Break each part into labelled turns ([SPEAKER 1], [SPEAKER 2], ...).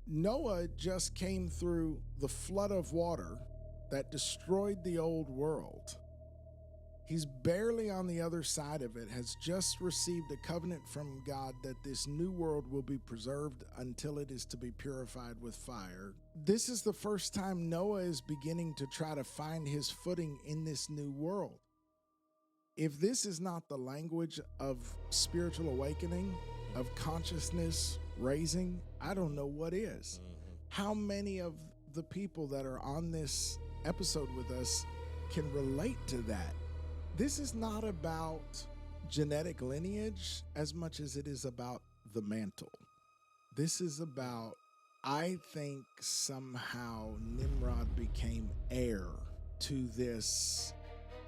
[SPEAKER 1] Noah just came through the flood of water that destroyed the old world. He's barely on the other side of it, has just received a covenant from God that this new world will be preserved until it is to be purified with fire. This is the first time Noah is beginning to try to find his footing in this new world. If this is not the language of spiritual awakening, of consciousness raising, I don't know what is. How many of the people that are on this episode with us can relate to that? This is not about genetic lineage as much as it is about the mantle. This is about, I think somehow Nimrod became heir to this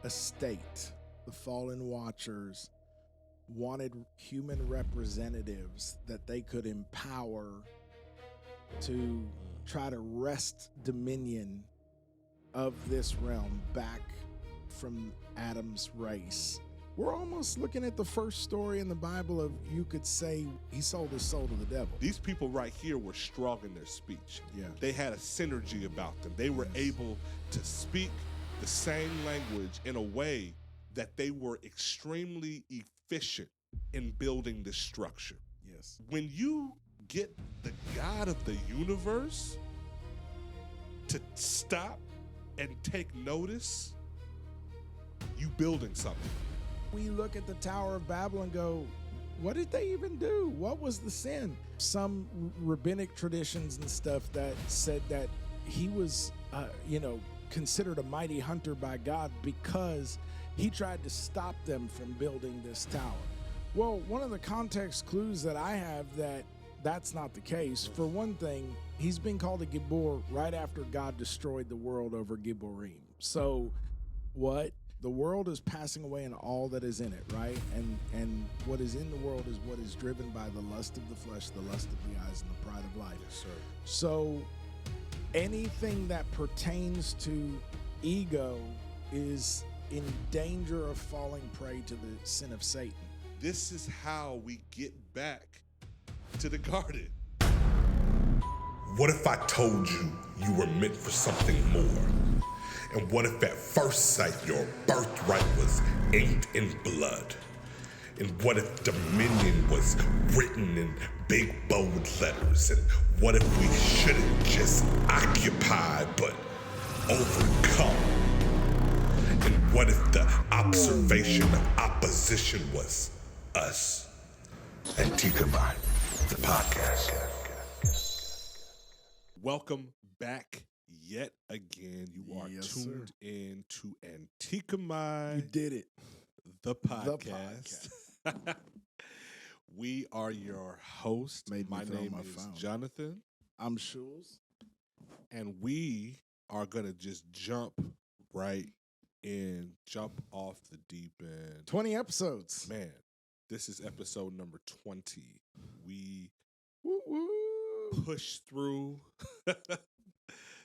[SPEAKER 1] estate. The fallen watchers wanted human representatives that they could empower to try to wrest dominion of this realm back from Adam's race. We're almost looking at the first story in the Bible of, you could say, he sold his soul to the devil.
[SPEAKER 2] These people right here were strong in their speech.
[SPEAKER 1] Yeah.
[SPEAKER 2] They had a synergy about them. They were able to speak the same language in a way that they were extremely efficient in building this structure.
[SPEAKER 1] Yes.
[SPEAKER 2] When you get the God of the universe to stop and take notice, you building something.
[SPEAKER 1] We look at the Tower of Babel and go, what did they even do? What was the sin? Some rabbinic traditions and stuff that said that he was, considered a mighty hunter by God because he tried to stop them from building this tower. Well, one of the context clues that I have that's not the case. For one thing, he's been called a Gibor right after God destroyed the world over Giborim. So what? The world is passing away and all that is in it, right? And what is in the world is what is driven by the lust of the flesh, the lust of the eyes, and the pride of life.
[SPEAKER 2] Yes, sir.
[SPEAKER 1] So anything that pertains to ego is in danger of falling prey to the sin of Satan.
[SPEAKER 2] This is how we get back to the garden.
[SPEAKER 3] What if I told you you were meant for something more? And what if at first sight your birthright was inked in blood? And what if dominion was written in big bold letters? And what if we shouldn't just occupy but overcome? And what if the observation of opposition was us? Antikemi, the podcast.
[SPEAKER 2] Welcome back yet again. You are tuned in to Antikemi.
[SPEAKER 1] You did it.
[SPEAKER 2] The podcast. We are your host. My name is Jonathan.
[SPEAKER 1] I'm Schulz.
[SPEAKER 2] And we are going to just jump off the deep end.
[SPEAKER 1] 20 episodes.
[SPEAKER 2] Man, this is episode number 20. We pushed through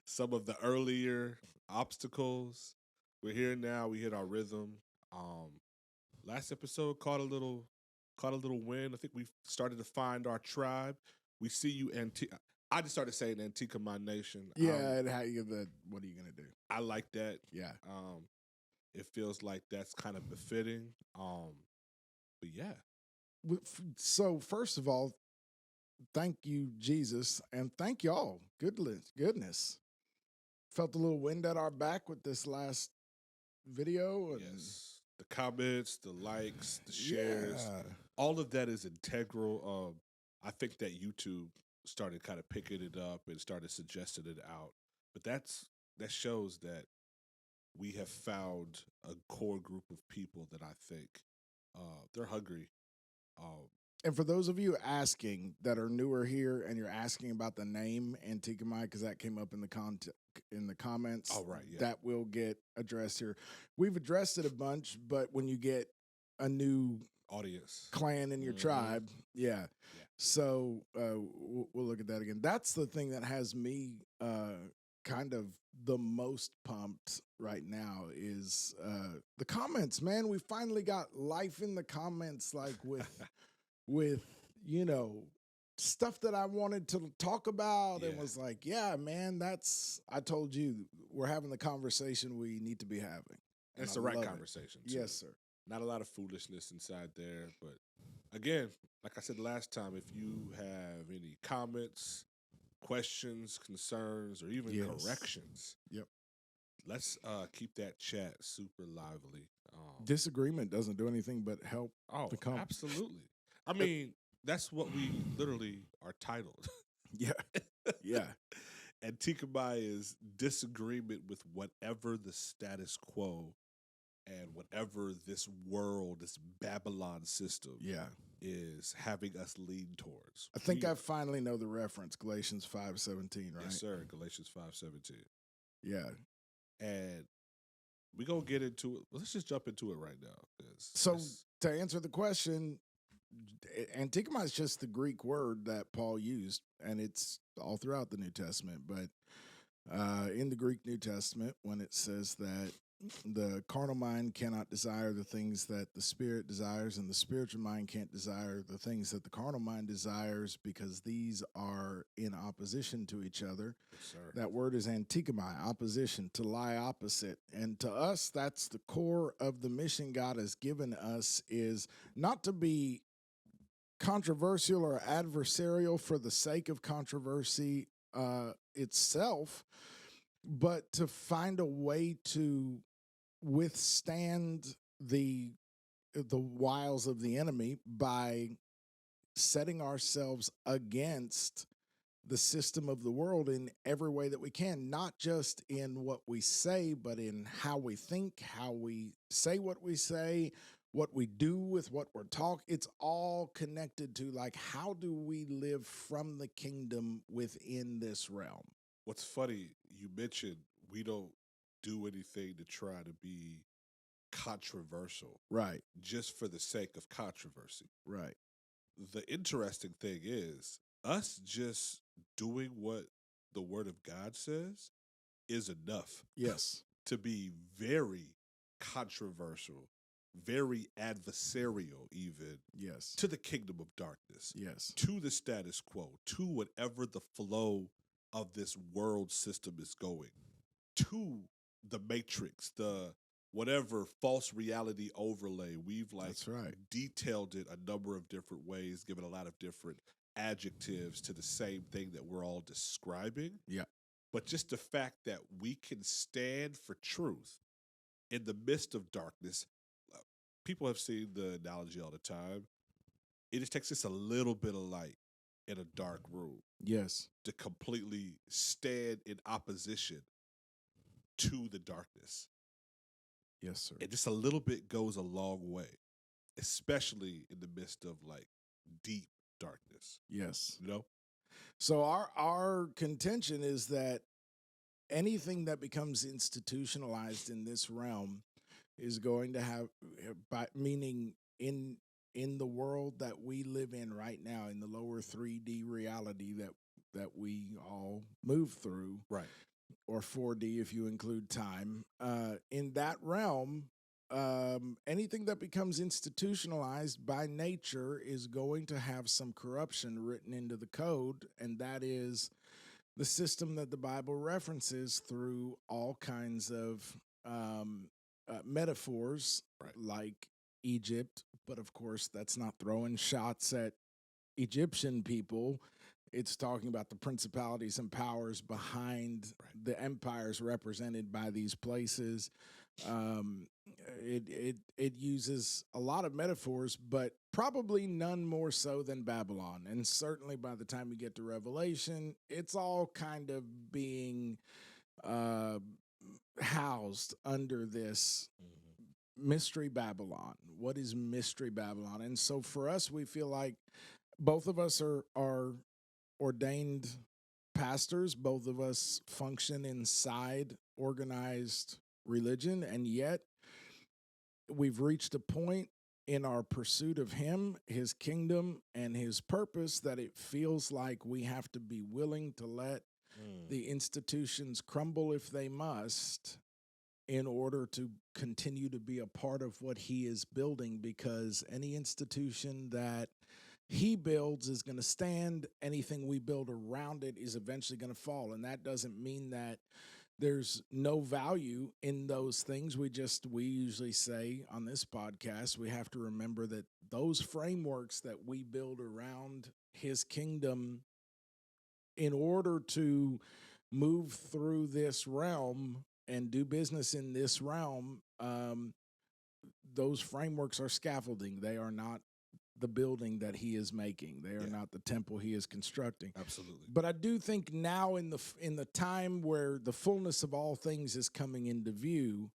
[SPEAKER 2] some of the earlier obstacles. We're here now. We hit our rhythm. Last episode caught a little win. I think we started to find our tribe. We see you, I just started saying Antikemi Nation.
[SPEAKER 1] Yeah, and how you that? What are you gonna do?
[SPEAKER 2] I like that.
[SPEAKER 1] Yeah.
[SPEAKER 2] It feels like that's kind of befitting. But yeah.
[SPEAKER 1] So first of all, thank you, Jesus, and thank y'all. Goodness. Felt a little wind at our back with this last video. And
[SPEAKER 2] yes. The comments, the likes, the shares, all of that is integral. I think that YouTube started kind of picking it up and started suggesting it out. But that shows that we have found a core group of people that I think they're hungry.
[SPEAKER 1] And for those of you asking that are newer here and you're asking about the name Antikemi, because that came up in the comments.
[SPEAKER 2] Oh, right, yeah.
[SPEAKER 1] That will get addressed here. We've addressed it a bunch, but when you get a new
[SPEAKER 2] audience
[SPEAKER 1] clan in your tribe, yeah. So we'll look at that again. That's the thing that has me kind of the most pumped right now is the comments, man. We finally got life in the comments, like with stuff that I wanted to talk about and
[SPEAKER 2] Yeah.
[SPEAKER 1] was like, yeah, man, I told you, we're having the conversation we need to be having. And
[SPEAKER 2] It's
[SPEAKER 1] I
[SPEAKER 2] the right
[SPEAKER 1] love it.
[SPEAKER 2] conversation, too.
[SPEAKER 1] Yes, sir.
[SPEAKER 2] Not a lot of foolishness inside there. But again, like I said last time, if you have any comments, questions, concerns, or even
[SPEAKER 1] Yes.
[SPEAKER 2] corrections,
[SPEAKER 1] Yep.
[SPEAKER 2] let's keep that chat super lively.
[SPEAKER 1] Disagreement doesn't do anything but help
[SPEAKER 2] Oh,
[SPEAKER 1] the company.
[SPEAKER 2] absolutely. I mean, that's what we literally are titled.
[SPEAKER 1] Yeah. Yeah.
[SPEAKER 2] Antikemi is disagreement with whatever the status quo and whatever this world, this Babylon system
[SPEAKER 1] Yeah.
[SPEAKER 2] is having us lean towards.
[SPEAKER 1] I think I finally know the reference, Galatians 5:17, right?
[SPEAKER 2] Yes, sir. Galatians 5:17.
[SPEAKER 1] Yeah.
[SPEAKER 2] And we're going to get into it. Let's just jump into it right now.
[SPEAKER 1] So to answer the question, Antikemi is just the Greek word that Paul used, and it's all throughout the New Testament. But in the Greek New Testament, when it says that the carnal mind cannot desire the things that the spirit desires, and the spiritual mind can't desire the things that the carnal mind desires, because these are in opposition to each other.
[SPEAKER 2] yes, sir.
[SPEAKER 1] That word is antikemi, opposition, to lie opposite. And to us, that's the core of the mission God has given us, is not to be controversial or adversarial for the sake of controversy itself, but to find a way to withstand the wiles of the enemy by setting ourselves against the system of the world in every way that we can, not just in what we say, but in how we think, how we say what we say, what we do with what we're talking. It's all connected to, like, how do we live from the kingdom within this realm?
[SPEAKER 2] What's funny, you mentioned we don't do anything to try to be controversial
[SPEAKER 1] Right,
[SPEAKER 2] just for the sake of controversy.
[SPEAKER 1] right.
[SPEAKER 2] The interesting thing is us just doing what the word of God says is enough
[SPEAKER 1] Yes,
[SPEAKER 2] to be very controversial, very adversarial, even
[SPEAKER 1] yes,
[SPEAKER 2] to the kingdom of darkness,
[SPEAKER 1] yes,
[SPEAKER 2] to the status quo, to whatever the flow of this world system is going, to the matrix, the whatever false reality overlay. We've
[SPEAKER 1] that's right.
[SPEAKER 2] detailed it a number of different ways, given a lot of different adjectives to the same thing that we're all describing.
[SPEAKER 1] Yeah.
[SPEAKER 2] But just the fact that we can stand for truth in the midst of darkness. People have seen the analogy all the time. It just takes just a little bit of light in a dark room
[SPEAKER 1] Yes,
[SPEAKER 2] to completely stand in opposition to the darkness.
[SPEAKER 1] yes, sir.
[SPEAKER 2] And just a little bit goes a long way, especially in the midst of like deep darkness.
[SPEAKER 1] Yes.
[SPEAKER 2] You know?
[SPEAKER 1] So our contention is that anything that becomes institutionalized in this realm is going to have, meaning in the world that we live in right now, in the lower 3D reality that we all move through,
[SPEAKER 2] Right.
[SPEAKER 1] or 4D if you include time. In that realm, anything that becomes institutionalized by nature is going to have some corruption written into the code, and that is the system that the Bible references through all kinds of metaphors,
[SPEAKER 2] Right.
[SPEAKER 1] like Egypt. But of course, that's not throwing shots at Egyptian people. It's talking about the principalities and powers behind the empires represented by these places. It uses a lot of metaphors, but probably none more so than Babylon. And certainly by the time we get to Revelation, it's all kind of being housed under this mystery Babylon. What is mystery Babylon? And so for us, we feel like both of us are ordained pastors. Both of us function inside organized religion, and yet we've reached a point in our pursuit of him, his kingdom, and his purpose that it feels like we have to be willing to let the institutions crumble if they must in order to continue to be a part of what he is building, because any institution that he builds is going to stand. Anything we build around it is eventually going to fall. And that doesn't mean that there's no value in those things. We usually say on this podcast, we have to remember that those frameworks that we build around his kingdom in order to move through this realm and do business in this realm, those frameworks are scaffolding. They are not the building that he is making. They are not the temple he is constructing.
[SPEAKER 2] Absolutely.
[SPEAKER 1] But I do think now in the time where the fullness of all things is coming into view,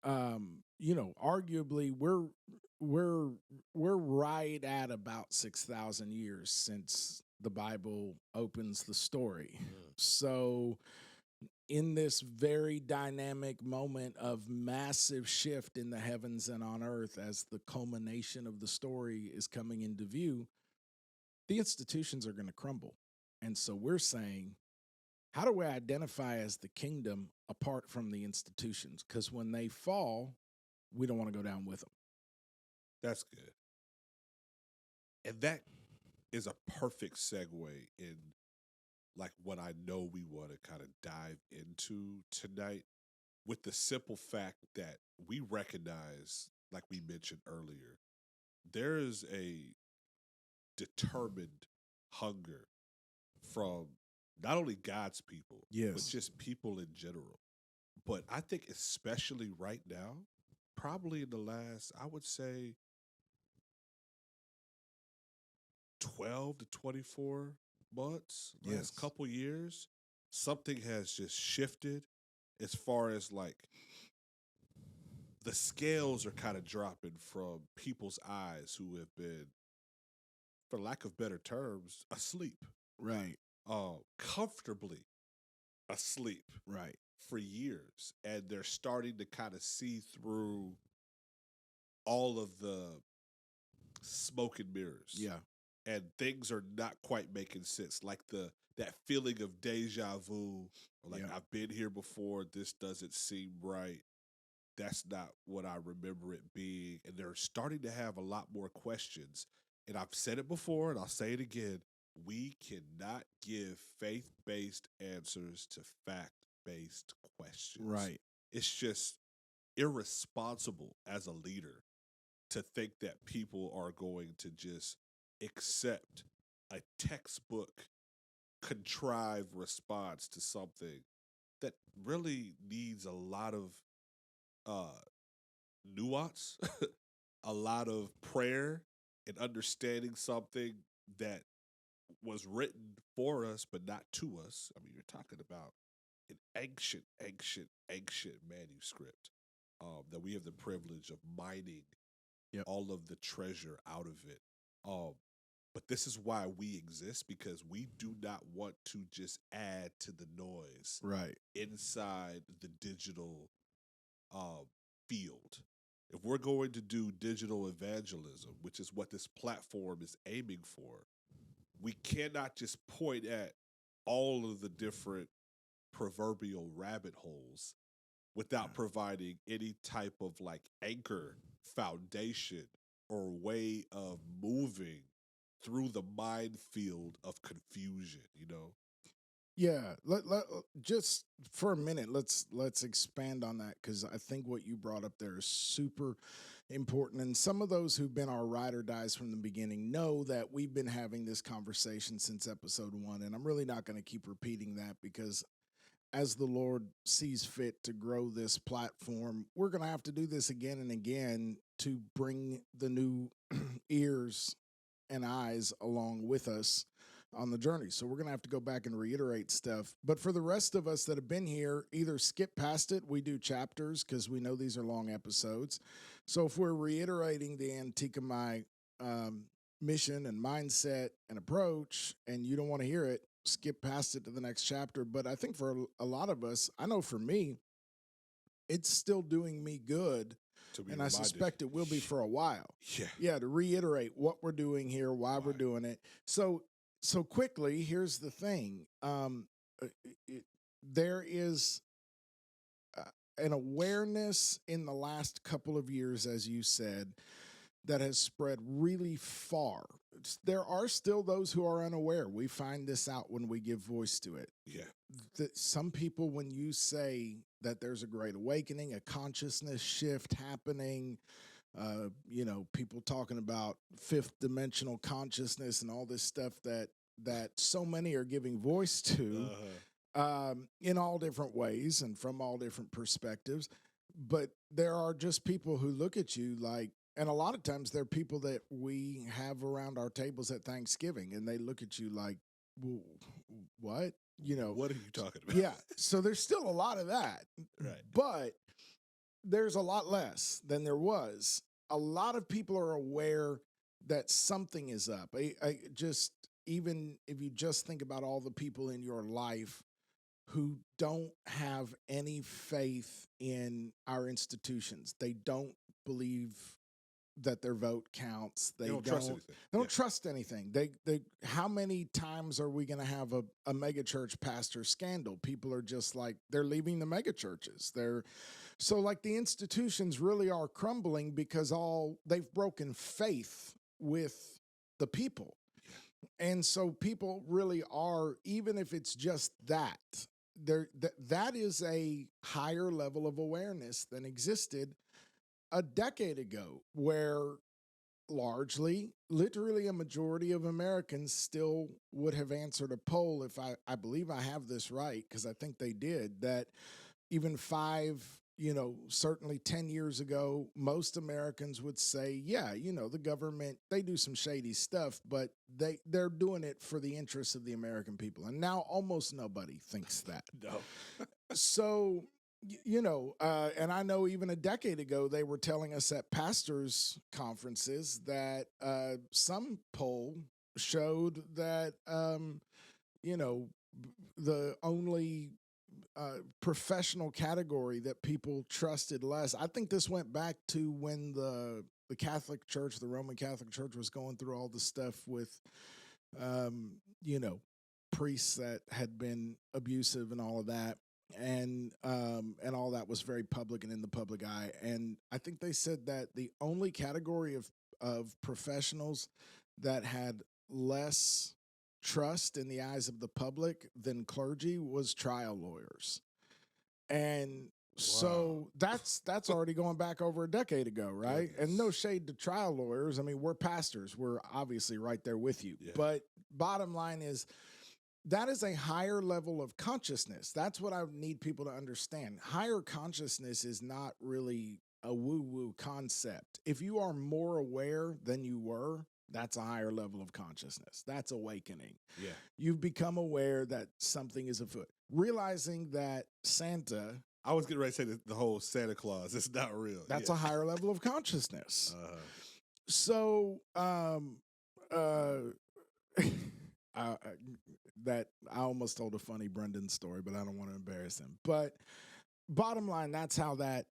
[SPEAKER 1] arguably we're right at about 6,000 years since the Bible opens the story. So in this very dynamic moment of massive shift in the heavens and on earth as the culmination of the story is coming into view, the institutions are going to crumble. And so we're saying, how do we identify as the kingdom apart from the institutions? Because when they fall, we don't want to go down with them.
[SPEAKER 2] That's good. And that is a perfect segue in like what I know we want to kind of dive into tonight, with the simple fact that we recognize, like we mentioned earlier, there is a determined hunger from not only God's people, but just people in general. But I think especially right now, probably in the last, I would say 12 to 24 months, last couple years, something has just shifted as far as like the scales are kind of dropping from people's eyes who have been, for lack of better terms, asleep.
[SPEAKER 1] Right.
[SPEAKER 2] Comfortably asleep.
[SPEAKER 1] Right.
[SPEAKER 2] For years. And they're starting to kind of see through all of the smoke and mirrors.
[SPEAKER 1] Yeah.
[SPEAKER 2] And things are not quite making sense. Like that feeling of deja vu, or like I've been here before, this doesn't seem right. That's not what I remember it being. And they're starting to have a lot more questions. And I've said it before and I'll say it again. We cannot give faith-based answers to fact-based questions.
[SPEAKER 1] Right.
[SPEAKER 2] It's just irresponsible as a leader to think that people are going to just accept a textbook contrived response to something that really needs a lot of nuance, a lot of prayer, and understanding something that was written for us but not to us. I mean, you're talking about an ancient manuscript that we have the privilege of mining all of the treasure out of it. But this is why we exist, because we do not want to just add to the noise inside the digital field. If we're going to do digital evangelism, which is what this platform is aiming for, we cannot just point at all of the different proverbial rabbit holes without providing any type of like anchor, foundation, or way of moving through the minefield of confusion, you know?
[SPEAKER 1] Yeah, just for a minute, let's expand on that, because I think what you brought up there is super important. And some of those who've been our ride or dies from the beginning know that we've been having this conversation since episode 1, and I'm really not going to keep repeating that, because as the Lord sees fit to grow this platform, we're going to have to do this again and again to bring the new ears and eyes along with us on the journey. So we're going to have to go back and reiterate stuff. But for the rest of us that have been here, either skip past it. We do chapters because we know these are long episodes. So if we're reiterating the Antikemi mission and mindset and approach, and you don't want to hear it, skip past it to the next chapter. But I think for a lot of us, I know for me, it's still doing me good. And I suspect it will be for a while. Yeah, to reiterate what we're doing here, why we're doing it. So quickly, here's the thing. There is an awareness in the last couple of years, as you said, that has spread really far. There are still those who are unaware. We find this out when we give voice to it.
[SPEAKER 2] Yeah.
[SPEAKER 1] That some people, when you say that there's a great awakening, a consciousness shift happening, people talking about fifth dimensional consciousness and all this stuff that so many are giving voice to in all different ways and from all different perspectives. But there are just people who look at you like, and a lot of times they're people that we have around our tables at Thanksgiving, and they look at you like, well, what?
[SPEAKER 2] What are you talking about?
[SPEAKER 1] Yeah. So there's still a lot of that.
[SPEAKER 2] Right.
[SPEAKER 1] But there's a lot less than there was. A lot of people are aware that something is up. Even if you just think about all the people in your life who don't have any faith in our institutions, they don't believe that their vote counts. They don't trust anything. They don't trust anything. They how many times are we going to have a mega church pastor scandal? People are just like, they're leaving the mega churches. So like the institutions really are crumbling because they've broken faith with the people. And so people really are, even if it's just that is a higher level of awareness than existed a decade ago, where largely, literally a majority of Americans still would have answered a poll, if I believe I have this right, because I think they did, that even certainly 10 years ago, most Americans would say, yeah, the government, they do some shady stuff, but they're doing it for the interests of the American people. And now almost nobody thinks that.
[SPEAKER 2] No.
[SPEAKER 1] So, and I know even a decade ago, they were telling us at pastors' conferences that some poll showed that, the only professional category that people trusted less. I think this went back to when the Catholic Church, the Roman Catholic Church, was going through all the stuff with, priests that had been abusive and all of that. And all that was very public and in the public eye. And I think they said that the only category of professionals that had less trust in the eyes of the public than clergy was trial lawyers. And so that's already going back over a decade ago, right? Goodness. And no shade to trial lawyers. I mean, we're pastors. We're obviously right there with you. Yeah. But bottom line is, that is a higher level of consciousness. That's what I need people to understand. Higher consciousness is not really a woo-woo concept. If you are more aware than you were, that's a higher level of consciousness. That's awakening. Yeah. You've become aware that something is afoot. Realizing that Santa...
[SPEAKER 2] I was getting ready to say that the whole Santa Claus is not real.
[SPEAKER 1] That's a higher level of consciousness. So, that I almost told a funny Brendan story, but I don't want to embarrass him. But bottom line, that's how that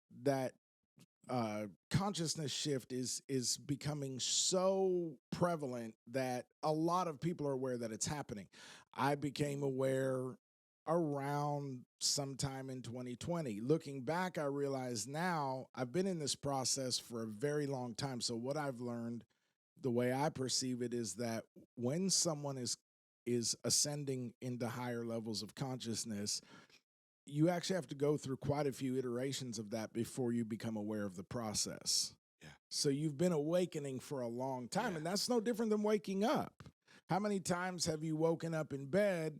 [SPEAKER 1] consciousness shift is becoming so prevalent that a lot of people are aware that it's happening. I became aware around sometime in 2020. Looking back, I realize now I've been in this process for a very long time. So what I've learned, the way I perceive it, is that when someone is ascending into higher levels of consciousness, you actually have to go through quite a few iterations of that before you become aware of the process. Yeah. So you've been awakening for a long time, and that's no different than waking up. How many times have you woken up in bed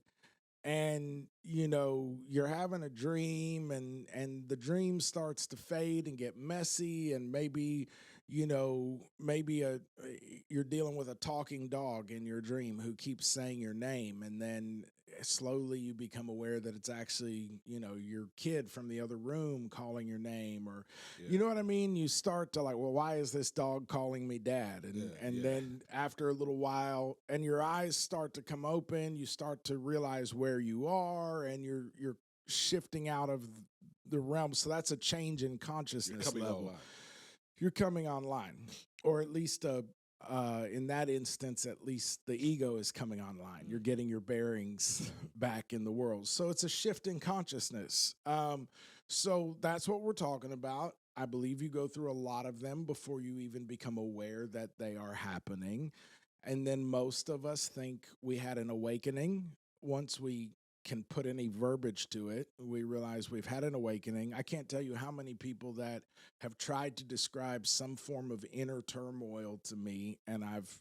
[SPEAKER 1] and, you're having a dream and the dream starts to fade and get messy, and maybe you're dealing with a talking dog in your dream who keeps saying your name, and then slowly you become aware that it's actually, your kid from the other room calling your name, or, you know what I mean? You start to like, well, why is this dog calling me dad? And then after a little while, and your eyes start to come open, you start to realize where you are, and you're shifting out of the realm. So that's a change in consciousness level. You're coming online, or at least in that instance, at least the ego is coming online. You're getting your bearings back in the world. So it's a shift in consciousness. So that's what we're talking about. I believe you go through a lot of them before you even become aware that they are happening. And then most of us think we had an awakening. Once we can put any verbiage to it, we realize we've had an awakening. I can't tell you how many people that have tried to describe some form of inner turmoil to me, and I've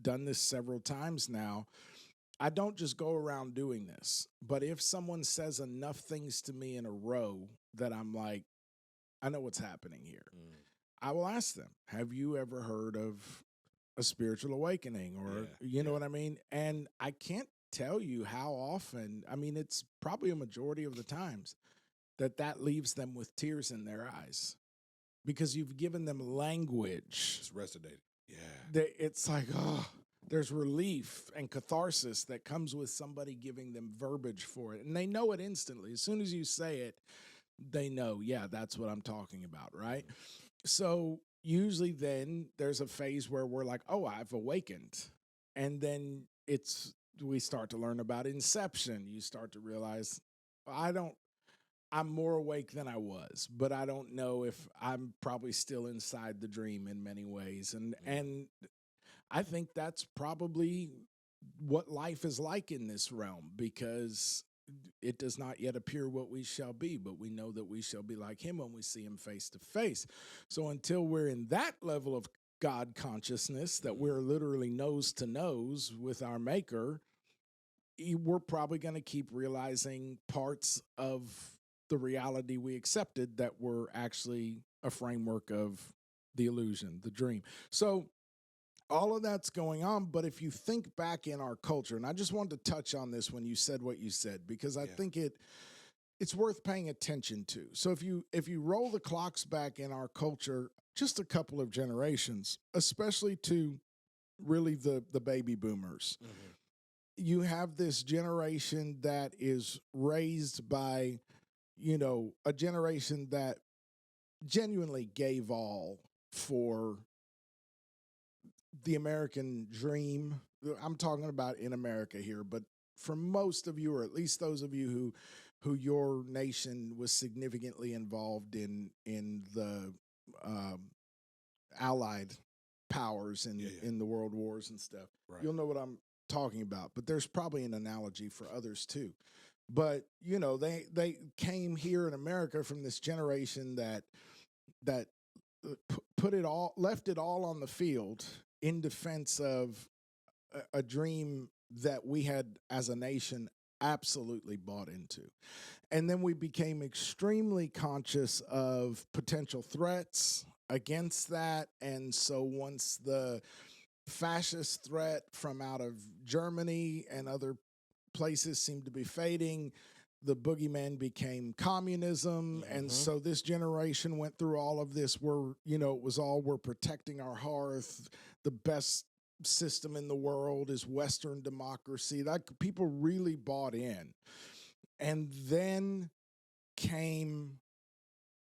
[SPEAKER 1] done this several times now. I don't just go around doing this, but if someone says enough things to me in a row that I'm like, I know what's happening here, I will ask them, have you ever heard of a spiritual awakening? Or, you know what I mean? And I can't tell you how often, I mean, it's probably a majority of the times that leaves them with tears in their eyes because you've given them language.
[SPEAKER 2] It's resonating. Yeah.
[SPEAKER 1] It's like, oh, there's relief and catharsis that comes with somebody giving them verbiage for it. And they know it instantly. As soon as you say it, they know, yeah, that's what I'm talking about, right? So usually then there's a phase where we're like, oh, I've awakened. And then we start to learn about inception. You start to realize, I'm more awake than I was, but I don't know if I'm probably still inside the dream in many ways. And I think that's probably what life is like in this realm, because it does not yet appear what we shall be, but we know that we shall be like him when we see him face to face. So until we're in that level of God consciousness, that we're literally nose to nose with our maker, we're probably going to keep realizing parts of the reality we accepted that were actually a framework of the illusion, the dream. So all of that's going on, but if you think back in our culture, and I just wanted to touch on this when you said what you said, because I think it's worth paying attention to. So if you roll the clocks back in our culture just a couple of generations, especially to really the baby boomers, you have this generation that is raised by, a generation that genuinely gave all for the American dream. I'm talking about in America here, but for most of you, or at least those of you who your nation was significantly involved in the Allied powers in the world wars and stuff, you'll know what I'm talking about. But there's probably an analogy for others too. But they came here in America from this generation that left it all on the field in defense of a dream that we had as a nation absolutely bought into. And then we became extremely conscious of potential threats against that. And so once the fascist threat from out of Germany and other places seemed to be fading, the boogeyman became communism. And so this generation went through all of this. We're protecting our hearth. The best system in the world is Western democracy. Like, people really bought in. And then came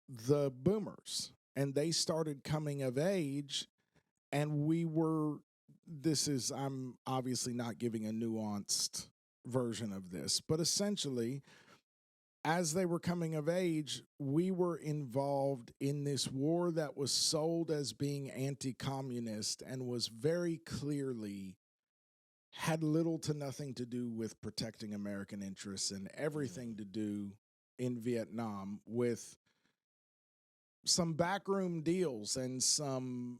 [SPEAKER 1] the boomers, and they started coming of age, and I'm obviously not giving a nuanced version of this, but essentially, as they were coming of age, we were involved in this war that was sold as being anti-communist and was very clearly had little to nothing to do with protecting American interests and everything to do in Vietnam with some backroom deals and some,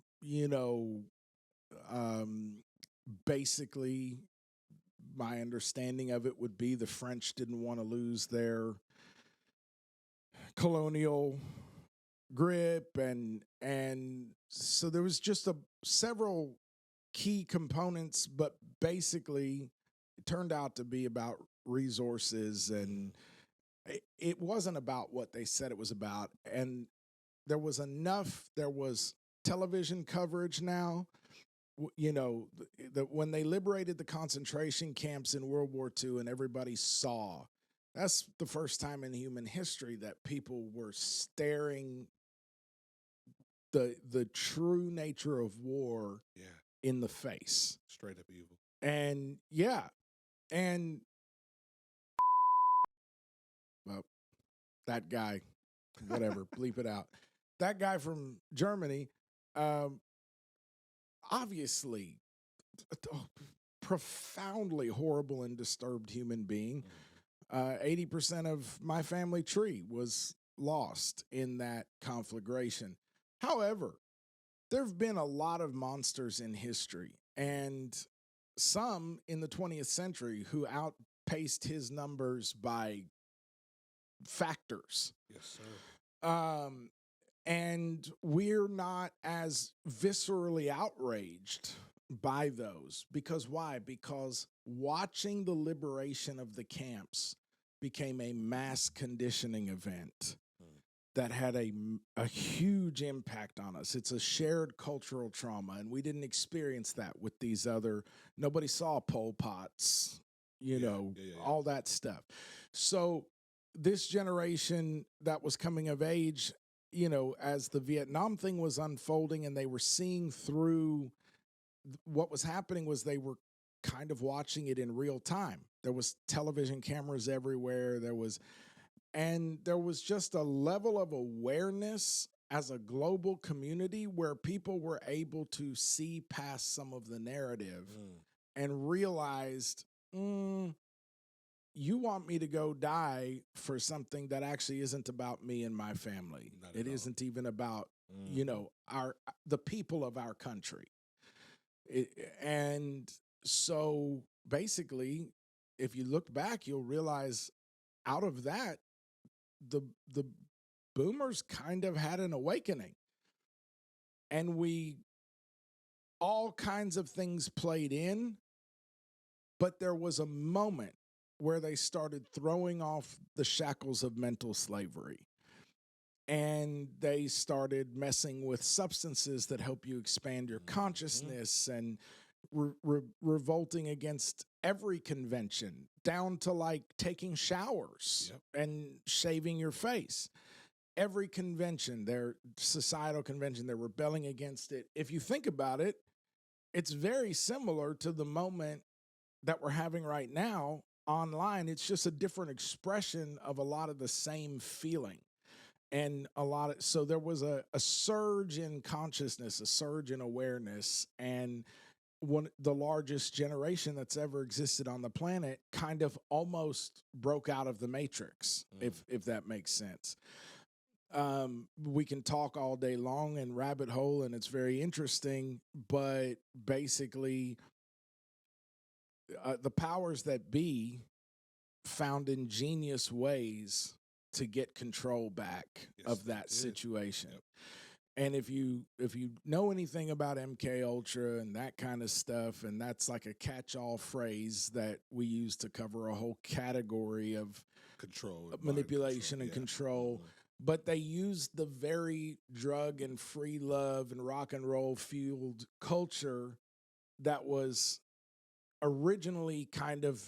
[SPEAKER 1] basically my understanding of it would be the French didn't want to lose their colonial grip, and so there was just several key components, but basically it turned out to be about resources, and it wasn't about what they said it was about. And there was television coverage now. When they liberated the concentration camps in World War II and everybody saw, that's the first time in human history that people were staring the true nature of war in the face.
[SPEAKER 2] Straight up evil.
[SPEAKER 1] And well, that guy, whatever, bleep it out. that guy from Germany, obviously, a profoundly horrible and disturbed human being. 80% of my family tree was lost in that conflagration. However, there have been a lot of monsters in history, and some in the 20th century who outpaced his numbers by factors.
[SPEAKER 2] Yes, sir.
[SPEAKER 1] And we're not as viscerally outraged by those. Because why? Because watching the liberation of the camps became a mass conditioning event that had a huge impact on us. It's a shared cultural trauma, and we didn't experience that with these other, nobody saw Pol Pots, all that stuff. So this generation that was coming of age, as the Vietnam thing was unfolding and they were seeing through what was happening, was they were kind of watching it in real time. There was television cameras everywhere. There was just a level of awareness as a global community where people were able to see past some of the narrative and realized, you want me to go die for something that actually isn't about me and my family. It isn't even about, the people of our country. And so basically, if you look back, you'll realize out of that, the boomers kind of had an awakening. And all kinds of things played in, but there was a moment where they started throwing off the shackles of mental slavery. And they started messing with substances that help you expand your consciousness and revolting against every convention, down to like taking showers and shaving your face. Every convention, their societal convention, they're rebelling against it. If you think about it, it's very similar to the moment that we're having right now online. It's just a different expression of a lot of the same feeling. And so there was a surge in consciousness, a surge in awareness, and the largest generation that's ever existed on the planet kind of almost broke out of the matrix, if that makes sense. We can talk all day long and rabbit hole, and it's very interesting, but basically the powers that be found ingenious ways to get control back of that situation. Yep. And if you know anything about MK Ultra and that kind of stuff, and that's like a catch-all phrase that we use to cover a whole category of
[SPEAKER 2] control,
[SPEAKER 1] manipulation and control. But they used the very drug and free love and rock and roll fueled culture that was originally kind of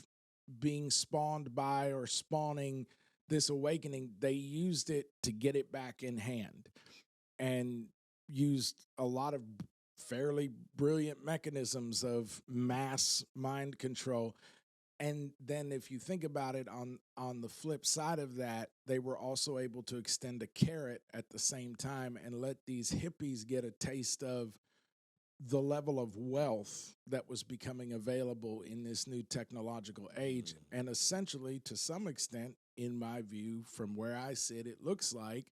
[SPEAKER 1] being spawned by or spawning this awakening. They used it to get it back in hand, and used a lot of fairly brilliant mechanisms of mass mind control. And then if you think about it, on the flip side of that, they were also able to extend a carrot at the same time and let these hippies get a taste of the level of wealth that was becoming available in this new technological age. And essentially, to some extent, in my view, from where I sit, it looks like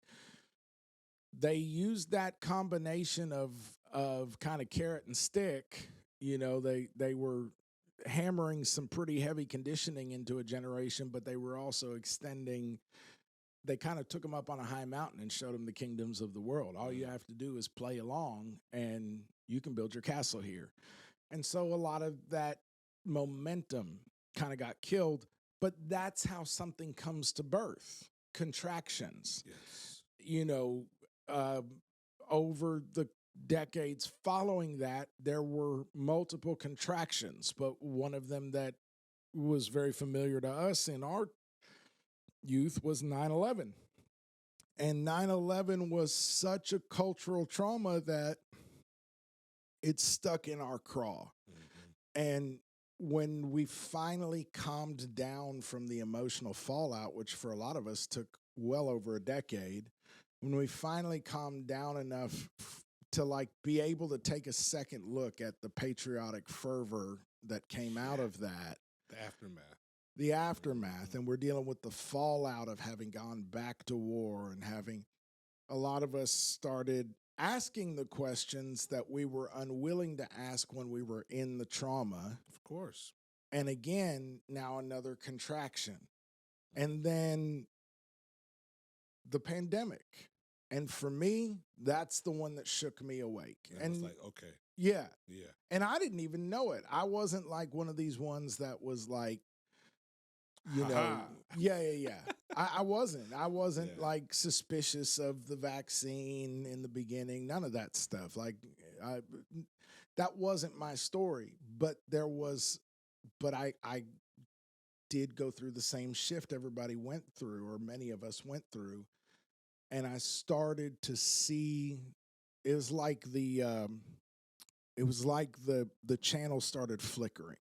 [SPEAKER 1] they used that combination of kind of carrot and stick. They were hammering some pretty heavy conditioning into a generation, but they were also extending. They kind of took them up on a high mountain and showed them the kingdoms of the world. All you have to do is play along, and you can build your castle here. And so a lot of that momentum kind of got killed, but that's how something comes to birth. Contractions. Yes. Over the decades following that, there were multiple contractions, but one of them that was very familiar to us in our youth was 9/11. And 9/11 was such a cultural trauma that it stuck in our craw. And when we finally calmed down from the emotional fallout, which for a lot of us took well over a decade, when we finally calmed down enough to like be able to take a second look at the patriotic fervor that came out of that, the aftermath, and we're dealing with the fallout of having gone back to war and having a lot of us started asking the questions that we were unwilling to ask when we were in the trauma.
[SPEAKER 2] Of course.
[SPEAKER 1] And again, now another contraction. And then the pandemic. And for me, that's the one that shook me awake.
[SPEAKER 2] And was like, okay.
[SPEAKER 1] Yeah.
[SPEAKER 2] Yeah.
[SPEAKER 1] And I didn't even know it. I wasn't like one of these ones that was like, you know, yeah. I wasn't like suspicious of the vaccine in the beginning. None of that stuff. Like, that wasn't my story. But I did go through the same shift everybody went through, or many of us went through. And I started to see, it was like the channel started flickering.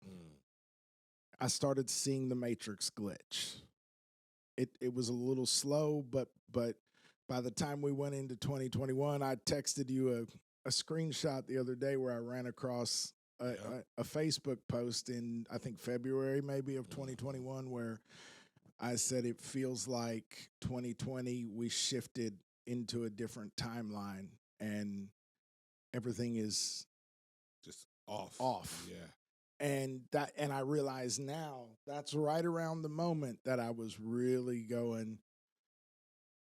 [SPEAKER 1] I started seeing the matrix glitch. It was a little slow, but by the time we went into 2021, I texted you a screenshot the other day where I ran across a Facebook post in, I think, February maybe of 2021, where I said it feels like 2020 we shifted into a different timeline and everything is
[SPEAKER 2] just off. Yeah.
[SPEAKER 1] And I realize now that's right around the moment that I was really going,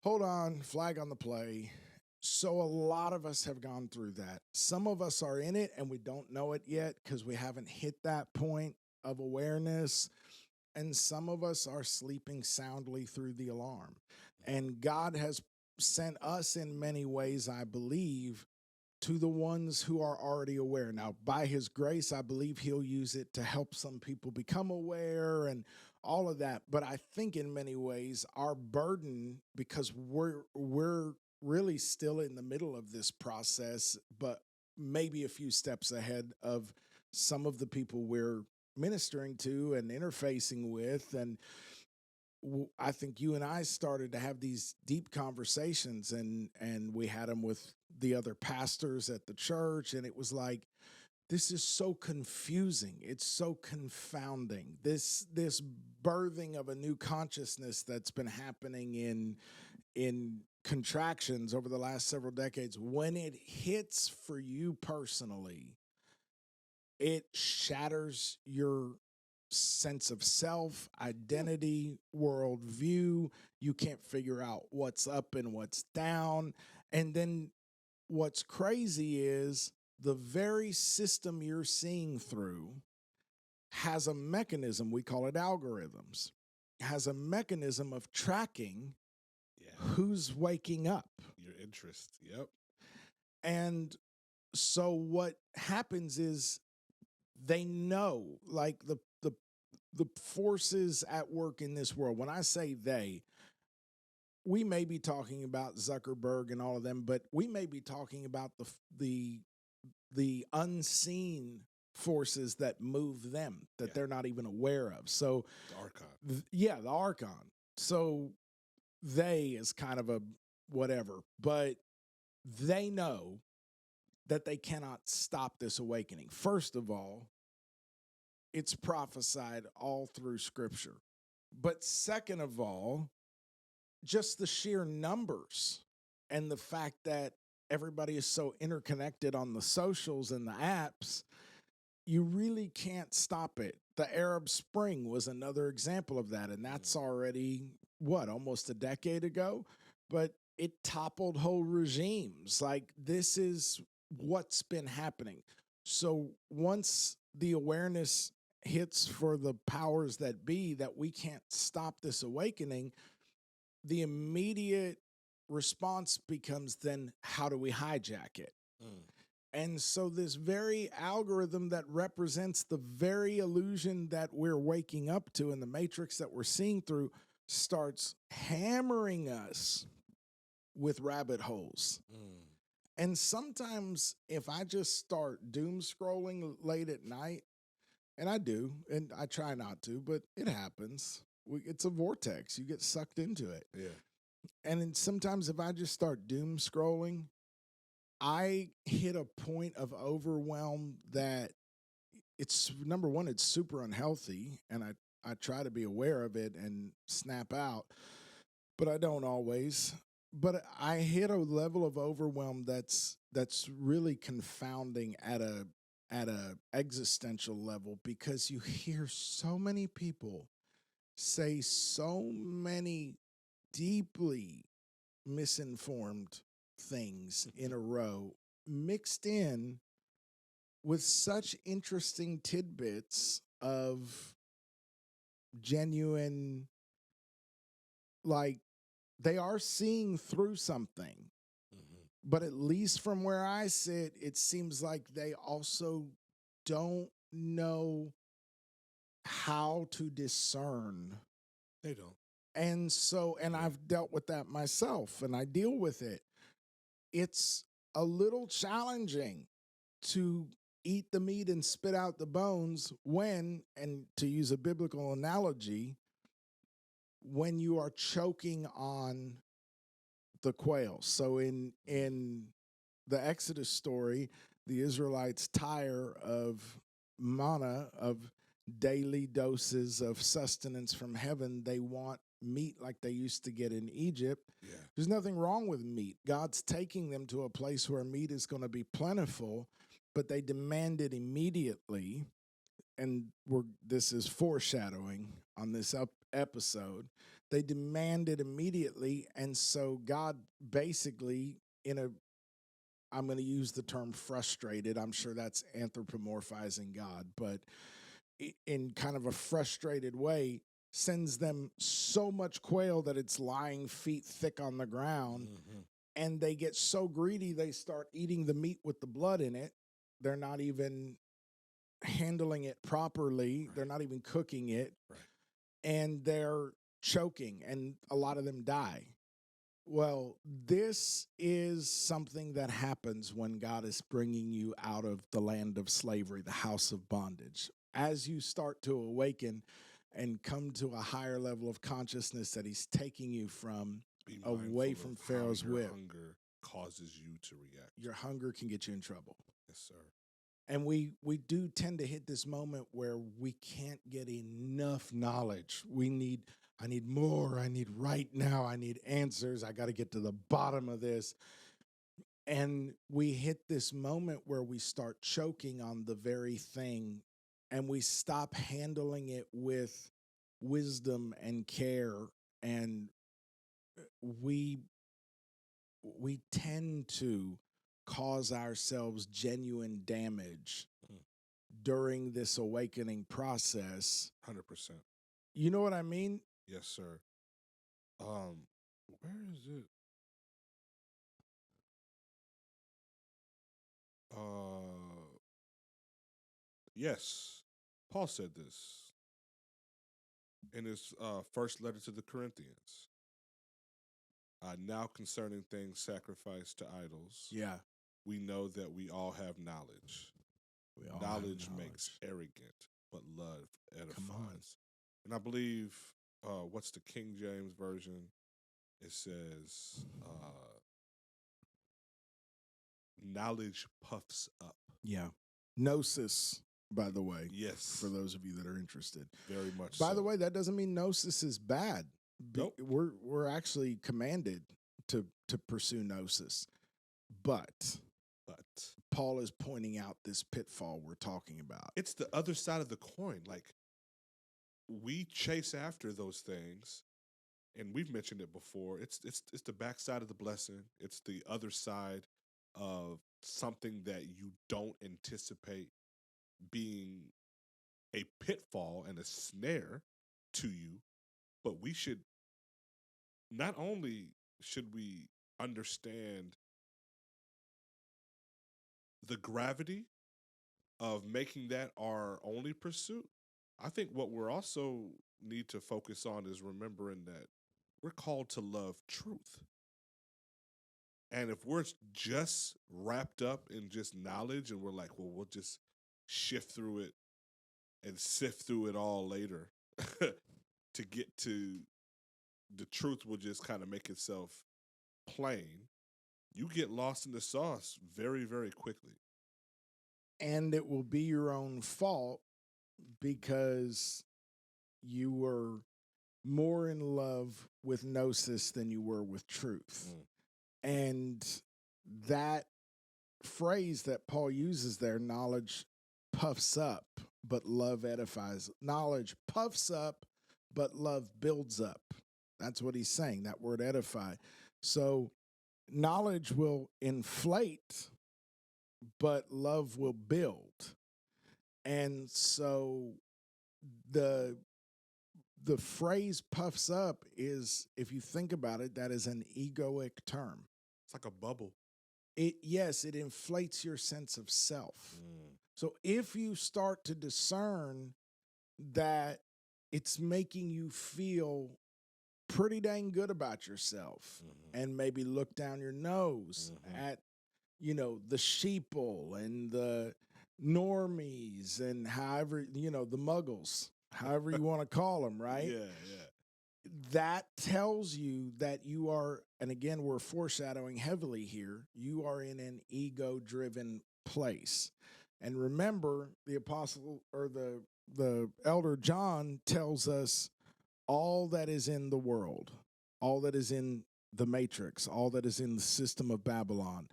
[SPEAKER 1] hold on, flag on the play. So a lot of us have gone through that. Some of us are in it and we don't know it yet because we haven't hit that point of awareness. And some of us are sleeping soundly through the alarm. And God has sent us in many ways, I believe, to the ones who are already aware. Now, by his grace, I believe he'll use it to help some people become aware and all of that. But I think in many ways, our burden, because we're really still in the middle of this process, but maybe a few steps ahead of some of the people we're ministering to and interfacing with. And I think you and I started to have these deep conversations, and we had them with the other pastors at the church. And it was like, this is so confusing. It's so confounding. This birthing of a new consciousness that's been happening in contractions over the last several decades. When it hits for you personally, it shatters your sense of self, identity, worldview. You can't figure out what's up and what's down. And then what's crazy is the very system you're seeing through has a mechanism, we call it algorithms, has a mechanism of tracking who's waking up.
[SPEAKER 2] Your interest, yep.
[SPEAKER 1] And so what happens is they know, like the forces at work in this world. When I say they, we may be talking about Zuckerberg and all of them, but we may be talking about the unseen forces that move them that they're not even aware of. So
[SPEAKER 2] the Archon.
[SPEAKER 1] The Archon. So they is kind of a whatever, but they know that they cannot stop this awakening. First of all, it's prophesied all through Scripture. But second of all, just the sheer numbers and the fact that everybody is so interconnected on the socials and the apps, you really can't stop it. The Arab Spring was another example of that, and that's already, almost a decade ago? But it toppled whole regimes. Like, this is what's been happening. So once the awareness hits for the powers that be that we can't stop this awakening, the immediate response becomes then, how do we hijack it? And so this very algorithm that represents the very illusion that we're waking up to in the matrix that we're seeing through starts hammering us with rabbit holes. And sometimes if I just start doom scrolling late at night, and I do, and I try not to, but it happens. It's a vortex. You get sucked into it.
[SPEAKER 2] Yeah.
[SPEAKER 1] And then sometimes if I just start doom scrolling, I hit a point of overwhelm that it's number one, it's super unhealthy, and I try to be aware of it and snap out, but I don't always. But I hit a level of overwhelm that's really confounding at a existential level, because you hear so many people say so many deeply misinformed things in a row, mixed in with such interesting tidbits of genuine, like, they are seeing through something. But at least from where I sit, it seems like they also don't know how to discern.
[SPEAKER 2] They don't.
[SPEAKER 1] And so, and I've dealt with that myself, and I deal with it. It's a little challenging to eat the meat and spit out the bones when, and to use a biblical analogy, when you are choking on the quail. So in the Exodus story, the Israelites tire of manna, of daily doses of sustenance from heaven. They want meat like they used to get in Egypt.
[SPEAKER 2] Yeah.
[SPEAKER 1] There's nothing wrong with meat. God's taking them to a place where meat is going to be plentiful, but they demand it immediately. And this is foreshadowing on this episode. They demand it immediately, and so God basically, I'm going to use the term frustrated. I'm sure that's anthropomorphizing God, but in kind of a frustrated way, sends them so much quail that it's lying feet thick on the ground, and they get so greedy they start eating the meat with the blood in it. They're not even handling it properly. Right. They're not even cooking it.
[SPEAKER 2] Right.
[SPEAKER 1] And they're choking, and a lot of them die. Well, this is something that happens when God is bringing you out of the land of slavery, the house of bondage. As you start to awaken and come to a higher level of consciousness that he's taking you from, away from Pharaoh's whip.
[SPEAKER 2] Hunger causes you to react.
[SPEAKER 1] Your hunger can get you in trouble.
[SPEAKER 2] Yes, sir.
[SPEAKER 1] And we do tend to hit this moment where we can't get enough knowledge. I need more. I need right now. I need answers. I got to get to the bottom of this. And we hit this moment where we start choking on the very thing, and we stop handling it with wisdom and care. And we tend to cause ourselves genuine damage during this awakening process.
[SPEAKER 2] 100%.
[SPEAKER 1] You know what I mean?
[SPEAKER 2] Yes, sir. Where is it? Yes. Paul said this in his first letter to the Corinthians. Now concerning things sacrificed to idols, we know that we all have knowledge. Knowledge makes arrogant, but love edifies. And I believe, what's the King James Version? It says, knowledge puffs up.
[SPEAKER 1] Yeah. Gnosis, by the way.
[SPEAKER 2] Yes.
[SPEAKER 1] For those of you that are interested.
[SPEAKER 2] Very much
[SPEAKER 1] By the way, that doesn't mean gnosis is bad.
[SPEAKER 2] Nope.
[SPEAKER 1] We're actually commanded to pursue gnosis. But Paul is pointing out this pitfall we're talking about.
[SPEAKER 2] It's the other side of the coin. Like, we chase after those things, and we've mentioned it before. It's the backside of the blessing. It's the other side of something that you don't anticipate being a pitfall and a snare to you. But we should, not only should we understand the gravity of making that our only pursuit, I think what we're also need to focus on is remembering that we're called to love truth. And if we're just wrapped up in just knowledge and we're like, well, we'll just shift through it and sift through it all later to get to the truth will just kind of make itself plain, you get lost in the sauce very, very quickly.
[SPEAKER 1] And it will be your own fault because you were more in love with gnosis than you were with truth. And that phrase that Paul uses there, knowledge puffs up, but love edifies. Knowledge puffs up, but love builds up. That's what he's saying, that word edify. So knowledge will inflate, but love will build. And so the phrase puffs up is, if you think about it, that is an egoic term.
[SPEAKER 2] It's like a bubble.
[SPEAKER 1] Yes, it inflates your sense of self. So if you start to discern that it's making you feel pretty dang good about yourself, and maybe look down your nose at, the sheeple and the normies and however, the muggles, however you want to call them, right?
[SPEAKER 2] Yeah.
[SPEAKER 1] That tells you that you are, and again, we're foreshadowing heavily here, you are in an ego-driven place. And remember, the apostle or the elder John tells us all that is in the world, all that is in the matrix, all that is in the system of Babylon,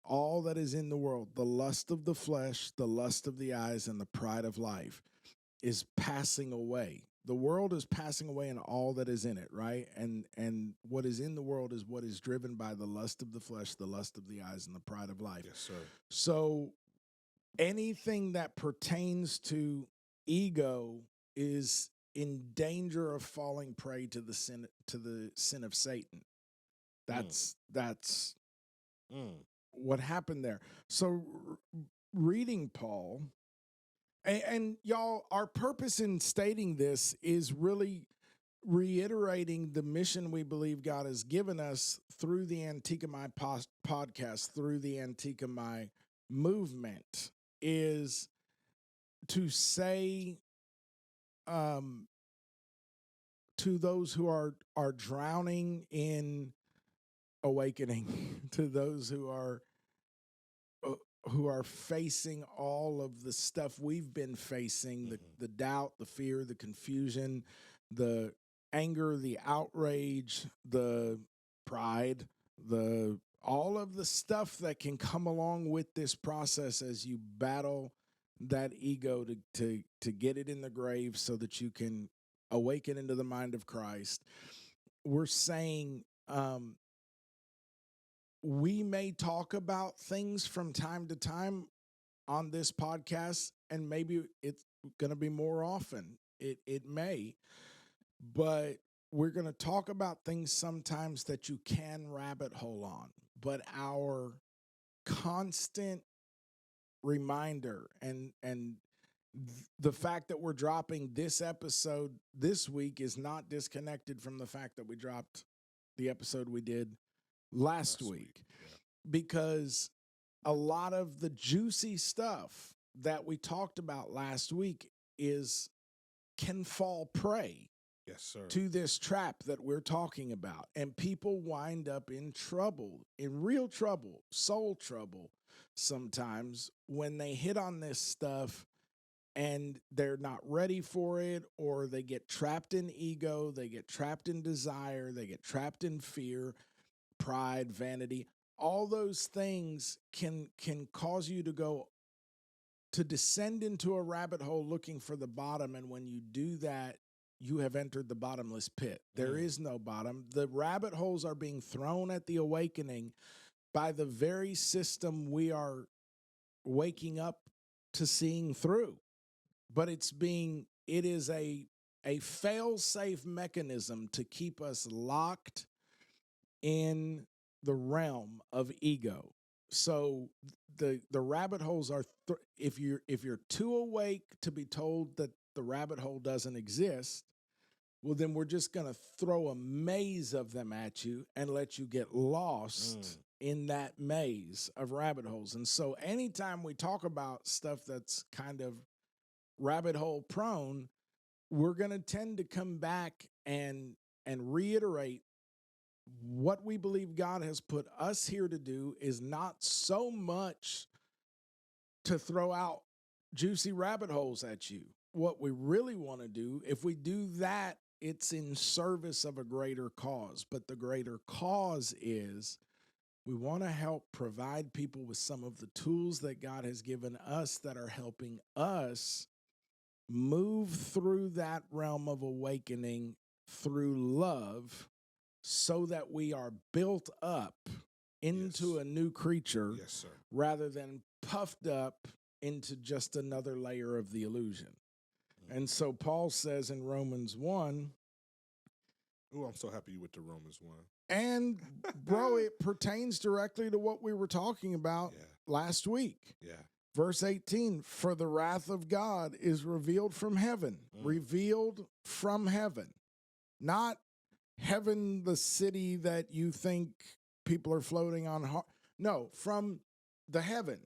[SPEAKER 1] all that is in the world, the lust of the flesh, the lust of the eyes, and the pride of life is passing away. The world is passing away and all that is in it, right? And what is in the world is what is driven by the lust of the flesh, the lust of the eyes, and the pride of life.
[SPEAKER 2] Yes, sir.
[SPEAKER 1] So anything that pertains to ego is in danger of falling prey to the sin of Satan. That's what happened there. So reading Paul, and y'all, our purpose in stating this is really reiterating the mission we believe God has given us through the Antikemi podcast, through the Antikemi movement, is to say to those who are drowning in awakening, to those who are facing all of the stuff we've been facing, the doubt, the fear, the confusion, the anger, the outrage, the pride, all of the stuff that can come along with this process as you battle that ego to get it in the grave so that you can awaken into the mind of Christ. We're saying we may talk about things from time to time on this podcast, and maybe it's going to be more often. It may, but we're going to talk about things sometimes that you can rabbit hole on. But our constant reminder and the fact that we're dropping this episode this week is not disconnected from the fact that we dropped the episode we did last week. Yeah. Because a lot of the juicy stuff that we talked about last week can fall prey,
[SPEAKER 2] yes, sir,
[SPEAKER 1] to this trap that we're talking about. And people wind up in trouble, in real trouble, soul trouble sometimes, when they hit on this stuff and they're not ready for it, or they get trapped in ego, they get trapped in desire, they get trapped in fear, pride, vanity. All those things can cause you to descend into a rabbit hole looking for the bottom. And when you do that, you have entered the bottomless pit. There is no bottom. The rabbit holes are being thrown at the awakening by the very system we are waking up to seeing through. But it is a fail-safe mechanism to keep us locked in the realm of ego. So the rabbit holes are, if you're too awake to be told that the rabbit hole doesn't exist, well, then we're just going to throw a maze of them at you and let you get lost in that maze of rabbit holes. And so anytime we talk about stuff that's kind of rabbit hole prone, we're going to tend to come back and and reiterate what we believe God has put us here to do is not so much to throw out juicy rabbit holes at you. What we really want to do, if we do that, it's in service of a greater cause. But the greater cause is we want to help provide people with some of the tools that God has given us that are helping us move through that realm of awakening through love so that we are built up into a new creature rather than puffed up into just another layer of the illusion. And so Paul says in Romans 1.
[SPEAKER 2] Oh, I'm so happy you went to Romans 1.
[SPEAKER 1] And, bro, it pertains directly to what we were talking about last week.
[SPEAKER 2] Yeah.
[SPEAKER 1] Verse 18, for the wrath of God is revealed from heaven. Revealed from heaven. Not heaven, the city that you think people are floating on. No, from the heaven.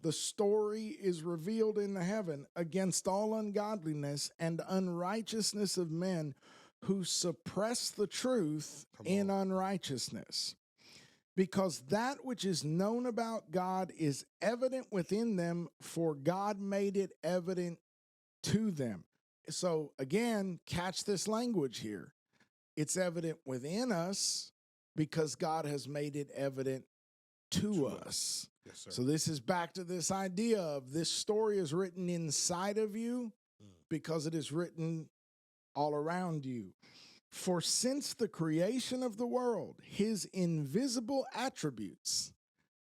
[SPEAKER 1] The story is revealed in the heaven against all ungodliness and unrighteousness of men who suppress the truth in unrighteousness. Because that which is known about God is evident within them, for God made it evident to them. So again, catch this language here. It's evident within us because God has made it evident to us.
[SPEAKER 2] Yes, sir.
[SPEAKER 1] So this is back to this idea of this story is written inside of you because it is written all around you. For since the creation of the world, his invisible attributes,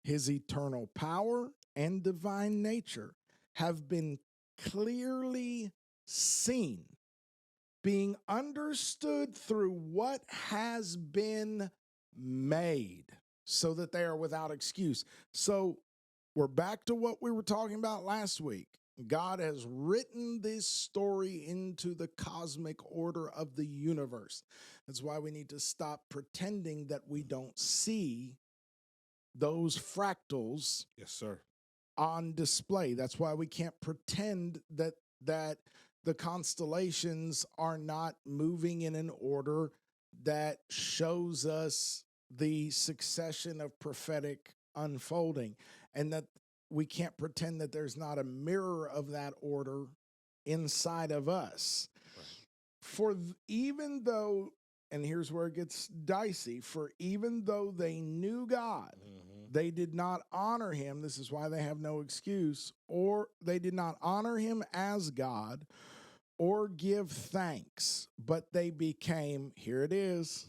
[SPEAKER 1] his eternal power and divine nature have been clearly seen, being understood through what has been made, so that they are without excuse. So we're back to what we were talking about last week. God has written this story into the cosmic order of the universe. That's why we need to stop pretending that we don't see those fractals on display. That's why we can't pretend that the constellations are not moving in an order that shows us the succession of prophetic unfolding, and that we can't pretend that there's not a mirror of that order inside of us. Right. For even though, and here's where it gets dicey, for even though they knew God, they did not honor him. This is why they have no excuse, or they did not honor him as God or give thanks, but they became, here it is,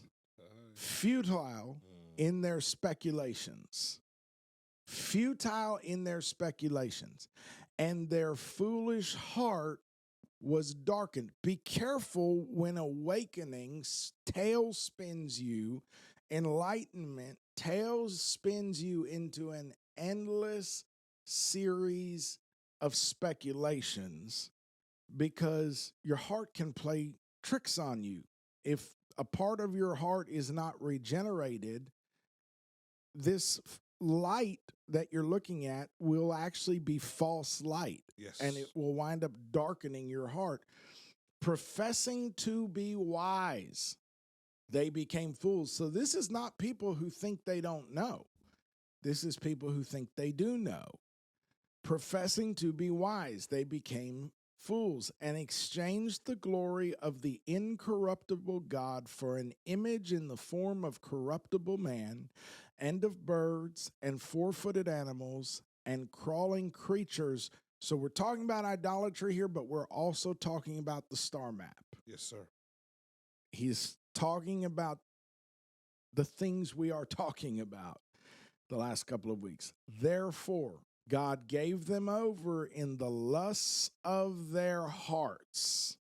[SPEAKER 1] futile in their speculations. Futile in their speculations, and their foolish heart was darkened. Be careful when awakening tail spins you, enlightenment tail spins you into an endless series of speculations, because your heart can play tricks on you. If a part of your heart is not regenerated, this light that you're looking at will actually be false light.
[SPEAKER 2] Yes.
[SPEAKER 1] And it will wind up darkening your heart. Professing to be wise, they became fools. So this is not people who think they don't know. This is people who think they do know. Professing to be wise, they became fools and exchanged the glory of the incorruptible God for an image in the form of corruptible man, and of birds and four-footed animals and crawling creatures. So we're talking about idolatry here, but we're also talking about the star map.
[SPEAKER 2] Yes, sir.
[SPEAKER 1] He's talking about the things we are talking about the last couple of weeks. Therefore, God gave them over in the lusts of their hearts,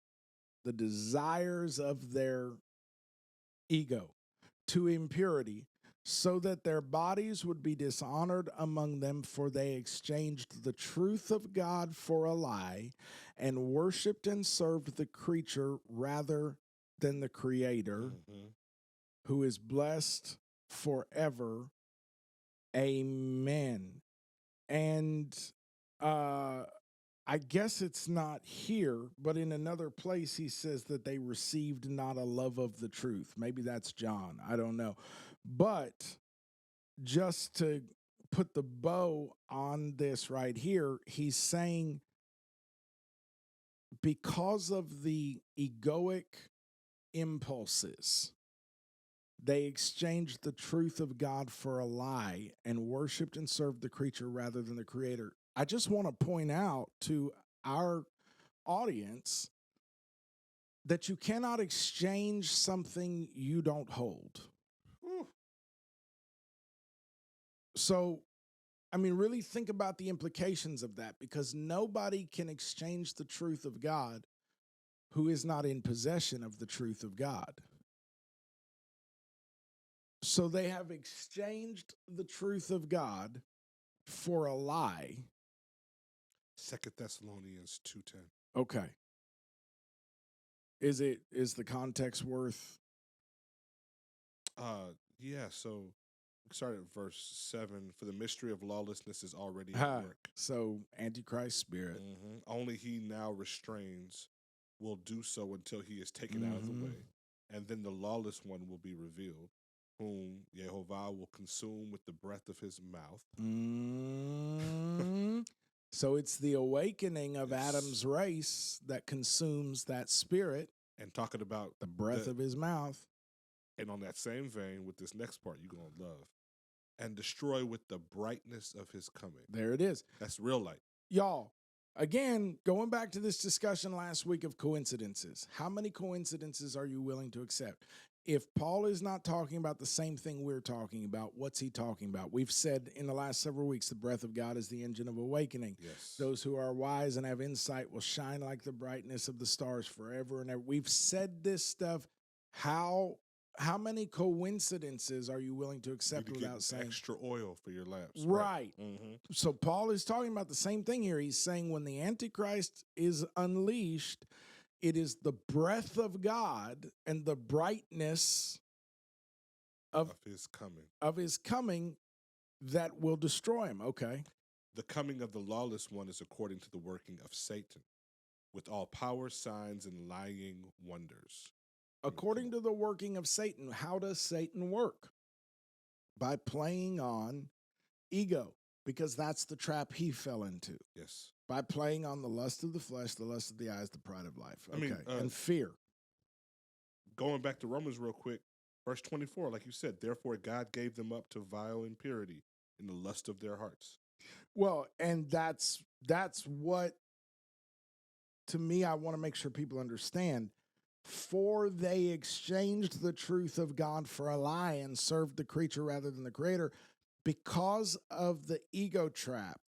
[SPEAKER 1] the desires of their ego, to impurity, so that their bodies would be dishonored among them, for they exchanged the truth of God for a lie, and worshiped and served the creature rather than the Creator, who is blessed forever. Amen. And I guess it's not here, but in another place he says that they received not a love of the truth. Maybe that's John. I don't know. But just to put the bow on this right here, he's saying because of the egoic impulses, they exchanged the truth of God for a lie and worshiped and served the creature rather than the creator. I just want to point out to our audience that you cannot exchange something you don't hold. So, I mean, really think about the implications of that, because nobody can exchange the truth of God who is not in possession of the truth of God. So they have exchanged the truth of God for a lie.
[SPEAKER 2] 2 Thessalonians 2:10.
[SPEAKER 1] Okay. Is the context worth?
[SPEAKER 2] Yeah, so we start at verse 7. For the mystery of lawlessness is already at work.
[SPEAKER 1] So Antichrist spirit.
[SPEAKER 2] Only he now restrains, will do so until he is taken out of the way. And then the lawless one will be revealed, whom Jehovah will consume with the breath of his mouth.
[SPEAKER 1] So it's the awakening of Adam's race that consumes that spirit.
[SPEAKER 2] And talking about
[SPEAKER 1] the breath of his mouth.
[SPEAKER 2] And on that same vein, with this next part, you're going to love. And destroy with the brightness of his coming.
[SPEAKER 1] There it is.
[SPEAKER 2] That's real light.
[SPEAKER 1] Y'all, again, going back to this discussion last week of coincidences, how many coincidences are you willing to accept? If Paul is not talking about the same thing we're talking about, what's he talking about? We've said in the last several weeks, the breath of God is the engine of awakening.
[SPEAKER 2] Yes.
[SPEAKER 1] Those who are wise and have insight will shine like the brightness of the stars forever and ever. We've said this stuff. How many coincidences are you willing to accept without saying
[SPEAKER 2] extra oil for your lamps?
[SPEAKER 1] Right. So Paul is talking about the same thing here. He's saying when the Antichrist is unleashed, it is the breath of God and the brightness of his coming that will destroy him. Okay.
[SPEAKER 2] The coming of the lawless one is according to the working of Satan, with all power, signs, and lying wonders.
[SPEAKER 1] According to the working of Satan, how does Satan work? By playing on ego, because that's the trap he fell into.
[SPEAKER 2] Yes.
[SPEAKER 1] By playing on the lust of the flesh, the lust of the eyes, the pride of life. Okay. And fear.
[SPEAKER 2] Going back to Romans real quick, verse 24, like you said, therefore God gave them up to vile impurity in the lust of their hearts.
[SPEAKER 1] Well, and that's what, to me, I want to make sure people understand. For they exchanged the truth of God for a lie and served the creature rather than the creator. Because of the ego trap,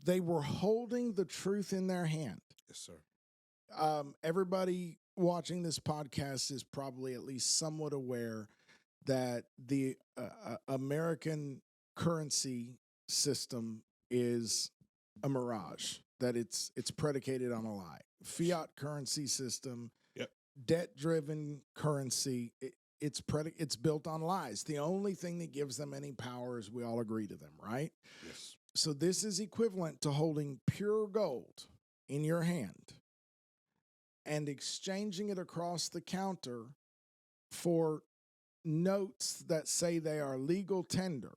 [SPEAKER 1] they were holding the truth in their hand.
[SPEAKER 2] Yes, sir.
[SPEAKER 1] Everybody watching this podcast is probably at least somewhat aware that the American currency system is a mirage, that it's predicated on a lie. Fiat currency system, debt-driven currency, it's built on lies. The only thing that gives them any power is we all agree to them, right?
[SPEAKER 2] Yes.
[SPEAKER 1] So this is equivalent to holding pure gold in your hand and exchanging it across the counter for notes that say they are legal tender,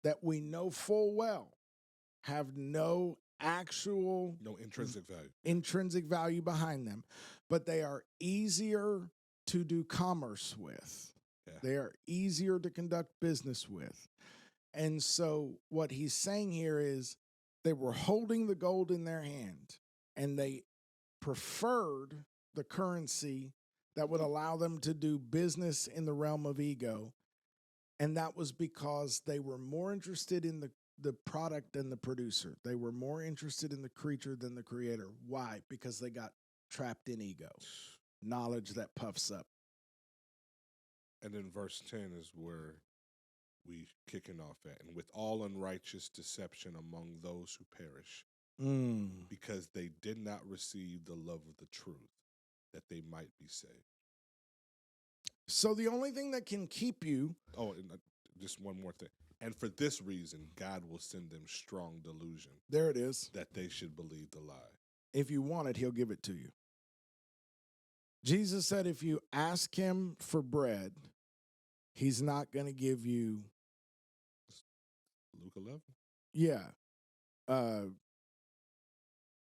[SPEAKER 1] that we know full well have no intrinsic value behind them, but they are easier to do commerce with. Yeah. They are easier to conduct business with. And so what he's saying here is they were holding the gold in their hand and they preferred the currency that would allow them to do business in the realm of ego. And that was because they were more interested in the product than the producer. They were more interested in the creature than the creator. Why? Because they got trapped in ego, knowledge that puffs up.
[SPEAKER 2] And then verse 10 is where we kicking off at. And with all unrighteous deception among those who perish, because they did not receive the love of the truth, that they might be saved.
[SPEAKER 1] So the only thing that can keep you...
[SPEAKER 2] Oh, and just one more thing. And for this reason, God will send them strong delusion
[SPEAKER 1] There it is.
[SPEAKER 2] that they should believe the lie.
[SPEAKER 1] If you want it, he'll give it to you. Jesus said if you ask him for bread, he's not going to give you.
[SPEAKER 2] Luke 11.
[SPEAKER 1] Yeah.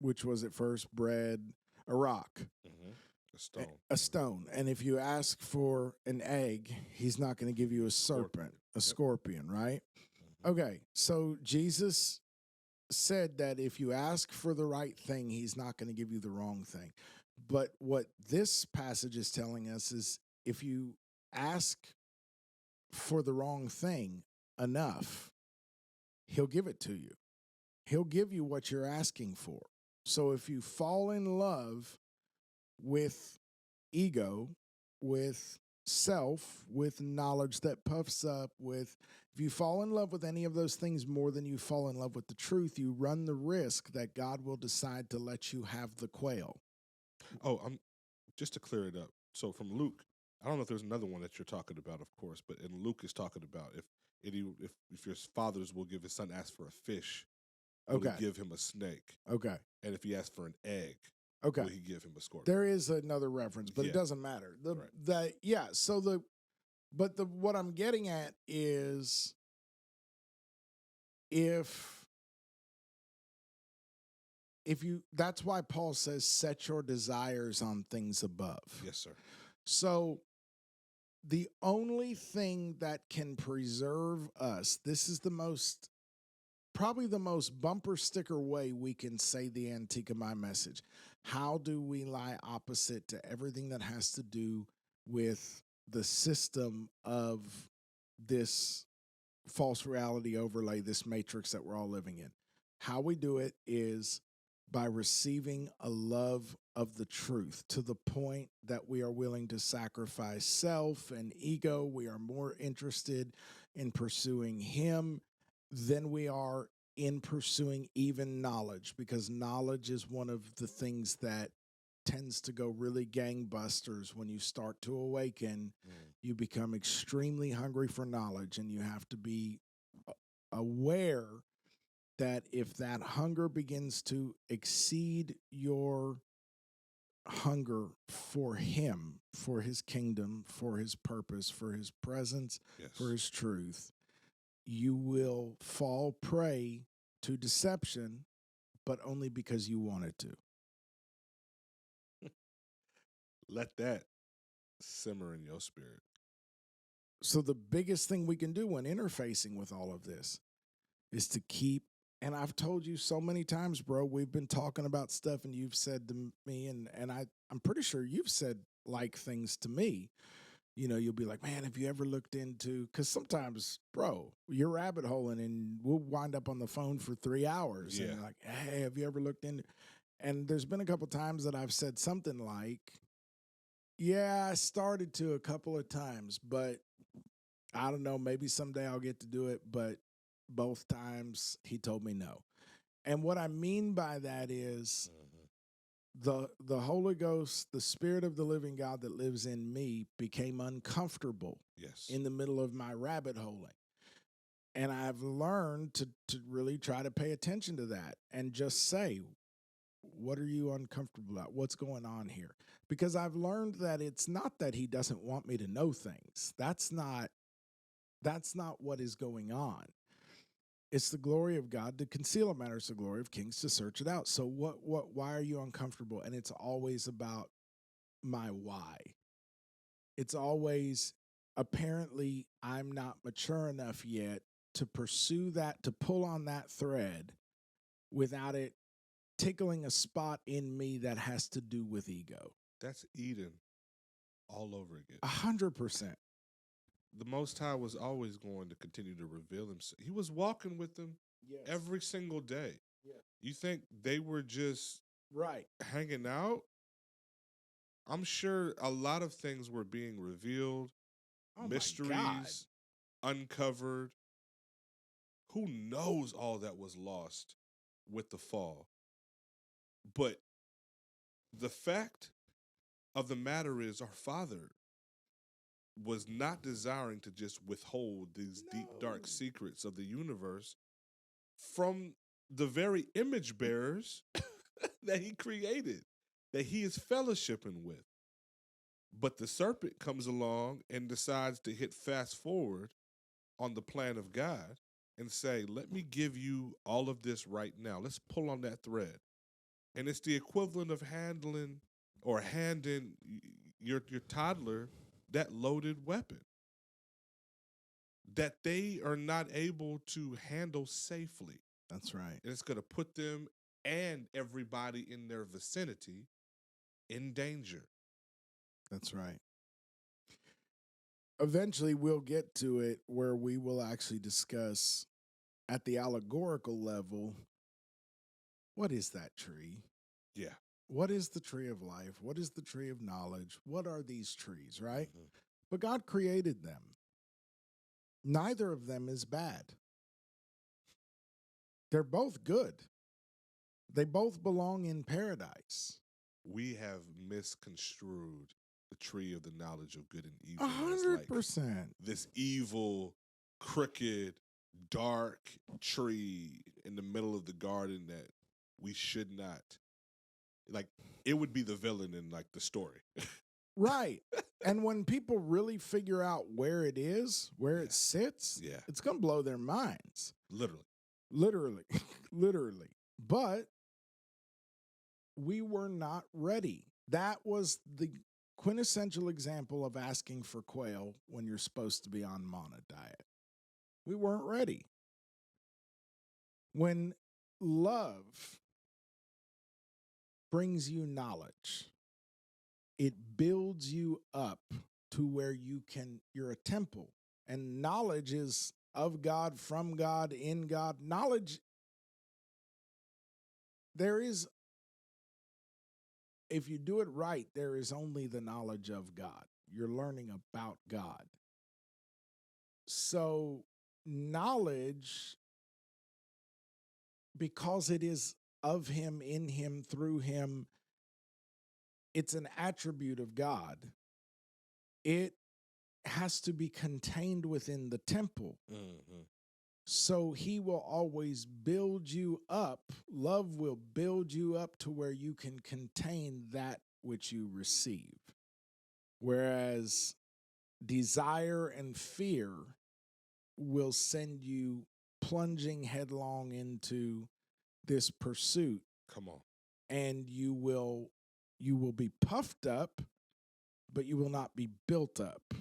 [SPEAKER 1] Which was at first bread, a rock.
[SPEAKER 2] Mm-hmm. A stone.
[SPEAKER 1] A stone. And if you ask for an egg, he's not going to give you a serpent, a scorpion, right?
[SPEAKER 2] Mm-hmm.
[SPEAKER 1] Okay. So Jesus said that if you ask for the right thing, he's not going to give you the wrong thing. But what this passage is telling us is if you ask for the wrong thing enough, he'll give it to you. He'll give you what you're asking for. So if you fall in love with ego, with self, with knowledge that puffs up, if you fall in love with any of those things more than you fall in love with the truth, you run the risk that God will decide to let you have the quail.
[SPEAKER 2] Oh, just to clear it up. So from Luke, I don't know if there's another one that you're talking about, of course, but in Luke is talking about if your fathers will give his son ask for a fish, will he give him a snake?
[SPEAKER 1] Okay.
[SPEAKER 2] And if he asks for an egg,
[SPEAKER 1] okay,
[SPEAKER 2] will he give him a scorpion?
[SPEAKER 1] There is another reference, but it doesn't matter. What I'm getting at is if you, that's why Paul says, set your desires on things above.
[SPEAKER 2] Yes, sir.
[SPEAKER 1] So the only thing that can preserve us, this is probably the most bumper sticker way we can say the Antikemi message. How do we lie opposite to everything that has to do with the system of this false reality overlay, this matrix that we're all living in? How we do it is by receiving a love of the truth to the point that we are willing to sacrifice self and ego. We are more interested in pursuing him than we are in pursuing even knowledge, because knowledge is one of the things that tends to go really gangbusters when you start to awaken. You become extremely hungry for knowledge, and you have to be aware that if that hunger begins to exceed your hunger for him, for his kingdom, for his purpose, for his presence, for his truth, you will fall prey to deception, but only because you wanted to.
[SPEAKER 2] Let that simmer in your spirit.
[SPEAKER 1] So the biggest thing we can do when interfacing with all of this is to keep, and I've told you so many times, bro, we've been talking about stuff and you've said to me, and I'm pretty sure you've said like things to me. You know, you'll be like, man, have you ever looked into, because sometimes, bro, you're rabbit holing and we'll wind up on the phone for 3 hours.
[SPEAKER 2] Yeah.
[SPEAKER 1] And like, hey, have you ever looked into, and there's been a couple times that I've said something like, yeah, I started to a couple of times, but I don't know, maybe someday I'll get to do it. But both times he told me no. And what I mean by that is the Holy Ghost, the Spirit of the living God that lives in me, became uncomfortable in the middle of my rabbit holing. And I've learned to really try to pay attention to that and just say, what are you uncomfortable about? What's going on here? Because I've learned that it's not that he doesn't want me to know things. That's not what is going on. It's the glory of God to conceal a matter. It's the glory of kings to search it out. So why are you uncomfortable? And it's always about my why. It's always, apparently, I'm not mature enough yet to pursue that, to pull on that thread without it tickling a spot in me that has to do with ego.
[SPEAKER 2] That's Eden all over again.
[SPEAKER 1] 100%.
[SPEAKER 2] The Most High was always going to continue to reveal himself. He was walking with them every single day.
[SPEAKER 1] Yeah.
[SPEAKER 2] You think they were just hanging out? I'm sure a lot of things were being revealed, mysteries uncovered. Who knows all that was lost with the fall? But the fact of the matter is, our Father was not desiring to just withhold these deep, dark secrets of the universe from the very image bearers that he created, that he is fellowshipping with. But the serpent comes along and decides to hit fast forward on the plan of God and say, let me give you all of this right now. Let's pull on that thread. And it's the equivalent of handing your toddler that loaded weapon that they are not able to handle safely.
[SPEAKER 1] That's right.
[SPEAKER 2] And it's going to put them and everybody in their vicinity in danger.
[SPEAKER 1] That's right. Eventually, we'll get to it where we will actually discuss at the allegorical level, what is that tree?
[SPEAKER 2] Yeah.
[SPEAKER 1] What is the tree of life? What is the tree of knowledge? What are these trees, right?
[SPEAKER 2] Mm-hmm.
[SPEAKER 1] But God created them. Neither of them is bad. They're both good. They both belong in paradise.
[SPEAKER 2] We have misconstrued the tree of the knowledge of good and evil.
[SPEAKER 1] 100%.
[SPEAKER 2] This evil, crooked, dark tree in the middle of the garden that we should not. Like, it would be the villain in, like, the story.
[SPEAKER 1] Right. And when people really figure out where it is, where it sits, it's going to blow their minds. Literally. But we were not ready. That was the quintessential example of asking for quail when you're supposed to be on manna diet. We weren't ready. When love brings you knowledge, it builds you up to where you're a temple. And knowledge is of God, from God, in God. Knowledge, if you do it right, there is only the knowledge of God. You're learning about God. So knowledge, because it is of him, in him, through him, it's an attribute of God. It has to be contained within the temple.
[SPEAKER 2] Mm-hmm.
[SPEAKER 1] So he will always build you up. Love will build you up to where you can contain that which you receive. Whereas desire and fear will send you plunging headlong into this pursuit.
[SPEAKER 2] Come on.
[SPEAKER 1] And you will be puffed up, but you will not be built up.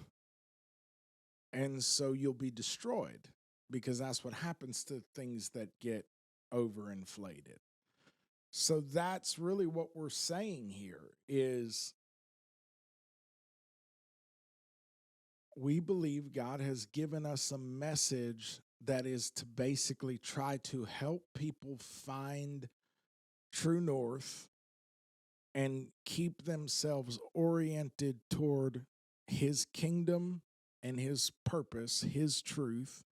[SPEAKER 1] And so you'll be destroyed, because that's what happens to things that get overinflated. So that's really what we're saying here is we believe God has given us a message that is to basically try to help people find true north and keep themselves oriented toward his kingdom and his purpose, his truth,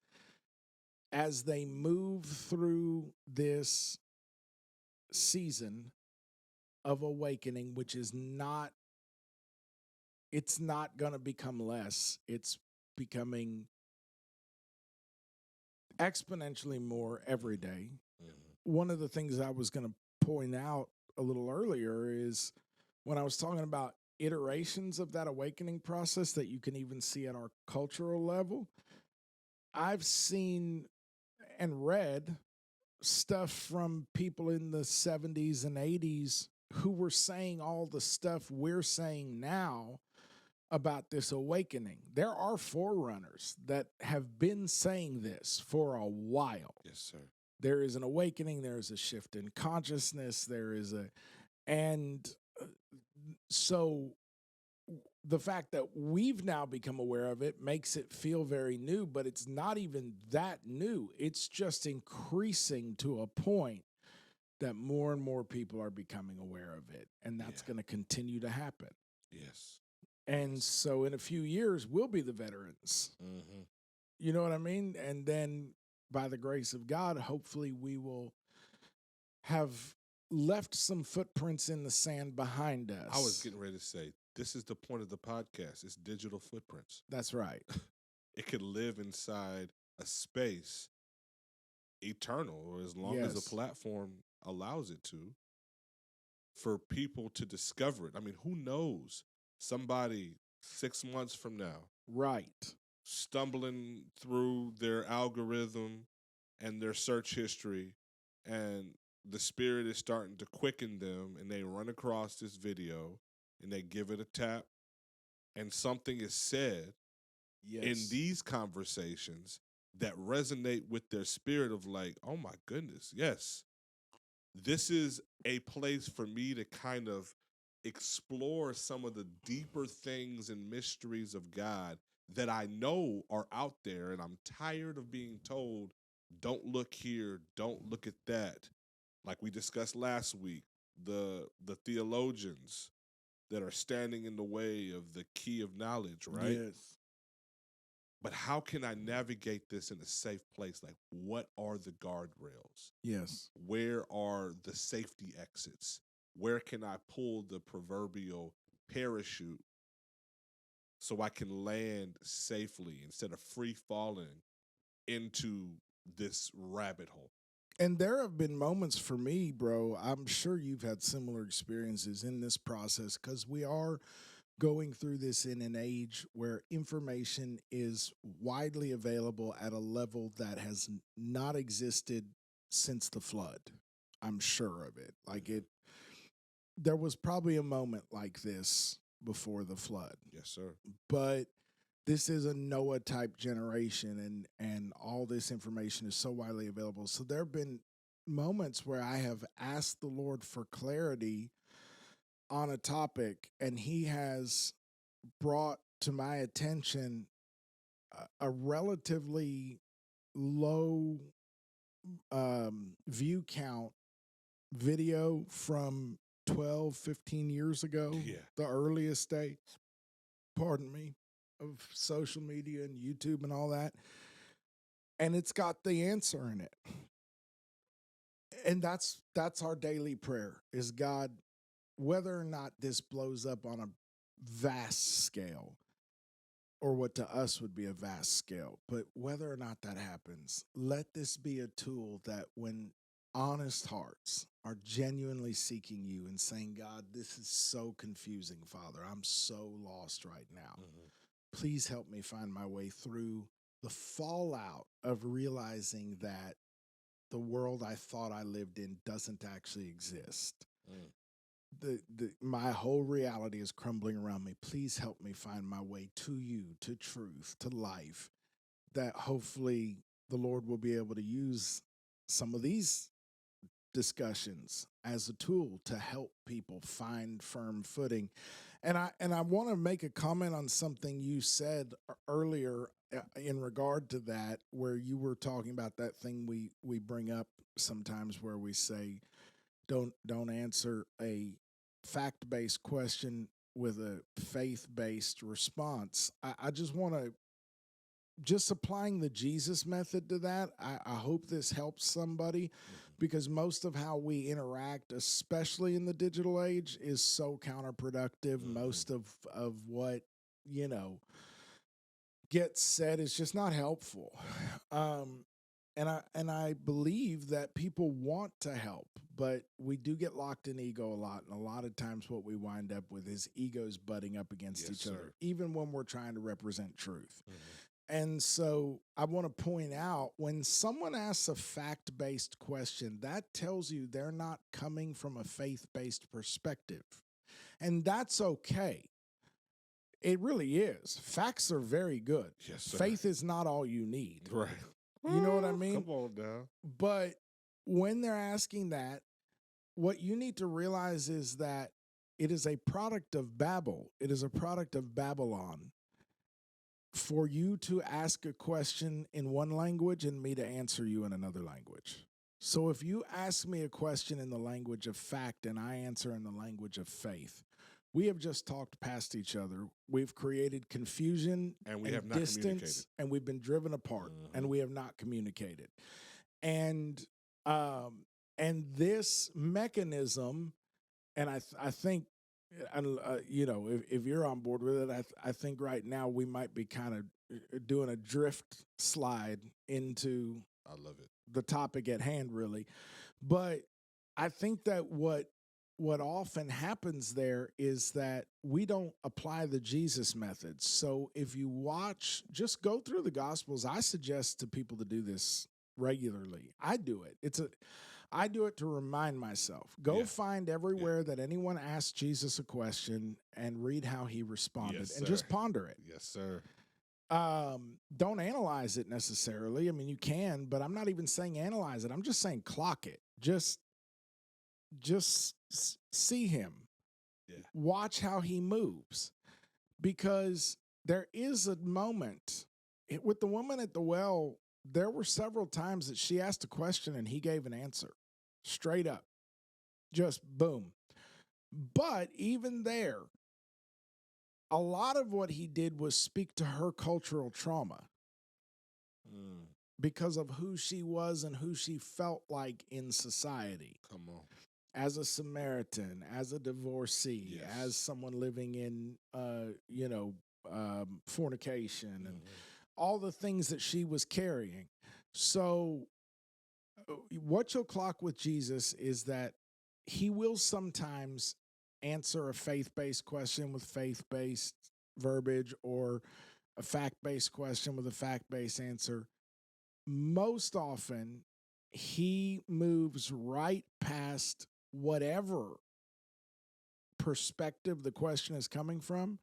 [SPEAKER 1] as they move through this season of awakening, which is not, it's not going to become less. It's becoming exponentially more every day. Mm-hmm. One of the things I was going to point out a little earlier is when I was talking about iterations of that awakening process that you can even see at our cultural level, I've seen and read stuff from people in the 70s and 80s who were saying all the stuff we're saying now about this awakening. There are forerunners that have been saying this for a while.
[SPEAKER 2] Yes, sir.
[SPEAKER 1] There is an awakening. There is a shift in consciousness. So the fact that we've now become aware of it makes it feel very new, but it's not even that new. It's just increasing to a point that more and more people are becoming aware of it. And that's going to continue to happen.
[SPEAKER 2] Yes.
[SPEAKER 1] And so in a few years, we'll be the veterans. Mm-hmm. You know what I mean? And then by the grace of God, hopefully we will have left some footprints in the sand behind us.
[SPEAKER 2] I was getting ready to say, This is the point of the podcast. It's digital footprints.
[SPEAKER 1] That's right.
[SPEAKER 2] It could live inside a space eternal, or as long as a platform allows it to, for people to discover it. I mean, who knows? Somebody 6 months from now,
[SPEAKER 1] right,
[SPEAKER 2] stumbling through their algorithm and their search history, and the spirit is starting to quicken them, and they run across this video and they give it a tap, and something is said in these conversations that resonate with their spirit of like, oh my goodness, yes, this is a place for me to kind of explore some of the deeper things and mysteries of God that I know are out there, and I'm tired of being told, don't look here, don't look at that. Like we discussed last week, the theologians that are standing in the way of the key of knowledge, right?
[SPEAKER 1] Yes.
[SPEAKER 2] But how can I navigate this in a safe place? Like, what are the guardrails?
[SPEAKER 1] Yes.
[SPEAKER 2] Where are the safety exits? Where can I pull the proverbial parachute so I can land safely instead of free falling into this rabbit hole?
[SPEAKER 1] And there have been moments for me, bro. I'm sure you've had similar experiences in this process, because we are going through this in an age where information is widely available at a level that has not existed since the flood. I'm sure of it. Like there was probably a moment like this before the flood.
[SPEAKER 2] Yes, sir.
[SPEAKER 1] But this is a Noah type generation, and all this information is so widely available. So there have been moments where I have asked the Lord for clarity on a topic, and he has brought to my attention a relatively low view count video from 12, 15 years ago, the earliest day, pardon me, of social media and YouTube and all that. And it's got the answer in it. And that's our daily prayer is, God, whether or not this blows up on a vast scale, or what to us would be a vast scale, but whether or not that happens, let this be a tool that when honest hearts are genuinely seeking you and saying, God, this is so confusing, Father, I'm so lost right now. Please help me find my way through the fallout of realizing that the world I thought I lived in doesn't actually exist. My whole reality is crumbling around me. Please help me find my way to you, to truth, to life, that hopefully the Lord will be able to use some of these discussions as a tool to help people find firm footing. And I want to make a comment on something you said earlier in regard to that, where you were talking about that thing we bring up sometimes where we say, don't answer a fact-based question with a faith-based response. I just want to, just applying the Jesus method to that, I hope this helps somebody, because most of how we interact, especially in the digital age, is so counterproductive. Most of what, gets said is just not helpful. And I believe that people want to help, but we do get locked in ego a lot. And a lot of times what we wind up with is egos butting up against each other, even when we're trying to represent truth. And so I want to point out, when someone asks a fact-based question, that tells you they're not coming from a faith-based perspective. And that's okay. It really is. Facts are very good.
[SPEAKER 2] Yes, sir.
[SPEAKER 1] Faith is not all you need.
[SPEAKER 2] Right.
[SPEAKER 1] You know what I mean?
[SPEAKER 2] Come on now.
[SPEAKER 1] But when they're asking that, what you need to realize is that it is a product of Babel. It is a product of Babylon. For you to ask a question in one language and me to answer you in another language. So if you ask me a question in the language of fact and I answer in the language of faith, we have just talked past each other. We've created confusion
[SPEAKER 2] and we have not
[SPEAKER 1] distance, and we've been driven apart, and we have not communicated. And this mechanism, and I think And if you're on board with it, I think right now we might be kind of doing a drift slide into
[SPEAKER 2] I love it.
[SPEAKER 1] the topic at hand, really. But I think that what often happens there is that we don't apply the Jesus method. So if you just go through the Gospels. I suggest to people to do this regularly. I do it. I do it to remind myself. Go find everywhere that anyone asked Jesus a question and read how he responded, and just ponder it.
[SPEAKER 2] Yes, sir.
[SPEAKER 1] Don't analyze it necessarily. I mean, you can, but I'm not even saying analyze it. I'm just saying clock it. Just see him.
[SPEAKER 2] Yeah.
[SPEAKER 1] Watch how he moves, because there is a moment with the woman at the well. There were several times that she asked a question and he gave an answer. Straight up. Just boom. But even there, a lot of what he did was speak to her cultural trauma because of who she was and who she felt like in society.
[SPEAKER 2] Come on.
[SPEAKER 1] As a Samaritan, as a divorcee, as someone living in, fornication and all the things that she was carrying. So what you'll clock with Jesus is that he will sometimes answer a faith-based question with faith-based verbiage, or a fact-based question with a fact-based answer. Most often, he moves right past whatever perspective the question is coming from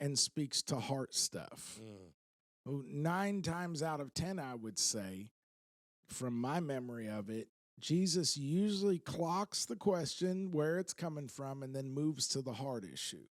[SPEAKER 1] and speaks to heart stuff. 9 times out of 10, I would say, from my memory of it, Jesus usually clocks the question where it's coming from and then moves to the heart issue.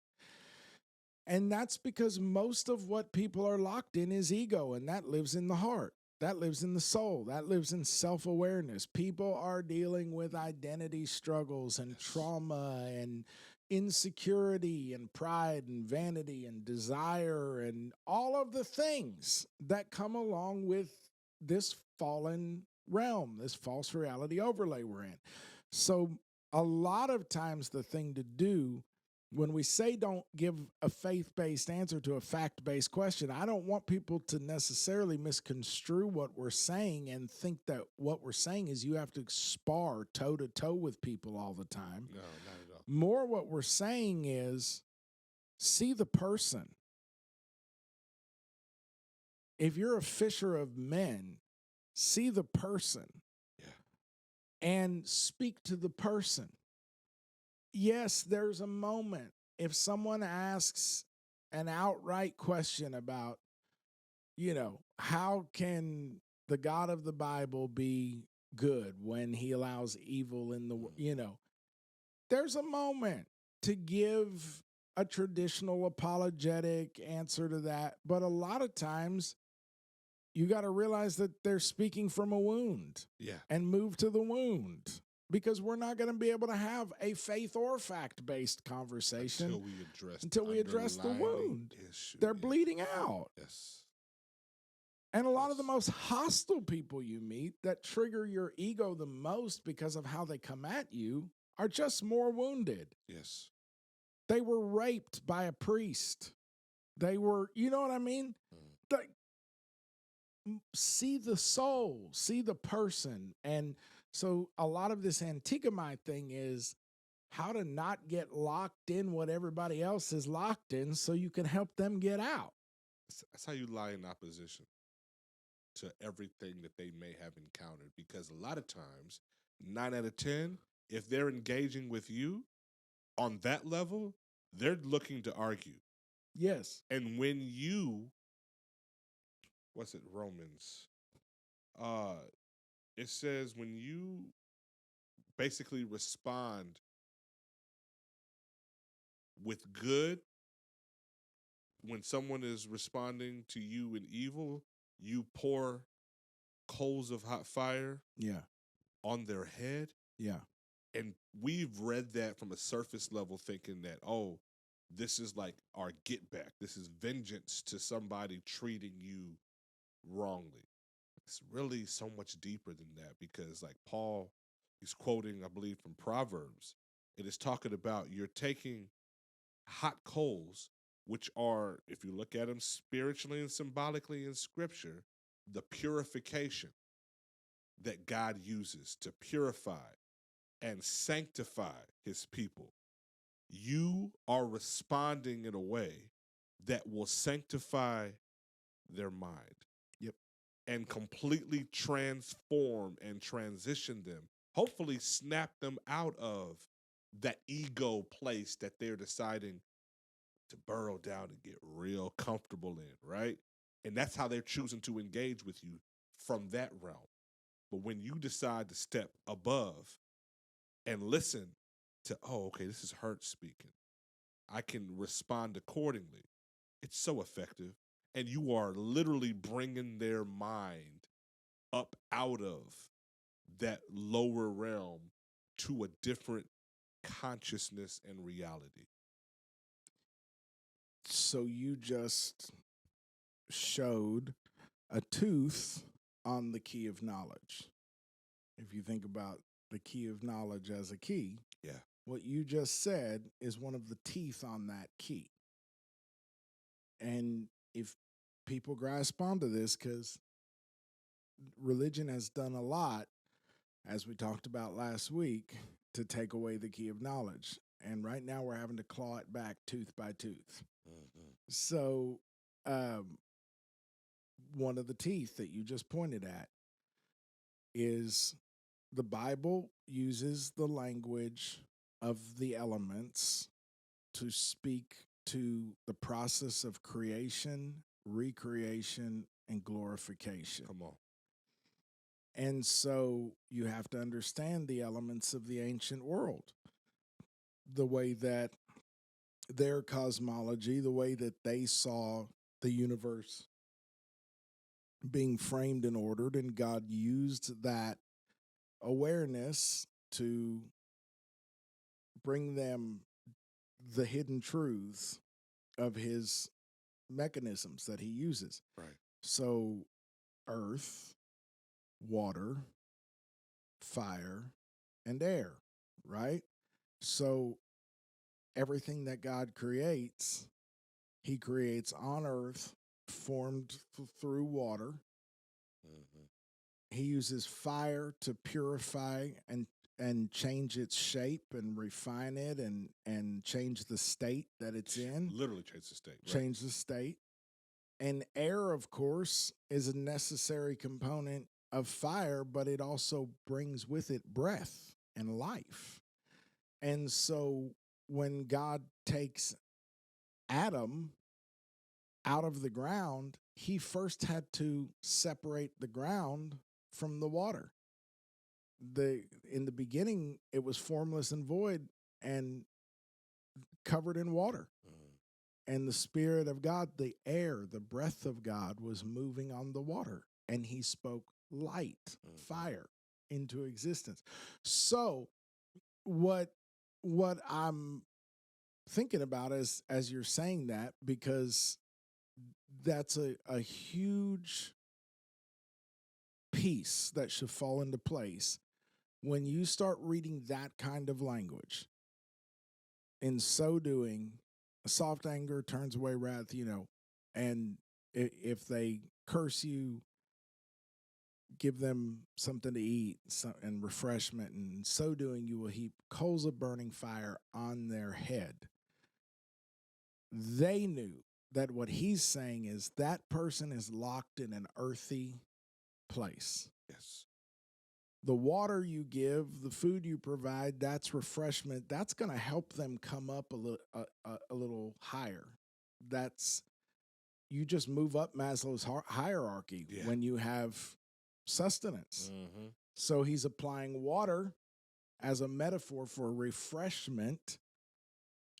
[SPEAKER 1] And that's because most of what people are locked in is ego, and that lives in the heart. That lives in the soul. That lives in self-awareness. People are dealing with identity struggles and trauma and insecurity and pride and vanity and desire and all of the things that come along with this fallen realm, this false reality overlay we're in. So a lot of times the thing to do when we say don't give a faith-based answer to a fact-based question, I don't want people to necessarily misconstrue what we're saying and think that what we're saying is you have to spar toe-to-toe with people all the time.
[SPEAKER 2] No, not at all.
[SPEAKER 1] More what we're saying is see the person. If you're a fisher of men, see the person and speak to the person. Yes, there's a moment. If someone asks an outright question about, how can the God of the Bible be good when he allows evil in the world? There's a moment to give a traditional apologetic answer to that. But a lot of times you got to realize that they're speaking from a wound and move to the wound. Because we're not going to be able to have a faith or fact-based conversation until we address the wound. They're bleeding out.
[SPEAKER 2] Yes.
[SPEAKER 1] And a lot of the most hostile people you meet that trigger your ego the most because of how they come at you are just more wounded.
[SPEAKER 2] Yes.
[SPEAKER 1] They were raped by a priest. They were, you know what I mean? Like, see the soul, see the person. And so a lot of this Antikemi thing is how to not get locked in what everybody else is locked in so you can help them get out.
[SPEAKER 2] That's how you lie in opposition to everything that they may have encountered. Because a lot of times, 9 out of 10, if they're engaging with you on that level, they're looking to argue.
[SPEAKER 1] Yes.
[SPEAKER 2] And when you, Romans? It says when you basically respond with good, when someone is responding to you in evil, you pour coals of hot fire on their head.
[SPEAKER 1] Yeah.
[SPEAKER 2] And we've read that from a surface level thinking that, oh, this is like our get back. This is vengeance to somebody treating you wrongly. It's really so much deeper than that, because like Paul, he's quoting, I believe, from Proverbs. It is talking about you're taking hot coals, which are, if you look at them spiritually and symbolically in scripture, the purification that God uses to purify and sanctify his people. You are responding in a way that will sanctify their mind.
[SPEAKER 1] Yep.
[SPEAKER 2] And completely transform and transition them. Hopefully snap them out of that ego place that they're deciding to burrow down and get real comfortable in, right? And that's how they're choosing to engage with you from that realm. But when you decide to step above and listen to, oh, okay, this is hurt speaking, I can respond accordingly. It's so effective. And you are literally bringing their mind up out of that lower realm to a different consciousness and reality.
[SPEAKER 1] So you just showed a tooth on the key of knowledge. If you think about the key of knowledge as a key,
[SPEAKER 2] yeah,
[SPEAKER 1] what you just said is one of the teeth on that key. And if people grasp onto this, because religion has done a lot, as we talked about last week, to take away the key of knowledge. And right now we're having to claw it back tooth by tooth.
[SPEAKER 2] Mm-hmm.
[SPEAKER 1] So one of the teeth that you just pointed at is the Bible uses the language of the elements to speak to the process of creation, recreation, and glorification.
[SPEAKER 2] Come on.
[SPEAKER 1] And so you have to understand the elements of the ancient world, the way that their cosmology, the way that they saw the universe being framed and ordered, and God used that awareness to bring them the hidden truths of his mechanisms that he uses.
[SPEAKER 2] Right.
[SPEAKER 1] So earth, water, fire, and air, right? So everything that God creates, he creates on earth, formed through water.
[SPEAKER 2] Mm-hmm.
[SPEAKER 1] He uses fire to purify and change its shape and refine it and change the state that it's in.
[SPEAKER 2] Literally change the state. Right?
[SPEAKER 1] Change the state. And air, of course, is a necessary component of fire, but it also brings with it breath and life. And so when God takes Adam out of the ground, he first had to separate the ground from the water. In the beginning, it was formless and void and covered in water. Mm-hmm. And the Spirit of God, the air, the breath of God was moving on the water. And he spoke light, mm-hmm. fire into existence. So what I'm thinking about as you're saying that, because that's a huge piece that should fall into place when you start reading that kind of language. In so doing, a soft anger turns away wrath, and if they curse you, give them something to eat and refreshment, and in so doing you will heap coals of burning fire on their head. They knew that what he's saying is that person is locked in an earthy place.
[SPEAKER 2] Yes.
[SPEAKER 1] The water you give, the food you provide, that's refreshment. That's going to help them come up a little higher. You just move up Maslow's hierarchy when you have sustenance. Mm-hmm. So he's applying water as a metaphor for refreshment.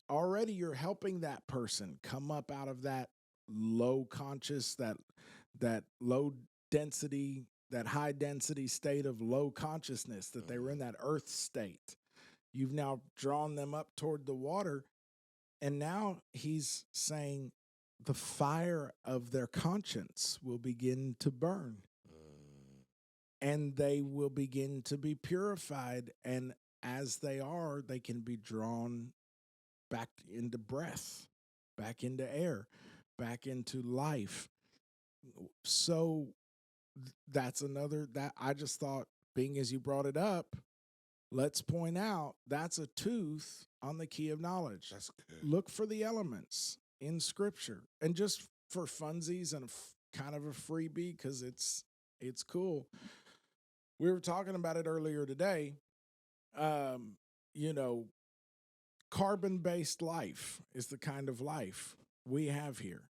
[SPEAKER 1] Already you're helping that person come up out of that low conscious, that low density, that high density state of low consciousness that they were in, that earth state. You've now drawn them up toward the water. And now he's saying the fire of their conscience will begin to burn. And they will begin to be purified. And as they are, they can be drawn back into breath, back into air, back into life. So that's another that I just thought, being as you brought it up, let's point out that's a tooth on the key of knowledge.
[SPEAKER 2] That's good.
[SPEAKER 1] Look for the elements in Scripture, and just for funsies and kind of a freebie because it's cool. We were talking about it earlier today. You know, carbon-based life is the kind of life we have here.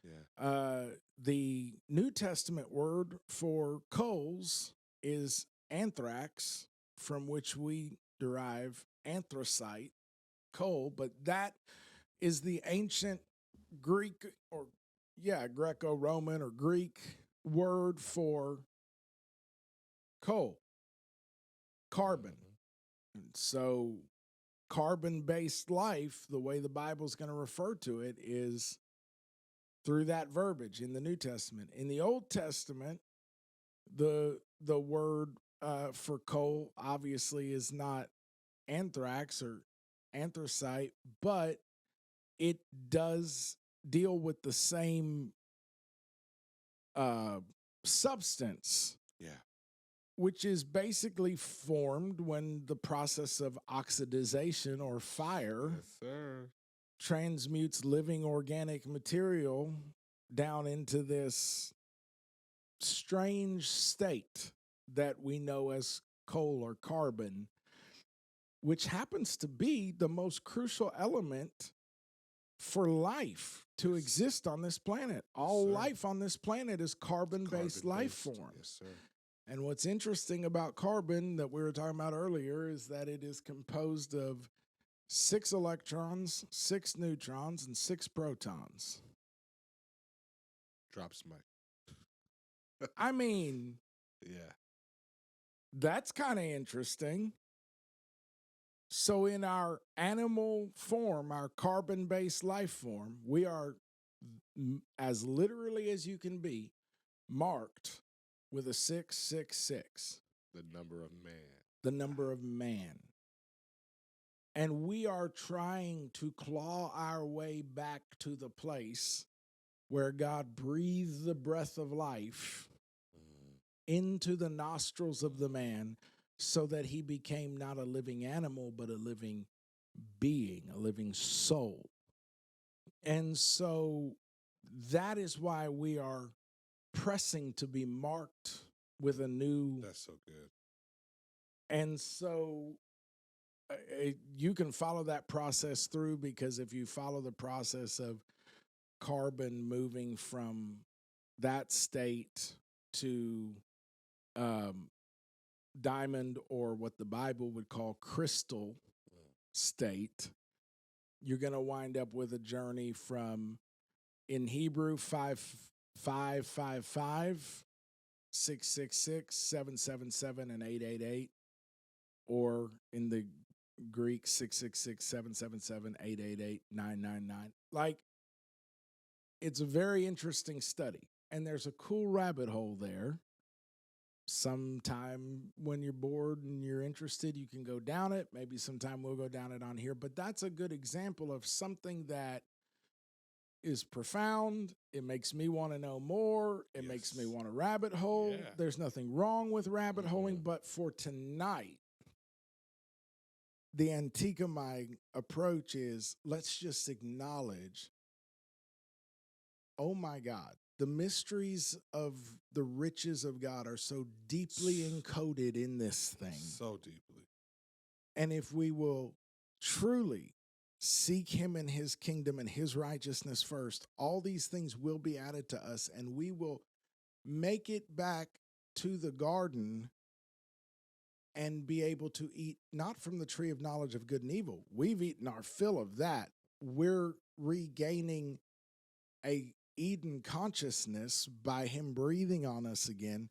[SPEAKER 2] Yeah.
[SPEAKER 1] The New Testament word for coals is anthrax, from which we derive anthracite, coal, but that is the ancient Greek Greco-Roman or Greek word for coal, carbon. And so carbon-based life, the way the Bible's going to refer to it is through that verbiage in the New Testament. In the Old Testament, the word for coal obviously is not anthrax or anthracite, but it does deal with the same substance.
[SPEAKER 2] Yeah.
[SPEAKER 1] Which is basically formed when the process of oxidization or fire
[SPEAKER 2] Yes, sir.
[SPEAKER 1] transmutes living organic material down into this strange state that we know as coal or carbon, which happens to be the most crucial element for life to exist on this planet. All life on this planet is carbon-based life forms.
[SPEAKER 2] Yes, sir.
[SPEAKER 1] And what's interesting about carbon that we were talking about earlier is that it is composed of 6 electrons, 6 neutrons, and 6 protons.
[SPEAKER 2] Drops mic.
[SPEAKER 1] I mean,
[SPEAKER 2] Yeah.
[SPEAKER 1] that's kind of interesting. So in our animal form, our carbon-based life form, we are, as literally as you can be, marked with a 666.
[SPEAKER 2] The number of man.
[SPEAKER 1] The number of man. And we are trying to claw our way back to the place where God breathed the breath of life into the nostrils of the man so that he became not a living animal, but a living being, a living soul. And so that is why we are pressing to be marked with a new.
[SPEAKER 2] That's so good.
[SPEAKER 1] And so you can follow that process through, because if you follow the process of carbon moving from that state to diamond, or what the Bible would call crystal state, you're going to wind up with a journey from, in Hebrew, 5555, 666, 777, and 888, or in the Greek, 666, 777, 888, 999. Like, it's a very interesting study, and there's a cool rabbit hole there. Sometime when you're bored and you're interested, you can go down it. Maybe sometime we'll go down it on here. But that's a good example of something that is profound. It makes me want to know more. It makes me want to rabbit hole.
[SPEAKER 2] Yeah.
[SPEAKER 1] There's nothing wrong with rabbit holing. But for tonight, the Antikemi approach is, let's just acknowledge, oh my God, the mysteries of the riches of God are so deeply encoded in this thing.
[SPEAKER 2] So deeply.
[SPEAKER 1] And if we will truly seek him and his kingdom and his righteousness first, all these things will be added to us, and we will make it back to the garden and be able to eat not from the tree of knowledge of good and evil. We've eaten our fill of that. We're regaining a Eden consciousness by him breathing on us again.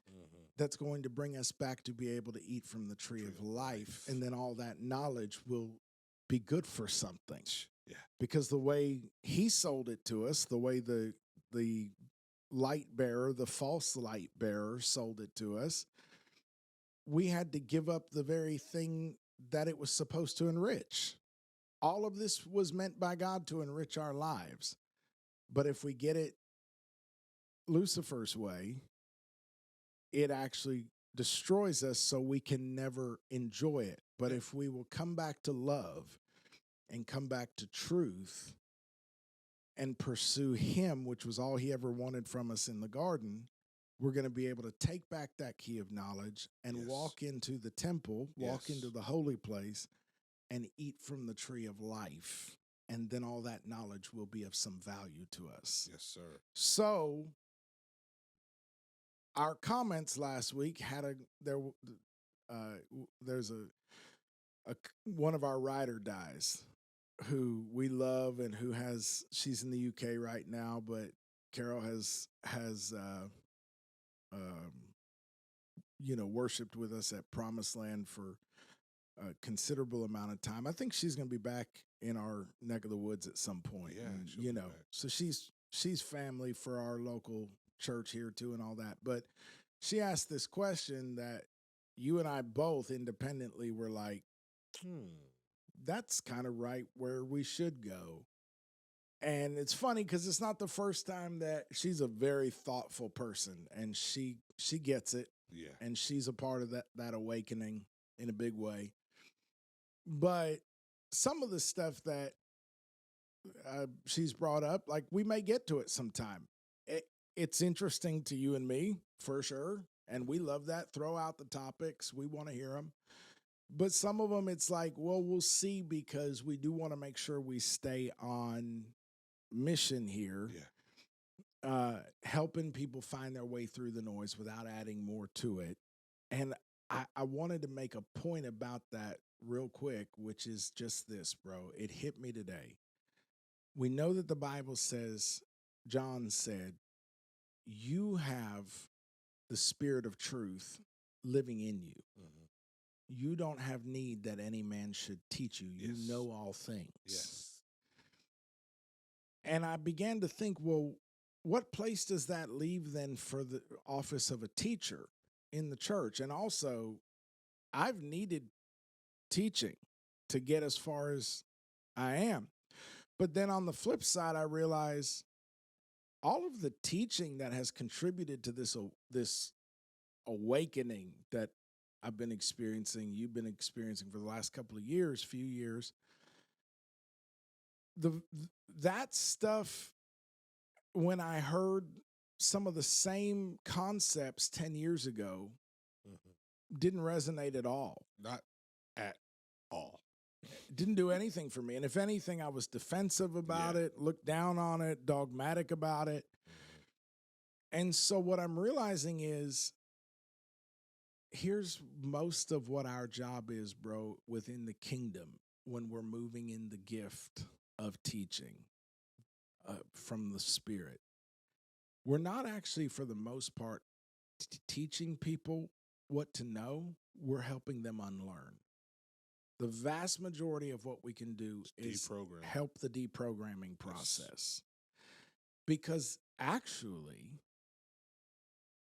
[SPEAKER 1] That's going to bring us back to be able to eat from the tree of life. And then all that knowledge will be good for something.
[SPEAKER 2] Yeah.
[SPEAKER 1] Because the way he sold it to us, the way the light bearer, the false light bearer sold it to us, we had to give up the very thing that it was supposed to enrich. all of this was meant by God to enrich our lives. But if we get it Lucifer's way, it actually destroys us so we can never enjoy it. But if we will come back to love and come back to truth and pursue him, which was all he ever wanted from us in the garden, we're going to be able to take back that key of knowledge and walk into the temple, walk into the holy place, and eat from the tree of life. And then all that knowledge will be of some value to us.
[SPEAKER 2] Yes, sir.
[SPEAKER 1] So our comments last week had there's a one of our ride or dies who we love and she's in the UK right now, but Carol has worshiped with us at Promised Land for a considerable amount of time. I think she's going to be back in our neck of the woods at some point.
[SPEAKER 2] Yeah,
[SPEAKER 1] and, so she's family for our local church here too and all that. But she asked this question that you and I both independently were like, that's kind of right where we should go. And it's funny because it's not the first time that she's a very thoughtful person, and she gets it.
[SPEAKER 2] Yeah.
[SPEAKER 1] And she's a part of that awakening in a big way. But some of the stuff that she's brought up, like, we may get to it sometime. It's interesting to you and me, for sure. And we love that. Throw out the topics. We want to hear them. But some of them, it's like, well, we'll see, because we do want to make sure we stay on mission here.
[SPEAKER 2] Yeah.
[SPEAKER 1] Helping people find their way through the noise without adding more to it. And I wanted to make a point about that real quick, which is just this, bro. It hit me today. We know that the Bible says, John said, you have the Spirit of truth living in you.
[SPEAKER 2] Mm-hmm.
[SPEAKER 1] You don't have need that any man should teach you. You know all things.
[SPEAKER 2] Yes.
[SPEAKER 1] And I began to think, well, what place does that leave then for the office of a teacher in the church? And also, I've needed teaching to get as far as I am. But then on the flip side, I realize all of the teaching that has contributed to this awakening that I've been experiencing, you've been experiencing for the last few years, that stuff, when I heard some of the same concepts 10 years ago, didn't resonate at all.
[SPEAKER 2] Not at all.
[SPEAKER 1] Didn't do anything for me. And if anything, I was defensive about it, looked down on it, dogmatic about it. And so what I'm realizing is, here's most of what our job is, bro, within the kingdom when we're moving in the gift of teaching from the Spirit. We're not actually, for the most part, teaching people what to know. We're helping them unlearn. The vast majority of what we can do is help the deprogramming process. Because actually,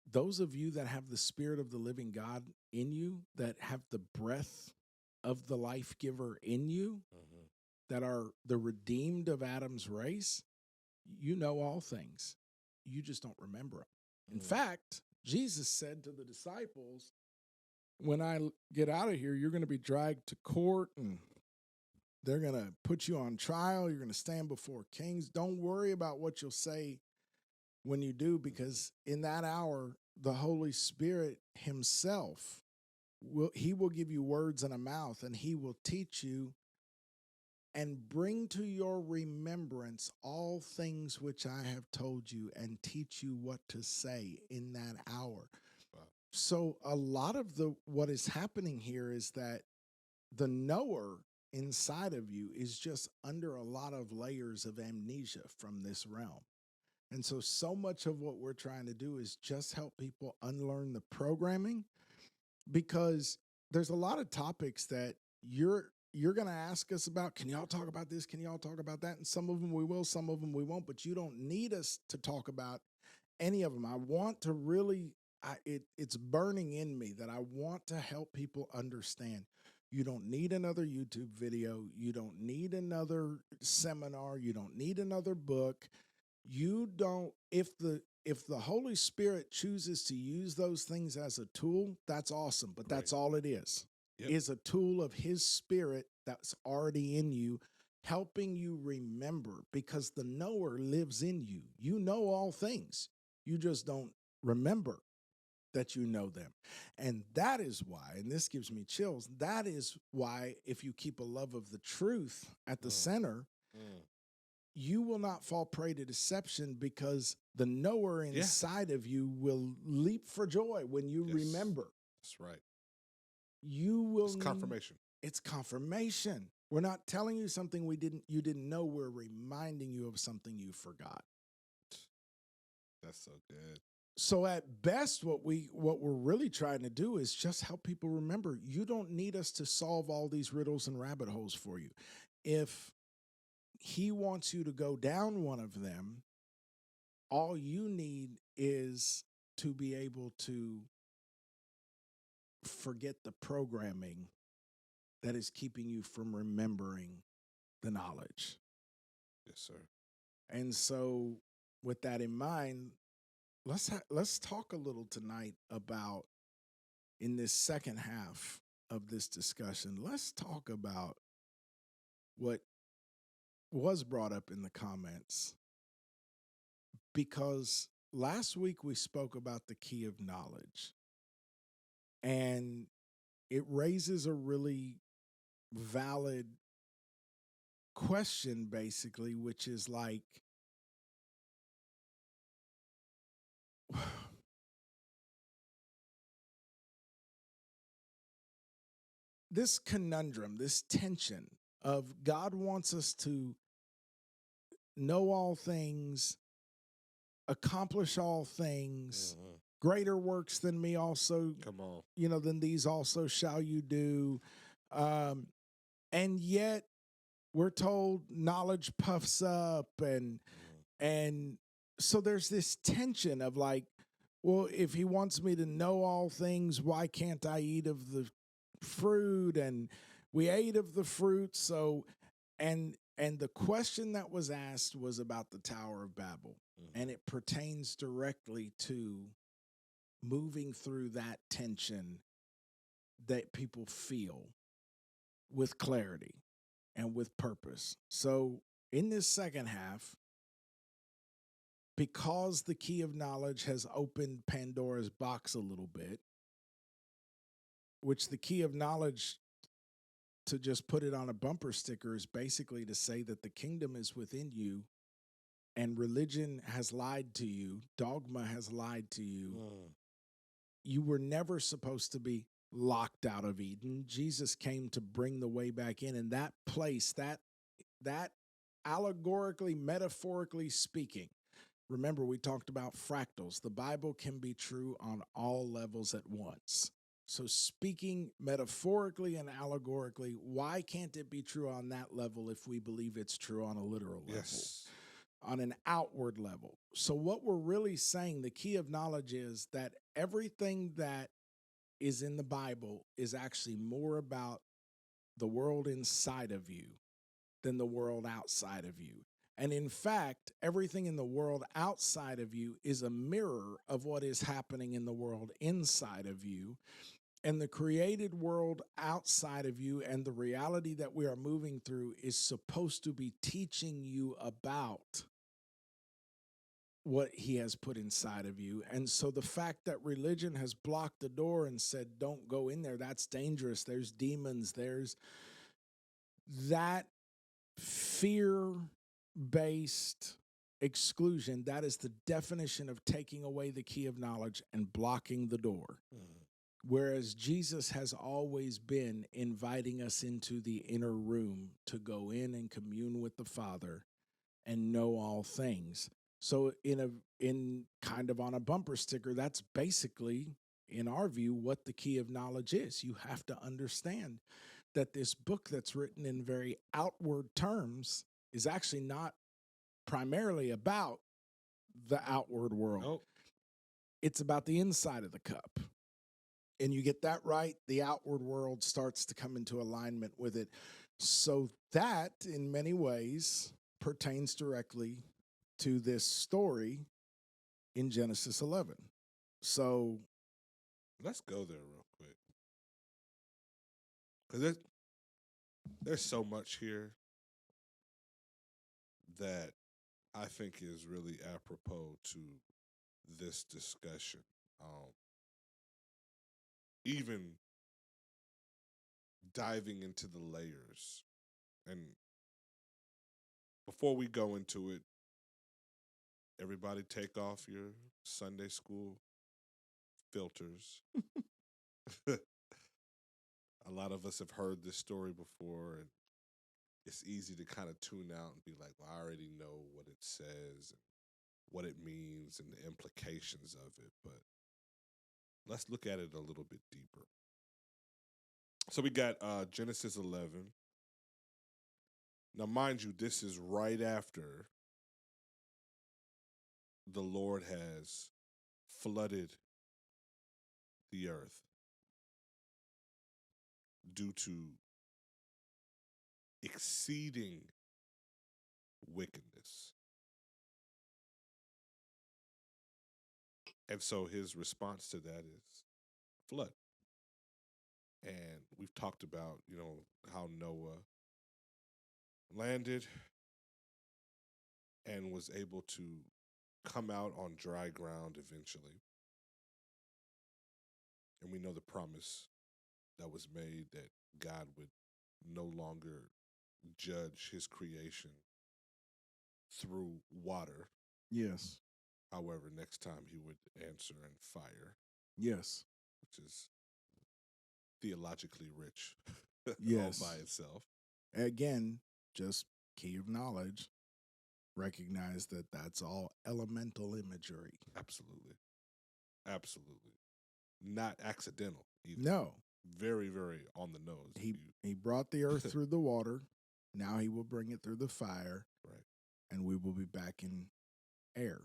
[SPEAKER 1] those of you that have the Spirit of the living God in you, that have the breath of the life giver in you, that are the redeemed of Adam's race, you know all things. You just don't remember them. In fact, Jesus said to the disciples, when I get out of here, you're going to be dragged to court, and they're going to put you on trial. You're going to stand before kings. Don't worry about what you'll say when you do, because in that hour, the Holy Spirit himself, he will give you words and a mouth, and he will teach you and bring to your remembrance all things which I have told you, and teach you what to say in that hour. Wow. So a lot of what is happening here is that the knower inside of you is just under a lot of layers of amnesia from this realm. And so much of what we're trying to do is just help people unlearn the programming, because there's a lot of topics that you're going to ask us about. Can y'all talk about this? Can y'all talk about that? And some of them we will, some of them we won't, but you don't need us to talk about any of them. I want to really, it's burning in me that I want to help people understand. You don't need another YouTube video. You don't need another seminar. You don't need another book. You don't, if the Holy Spirit chooses to use those things as a tool, that's awesome. But that's all it is.
[SPEAKER 2] Yep.
[SPEAKER 1] Is a tool of his spirit that's already in you, helping you remember, because the knower lives in you. You know all things. You just don't remember that you know them. And that is why, and this gives me chills, that is why if you keep a love of the truth at the center, you will not fall prey to deception, because the knower inside of you will leap for joy when you remember.
[SPEAKER 2] That's right.
[SPEAKER 1] You will.
[SPEAKER 2] It's confirmation.
[SPEAKER 1] It's confirmation. We're not telling you something you didn't know. We're reminding you of something you forgot.
[SPEAKER 2] That's so good.
[SPEAKER 1] So at best, what we're really trying to do is just help people remember. You don't need us to solve all these riddles and rabbit holes for you. If he wants you to go down one of them, all you need is to be able to forget the programming that is keeping you from remembering the knowledge.
[SPEAKER 2] Yes, sir.
[SPEAKER 1] And so with that in mind, let's talk a little tonight about, in this second half of this discussion, let's talk about what was brought up in the comments. Because last week we spoke about the key of knowledge, and it raises a really valid question, basically, which is like, this conundrum, this tension of God wants us to know all things, accomplish all things, greater works than me also, than these also shall you do. And yet we're told knowledge puffs up, and so there's this tension of like, well, if he wants me to know all things, why can't I eat of the fruit? And we ate of the fruit. So, and the question that was asked was about the Tower of Babel, and it pertains directly to moving through that tension that people feel with clarity and with purpose. So in this second half, because the key of knowledge has opened Pandora's box a little bit, which the key of knowledge, to just put it on a bumper sticker, is basically to say that the kingdom is within you, and religion has lied to you, dogma has lied to you. You were never supposed to be locked out of Eden. Jesus came to bring the way back in, and that place, that allegorically, metaphorically speaking, remember we talked about fractals. The Bible can be true on all levels at once. So speaking metaphorically and allegorically, why can't it be true on that level if we believe it's true on a literal level?
[SPEAKER 2] Yes.
[SPEAKER 1] On an outward level. So what we're really saying, the key of knowledge, is that everything that is in the Bible is actually more about the world inside of you than the world outside of you. And in fact, everything in the world outside of you is a mirror of what is happening in the world inside of you. And the created world outside of you and the reality that we are moving through is supposed to be teaching you about what he has put inside of you. And so the fact that religion has blocked the door and said, don't go in there, that's dangerous, there's demons, there's that fear-based exclusion, that is the definition of taking away the key of knowledge and blocking the door. Whereas Jesus has always been inviting us into the inner room to go in and commune with the Father and know all things. So in kind of on a bumper sticker, that's basically, in our view, what the key of knowledge is. You have to understand that this book that's written in very outward terms is actually not primarily about the outward world.
[SPEAKER 2] Nope.
[SPEAKER 1] It's about the inside of the cup. and you get that right, the outward world starts to come into alignment with it. So that, in many ways, pertains directly to this story in Genesis 11. So
[SPEAKER 2] let's go there real quick, because there's so much here that I think is really apropos to this discussion. Even diving into the layers. And before we go into it, everybody take off your Sunday school filters. A lot of us have heard this story before, and it's easy to kind of tune out and be like, well, I already know what it says and what it means and the implications of it. But let's look at it a little bit deeper. So we got Genesis 11. Now, mind you, this is right after the Lord has flooded the earth due to exceeding wickedness. And so his response to that is flood. And we've talked about, how Noah landed and was able to come out on dry ground eventually. And we know the promise that was made that God would no longer judge his creation through water.
[SPEAKER 1] yes,
[SPEAKER 2] However, next time he would answer in fire,
[SPEAKER 1] yes,
[SPEAKER 2] which is theologically rich
[SPEAKER 1] yes.
[SPEAKER 2] all by itself.
[SPEAKER 1] Again, just key of knowledge. Recognize that that's all elemental imagery.
[SPEAKER 2] Absolutely. Absolutely. Not accidental either.
[SPEAKER 1] No.
[SPEAKER 2] Very, very on the nose.
[SPEAKER 1] He brought the earth through the water. Now he will bring it through the fire.
[SPEAKER 2] Right.
[SPEAKER 1] And we will be back in air.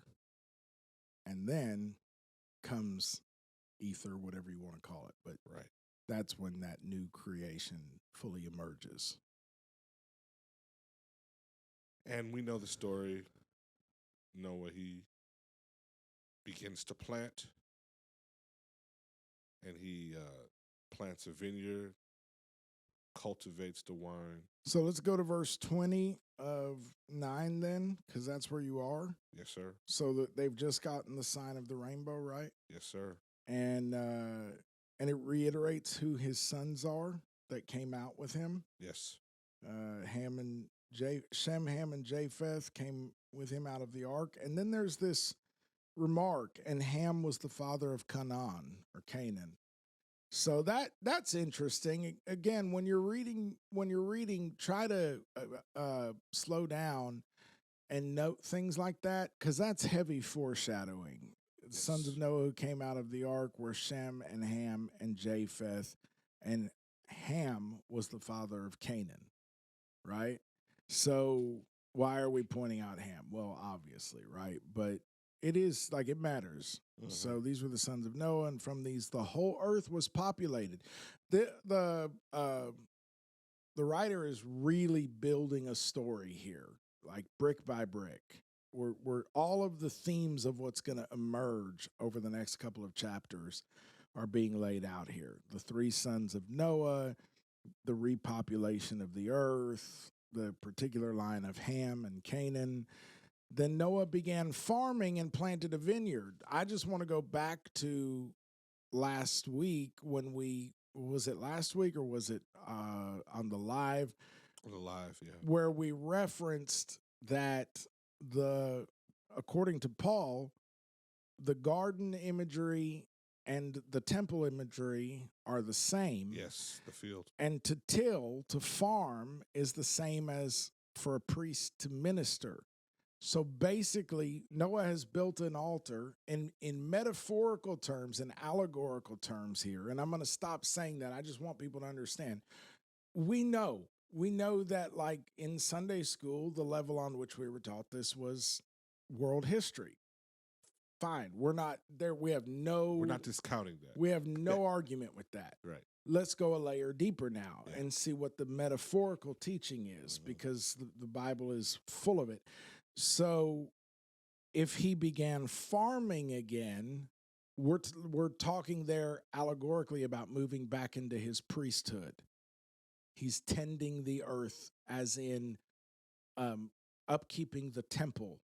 [SPEAKER 1] And then comes ether, whatever you want to call it. But
[SPEAKER 2] right.
[SPEAKER 1] That's when that new creation fully emerges.
[SPEAKER 2] And we know the story. Noah, he begins to plant. And he plants a vineyard, cultivates the wine.
[SPEAKER 1] So let's go to verse 20 of 9 then, because that's where you are.
[SPEAKER 2] Yes, sir.
[SPEAKER 1] So that they've just gotten the sign of the rainbow, right?
[SPEAKER 2] Yes, sir.
[SPEAKER 1] And it reiterates who his sons are that came out with him.
[SPEAKER 2] Yes.
[SPEAKER 1] Shem, Ham, and Japheth came with him out of the ark. And then there's this remark, and Ham was the father of Canaan or Canaan. So that's interesting. Again, when you're reading, try to slow down and note things like that, because that's heavy foreshadowing. Yes. The sons of Noah who came out of the ark were Shem and Ham and Japheth, and Ham was the father of Canaan, right? So why are we pointing out Ham? Well, obviously, right? But it is like it matters. Mm-hmm. So these were the sons of Noah, and from these the whole earth was populated. The writer is really building a story here, like brick by brick. We're all of the themes of what's going to emerge over the next couple of chapters are being laid out here. The three sons of Noah, the repopulation of the earth, the particular line of Ham and Canaan. Then Noah began farming and planted a vineyard. I just want to go back to last week when was it last week or was it on the live?
[SPEAKER 2] On the live, yeah.
[SPEAKER 1] Where we referenced that according to Paul, the garden imagery and the temple imagery are the same.
[SPEAKER 2] Yes, the field.
[SPEAKER 1] And to farm, is the same as for a priest to minister. So basically, Noah has built an altar in metaphorical terms and allegorical terms here. And I'm going to stop saying that. I just want people to understand. We know that, like in Sunday school, the level on which we were taught this was world history. Fine. We're not there.
[SPEAKER 2] We're not discounting that.
[SPEAKER 1] We have no argument with that.
[SPEAKER 2] Right.
[SPEAKER 1] Let's go a layer deeper now
[SPEAKER 2] Yeah.
[SPEAKER 1] and see what the metaphorical teaching is, because the Bible is full of it. So if he began farming again, we're talking there allegorically about moving back into his priesthood. He's tending the earth, as in upkeeping the temple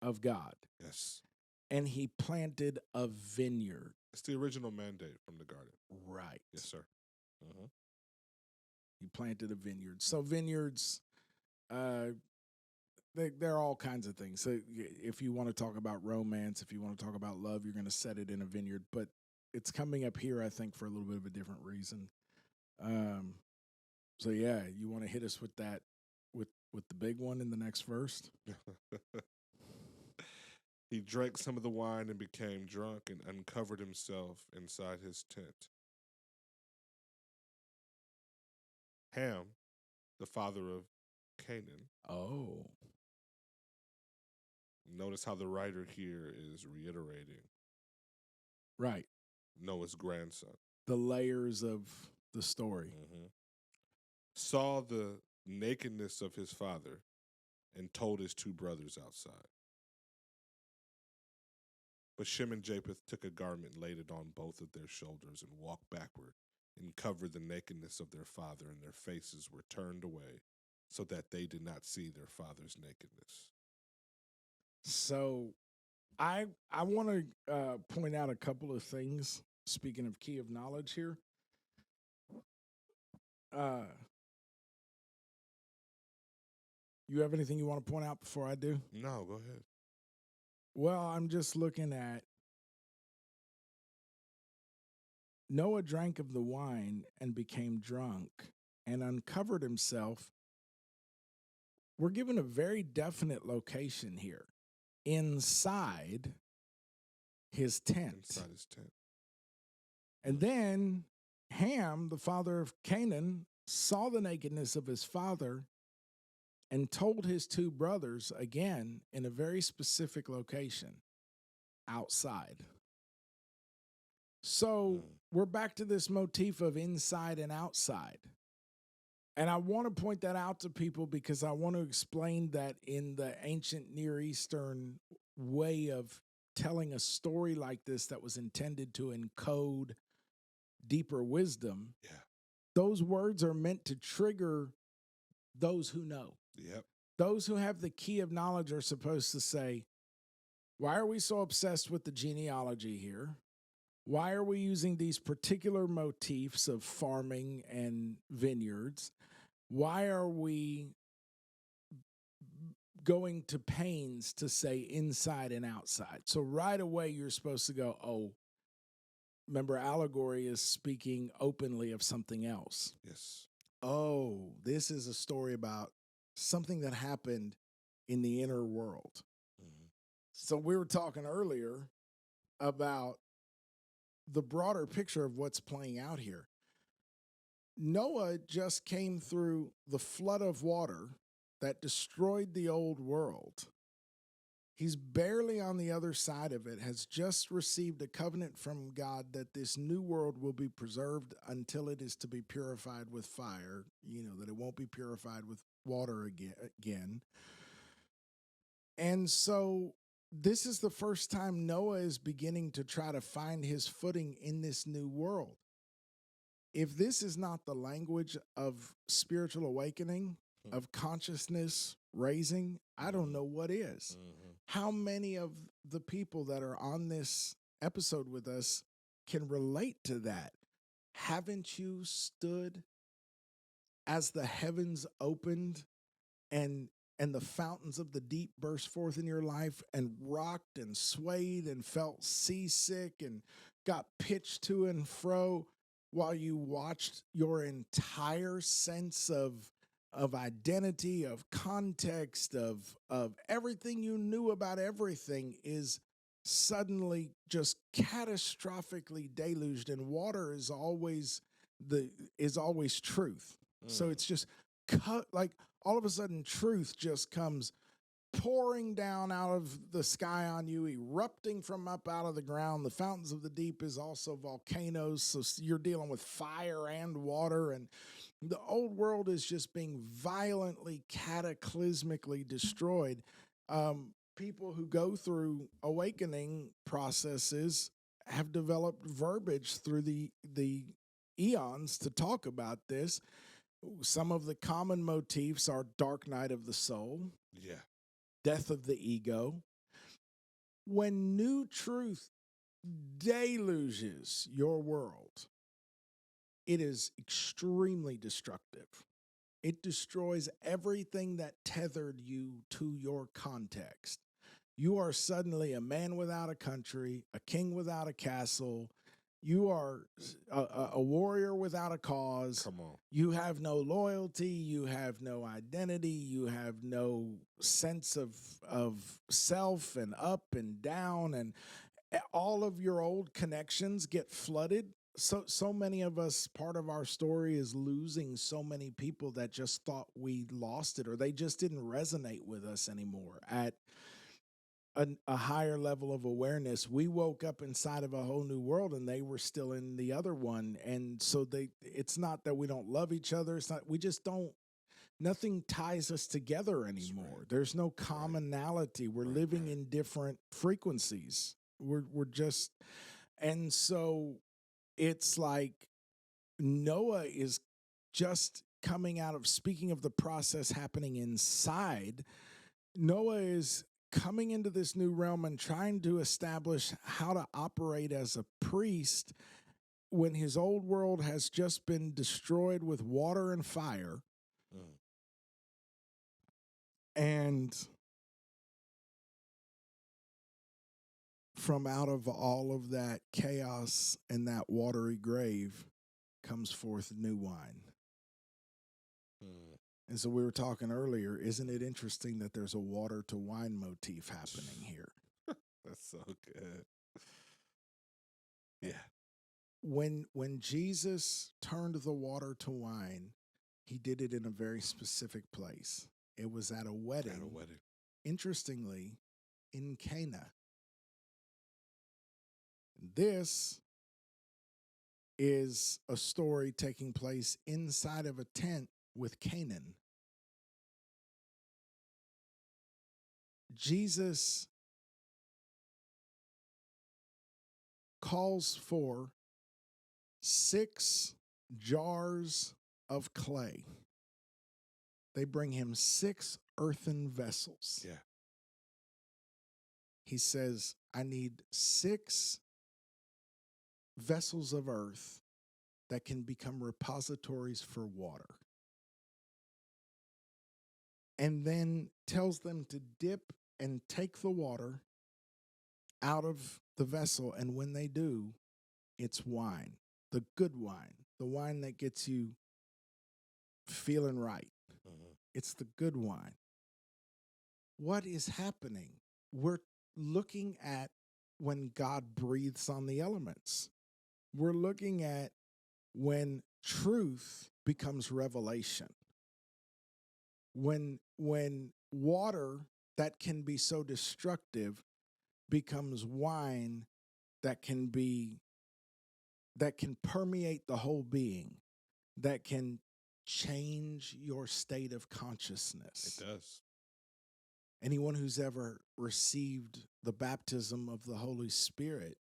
[SPEAKER 1] of God.
[SPEAKER 2] Yes.
[SPEAKER 1] And he planted a vineyard.
[SPEAKER 2] It's the original mandate from the garden.
[SPEAKER 1] Right.
[SPEAKER 2] Yes, sir. Mm-hmm.
[SPEAKER 1] He planted a vineyard. So vineyards, there are all kinds of things. So if you want to talk about romance, if you want to talk about love, you're going to set it in a vineyard. But it's coming up here, I think, for a little bit of a different reason. So yeah, you want to hit us with that, with the big one in the next verse?
[SPEAKER 2] He drank some of the wine and became drunk and uncovered himself inside his tent. Ham, the father of Canaan.
[SPEAKER 1] Oh.
[SPEAKER 2] Notice how the writer here is reiterating.
[SPEAKER 1] Right.
[SPEAKER 2] Noah's grandson.
[SPEAKER 1] The layers of the story.
[SPEAKER 2] Mm-hmm. Saw the nakedness of his father and told his two brothers outside. But Shem and Japheth took a garment, laid it on both of their shoulders, and walked backward, and covered the nakedness of their father, and their faces were turned away, so that they did not see their father's nakedness.
[SPEAKER 1] So I want to point out a couple of things, speaking of key of knowledge here. You have anything you want to point out before I do?
[SPEAKER 2] No, go ahead.
[SPEAKER 1] Well, I'm just looking at Noah drank of the wine and became drunk and uncovered himself. We're given a very definite location here. Inside his tent.
[SPEAKER 2] Inside his tent.
[SPEAKER 1] And then Ham, the father of Canaan, saw the nakedness of his father and told his two brothers, again, in a very specific location, outside. So we're back to this motif of inside and outside. And I want to point that out to people because I want to explain that in the ancient Near Eastern way of telling a story like this that was intended to encode deeper wisdom.
[SPEAKER 2] Yeah.
[SPEAKER 1] Those words are meant to trigger those who know.
[SPEAKER 2] Yep.
[SPEAKER 1] Those who have the key of knowledge are supposed to say, why are we so obsessed with the genealogy here? Why are we using these particular motifs of farming and vineyards? Why are we going to pains to say inside and outside? So right away, you're supposed to go, oh, remember, allegory is speaking openly of something else.
[SPEAKER 2] Yes.
[SPEAKER 1] Oh, this is a story about something that happened in the inner world.
[SPEAKER 2] Mm-hmm.
[SPEAKER 1] So we were talking earlier about the broader picture of what's playing out here. Noah just came through the flood of water that destroyed the old world. He's barely on the other side of it, has just received a covenant from God that this new world will be preserved until it is to be purified with fire, that it won't be purified with water again. And so this is the first time Noah is beginning to try to find his footing in this new world. If this is not the language of spiritual awakening, of consciousness raising, I don't know what is.
[SPEAKER 2] Mm-hmm.
[SPEAKER 1] How many of the people that are on this episode with us can relate to that? Haven't you stood as the heavens opened and the fountains of the deep burst forth in your life and rocked and swayed and felt seasick and got pitched to and fro while you watched your entire sense of identity, of context, of everything you knew about everything is suddenly just catastrophically deluged, and water is always truth. So it's just like all of a sudden truth just comes pouring down out of the sky on you, erupting from up out of the ground. The fountains of the deep is also volcanoes, so you're dealing with fire and water, and the old world is just being violently, cataclysmically destroyed. People who go through awakening processes have developed verbiage through the eons to talk about this. Some of the common motifs are dark night of the soul,
[SPEAKER 2] Yeah.
[SPEAKER 1] death of the ego. When new truth deluges your world, it is extremely destructive. It destroys everything that tethered you to your context. You are suddenly a man without a country, a king without a castle. You are a warrior without a cause.
[SPEAKER 2] Come on.
[SPEAKER 1] You have no loyalty. You have no identity. You have no sense of self and up and down. And all of your old connections get flooded. So many of us, part of our story is losing so many people that just thought we lost it, or they just didn't resonate with us anymore at a higher level of awareness. We woke up inside of a whole new world and they were still in the other one. And so it's not that we don't love each other. It's not, we just don't, nothing ties us together anymore. Right. There's no commonality. We're living in different frequencies. We're just, and so it's like Noah is just coming out of, speaking of the process happening inside, Noah is coming into this new realm and trying to establish how to operate as a priest when his old world has just been destroyed with water and fire. And from out of all of that chaos and that watery grave comes forth new wine. And so we were talking earlier, isn't it interesting that there's a water to wine motif happening here?
[SPEAKER 2] That's so good. Yeah.
[SPEAKER 1] When Jesus turned the water to wine, he did it in a very specific place. It was at a wedding.
[SPEAKER 2] At a wedding.
[SPEAKER 1] Interestingly, in Cana. This is a story taking place inside of a tent with Canaan. Jesus calls for 6 jars of clay. They bring him 6 earthen vessels.
[SPEAKER 2] Yeah.
[SPEAKER 1] He says, I need 6 vessels of earth that can become repositories for water. And then tells them to dip and take the water out of the vessel. And when they do, it's wine, the good wine, the wine that gets you feeling right. It's the good wine. What is happening? We're looking at when God breathes on the elements. We're looking at when truth becomes revelation. When water that can be so destructive becomes wine that can permeate the whole being, that can change your state of consciousness.
[SPEAKER 2] It does.
[SPEAKER 1] Anyone who's ever received the baptism of the Holy Spirit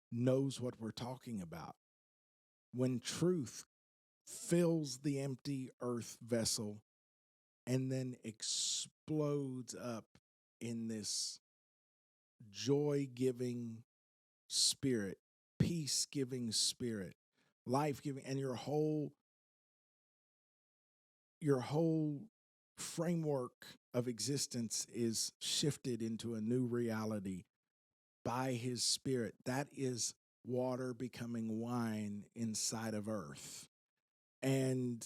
[SPEAKER 1] knows what we're talking about. When truth fills the empty earth vessel and then explodes up in this joy-giving spirit, peace-giving spirit, life-giving, and your whole framework of existence is shifted into a new reality by his spirit. That is water becoming wine inside of earth. And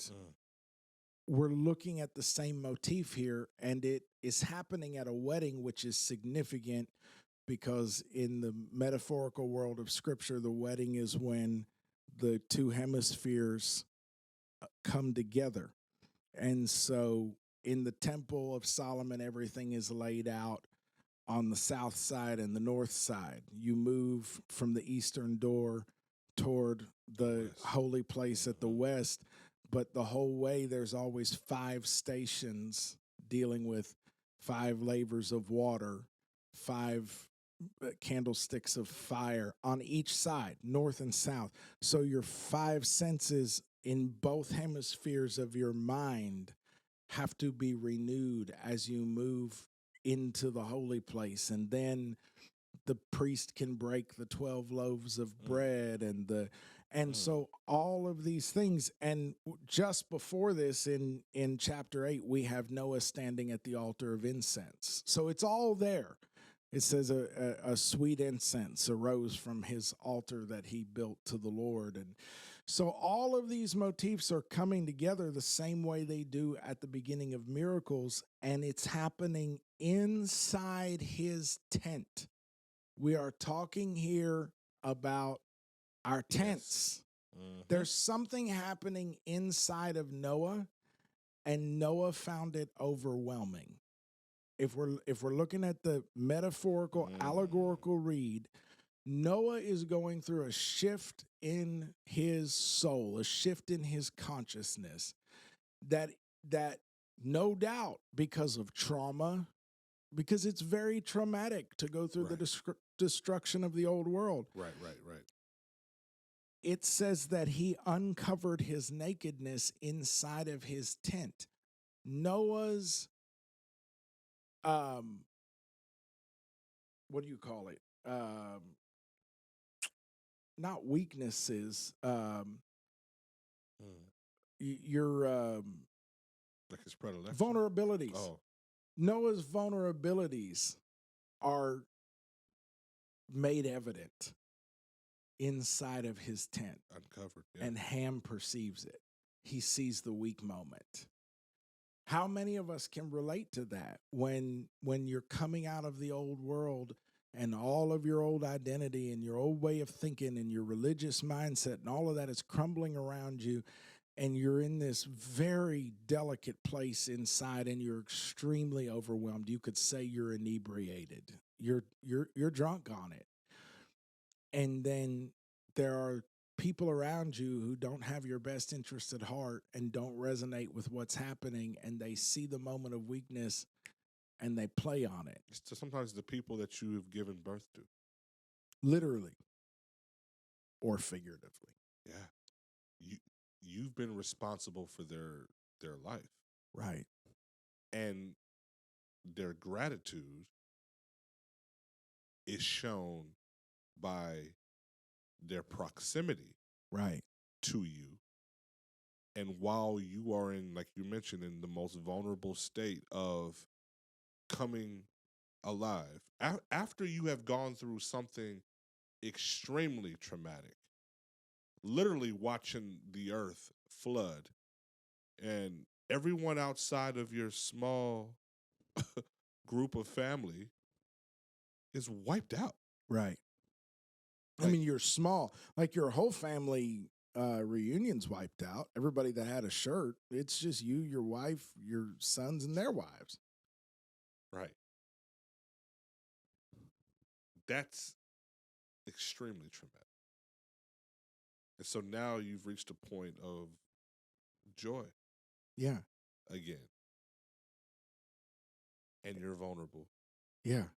[SPEAKER 1] we're looking at the same motif here, and it is happening at a wedding, which is significant because in the metaphorical world of Scripture, the wedding is when the 2 hemispheres come together. And so in the Temple of Solomon, everything is laid out on the south side and the north side. You move from the eastern door toward the holy place at the west, but the whole way there's always 5 stations dealing with 5 lavers of water, 5 candlesticks of fire on each side, north and south. So your 5 senses in both hemispheres of your mind have to be renewed as you move into the holy place. And then the priest can break the 12 loaves of bread and so all of these things. And just before this in chapter 8, we have Noah standing at the altar of incense. So it's all there. It says a sweet incense arose from his altar that he built to the Lord. And so all of these motifs are coming together the same way they do at the beginning of miracles, and it's happening inside his tent. We are talking here about our tents. There's something happening inside of Noah, and Noah found it overwhelming. If we're looking at the metaphorical, allegorical read, Noah is going through a shift in his soul, a shift in his consciousness that no doubt because of trauma, because it's very traumatic to go through the destruction of the old world.
[SPEAKER 2] Right.
[SPEAKER 1] It says that he uncovered his nakedness inside of his tent. Noah's what do you call it? Not weaknesses. Your
[SPEAKER 2] like his predilection?
[SPEAKER 1] vulnerabilities.
[SPEAKER 2] Oh.
[SPEAKER 1] Noah's vulnerabilities are made evident inside of his tent.
[SPEAKER 2] Uncovered,
[SPEAKER 1] And Ham perceives it. He sees the weak moment. How many of us can relate to that when you're coming out of the old world and all of your old identity and your old way of thinking and your religious mindset and all of that is crumbling around you, and you're in this very delicate place inside and you're extremely overwhelmed. You could say you're inebriated. You're drunk on it. And then there are people around you who don't have your best interest at heart and don't resonate with what's happening, and they see the moment of weakness and they play on it.
[SPEAKER 2] So sometimes the people that you have given birth to.
[SPEAKER 1] Literally or figuratively.
[SPEAKER 2] Yeah. You've been responsible for their life.
[SPEAKER 1] Right.
[SPEAKER 2] And their gratitude is shown by their proximity to you. And while you are in, like you mentioned, in the most vulnerable state of coming alive, after you have gone through something extremely traumatic, literally watching the earth flood, and everyone outside of your small group of family is wiped out.
[SPEAKER 1] Right. I mean, you're small. Like your whole family reunion's wiped out. Everybody that had a shirt, it's just you, your wife, your sons, and their wives.
[SPEAKER 2] Right. That's extremely traumatic. And so now you've reached a point of joy.
[SPEAKER 1] Yeah.
[SPEAKER 2] Again. And you're vulnerable.
[SPEAKER 1] Yeah.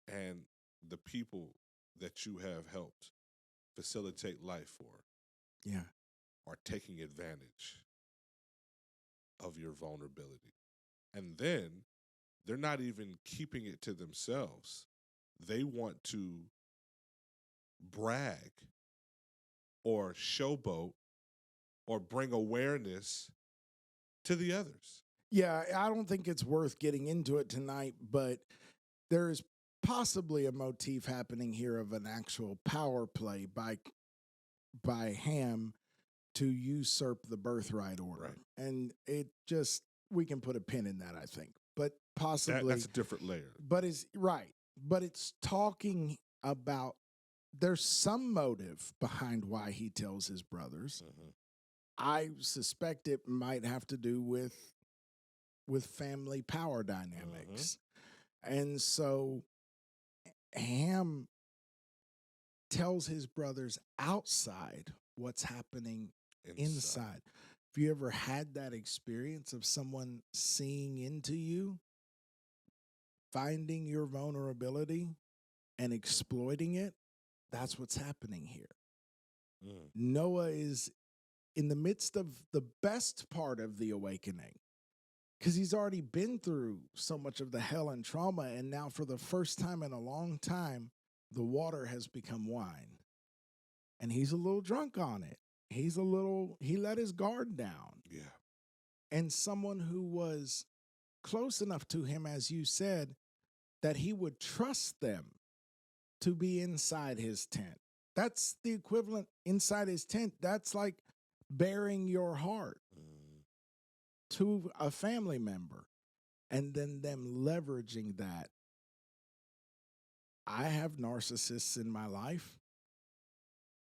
[SPEAKER 2] And the people that you have helped facilitate life for are taking advantage of your vulnerability. And then they're not even keeping it to themselves. They want to brag or showboat or bring awareness to the others.
[SPEAKER 1] Yeah, I don't think it's worth getting into it tonight, but there is possibly a motif happening here of an actual power play by Ham to usurp the birthright order.
[SPEAKER 2] Right.
[SPEAKER 1] And it just, we can put a pin in that, I think. But possibly
[SPEAKER 2] that's a different layer.
[SPEAKER 1] But it's right. But it's talking about there's some motive behind why he tells his brothers.
[SPEAKER 2] Mm-hmm.
[SPEAKER 1] I suspect it might have to do with with family power dynamics. And so Ham tells his brothers outside what's happening inside. Have you ever had that experience of someone seeing into you, finding your vulnerability and exploiting it? That's what's happening here. Noah is in the midst of the best part of the awakening because he's already been through so much of the hell and trauma, and now for the first time in a long time, the water has become wine. And he's a little drunk on it. He let his guard down.
[SPEAKER 2] Yeah.
[SPEAKER 1] And someone who was close enough to him, as you said, that he would trust them to be inside his tent. That's the equivalent inside his tent. That's like bearing your heart to a family member and then them leveraging that. I have narcissists in my life.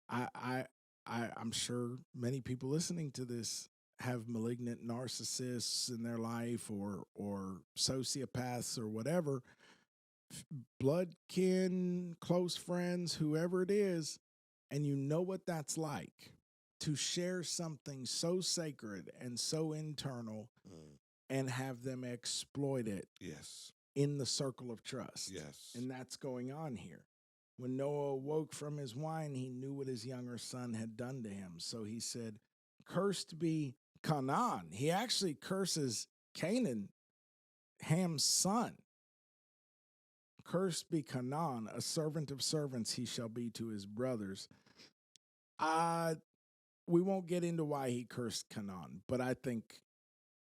[SPEAKER 1] I'm sure many people listening to this have malignant narcissists in their life or sociopaths or whatever, blood kin, close friends, whoever it is, and you know what that's like to share something so sacred and so internal and have them exploit it in the circle of trust.
[SPEAKER 2] Yes.
[SPEAKER 1] And that's going on here. When Noah awoke from his wine, he knew what his younger son had done to him. So he said, cursed be Canaan. He actually curses Canaan, Ham's son. Cursed be Canaan, a servant of servants he shall be to his brothers. We won't get into why he cursed Canaan, but I think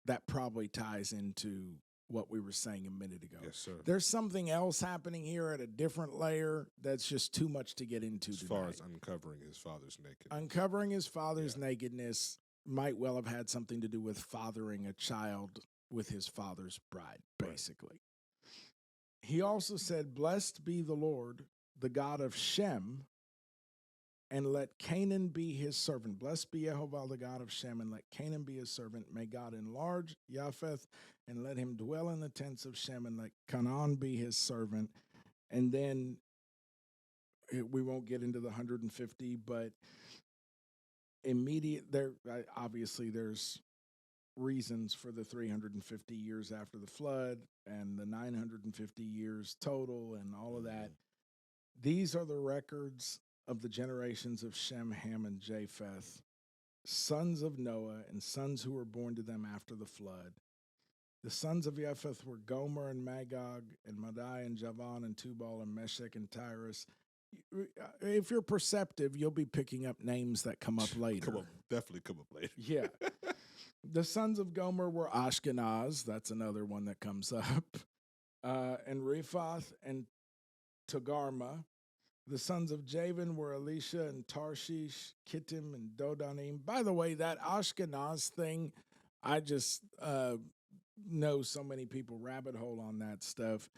[SPEAKER 1] that probably ties into what we were saying a minute ago.
[SPEAKER 2] Yes, sir.
[SPEAKER 1] There's something else happening here at a different layer that's just too much to get into
[SPEAKER 2] as far as uncovering his father's nakedness.
[SPEAKER 1] Uncovering his father's nakedness might well have had something to do with fathering a child with his father's bride, basically. He also said, blessed be the Lord, the God of Shem, and let Canaan be his servant. Blessed be Jehovah, the God of Shem, and let Canaan be his servant. May God enlarge Japheth, and let him dwell in the tents of Shem, and let Canaan be his servant. And then we won't get into the 150, but obviously there's reasons for the 350 years after the flood and the 950 years total and all of that. These are the records of the generations of Shem, Ham, and Japheth, sons of Noah and sons who were born to them after the flood. The sons of Japheth were Gomer and Magog and Madai and Javan and Tubal and Meshech and Tyrus. If you're perceptive, you'll be picking up names that come up later.
[SPEAKER 2] Definitely come up later.
[SPEAKER 1] Yeah. The sons of Gomer were Ashkenaz. That's another one that comes up. And Rephath and Togarmah. The sons of Javan were Elisha and Tarshish, Kittim and Dodanim. By the way, that Ashkenaz thing, I just know so many people rabbit hole on that stuff.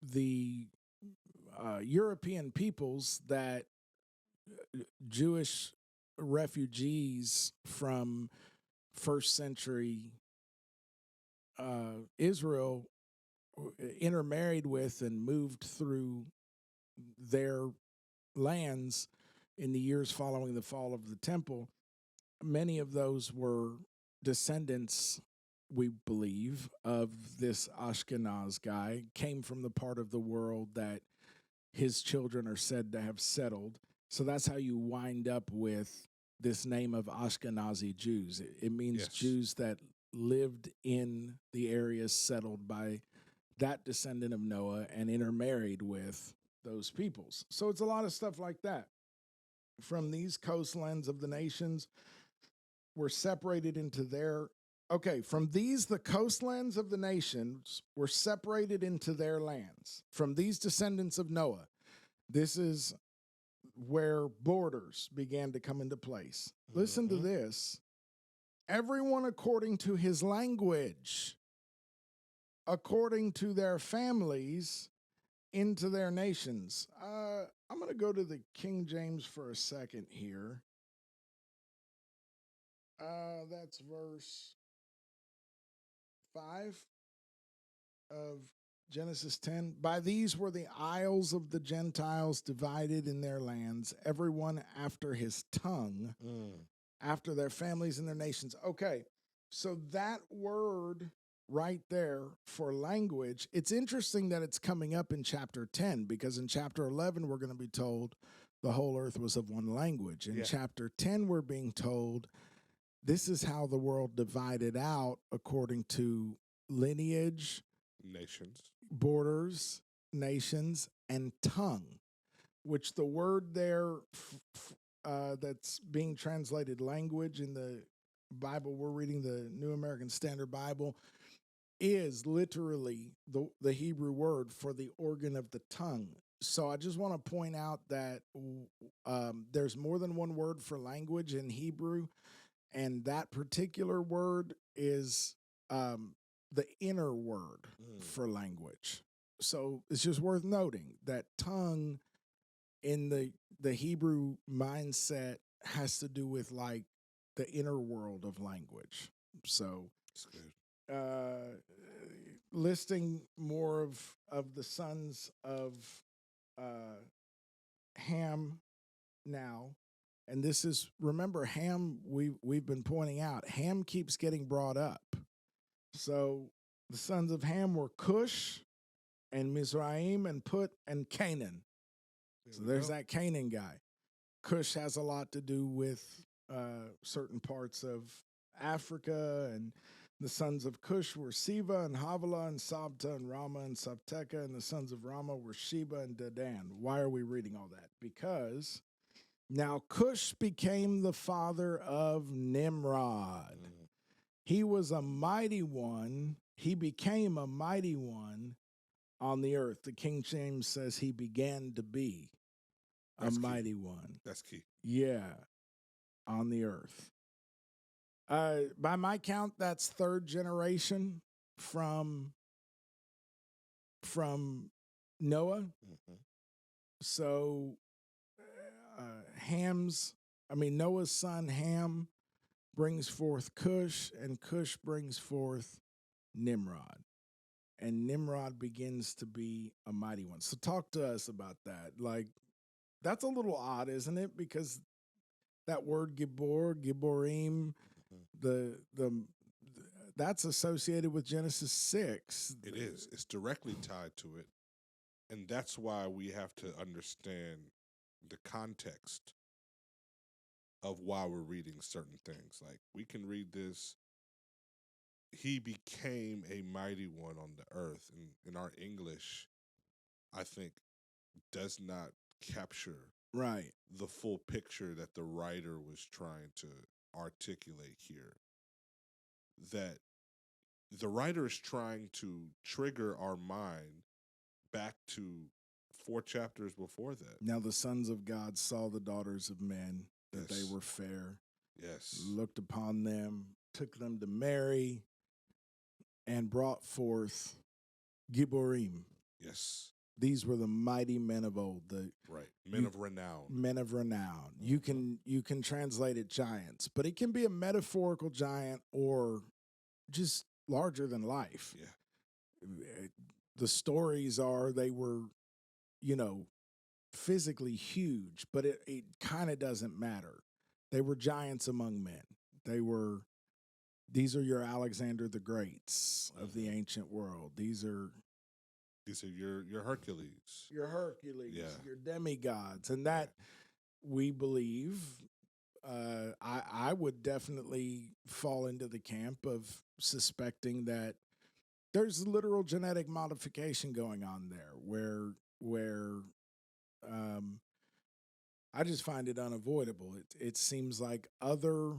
[SPEAKER 1] The European peoples that Jewish refugees from first century Israel intermarried with and moved through their lands in the years following the fall of the temple, many of those were descendants, we believe, of this Ashkenaz guy, came from the part of the world that his children are said to have settled. So that's how you wind up with this name of Ashkenazi Jews. It means Jews that lived in the areas settled by that descendant of Noah and intermarried with those peoples. So it's a lot of stuff like that. From these coastlands of the nations were separated into their... Okay, from these, the coastlands of the nations were separated into their lands. From these descendants of Noah, this is where borders began to come into place. Listen to this. Everyone according to his language, according to their families, into their nations. I'm going to go to the King James for a second here. That's verse 5 of Genesis 10. By these were the isles of the Gentiles divided in their lands, everyone after his tongue, after their families and their nations. Okay, so that word right there for language, it's interesting that it's coming up in chapter 10, because in chapter 11, we're going to be told the whole earth was of one language. In chapter 10, we're being told this is how the world divided out according to lineage,
[SPEAKER 2] nations,
[SPEAKER 1] borders, nations, and tongue, which the word there that's being translated language in the Bible, we're reading the New American Standard Bible, is literally the Hebrew word for the organ of the tongue. So I just want to point out that there's more than one word for language in Hebrew, and that particular word is the inner word for language. So it's just worth noting that tongue in the Hebrew mindset has to do with like the inner world of language. So
[SPEAKER 2] that's good.
[SPEAKER 1] Listing more of the sons of Ham now. And this is, remember, Ham, we've been pointing out, Ham keeps getting brought up. So the sons of Ham were Cush and Mizraim and Put and Canaan. So there's that Canaan guy. Cush has a lot to do with certain parts of Africa, and the sons of Cush were Siva and Havilah and Sabta and Rama and Sabteka, and the sons of Rama were Sheba and Dedan. Why are we reading all that? Because now Cush became the father of Nimrod. He was a mighty one. He became a mighty one on the earth. The King James says he began to be a mighty one.
[SPEAKER 2] That's key.
[SPEAKER 1] Yeah, on the earth. By my count, that's third generation from Noah. So Noah's son Ham brings forth Cush, and Cush brings forth Nimrod. And Nimrod begins to be a mighty one. So talk to us about that. Like, that's a little odd, isn't it? Because that word Gibborim, that's associated with Genesis 6.
[SPEAKER 2] It is. It's directly tied to it. And that's why we have to understand the context of why we're reading certain things. Like, we can read this, he became a mighty one on the earth. And in our English, I think, does not capture the full picture that the writer was trying to articulate here. That the writer is trying to trigger our mind back to 4 chapters before that.
[SPEAKER 1] Now the sons of God saw the daughters of men, that they were fair.
[SPEAKER 2] Yes.
[SPEAKER 1] Looked upon them, took them to marry, and brought forth Gibborim.
[SPEAKER 2] Yes.
[SPEAKER 1] These were the mighty men of old.
[SPEAKER 2] Men of renown.
[SPEAKER 1] Men of renown. You can translate it giants, but it can be a metaphorical giant or just larger than life.
[SPEAKER 2] Yeah.
[SPEAKER 1] The stories are they were, physically huge, but it kind of doesn't matter. They were giants among men. These are your Alexander the Greats of the ancient world. These are
[SPEAKER 2] your Hercules.
[SPEAKER 1] Your Hercules, your demigods. And that, we believe, I would definitely fall into the camp of suspecting that there's literal genetic modification going on there where I just find it unavoidable. It seems like other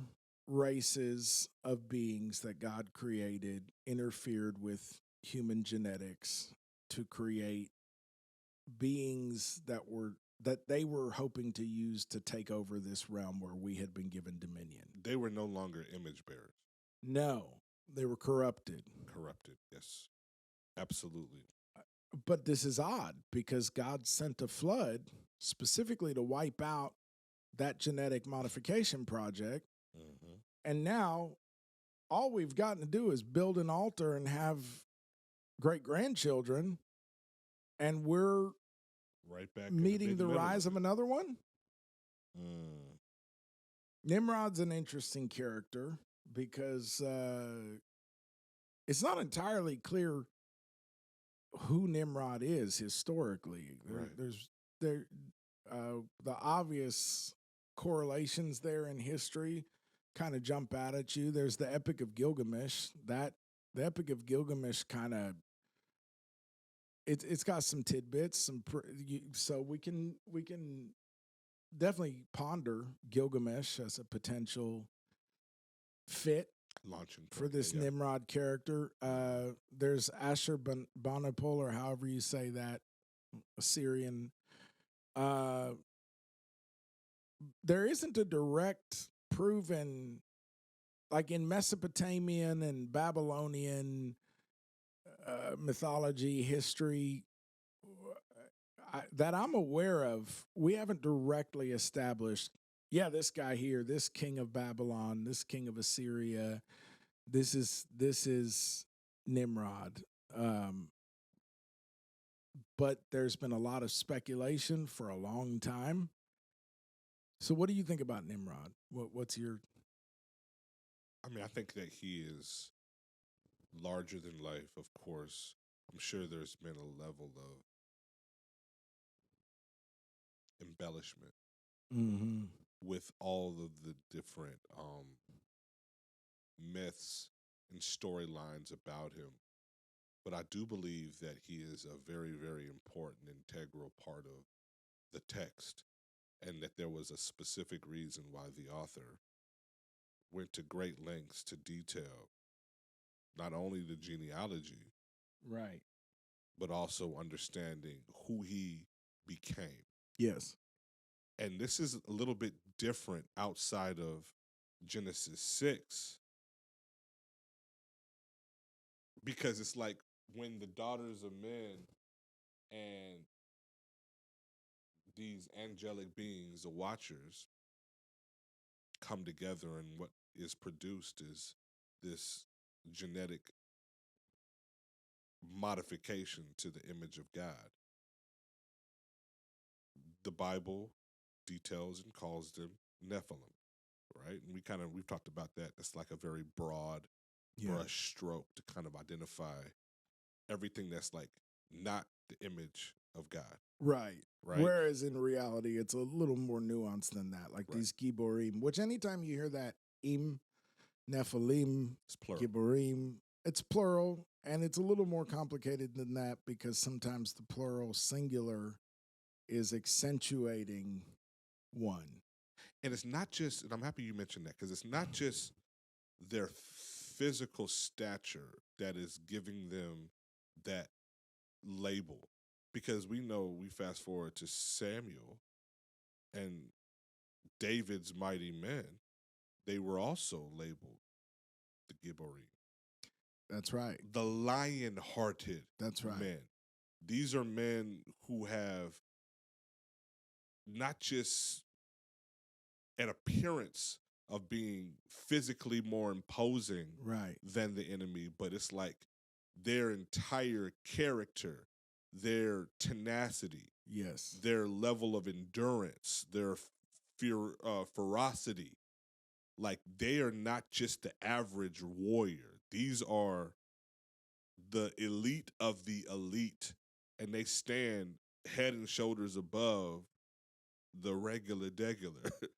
[SPEAKER 1] races of beings that God created interfered with human genetics to create beings that they were hoping to use to take over this realm where we had been given dominion.
[SPEAKER 2] They were no longer image bearers.
[SPEAKER 1] No, they were corrupted.
[SPEAKER 2] Corrupted, yes. Absolutely.
[SPEAKER 1] But this is odd because God sent a flood specifically to wipe out that genetic modification project. And now all we've gotten to do is build an altar and have great grandchildren, and we're
[SPEAKER 2] right back
[SPEAKER 1] meeting the rise of another one. Nimrod's an interesting character because it's not entirely clear who Nimrod is historically. There's the obvious correlations there in history kind of jump out at you. There's the Epic of Gilgamesh. The Epic of Gilgamesh kind of it's got some tidbits, so we can definitely ponder Gilgamesh as a potential fit
[SPEAKER 2] launching
[SPEAKER 1] for this Nimrod character. There's Ashurbanipal, or however you say that, Assyrian. There isn't a direct proven, like in Mesopotamian and Babylonian mythology, history, that I'm aware of, we haven't directly established, this guy here, this king of Babylon, this king of Assyria, this is Nimrod. But there's been a lot of speculation for a long time. So what do you think about Nimrod? What's your...
[SPEAKER 2] I mean, I think that he is larger than life, of course. I'm sure there's been a level of embellishment with all of the different myths and storylines about him. But I do believe that he is a very, very important, integral part of the text, and that there was a specific reason why the author went to great lengths to detail not only the genealogy,
[SPEAKER 1] right,
[SPEAKER 2] but also understanding who he became.
[SPEAKER 1] Yes.
[SPEAKER 2] And this is a little bit different outside of Genesis 6, because it's like when the daughters of men and these angelic beings, the Watchers, come together, and what is produced is this genetic modification to the image of God. The Bible details and calls them Nephilim, right? And we've talked about that. It's like a very broad brush stroke to kind of identify everything that's like not the image of God.
[SPEAKER 1] Right. Whereas in reality, it's a little more nuanced than that. Like these Giborim, which anytime you hear that Nephilim,
[SPEAKER 2] it's plural.
[SPEAKER 1] Giborim, it's plural, and it's a little more complicated than that because sometimes the plural singular is accentuating one.
[SPEAKER 2] And it's not just, and I'm happy you mentioned that, because it's not just their physical stature that is giving them that label. Because we know, we fast forward to Samuel and David's mighty men, they were also labeled the Giborim.
[SPEAKER 1] That's right.
[SPEAKER 2] The lion-hearted men. These are men who have not just an appearance of being physically more imposing than the enemy, but it's like their entire character, their tenacity, their level of endurance, their ferocity. Like, they are not just the average warrior. These are the elite of the elite, and they stand head and shoulders above the regular.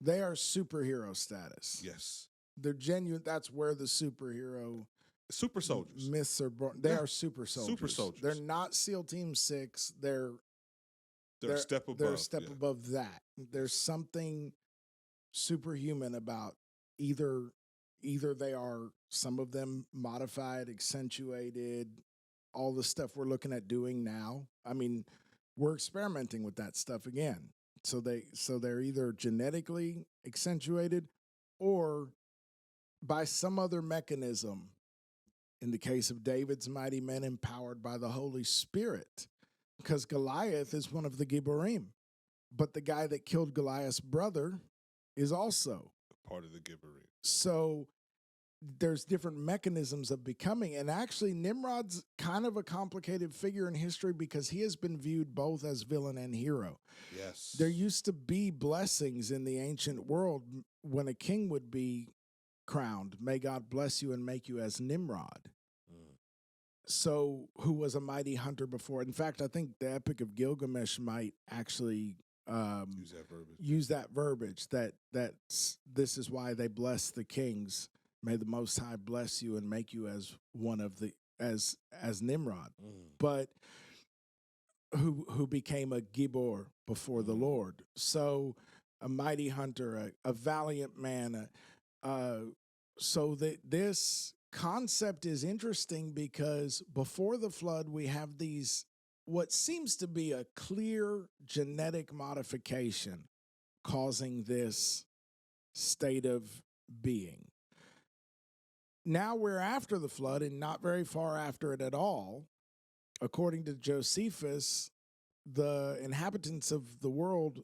[SPEAKER 1] They are superhero status.
[SPEAKER 2] Yes.
[SPEAKER 1] They're genuine. That's where the superhero...
[SPEAKER 2] Super soldiers.
[SPEAKER 1] Myths are born. They are super soldiers.
[SPEAKER 2] Super soldiers.
[SPEAKER 1] They're not SEAL Team 6. They're
[SPEAKER 2] a step above.
[SPEAKER 1] They're a step above that. There's something superhuman about either they are, some of them modified, accentuated, all the stuff we're looking at doing now. I mean, we're experimenting with that stuff again. So they're either genetically accentuated or by some other mechanism. In the case of David's mighty men, empowered by the Holy Spirit, because Goliath is one of the Giborim, but the guy that killed Goliath's brother is also
[SPEAKER 2] part of the Giborim.
[SPEAKER 1] So there's different mechanisms of becoming. And actually, Nimrod's kind of a complicated figure in history because he has been viewed both as villain and hero.
[SPEAKER 2] Yes.
[SPEAKER 1] There used to be blessings in the ancient world when a king would be crowned. May God bless you and make you as Nimrod. So, who was a mighty hunter before. In fact, I think the Epic of Gilgamesh might actually use that verbiage. This is why they bless the kings. May the Most High bless you and make you as one of the as Nimrod. But who became a Gibor before the Lord. So, a mighty hunter, a valiant man. So that this concept is interesting because before the flood, we have these, what seems to be a clear genetic modification causing this state of being. Now we're after the flood and not very far after it at all. According to Josephus, the inhabitants of the world,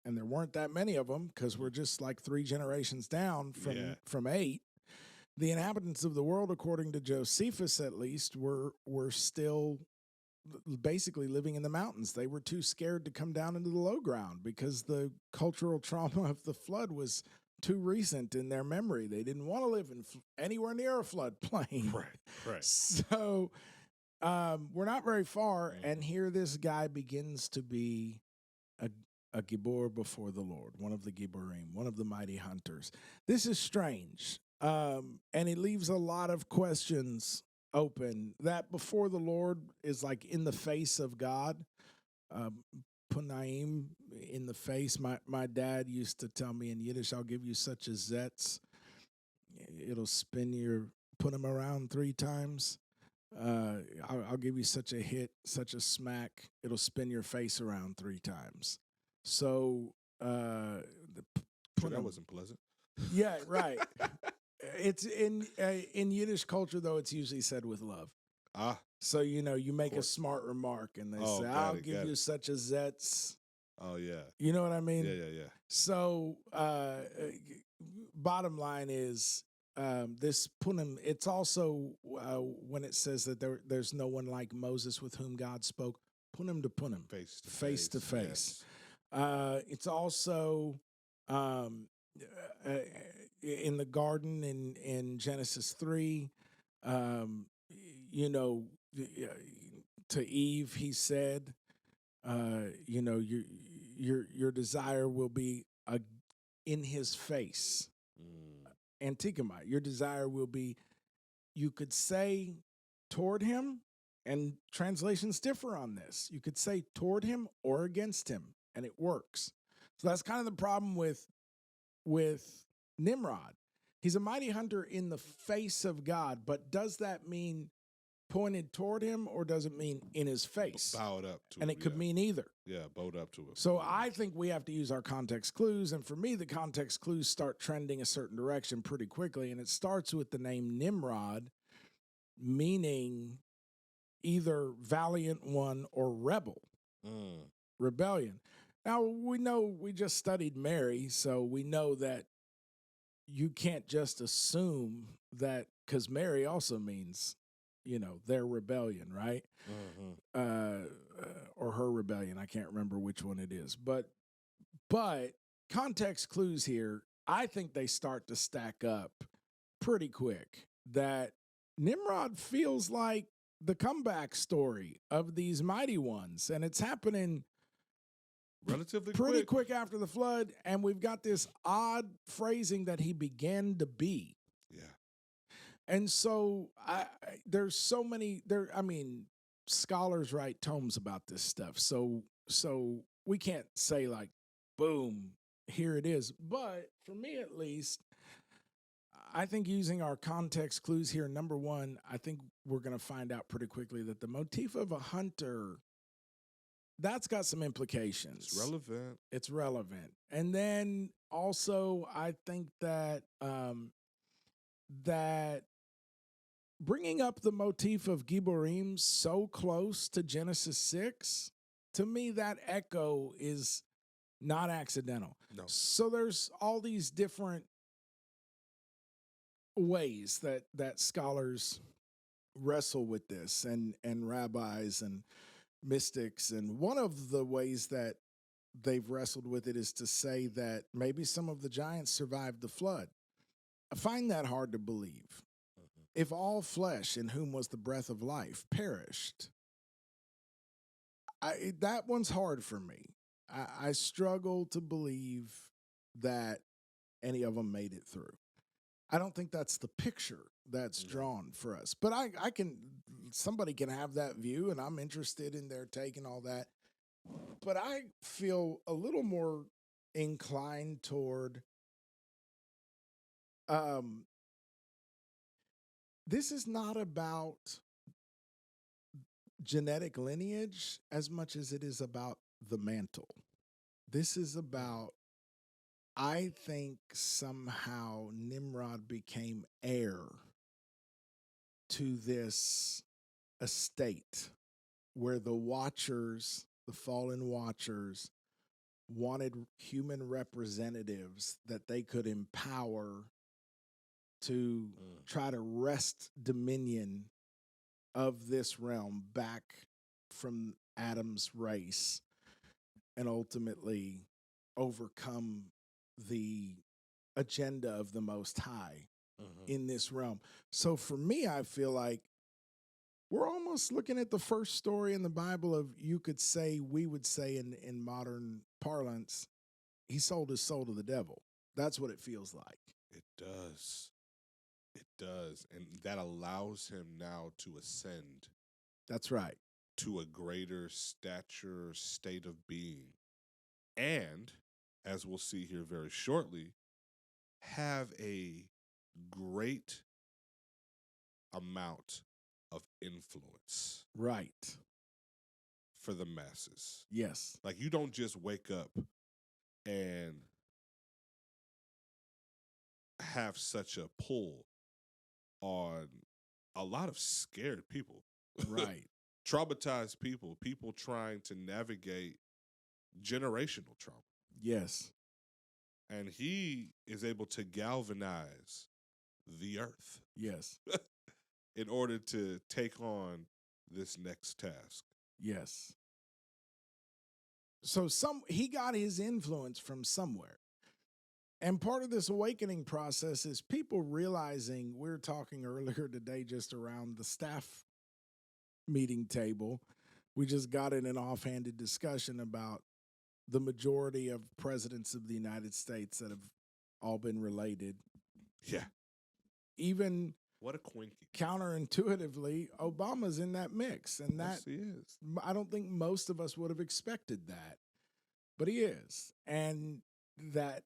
[SPEAKER 1] and there weren't that many of them because we're just like 3 generations down from 8. The inhabitants of the world, according to Josephus at least, were still basically living in the mountains. They were too scared to come down into the low ground because the cultural trauma of the flood was too recent in their memory. They didn't want to live in anywhere near a floodplain.
[SPEAKER 2] Right.
[SPEAKER 1] So we're not very far, and here this guy begins to be a Gibor before the Lord, one of the Giborim, one of the mighty hunters. This is strange. And it leaves a lot of questions open. That before the Lord is like in the face of God. Punaim, in the face. My dad used to tell me in Yiddish, I'll give you such a zetz. It'll put him around 3 times. I'll give you such a hit, such a smack. It'll spin your face around 3 times. So,
[SPEAKER 2] that wasn't pleasant.
[SPEAKER 1] Yeah, right. It's in Yiddish culture, though, it's usually said with love. So, you make a smart remark and they say, I'll give you such a zetz.
[SPEAKER 2] Oh, yeah.
[SPEAKER 1] You know what I mean?
[SPEAKER 2] Yeah.
[SPEAKER 1] So, bottom line is, this punim, it's also when it says that there's no one like Moses with whom God spoke, punim to punim, face to face. Yes. It's also in the garden in Genesis 3, to Eve, he said, your desire will be in his face. Antikemi, your desire will be, you could say toward him, and translations differ on this. You could say toward him or against him, and it works. So that's kind of the problem with Nimrod. He's a mighty hunter in the face of God, but does that mean pointed toward him or does it mean in his face?
[SPEAKER 2] Bowed up to him.
[SPEAKER 1] And it could mean either.
[SPEAKER 2] Yeah, bowed up to him.
[SPEAKER 1] So I think we have to use our context clues. And for me, the context clues start trending a certain direction pretty quickly. And it starts with the name Nimrod, meaning either valiant one or rebel. Rebellion. Now, we know we just studied Mary, so we know that you can't just assume that, because Mary also means, their rebellion, right? Or her rebellion. I can't remember which one it is. But context clues here, I think they start to stack up pretty quick. That Nimrod feels like the comeback story of these mighty ones, and it's happening
[SPEAKER 2] relatively
[SPEAKER 1] pretty quick after the flood, and we've got this odd phrasing that he began to be.
[SPEAKER 2] Yeah.
[SPEAKER 1] And so there's so many scholars write tomes about this stuff. So we can't say like, boom, here it is. But for me at least, I think using our context clues here, number one, I think we're going to find out pretty quickly that the motif of a hunter, that's got some implications. It's relevant. And then also, I think that that bringing up the motif of Giborim so close to Genesis 6, to me, that echo is not accidental.
[SPEAKER 2] No.
[SPEAKER 1] So there's all these different ways that scholars wrestle with this, and rabbis and mystics, and one of the ways that they've wrestled with it is to say that maybe some of the giants survived the flood. I find that hard to believe. If all flesh, in whom was the breath of life, perished, that one's hard for me. I struggle to believe that any of them made it through. I don't think that's the picture that's drawn for us. But somebody can have that view, and I'm interested in their take and all that. But I feel a little more inclined toward this is not about genetic lineage as much as it is about the mantle. This is about, I think somehow Nimrod became heir to this estate where the Watchers, the fallen Watchers, wanted human representatives that they could empower to try to wrest dominion of this realm back from Adam's race and ultimately overcome the agenda of the Most High in this realm. So for me, I feel like we're almost looking at the first story in the Bible of, you could say, we would say in modern parlance, he sold his soul to the devil. That's what it feels like.
[SPEAKER 2] It does. It does. And that allows him now to ascend.
[SPEAKER 1] That's right.
[SPEAKER 2] To a greater stature, state of being. And, as we'll see here very shortly, have a great amount of influence.
[SPEAKER 1] Right.
[SPEAKER 2] For the masses.
[SPEAKER 1] Yes.
[SPEAKER 2] Like, you don't just wake up and have such a pull on a lot of scared people.
[SPEAKER 1] Right.
[SPEAKER 2] Traumatized people, people trying to navigate generational trauma.
[SPEAKER 1] Yes.
[SPEAKER 2] And he is able to galvanize the earth.
[SPEAKER 1] Yes.
[SPEAKER 2] In order to take on this next task.
[SPEAKER 1] Yes. So he got his influence from somewhere. And part of this awakening process is people realizing, we were talking earlier today just around the staff meeting table. We just got in an offhanded discussion about the majority of presidents of the United States that have all been related.
[SPEAKER 2] Yeah.
[SPEAKER 1] Even
[SPEAKER 2] what a quinky.
[SPEAKER 1] Counterintuitively, Obama's in that mix. And
[SPEAKER 2] yes, he is.
[SPEAKER 1] I don't think most of us would have expected that. But he is. And that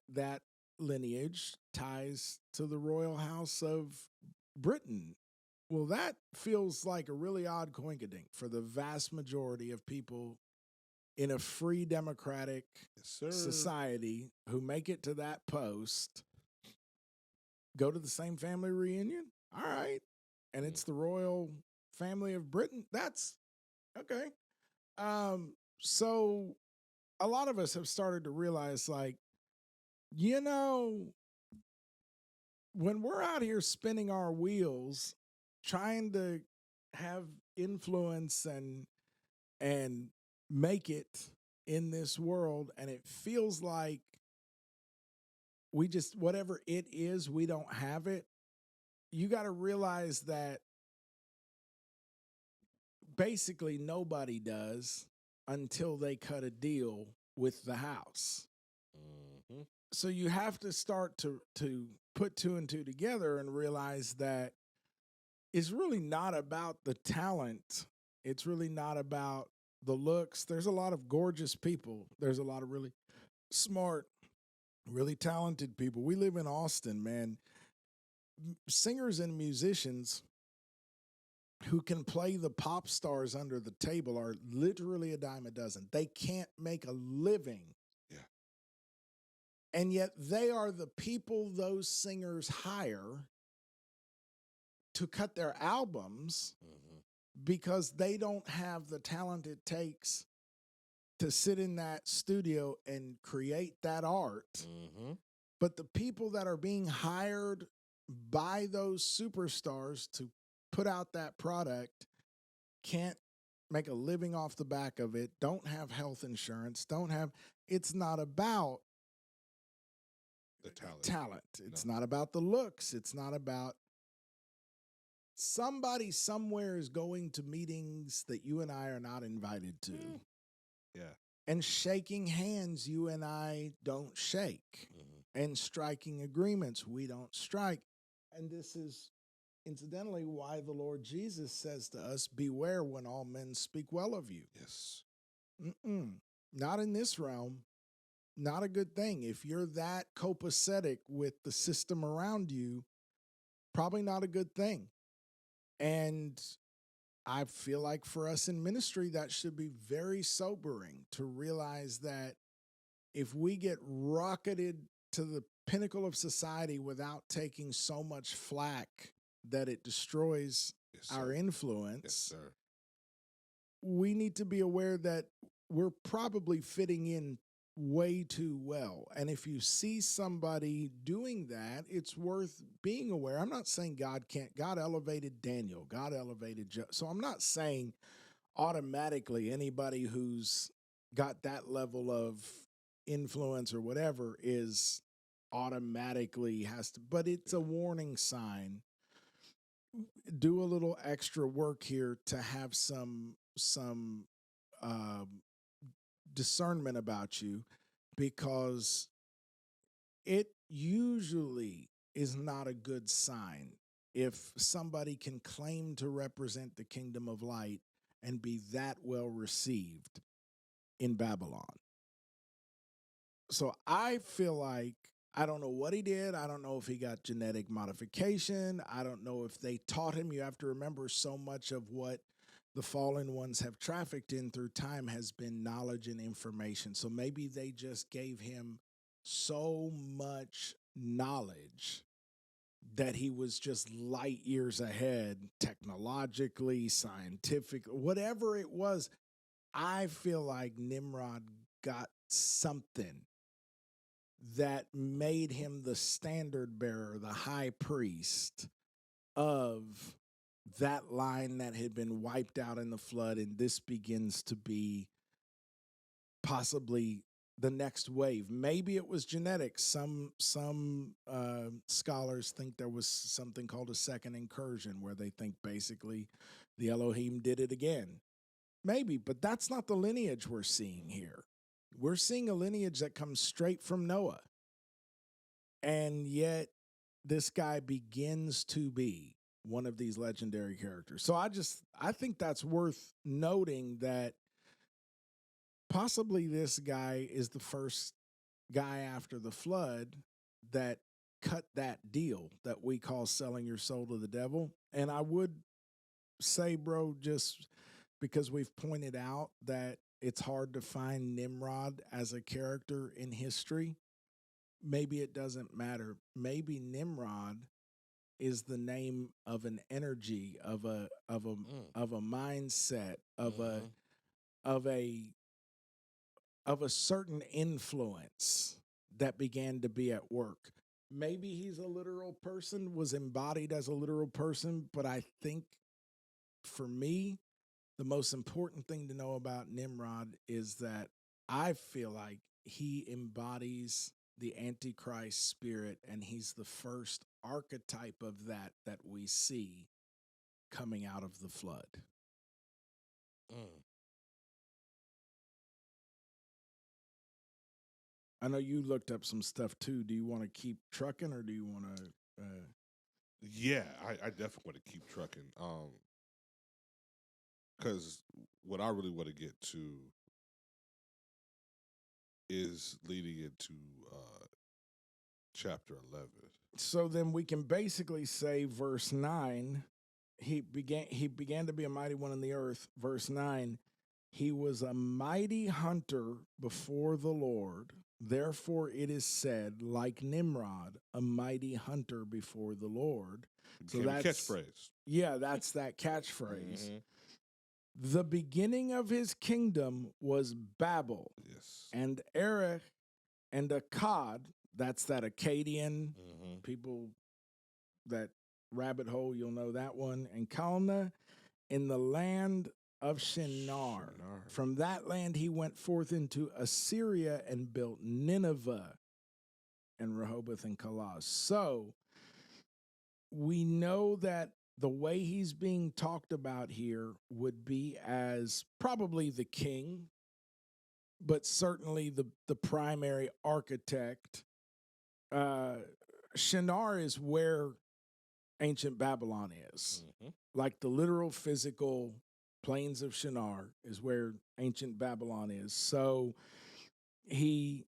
[SPEAKER 1] lineage ties to the royal house of Britain. Well, that feels like a really odd coinkydink for the vast majority of people in a free democratic society who make it to that post, go to the same family reunion. All right. And it's the royal family of Britain. That's okay. So a lot of us have started to realize, like, when we're out here spinning our wheels, trying to have influence and make it in this world, and it feels like we just, whatever it is, we don't have it. You got to realize that basically nobody does until they cut a deal with the house. Mm-hmm. So you have to start to put two and two together and realize that it's really not about the talent. It's really not about the looks. There's a lot of gorgeous people. There's a lot of really smart, really talented people. We live in Austin, man. Singers and musicians who can play the pop stars under the table are literally a dime a dozen. They can't make a living.
[SPEAKER 2] Yeah.
[SPEAKER 1] And yet they are the people those singers hire to cut their albums because they don't have the talent it takes to sit in that studio and create that art. But the people that are being hired buy those superstars to put out that product, can't make a living off the back of it, don't have health insurance, it's not about
[SPEAKER 2] The
[SPEAKER 1] talent. It's not about the looks. It's not about somebody somewhere is going to meetings that you and I are not invited to.
[SPEAKER 2] Yeah.
[SPEAKER 1] And shaking hands, you and I don't shake. And striking agreements, we don't strike. And this is incidentally why the Lord Jesus says to us, beware when all men speak well of you.
[SPEAKER 2] Yes.
[SPEAKER 1] Not in this realm. Not a good thing. If you're that copacetic with the system around you, probably not a good thing. And I feel like for us in ministry, that should be very sobering to realize that if we get rocketed to the pinnacle of society without taking so much flack that it destroys our influence, we need to be aware that we're probably fitting in way too well. And if you see somebody doing that, it's worth being aware. I'm not saying God elevated Daniel, God elevated so I'm not saying automatically anybody who's got that level of influence or whatever is automatically but it's a warning sign. Do a little extra work here to have some discernment about you, because it usually is not a good sign if somebody can claim to represent the kingdom of light and be that well received in Babylon. So I feel like, I don't know what he did. I don't know if he got genetic modification. I don't know if they taught him. You have to remember, so much of what the fallen ones have trafficked in through time has been knowledge and information. So maybe they just gave him so much knowledge that he was just light years ahead, technologically, scientific, whatever it was. I feel like Nimrod got something that made him the standard bearer, the high priest of that line that had been wiped out in the flood, and this begins to be possibly the next wave. Maybe it was genetics. Some scholars think there was something called a second incursion, where they think basically the Elohim did it again. Maybe, but that's not the lineage we're seeing here. We're seeing a lineage that comes straight from Noah. And yet this guy begins to be one of these legendary characters. So I think that's worth noting, that possibly this guy is the first guy after the flood that cut that deal that we call selling your soul to the devil. And I would say, bro, just because we've pointed out that it's hard to find Nimrod as a character in history, maybe it doesn't matter. Maybe Nimrod is the name of an energy, of a mindset, of a certain influence that began to be at work. Maybe he's a literal person, was embodied as a literal person, but I think for me, the most important thing to know about Nimrod is that I feel like he embodies the Antichrist spirit, and he's the first archetype of that we see coming out of the flood. I know you looked up some stuff too. Do you want to keep trucking, or do you want to?
[SPEAKER 2] Yeah, I definitely want to keep trucking. Because what I really want to get to is leading into chapter 11.
[SPEAKER 1] So then we can basically say verse 9, he began to be a mighty one in the earth. Verse 9, he was a mighty hunter before the Lord. Therefore it is said, like Nimrod, a mighty hunter before the Lord. So that's
[SPEAKER 2] a catchphrase.
[SPEAKER 1] Yeah, that's that catchphrase. The beginning of his kingdom was Babel.
[SPEAKER 2] Yes.
[SPEAKER 1] And Erech and Akkad, that's that Akkadian people that rabbit hole, you'll know that one. And Kalna in the land of Shinar. From that land he went forth into Assyria and built Nineveh and Rehoboth and Kalah. So we know that the way he's being talked about here would be as probably the king, but certainly the primary architect. Shinar is where ancient Babylon is. Mm-hmm. Like the literal physical plains of Shinar is where ancient Babylon is. So the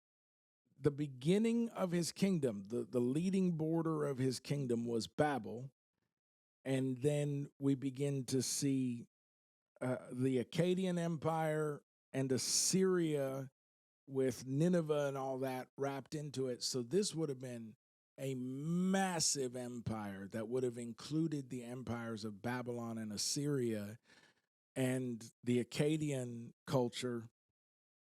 [SPEAKER 1] beginning of his kingdom, the leading border of his kingdom was Babel. And then we begin to see the Akkadian Empire and Assyria with Nineveh and all that wrapped into it. So this would have been a massive empire that would have included the empires of Babylon and Assyria and the Akkadian culture.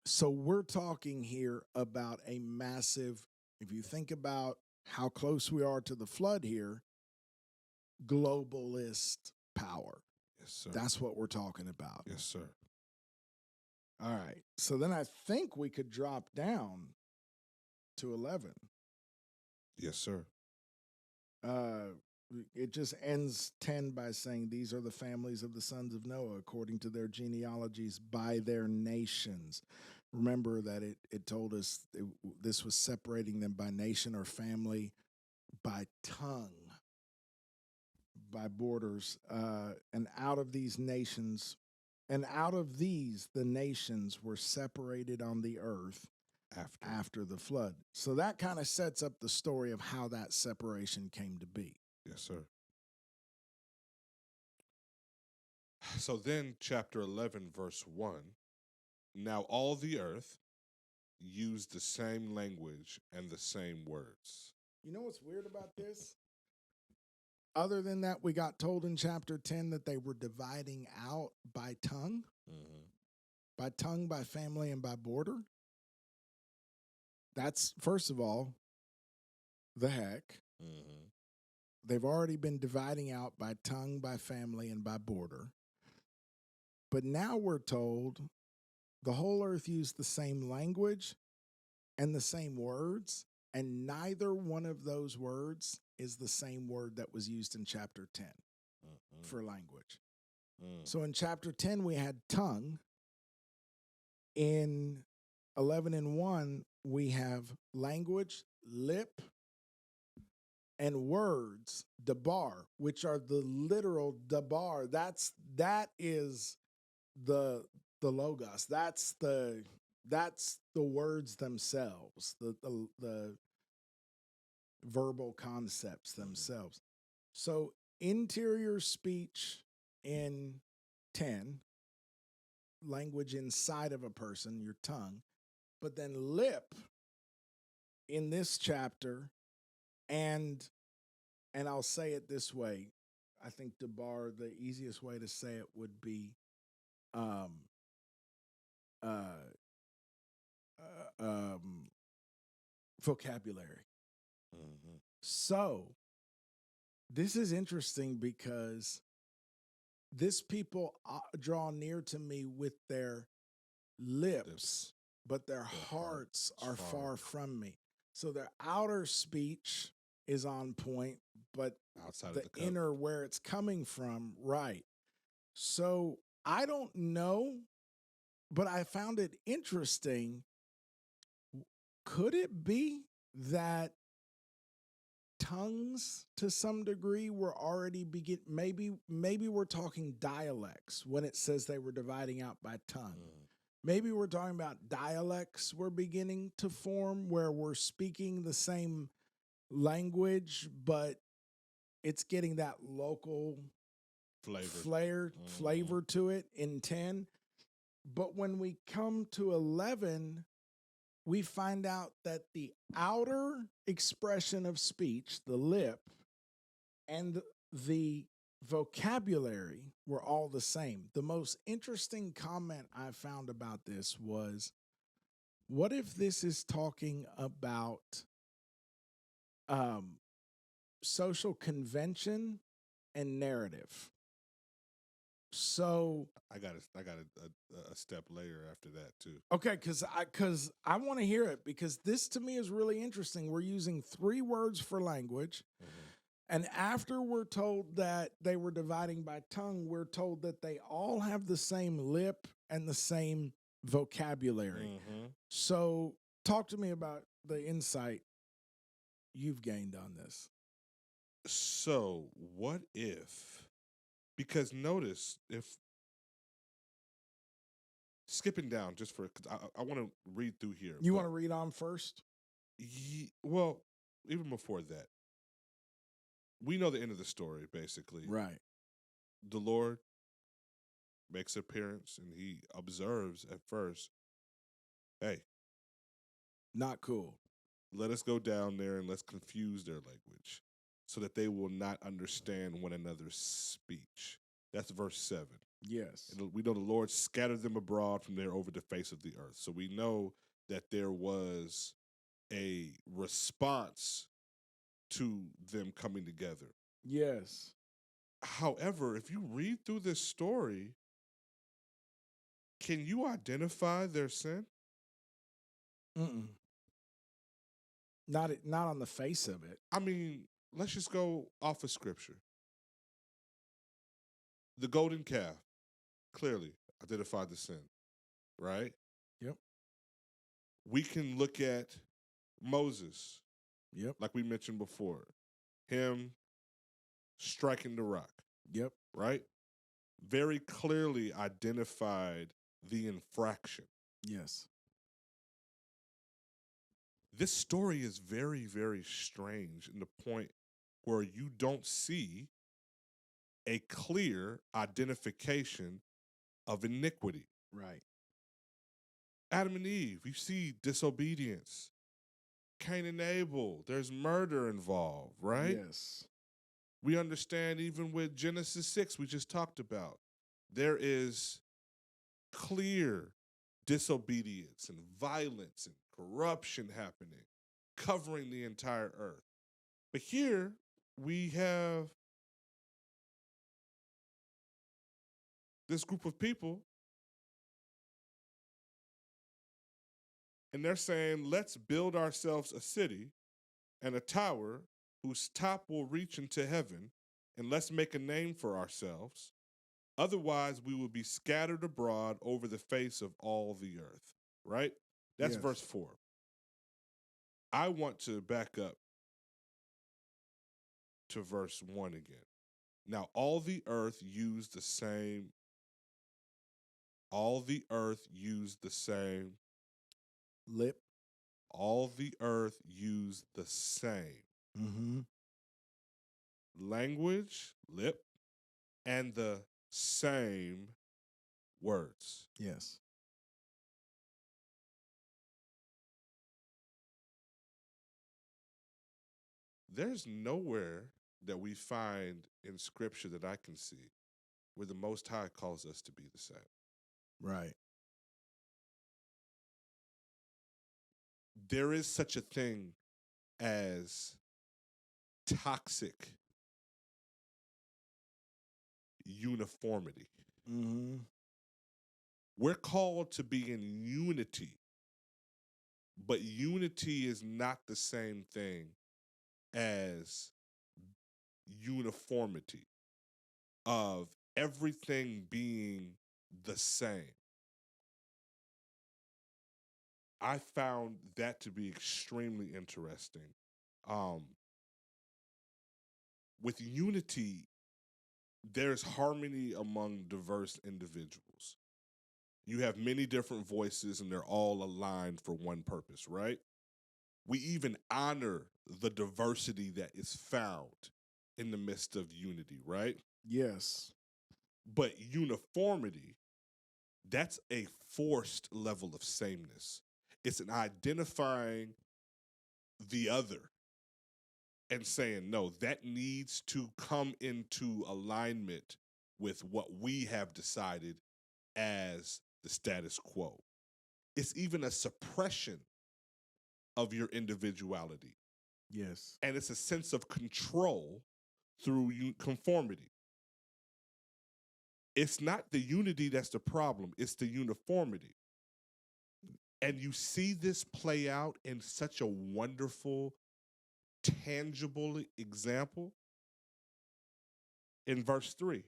[SPEAKER 1] So we're talking here about a massive, if you think about how close we are to the flood here, globalist power.
[SPEAKER 2] Yes, sir.
[SPEAKER 1] That's what we're talking about.
[SPEAKER 2] Yes, sir.
[SPEAKER 1] All right. So then I think we could drop down to 11.
[SPEAKER 2] Yes, sir.
[SPEAKER 1] It just ends 10 by saying, these are the families of the sons of Noah according to their genealogies by their nations. Remember that it told us this was separating them by nation or family, by tongue, by borders, and out of these nations, and out of these the nations were separated on the earth after the flood. So that kind of sets up the story of how that separation came to be.
[SPEAKER 2] Yes, sir. So then chapter 11, verse 1, now all the earth used the same language and the same words.
[SPEAKER 1] You know what's weird about this? Other than that, we got told in chapter 10 that they were dividing out by tongue, by family, and by border. That's, first of all, the heck. Mm-hmm. They've already been dividing out by tongue, by family, and by border. But now we're told the whole earth used the same language and the same words, and neither one of those words is the same word that was used in chapter 10 for language. So in chapter 10, we had tongue. In 11 and 1, we have language, lip, and words, dabar, which are the literal dabar. That is the logos. That's the words themselves, the verbal concepts themselves. So interior speech in 10, language inside of a person, your tongue, but then lip in this chapter, and I'll say it this way. I think dabar, the easiest way to say it would be vocabulary. Mm-hmm. So this is interesting because this people draw near to me with their lips, but their hearts are far from me. So their outer speech is on point, but outside the inner, where it's coming from, right. So I don't know, but I found it interesting. Could it be that tongues to some degree were already maybe we're talking dialects when it says they were dividing out by tongue. Maybe we're talking about dialects were beginning to form where we're speaking the same language, but it's getting that local flavor to it in 10. But when we come to 11, we find out that the outer expression of speech, the lip, and the vocabulary were all the same. The most interesting comment I found about this was, what if this is talking about social convention and narrative. So
[SPEAKER 2] I got a step layer after that too.
[SPEAKER 1] okay, because I want to hear it, because this to me is really interesting. We're using 3 words for language, and after we're told that they were dividing by tongue, we're told that they all have the same lip and the same vocabulary. So talk to me about the insight you've gained on this.
[SPEAKER 2] So what if? Because notice, if skipping down just for, because I want to read through here.
[SPEAKER 1] You want to read on first?
[SPEAKER 2] Well, even before that, we know the end of the story, basically.
[SPEAKER 1] Right.
[SPEAKER 2] The Lord makes appearance and he observes at first, hey,
[SPEAKER 1] not cool.
[SPEAKER 2] Let us go down there and let's confuse their language so that they will not understand one another's speech. That's verse 7.
[SPEAKER 1] Yes.
[SPEAKER 2] And we know the Lord scattered them abroad from there over the face of the earth. So we know that there was a response to them coming together.
[SPEAKER 1] Yes.
[SPEAKER 2] However, if you read through this story, can you identify their sin?
[SPEAKER 1] Mm-mm. Not on the face of it.
[SPEAKER 2] I mean, let's just go off of scripture. The golden calf clearly identified the sin, right?
[SPEAKER 1] Yep.
[SPEAKER 2] We can look at Moses,
[SPEAKER 1] Yep.
[SPEAKER 2] like we mentioned before, him striking the rock.
[SPEAKER 1] Yep.
[SPEAKER 2] Right? Very clearly identified the infraction.
[SPEAKER 1] Yes.
[SPEAKER 2] This story is very, very strange in the point where you don't see a clear identification of iniquity.
[SPEAKER 1] Right.
[SPEAKER 2] Adam and Eve, you see disobedience. Cain and Abel, there's murder involved, right?
[SPEAKER 1] Yes.
[SPEAKER 2] We understand even with Genesis 6 we just talked about, there is clear disobedience and violence and corruption happening, covering the entire earth. But here we have this group of people, and they're saying, let's build ourselves a city and a tower whose top will reach into heaven, and let's make a name for ourselves. Otherwise, we will be scattered abroad over the face of all the earth. Right? That's
[SPEAKER 1] Yes.
[SPEAKER 2] verse 4. I want to back up to verse 1 again. Now, all the earth used the same. All the earth used the same.
[SPEAKER 1] Lip.
[SPEAKER 2] All the earth used the same.
[SPEAKER 1] Mm-hmm.
[SPEAKER 2] Language, lip, and the same words.
[SPEAKER 1] Yes.
[SPEAKER 2] There's nowhere that we find in Scripture that I can see where the Most High calls us to be the same.
[SPEAKER 1] Right.
[SPEAKER 2] There is such a thing as toxic uniformity.
[SPEAKER 1] Mm-hmm.
[SPEAKER 2] We're called to be in unity, but unity is not the same thing as uniformity of everything being the same. I found that to be extremely interesting. With unity, there's harmony among diverse individuals. You have many different voices and they're all aligned for one purpose, right? We even honor the diversity that is found in the midst of unity, right?
[SPEAKER 1] Yes.
[SPEAKER 2] But uniformity, that's a forced level of sameness. It's an identifying the other and saying, no, that needs to come into alignment with what we have decided as the status quo. It's even a suppression of your individuality.
[SPEAKER 1] Yes.
[SPEAKER 2] And it's a sense of control through conformity. It's not the unity that's the problem, it's the uniformity. And you see this play out in such a wonderful, tangible example in verse 3.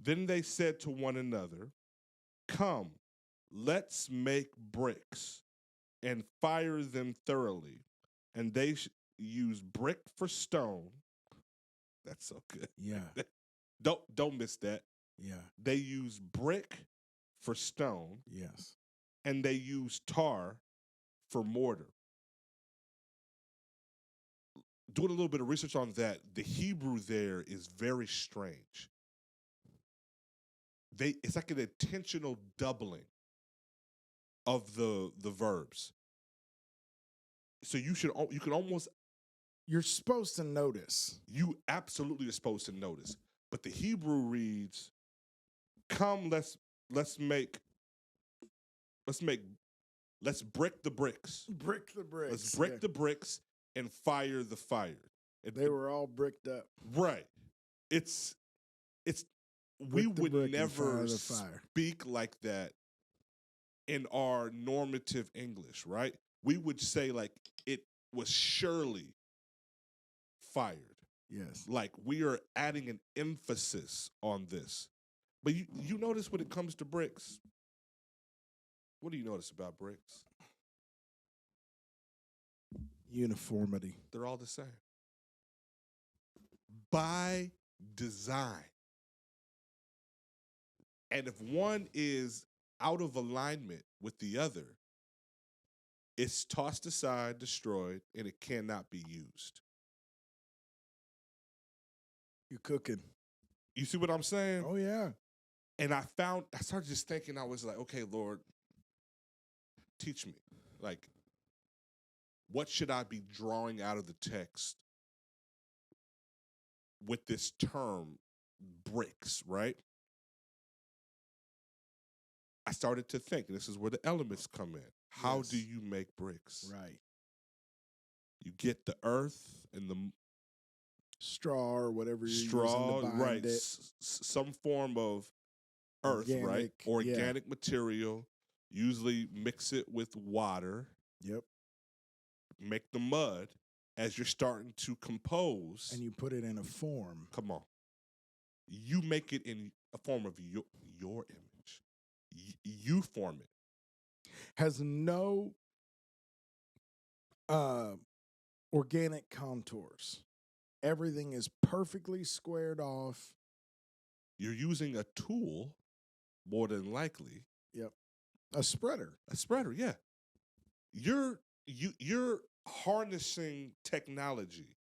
[SPEAKER 2] Then they said to one another, "Come, let's make bricks and fire them thoroughly." And they use brick for stone. That's so good.
[SPEAKER 1] Yeah.
[SPEAKER 2] Don't miss that.
[SPEAKER 1] Yeah.
[SPEAKER 2] They use brick for stone.
[SPEAKER 1] Yes.
[SPEAKER 2] And they use tar for mortar. Doing a little bit of research on that, the Hebrew there is very strange. It's like an intentional doubling of the verbs. So you can almost,
[SPEAKER 1] you're supposed to notice.
[SPEAKER 2] You absolutely are supposed to notice. But the Hebrew reads, "Come, let's brick the bricks.
[SPEAKER 1] Brick the bricks.
[SPEAKER 2] Let's brick the bricks and fire the fire."
[SPEAKER 1] They were all bricked up.
[SPEAKER 2] Right. It's we would never speak like that in our normative English, right? We would say like it was surely fired.
[SPEAKER 1] Yes.
[SPEAKER 2] Like we are adding an emphasis on this. But you notice when it comes to bricks, what do you notice about bricks?
[SPEAKER 1] Uniformity.
[SPEAKER 2] They're all the same. By design. And if one is out of alignment with the other, it's tossed aside, destroyed, and it cannot be used.
[SPEAKER 1] You're cooking.
[SPEAKER 2] You see what I'm saying?
[SPEAKER 1] Oh, yeah.
[SPEAKER 2] And I started just thinking, I was like, okay, Lord, teach me. Like, what should I be drawing out of the text with this term, bricks, right? I started to think, and this is where the elements come in. How do you make bricks?
[SPEAKER 1] Right.
[SPEAKER 2] You get the earth and the
[SPEAKER 1] straw or whatever you're
[SPEAKER 2] straw,
[SPEAKER 1] using to bind
[SPEAKER 2] right?
[SPEAKER 1] it.
[SPEAKER 2] Some form of earth, right? Organic material. Usually mix it with water.
[SPEAKER 1] Yep.
[SPEAKER 2] Make the mud as you're starting to compose,
[SPEAKER 1] and you put it in a form.
[SPEAKER 2] Come on, you make it in a form of your image. You form it.
[SPEAKER 1] Has no organic contours. Everything is perfectly squared off.
[SPEAKER 2] You're using a tool, more than likely.
[SPEAKER 1] Yep. A spreader.
[SPEAKER 2] A spreader, yeah. You're harnessing technology.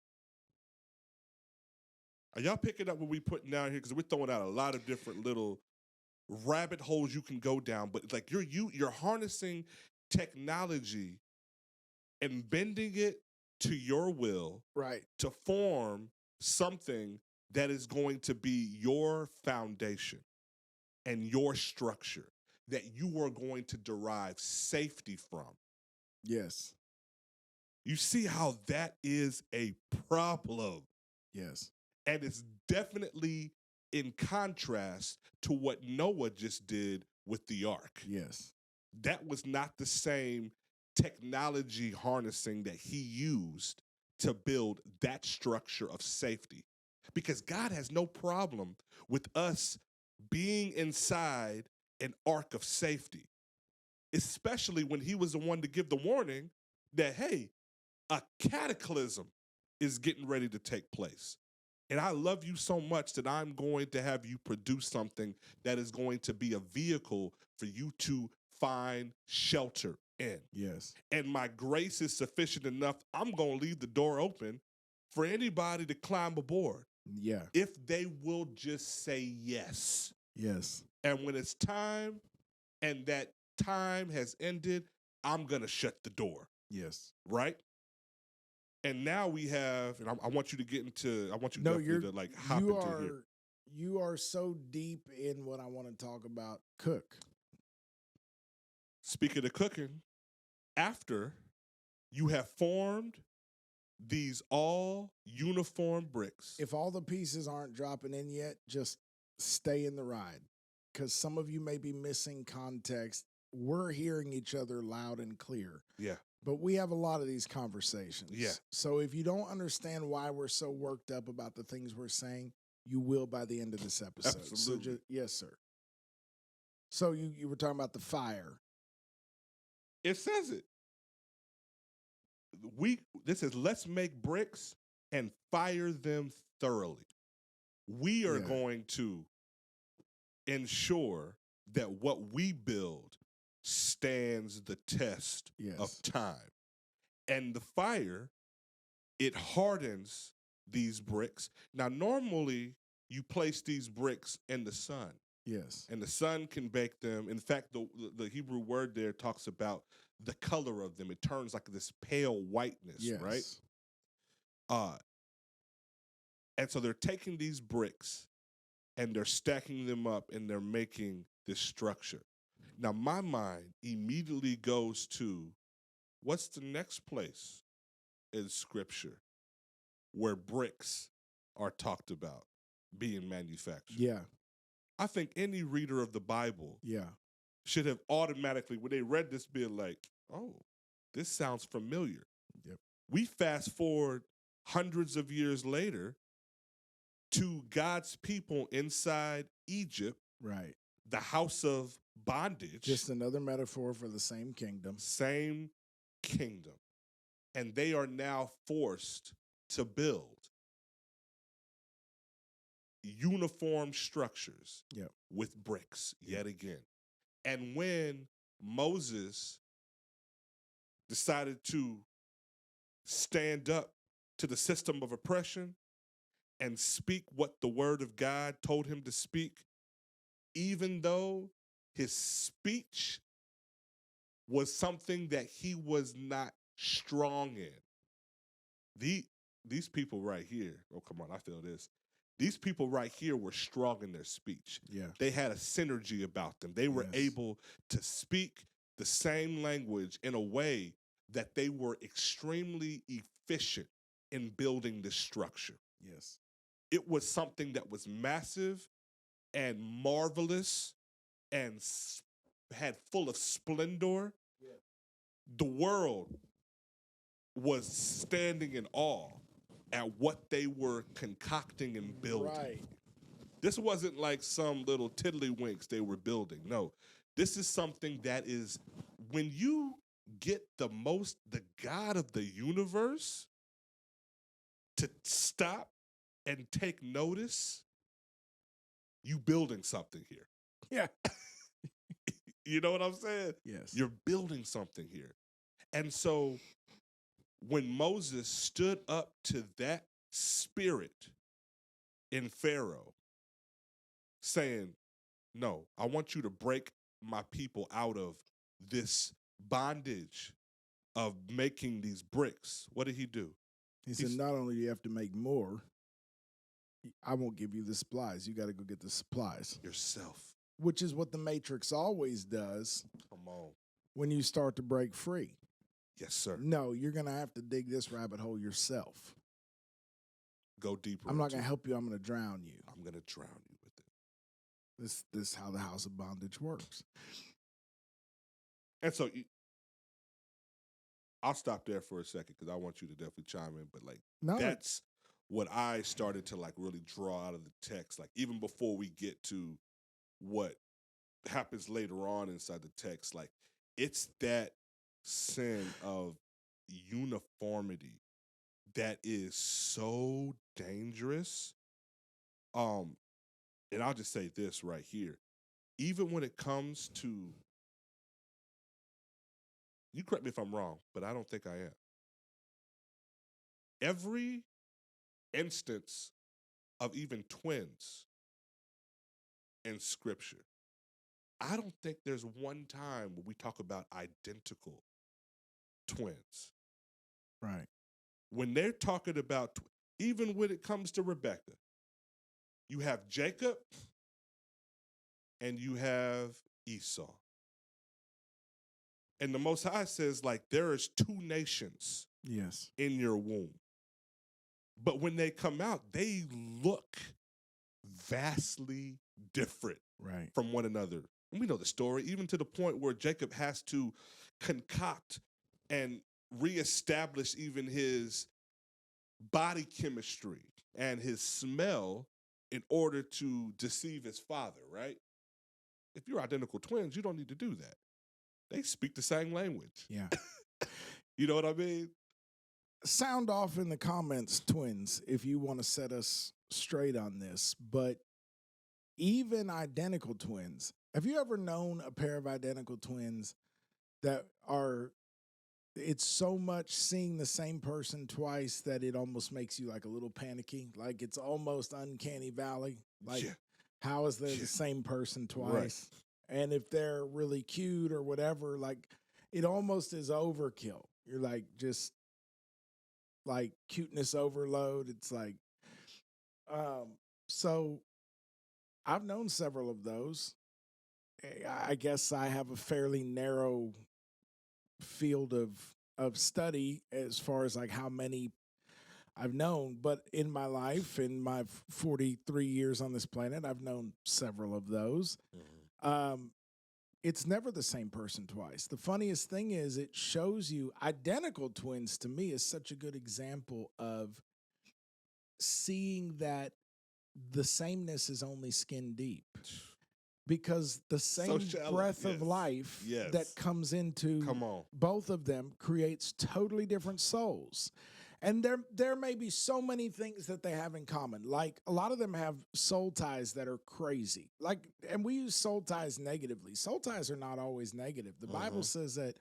[SPEAKER 2] Are y'all picking up what we putting down here? Because we're throwing out a lot of different little rabbit holes you can go down, but like you're harnessing technology and bending it to your will,
[SPEAKER 1] right,
[SPEAKER 2] to form something that is going to be your foundation and your structure that you are going to derive safety from.
[SPEAKER 1] Yes.
[SPEAKER 2] You see how that is a problem.
[SPEAKER 1] Yes.
[SPEAKER 2] And it's definitely in contrast to what Noah just did with the ark.
[SPEAKER 1] Yes.
[SPEAKER 2] That was not the same technology harnessing that he used to build that structure of safety. Because God has no problem with us being inside an ark of safety, especially when he was the one to give the warning that, hey, a cataclysm is getting ready to take place. And I love you so much that I'm going to have you produce something that is going to be a vehicle for you to find shelter in.
[SPEAKER 1] Yes.
[SPEAKER 2] And my grace is sufficient enough. I'm going to leave the door open for anybody to climb aboard.
[SPEAKER 1] Yeah.
[SPEAKER 2] If they will just say yes.
[SPEAKER 1] Yes.
[SPEAKER 2] And when it's time and that time has ended, I'm going to shut the door.
[SPEAKER 1] Yes.
[SPEAKER 2] Right? And now we have, and I want you to get into, I want you to like hop into here.
[SPEAKER 1] You are so deep in what I want to talk about. Cook.
[SPEAKER 2] Speaking of cooking, after You have formed these all uniform bricks.
[SPEAKER 1] If all the pieces aren't dropping in yet, just stay in the ride, because some of you may be missing context. We're hearing each other loud and clear.
[SPEAKER 2] Yeah.
[SPEAKER 1] But we have a lot of these conversations.
[SPEAKER 2] Yeah.
[SPEAKER 1] So if you don't understand why we're so worked up about the things we're saying, you will by the end of this episode.
[SPEAKER 2] Absolutely.
[SPEAKER 1] So yes, sir. So you were talking about the fire.
[SPEAKER 2] It says it. This is let's make bricks and fire them thoroughly. We are going to ensure that what we build stands the test of time. And the fire, it hardens these bricks. Now, normally you place these bricks in the sun.
[SPEAKER 1] Yes.
[SPEAKER 2] And the sun can bake them. In fact, the Hebrew word there talks about the color of them. It turns like this pale whiteness, right? And so they're taking these bricks and they're stacking them up and they're making this structure. Now, my mind immediately goes to what's the next place in Scripture where bricks are talked about being manufactured?
[SPEAKER 1] Yeah.
[SPEAKER 2] I think any reader of the Bible should have automatically, when they read this, been like, oh, this sounds familiar.
[SPEAKER 1] Yep.
[SPEAKER 2] We fast forward hundreds of years later to God's people inside Egypt,
[SPEAKER 1] right?
[SPEAKER 2] The house of bondage.
[SPEAKER 1] Just another metaphor for the same kingdom.
[SPEAKER 2] Same kingdom. And they are now forced to build uniform structures with bricks yet again. And when Moses decided to stand up to the system of oppression and speak what the word of God told him to speak, even though his speech was something that he was not strong in. These people right here, oh, come on, I feel this. These people right here were strong in their speech.
[SPEAKER 1] Yeah.
[SPEAKER 2] They had a synergy about them. They were able to speak the same language in a way that they were extremely efficient in building this structure.
[SPEAKER 1] Yes.
[SPEAKER 2] It was something that was massive and marvelous and had full of splendor. Yeah. The world was standing in awe at what they were concocting and building. Right. This wasn't like some little tiddlywinks they were building. No, this is something that is, when you get the God of the universe to stop and take notice, you building something here.
[SPEAKER 1] Yeah.
[SPEAKER 2] You know what I'm saying?
[SPEAKER 1] Yes.
[SPEAKER 2] You're building something here. And so when Moses stood up to that spirit in Pharaoh, saying, no, I want you to break my people out of this bondage of making these bricks. What did he do?
[SPEAKER 1] He said, not only do you have to make more, I won't give you the supplies. You got to go get the supplies.
[SPEAKER 2] Yourself.
[SPEAKER 1] Which is what the Matrix always does.
[SPEAKER 2] Come on.
[SPEAKER 1] When you start to break free.
[SPEAKER 2] Yes, sir.
[SPEAKER 1] No, you're going to have to dig this rabbit hole yourself.
[SPEAKER 2] Go deeper.
[SPEAKER 1] I'm not going to help you. I'm going to drown you.
[SPEAKER 2] I'm going to drown you with it.
[SPEAKER 1] This is how the house of bondage works.
[SPEAKER 2] And so I'll stop there for a second because I want you to definitely chime in. But that's what I started to really draw out of the text. Like even before we get to what happens later on inside the text, it's that sin of uniformity that is so dangerous. And I'll just say this right here. Even when it comes to, you correct me if I'm wrong, but I don't think I am. Every instance of even twins in Scripture, I don't think there's one time when we talk about identical twins.
[SPEAKER 1] Right.
[SPEAKER 2] When they're talking about, even when it comes to Rebecca, you have Jacob and you have Esau. And the Most High says, like, there is two nations
[SPEAKER 1] Yes.
[SPEAKER 2] in your womb. But when they come out, they look vastly different
[SPEAKER 1] Right.
[SPEAKER 2] from one another. And we know the story, even to the point where Jacob has to concoct and reestablish even his body chemistry and his smell in order to deceive his father, right? If you're identical twins, you don't need to do that. They speak the same language.
[SPEAKER 1] Yeah.
[SPEAKER 2] You know what I mean?
[SPEAKER 1] Sound off in the comments, twins, if you want to set us straight on this. But even identical twins, have you ever known a pair of identical twins that are, it's so much seeing the same person twice that it almost makes you like a little panicky? Like it's almost uncanny valley. Like,
[SPEAKER 2] Yeah.
[SPEAKER 1] how is they the same person twice?
[SPEAKER 2] Right.
[SPEAKER 1] And if they're really cute or whatever, like it almost is overkill. You're like, just like cuteness overload. It's like, so I've known several of those. I guess I have a fairly narrow field of study as far as like how many I've known, but in my life, in my 43 years on this planet, I've known several of those. It's never the same person twice. The funniest thing is it shows you identical twins to me is such a good example of seeing that the sameness is only skin deep. Because the same breath of life that comes into both of them creates totally different souls. And there may be so many things that they have in common. Like a lot of them have soul ties that are crazy. Like, and we use soul ties negatively. Soul ties are not always negative. The Bible says that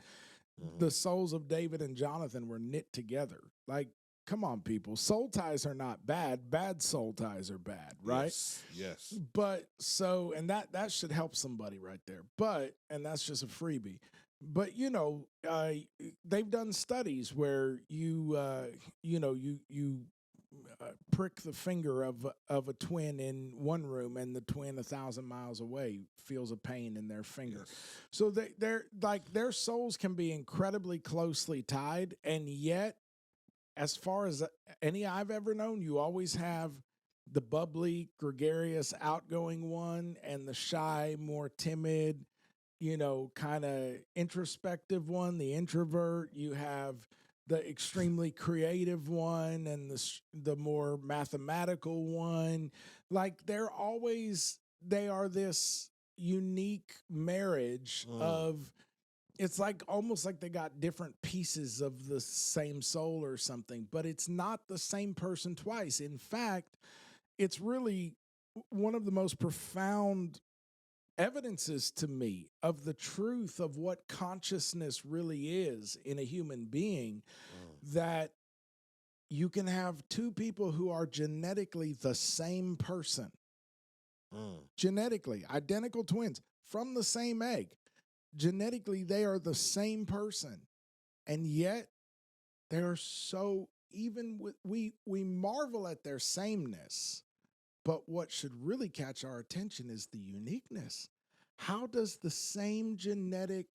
[SPEAKER 1] the souls of David and Jonathan were knit together. Like, come on, people. Soul ties are not bad. Bad soul ties are bad, right?
[SPEAKER 2] Yes.
[SPEAKER 1] But so, and that should help somebody right there. But, and that's just a freebie. But you know, they've done studies where you prick the finger of a twin in one room, and the twin 1,000 miles away feels a pain in their finger.
[SPEAKER 2] Yes.
[SPEAKER 1] So they're like their souls can be incredibly closely tied, and yet, as far as any I've ever known, you always have the bubbly, gregarious, outgoing one, and the shy, more timid, kind of introspective one, the introvert. You have the extremely creative one and the more mathematical one. Like they are this unique marriage of, it's like almost like they got different pieces of the same soul or something, but it's not the same person twice. In fact, it's really one of the most profound evidences to me of the truth of what consciousness really is in a human being, that you can have two people who are genetically the same person, genetically identical twins from the same egg. Genetically, they are the same person, and yet they are so, even with, we marvel at their sameness. But what should really catch our attention is the uniqueness. How does the same genetic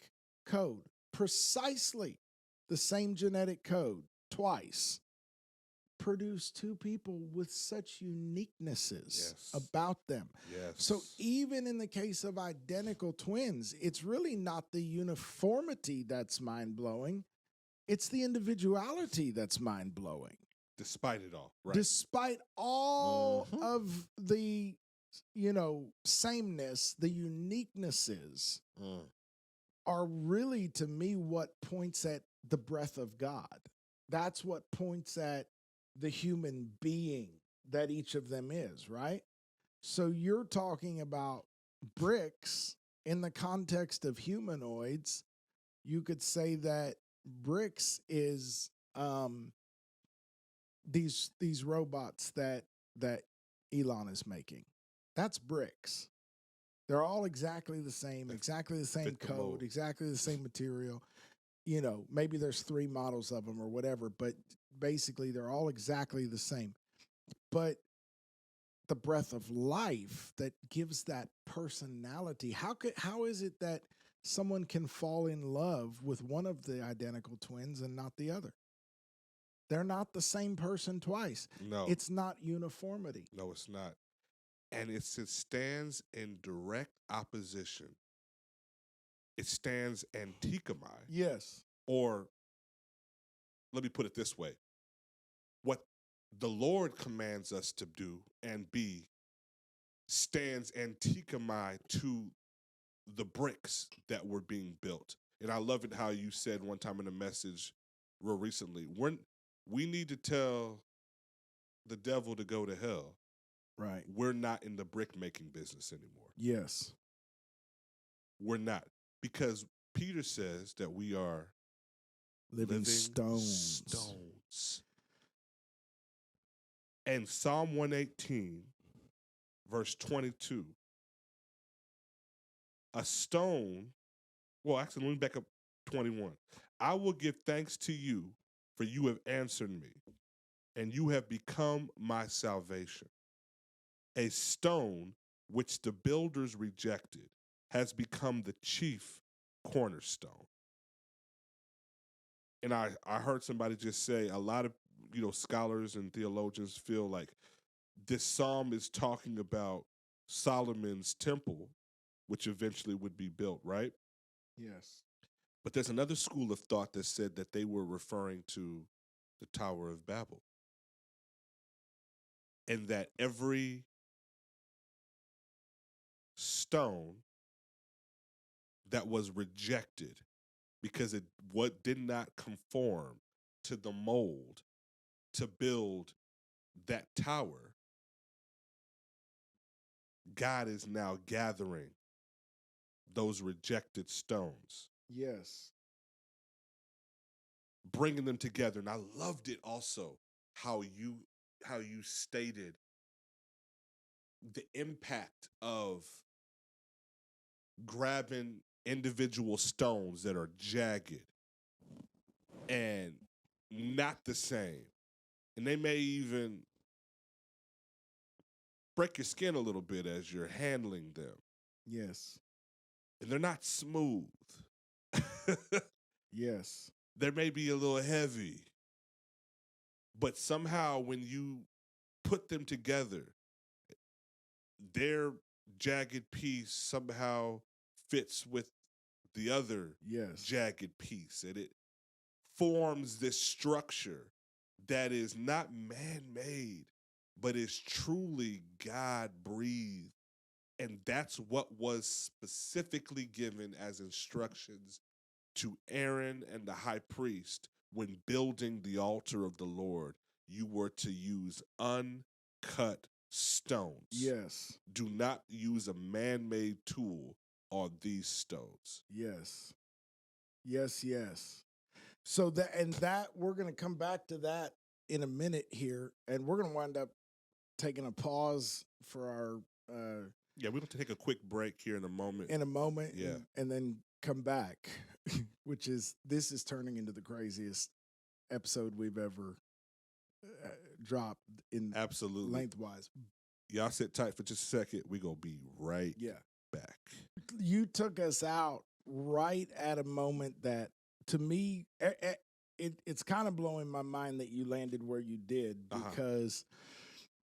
[SPEAKER 1] code, precisely the same genetic code, twice, produce two people with such uniquenesses about them?
[SPEAKER 2] Yes.
[SPEAKER 1] So even in the case of identical twins, it's really not the uniformity that's mind-blowing. It's the individuality that's mind-blowing.
[SPEAKER 2] Despite it all, right?
[SPEAKER 1] Despite all of the, sameness, the uniquenesses are really, to me, what points at the breath of God. That's what points at the human being that each of them is, right? So you're talking about bricks in the context of humanoids. You could say that bricks is these robots that Elon is making. That's bricks. They're all exactly the same code, exactly the same material. Maybe there's 3 models of them or whatever, but basically they're all exactly the same. But the breath of life that gives that personality, how is it that someone can fall in love with one of the identical twins and not the other. They're not the same person twice.
[SPEAKER 2] No.
[SPEAKER 1] It's not uniformity.
[SPEAKER 2] No, it's not. And it stands in direct opposition. It stands Antikemi.
[SPEAKER 1] Yes.
[SPEAKER 2] Or, let me put it this way. What the Lord commands us to do and be stands Antikemi to the bricks that were being built. And I love it how you said one time in a message real recently, we need to tell the devil to go to hell.
[SPEAKER 1] Right.
[SPEAKER 2] We're not in the brick making business anymore.
[SPEAKER 1] Yes.
[SPEAKER 2] We're not. Because Peter says that we are
[SPEAKER 1] living stones.
[SPEAKER 2] And Psalm 118, verse 22, a stone, well, actually, let me back up 21. I will give thanks to you, for you have answered me, and you have become my salvation. A stone which the builders rejected has become the chief cornerstone. And I heard somebody just say, a lot of scholars and theologians feel like this psalm is talking about Solomon's temple, which eventually would be built, right?
[SPEAKER 1] Yes.
[SPEAKER 2] But there's another school of thought that said that they were referring to the Tower of Babel. And that every stone that was rejected because it did not conform to the mold to build that tower, God is now gathering those rejected stones.
[SPEAKER 1] Yes.
[SPEAKER 2] Bringing them together. And I loved it also how you stated the impact of grabbing individual stones that are jagged and not the same. And they may even break your skin a little bit as you're handling them.
[SPEAKER 1] Yes.
[SPEAKER 2] And they're not smooth.
[SPEAKER 1] Yes.
[SPEAKER 2] They may be a little heavy. But somehow when you put them together, their jagged piece somehow fits with the other jagged piece. And it forms this structure that is not man-made, but is truly God-breathed. And that's what was specifically given as instructions to Aaron and the high priest when building the altar of the Lord. You were to use uncut stones.
[SPEAKER 1] Yes.
[SPEAKER 2] Do not use a man-made tool on these stones.
[SPEAKER 1] Yes. Yes, yes. So that we're going to come back to that in a minute here, and we're going to wind up taking a pause for our
[SPEAKER 2] we're going to take a quick break here in a moment.
[SPEAKER 1] Yeah. And then come back, which is, this is turning into the craziest episode we've ever dropped in
[SPEAKER 2] absolutely
[SPEAKER 1] lengthwise.
[SPEAKER 2] Y'all sit tight for just a second. We're going to be right back.
[SPEAKER 1] You took us out right at a moment that, to me, it's kind of blowing my mind that you landed where you did, because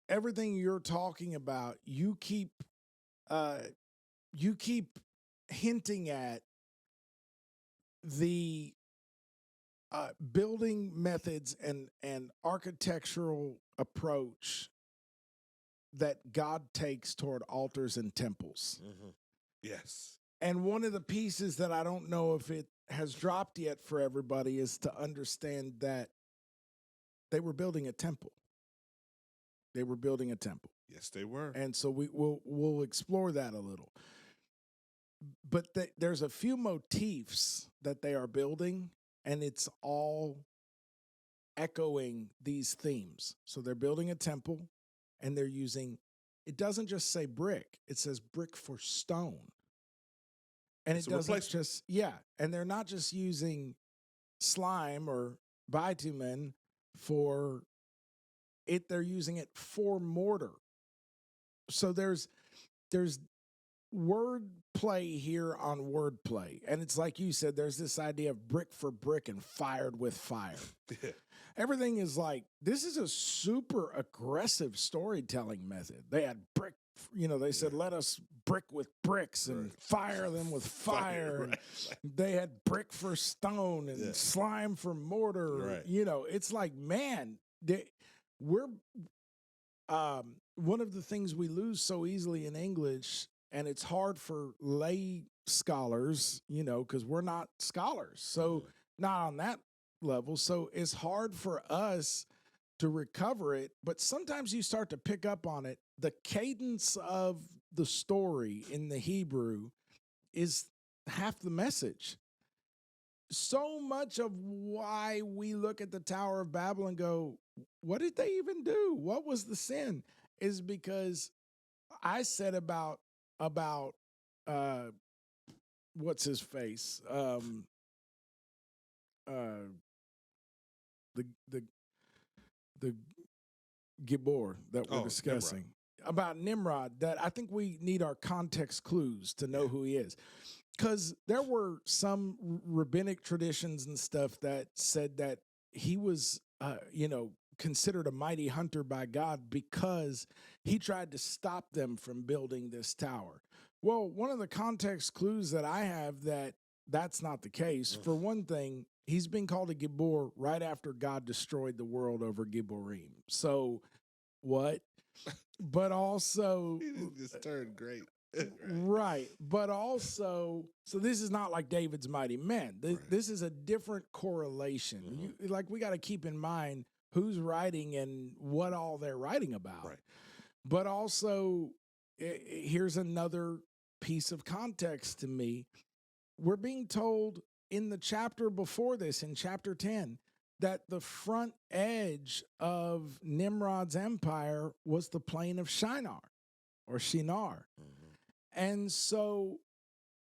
[SPEAKER 1] everything you're talking about, you keep hinting at the building methods and architectural approach that God takes toward altars and temples.
[SPEAKER 2] Mm-hmm. Yes.
[SPEAKER 1] And one of the pieces that I don't know if it has dropped yet for everybody is to understand that they were building a temple. They were building a temple.
[SPEAKER 2] Yes, they were.
[SPEAKER 1] And so we'll explore that a little. But there's a few motifs that they are building, and it's all echoing these themes. So they're building a temple, and they're using, it doesn't just say brick, it says brick for stone. And it doesn't just, and they're not just using slime or bitumen for it, they're using it for mortar. So there's word play here on word play. And it's like you said, there's this idea of brick for brick and fired with fire. Everything is like, this is a super aggressive storytelling method. They had brick, they said, let us brick with bricks and fire them with fire. And they had brick for stone and slime for mortar. It's like, man, we're one of the things we lose so easily in English, and it's hard for lay scholars, because we're not scholars. So not on that level. So it's hard for us to recover it, but sometimes you start to pick up on it. The cadence of the story in the Hebrew is half the message. So much of why we look at the Tower of Babel and go, what did they even do? What was the sin? Is because I said about what's his face? The Gibor that we're discussing. Nimrod. About Nimrod, that I think we need our context clues to know who he is. Because there were some rabbinic traditions and stuff that said that he was, considered a mighty hunter by God because he tried to stop them from building this tower. Well, one of the context clues that I have that's not the case. For one thing, he's been called a Gibor right after God destroyed the world over Gibborim. So, what? But also...
[SPEAKER 2] He didn't just turn great.
[SPEAKER 1] Right. But also, so this is not like David's mighty men. This is a different correlation. We got to keep in mind who's writing and what all they're writing about.
[SPEAKER 2] Right.
[SPEAKER 1] But also, here's another piece of context to me. We're being told in the chapter before this, in chapter 10, that the front edge of Nimrod's empire was the plain of Shinar or Shinar. And so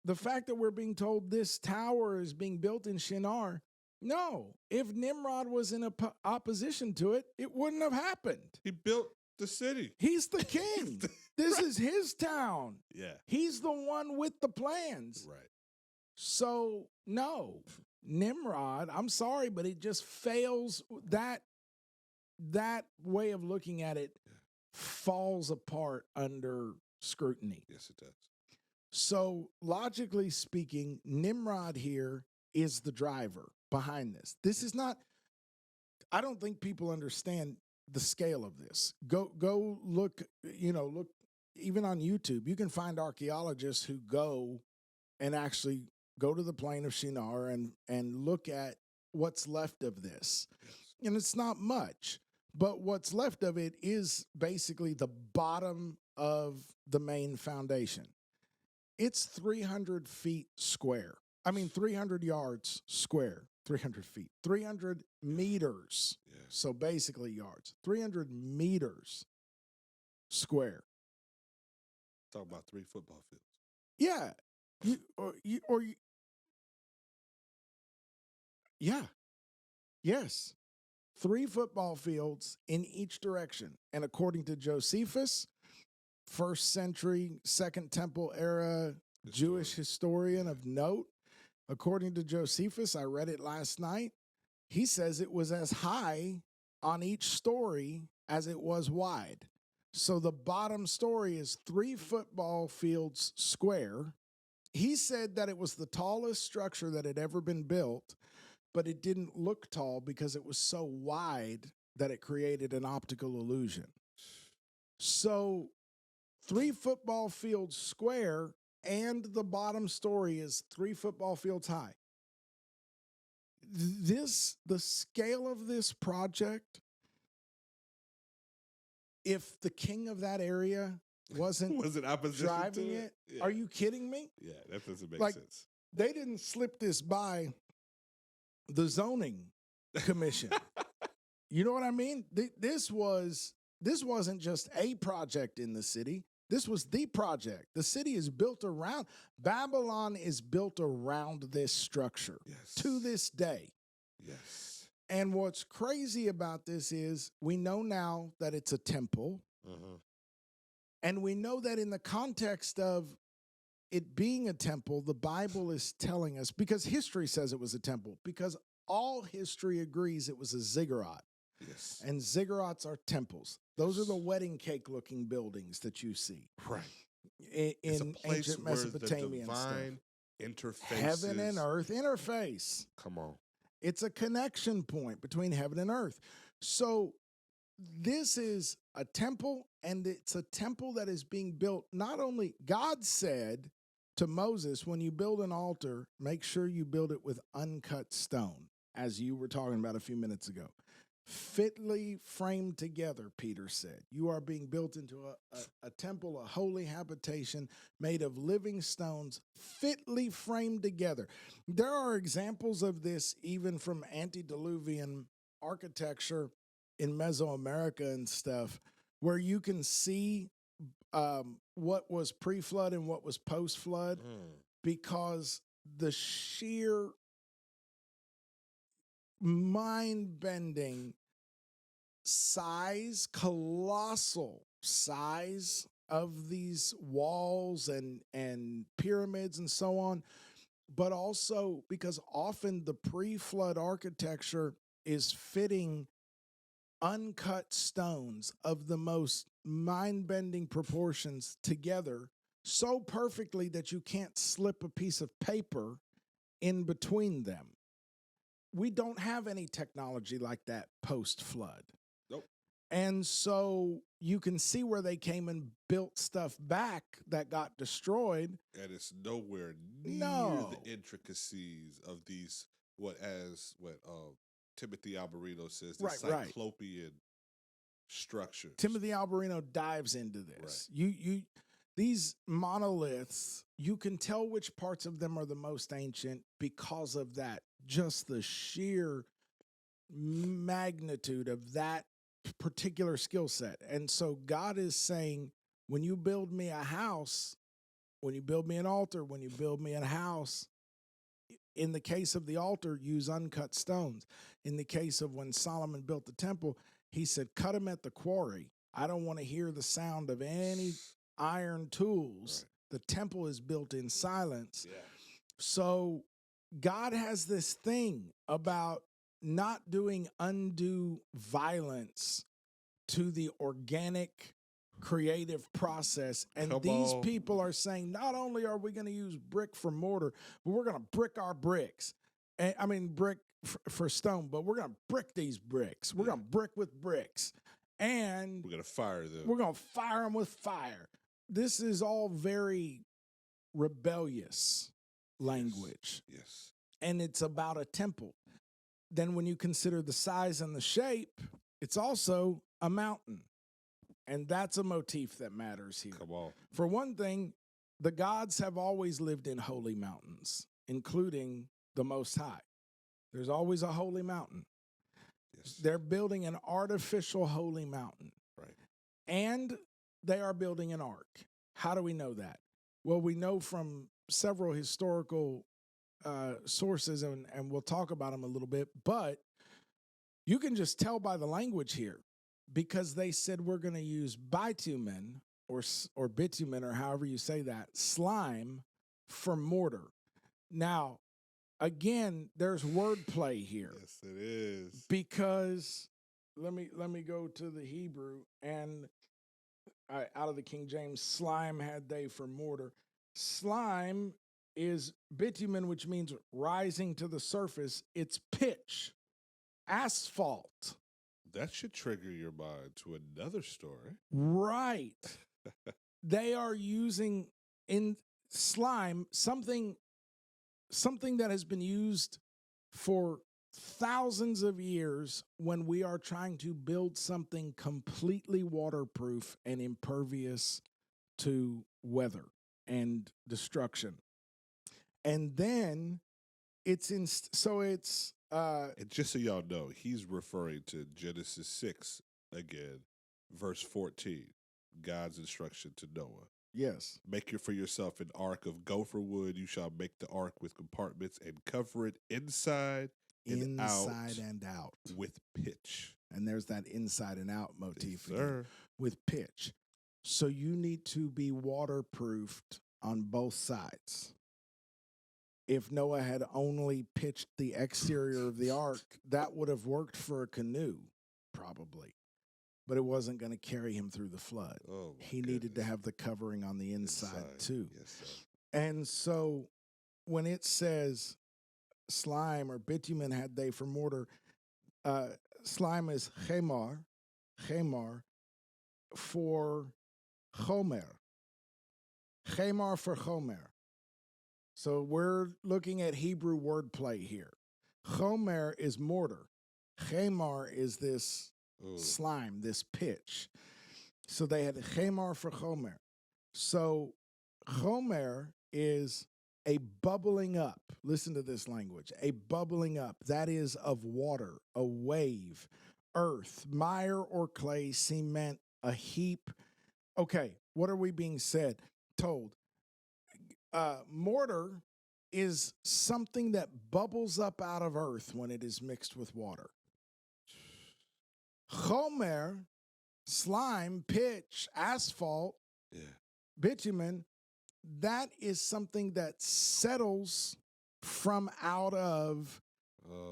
[SPEAKER 1] the fact that we're being told this tower is being built in Shinar, no, if Nimrod was in opposition to it, it wouldn't have happened.
[SPEAKER 2] He built the city.
[SPEAKER 1] He's the king. This is his town.
[SPEAKER 2] Yeah.
[SPEAKER 1] He's the one with the plans.
[SPEAKER 2] Right.
[SPEAKER 1] So, no, Nimrod, I'm sorry, but it just fails. That way of looking at it falls apart under scrutiny.
[SPEAKER 2] Yes, it does.
[SPEAKER 1] So, logically speaking, Nimrod here is the driver behind this. This is not, I don't think people understand the scale of this. Go look, look even on YouTube. You can find archaeologists who go and actually go to the plain of Shinar and look at what's left of this. And it's not much, but what's left of it is basically the bottom of the main foundation. It's 300 feet square. 300 yards square, 300 feet, 300 meters. Yeah. So basically yards, 300 meters square.
[SPEAKER 2] Talk about 3 football fields.
[SPEAKER 1] Yeah. Yeah. Yes. 3 football fields in each direction. And according to Josephus, 1st century, Second Temple era Jewish historian of note, according to Josephus, I read it last night, he says it was as high on each story as it was wide. So the bottom story is 3 football fields square. He said that it was the tallest structure that had ever been built, but it didn't look tall because it was so wide that it created an optical illusion. So 3 football fields square, and the bottom story is 3 football fields high. The scale of this project, if the king of that area wasn't driving it, yeah. Are you kidding me?
[SPEAKER 2] Yeah, that doesn't make sense.
[SPEAKER 1] They didn't slip this by the zoning commission. You know what I mean? This wasn't just a project in the city. This was the project. The city is built around, Babylon is built around this structure to this day.
[SPEAKER 2] Yes.
[SPEAKER 1] And what's crazy about this is we know now that it's a temple. And we know that in the context of it being a temple, the Bible is telling us, because history says it was a temple, because all history agrees it was a ziggurat.
[SPEAKER 2] Yes.
[SPEAKER 1] And ziggurats are temples. Those are the wedding cake looking buildings that you see.
[SPEAKER 2] Right.
[SPEAKER 1] In
[SPEAKER 2] a place
[SPEAKER 1] ancient
[SPEAKER 2] where
[SPEAKER 1] Mesopotamia
[SPEAKER 2] the divine interfaces.
[SPEAKER 1] Heaven and earth interface.
[SPEAKER 2] Come on.
[SPEAKER 1] It's a connection point between heaven and earth. So this is a temple, and it's a temple that is being built. Not only, God said to Moses, when you build an altar, make sure you build it with uncut stone, as you were talking about a few minutes ago. Fitly framed together, Peter said. You are being built into a temple, a holy habitation made of living stones, fitly framed together. There are examples of this even from antediluvian architecture in Mesoamerica and stuff, where you can see what was pre-flood and what was post-flood, because the sheer mind-bending size, colossal size of these walls and pyramids and so on, but also because often the pre-flood architecture is fitting uncut stones of the most mind-bending proportions together so perfectly that you can't slip a piece of paper in between them. We don't have any technology like that post-flood.
[SPEAKER 2] Nope.
[SPEAKER 1] And so you can see where they came and built stuff back that got destroyed.
[SPEAKER 2] And it's nowhere near the intricacies of these, Timothy Alberino says, the cyclopean structure.
[SPEAKER 1] Timothy Alberino dives into this. Right. These monoliths, you can tell which parts of them are the most ancient because of that. Just the sheer magnitude of that particular skill set. And so God is saying, when you build me a house, when you build me an altar, when you build me a house, in the case of the altar, use uncut stones. In the case of when Solomon built the temple, he said, cut them at the quarry. I don't want to hear the sound of any iron tools. Right. The temple is built in silence. Yeah. So God has this thing about not doing undue violence to the organic creative process. And these people are saying, not only are we going to use brick for mortar, but we're going to brick our bricks. And I mean, brick for stone, but we're going to brick these bricks. We're going to brick with bricks. And
[SPEAKER 2] we're going to fire them.
[SPEAKER 1] We're going to fire them with fire. This is all very rebellious language.
[SPEAKER 2] Yes.
[SPEAKER 1] And it's about a temple. Then when you consider the size and the shape, it's also a mountain. And that's a motif that matters here.
[SPEAKER 2] Come on.
[SPEAKER 1] For one thing, the gods have always lived in holy mountains, including the Most High. There's always a holy mountain.
[SPEAKER 2] Yes.
[SPEAKER 1] They're building an artificial holy mountain.
[SPEAKER 2] Right.
[SPEAKER 1] And they are building an ark. How do we know that? Well, we know from several historical sources, and we'll talk about them a little bit, but you can just tell by the language here, because they said we're going to use bitumen or bitumen, or however you say that, slime for mortar. Now, again, there's wordplay here.
[SPEAKER 2] Yes, it is.
[SPEAKER 1] Because let me go to the Hebrew, and out of the King James, slime had they for mortar. Slime is bitumen, which means rising to the surface. It's pitch, asphalt.
[SPEAKER 2] That should trigger your mind to another story.
[SPEAKER 1] Right. They are using in slime something that has been used for thousands of years when we are trying to build something completely waterproof and impervious to weather and destruction. And then and
[SPEAKER 2] just so y'all know, he's referring to Genesis 6 again, verse 14, God's instruction to Noah.
[SPEAKER 1] Yes.
[SPEAKER 2] Make for yourself an ark of gopher wood. You shall make the ark with compartments and cover it inside and out with pitch.
[SPEAKER 1] And there's that inside and out motif
[SPEAKER 2] again,
[SPEAKER 1] with pitch. So you need to be waterproofed on both sides. If Noah had only pitched the exterior of the ark, that would have worked for a canoe, probably. But it wasn't going to carry him through the flood.
[SPEAKER 3] Oh,
[SPEAKER 1] He needed to have the covering on the inside too.
[SPEAKER 3] Yes, sir.
[SPEAKER 1] And so when it says slime or bitumen had they for mortar, slime is chemar for chomer. Chemar for chomer. So we're looking at Hebrew wordplay here. Chomer is mortar. Chemar is this slime, this pitch. So they had chemar for chomer. So chomer is a bubbling up. Listen to this language. A bubbling up. That is of water, a wave, earth, mire or clay, cement, a heap. Okay, what are we being told? Mortar is something that bubbles up out of earth when it is mixed with water. Chomer, slime, pitch, asphalt, bitumen, that is something that settles from out of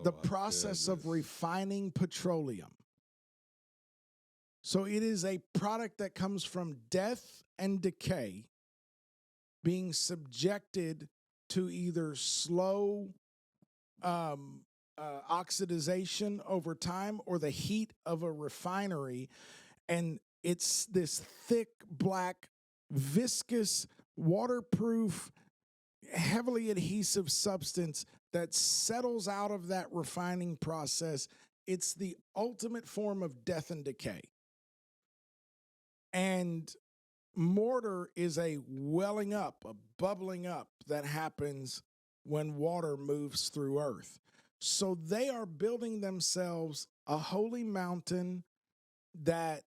[SPEAKER 1] the process of refining petroleum. So it is a product that comes from death and decay being subjected to either slow oxidization over time or the heat of a refinery. And it's this thick, black, viscous, waterproof, heavily adhesive substance that settles out of that refining process. It's the ultimate form of death and decay. And mortar is a welling up, a bubbling up that happens when water moves through earth. So they are building themselves a holy mountain that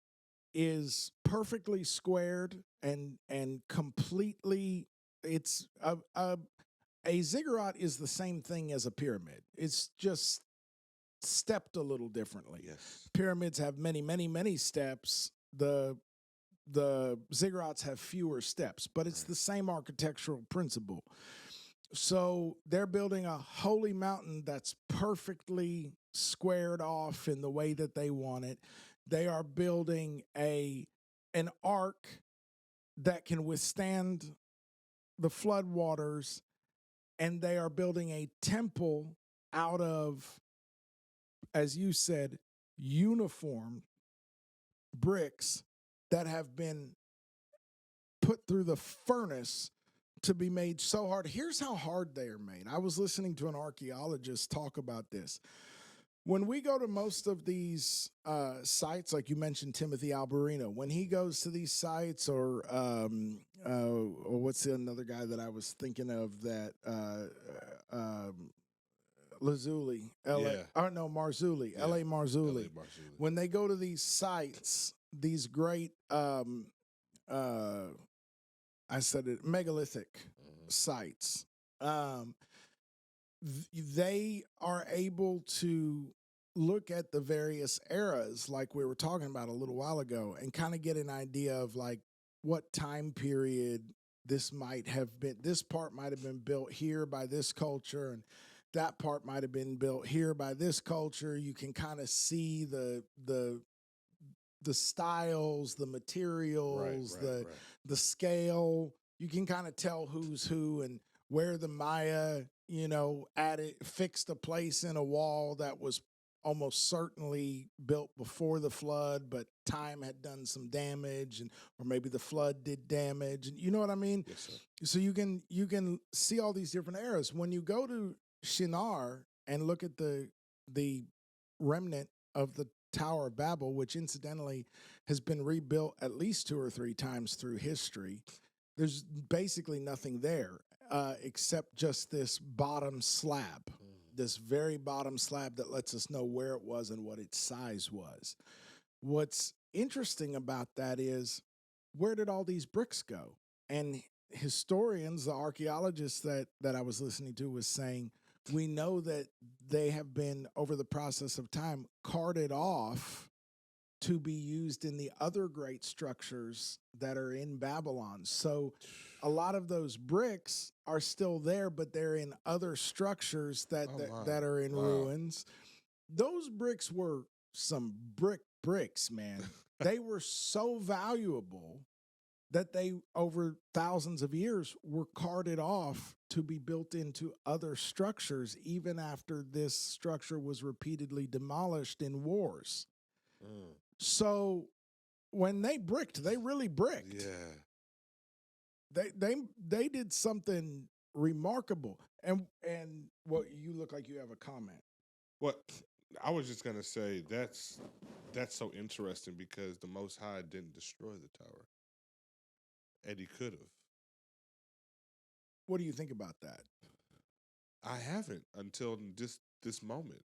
[SPEAKER 1] is perfectly squared and completely, it's a ziggurat is the same thing as a pyramid. It's just stepped a little differently.
[SPEAKER 3] Yes.
[SPEAKER 1] Pyramids have many, many, many steps. The ziggurats have fewer steps, but it's the same architectural principle. So they're building a holy mountain that's perfectly squared off in the way that they want it. They are building an ark that can withstand the flood waters, and they are building a temple out of, as you said, uniform bricks that have been put through the furnace to be made so hard. Here's how hard they are made. I was listening to an archaeologist talk about this. When we go to most of these sites, like you mentioned, Timothy Alberino, when he goes to these sites, or what's another guy that I was thinking of that Lazuli, L.A.
[SPEAKER 2] Yeah.
[SPEAKER 1] Oh no, Marzulli,
[SPEAKER 2] Yeah.
[SPEAKER 1] L.A. Marzulli.
[SPEAKER 2] L.A. Marzulli.
[SPEAKER 1] When they go to these sites, these great, I said it, megalithic sites, they are able to look at the various eras, like we were talking about a little while ago, and kind of get an idea of like what time period this might have been. This part might have been built here by this culture, and that part might have been built here by this culture. You can kind of see the styles, the materials, the scale. You can kind of tell who's who and where the Maya, fixed a place in a wall that was almost certainly built before the flood, but time had done some damage, or maybe the flood did damage, and you know what I mean?
[SPEAKER 2] Yes, sir.
[SPEAKER 1] So you can see all these different eras. When you go to Shinar and look at the remnant of the Tower of Babel, which incidentally has been rebuilt at least 2 or 3 times through history, there's basically nothing there except just this bottom slab, this very bottom slab that lets us know where it was and what its size was. What's interesting about that is, where did all these bricks go? And historians, the archaeologists that I was listening to, was saying, we know that they have been, over the process of time, carted off to be used in the other great structures that are in Babylon. So a lot of those bricks are still there, but they're in other structures that are in ruins. Those bricks were some bricks, man. They were so valuable that they, over thousands of years, were carted off to be built into other structures, even after this structure was repeatedly demolished in wars. So when they bricked, they really bricked.
[SPEAKER 2] Yeah.
[SPEAKER 1] They did something remarkable. And what, you look like you have a comment.
[SPEAKER 2] What I was just gonna say, that's so interesting because the Most High didn't destroy the tower, and He could have.
[SPEAKER 1] What do you think about that?
[SPEAKER 2] I haven't until this moment.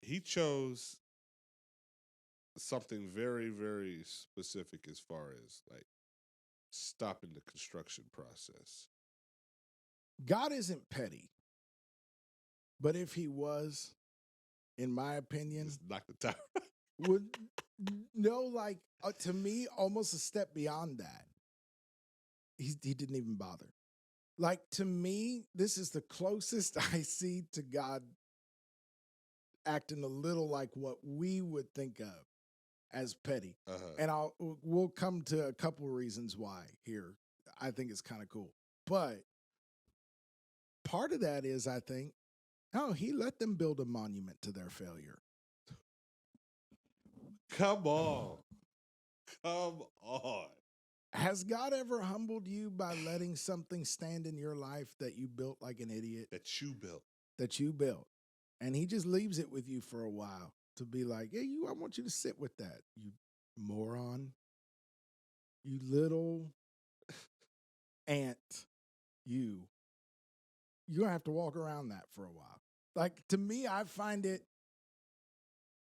[SPEAKER 2] He chose something very, very specific as far as like stopping the construction process.
[SPEAKER 1] God isn't petty, but if He was, in my opinion,
[SPEAKER 2] Just knock the tower.
[SPEAKER 1] would like to me almost a step beyond that. He didn't even bother. Like, to me, this is the closest I see to God acting a little like what we would think of as petty. And we'll come to a couple of reasons why here. I think it's kind of cool. But part of that is, I think, He let them build a monument to their failure.
[SPEAKER 2] Come on. Come on.
[SPEAKER 1] Has God ever humbled you by letting something stand in your life that you built like an idiot?
[SPEAKER 2] That you built.
[SPEAKER 1] And He just leaves it with you for a while to be like, hey, I want you to sit with that, you moron. You little ant. You're going to have to walk around that for a while. Like, to me, I find it,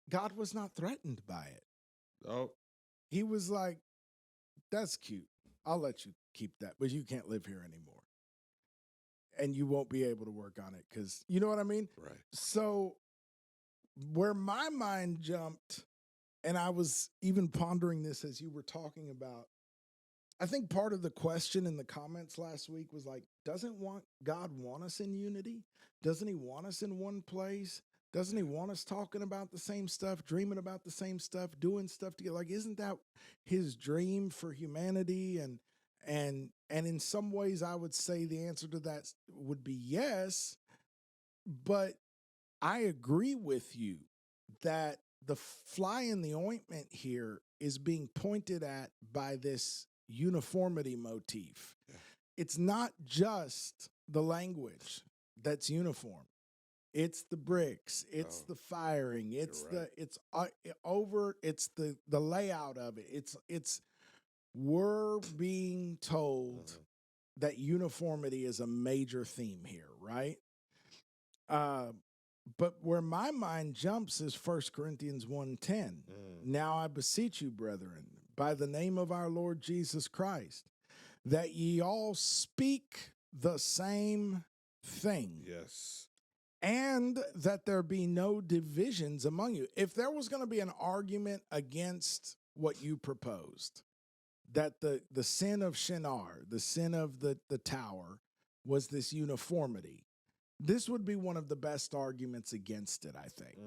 [SPEAKER 1] God was not threatened by it.
[SPEAKER 2] Oh.
[SPEAKER 1] He was like, that's cute. I'll let you keep that, but you can't live here anymore. And you won't be able to work on it because, you know what I mean?
[SPEAKER 2] Right.
[SPEAKER 1] So where my mind jumped, and I was even pondering this as you were talking about, I think part of the question in the comments last week was like, doesn't God want us in unity? Doesn't He want us in one place? Doesn't He want us talking about the same stuff, dreaming about the same stuff, doing stuff together? Like, isn't that His dream for humanity? And in some ways, I would say the answer to that would be yes. But I agree with you that the fly in the ointment here is being pointed at by this uniformity motif. Yeah. It's not just the language that's uniform. It's the bricks, it's the firing, it's the layout of it. It's we're being told that uniformity is a major theme here, right? But where my mind jumps is 1 Corinthians 1:10. Now I beseech you, brethren, by the name of our Lord Jesus Christ, that ye all speak the same thing.
[SPEAKER 2] Yes.
[SPEAKER 1] And that there be no divisions among you. If there was going to be an argument against what you proposed, that the sin of Shinar, the sin of the tower, was this uniformity, this would be one of the best arguments against it, I think.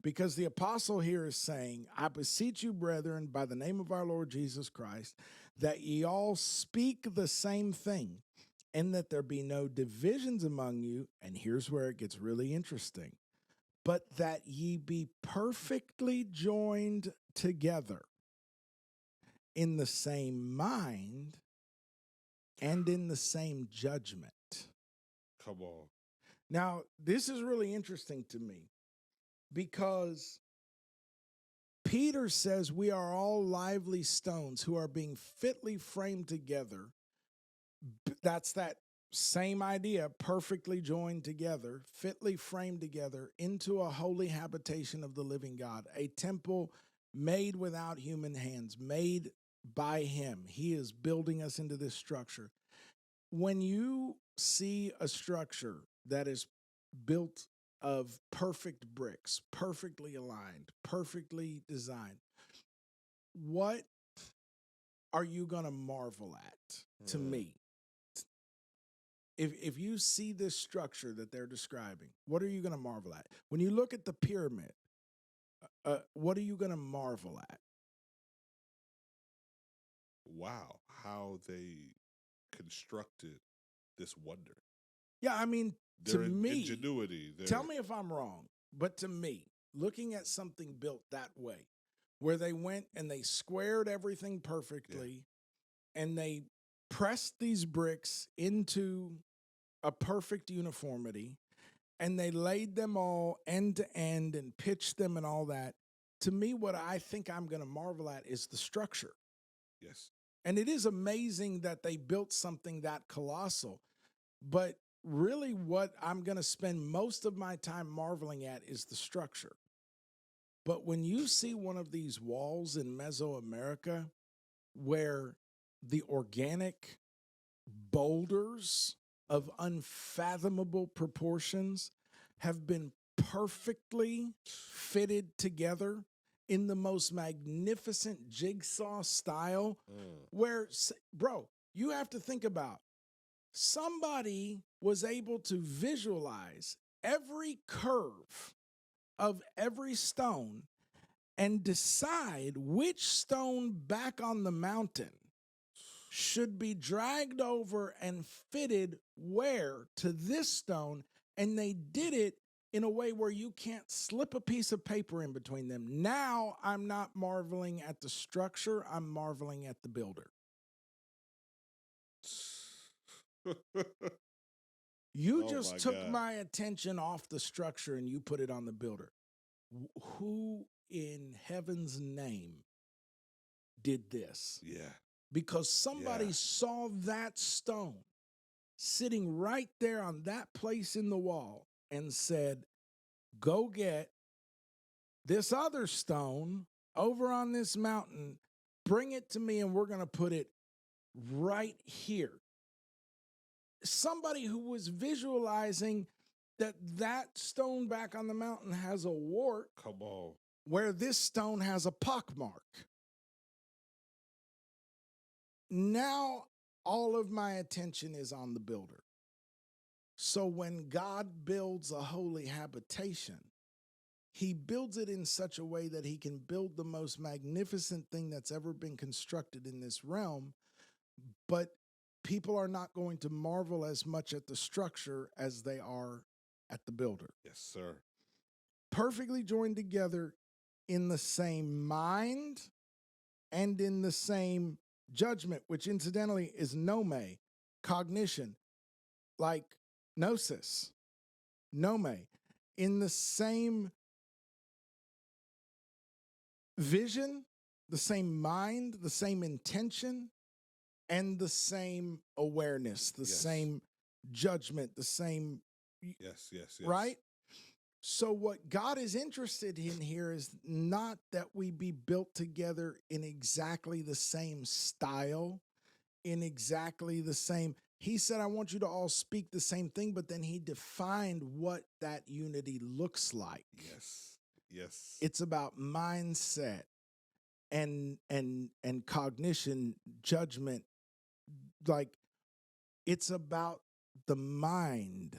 [SPEAKER 1] Because the apostle here is saying, I beseech you, brethren, by the name of our Lord Jesus Christ, that ye all speak the same thing, and that there be no divisions among you. And here's where it gets really interesting. But that ye be perfectly joined together in the same mind and in the same judgment.
[SPEAKER 2] Come on.
[SPEAKER 1] Now, this is really interesting to me because Peter says we are all lively stones who are being fitly framed together. That's that same idea, perfectly joined together, fitly framed together into a holy habitation of the living God, a temple made without human hands, made by Him. He is building us into this structure. When you see a structure that is built of perfect bricks, perfectly aligned, perfectly designed, what are you going to marvel at to me? If you see this structure that they're describing, what are you going to marvel at? When you look at the pyramid, what are you going to marvel at?
[SPEAKER 2] Wow, how they constructed this wonder.
[SPEAKER 1] Yeah, I mean, to me,
[SPEAKER 2] ingenuity.
[SPEAKER 1] Tell me if I'm wrong, but to me, looking at something built that way, where they went and they squared everything perfectly, and they pressed these bricks into a perfect uniformity, and they laid them all end to end and pitched them and all that. To me, what I think I'm going to marvel at is the structure.
[SPEAKER 2] Yes.
[SPEAKER 1] And it is amazing that they built something that colossal. But really what I'm going to spend most of my time marveling at is the structure. But when you see one of these walls in Mesoamerica where the organic boulders of unfathomable proportions have been perfectly fitted together in the most magnificent jigsaw style, where, bro, you have to think about, somebody was able to visualize every curve of every stone and decide which stone back on the mountain should be dragged over and fitted where to this stone. And they did it in a way where you can't slip a piece of paper in between them. Now I'm not marveling at the structure, I'm marveling at the builder. You just took my attention off the structure and you put it on the builder. Who in heaven's name did this?
[SPEAKER 2] Yeah.
[SPEAKER 1] Because somebody saw that stone sitting right there on that place in the wall and said, go get this other stone over on this mountain, bring it to me, and we're going to put it right here. Somebody who was visualizing that stone back on the mountain has a wart.
[SPEAKER 2] Come on.
[SPEAKER 1] Where this stone has a pockmark. Now all of my attention is on the builder. So when God builds a holy habitation, he builds it in such a way that he can build the most magnificent thing that's ever been constructed in this realm, but people are not going to marvel as much at the structure as they are at the builder.
[SPEAKER 2] Yes, sir.
[SPEAKER 1] Perfectly joined together in the same mind and in the same judgment, which incidentally is nome, cognition, like gnosis, nome, in the same vision, the same mind, the same intention, and the same awareness, the same judgment, the same.
[SPEAKER 2] Yes.
[SPEAKER 1] Right? So what God is interested in here is not that we be built together in exactly the same style, in exactly the same. He said, I want you to all speak the same thing, but then he defined what that unity looks like.
[SPEAKER 2] Yes.
[SPEAKER 1] It's about mindset and cognition, judgment. Like, it's about the mind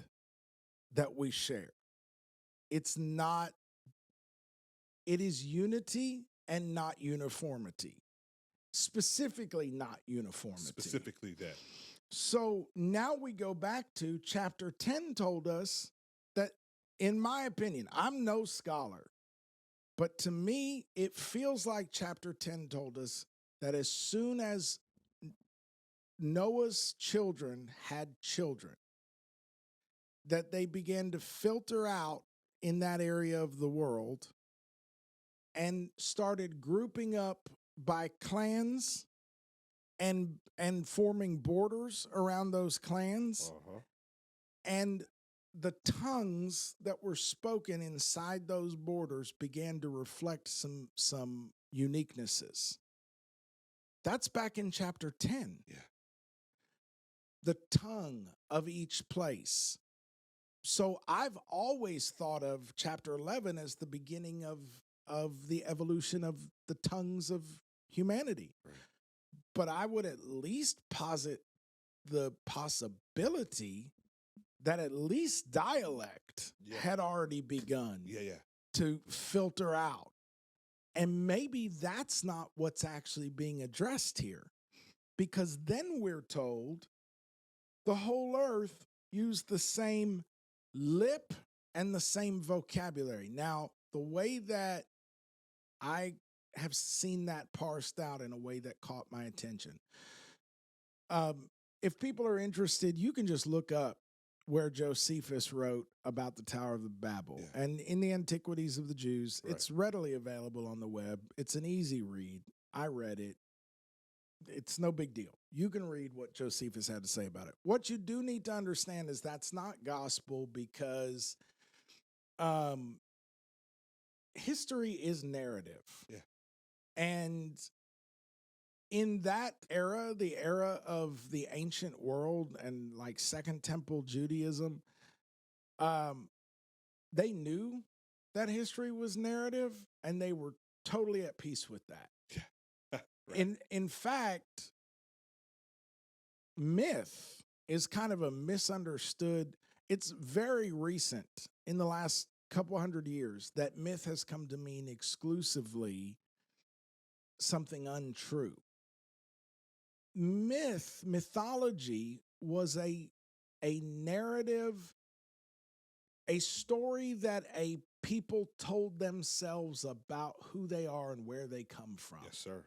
[SPEAKER 1] that we share. It's not, it is unity and not uniformity. Specifically not uniformity.
[SPEAKER 2] Specifically that.
[SPEAKER 1] So now we go back to chapter 10 told us that, in my opinion, I'm no scholar, but to me, it feels like chapter 10 told us that as soon as Noah's children had children, that they began to filter out in that area of the world and started grouping up by clans and forming borders around those clans. And the tongues that were spoken inside those borders began to reflect some uniquenesses. That's back in chapter 10.
[SPEAKER 2] Yeah.
[SPEAKER 1] The tongue of each place. So I've always thought of chapter 11 as the beginning of the evolution of the tongues of humanity.
[SPEAKER 2] Right.
[SPEAKER 1] But I would at least posit the possibility that at least dialect had already begun to filter out. And maybe that's not what's actually being addressed here. Because then we're told the whole earth used the same lip and the same vocabulary. Now, the way that I have seen that parsed out in a way that caught my attention. If people are interested, you can just look up where Josephus wrote about the Tower of Babel. Yeah. And in the Antiquities of the Jews, it's readily available on the web. It's an easy read. I read it. It's no big deal. You can read what Josephus had to say about it. What you do need to understand is that's not gospel, because history is narrative.
[SPEAKER 2] Yeah.
[SPEAKER 1] And in that era, the era of the ancient world and like Second Temple Judaism, they knew that history was narrative, and they were totally at peace with that. Right. In fact, myth is kind of a misunderstood. It's very recent, in the last couple hundred years, that myth has come to mean exclusively something untrue. Mythology was a narrative, a story that a people told themselves about who they are and where they come from.
[SPEAKER 2] Yes, sir.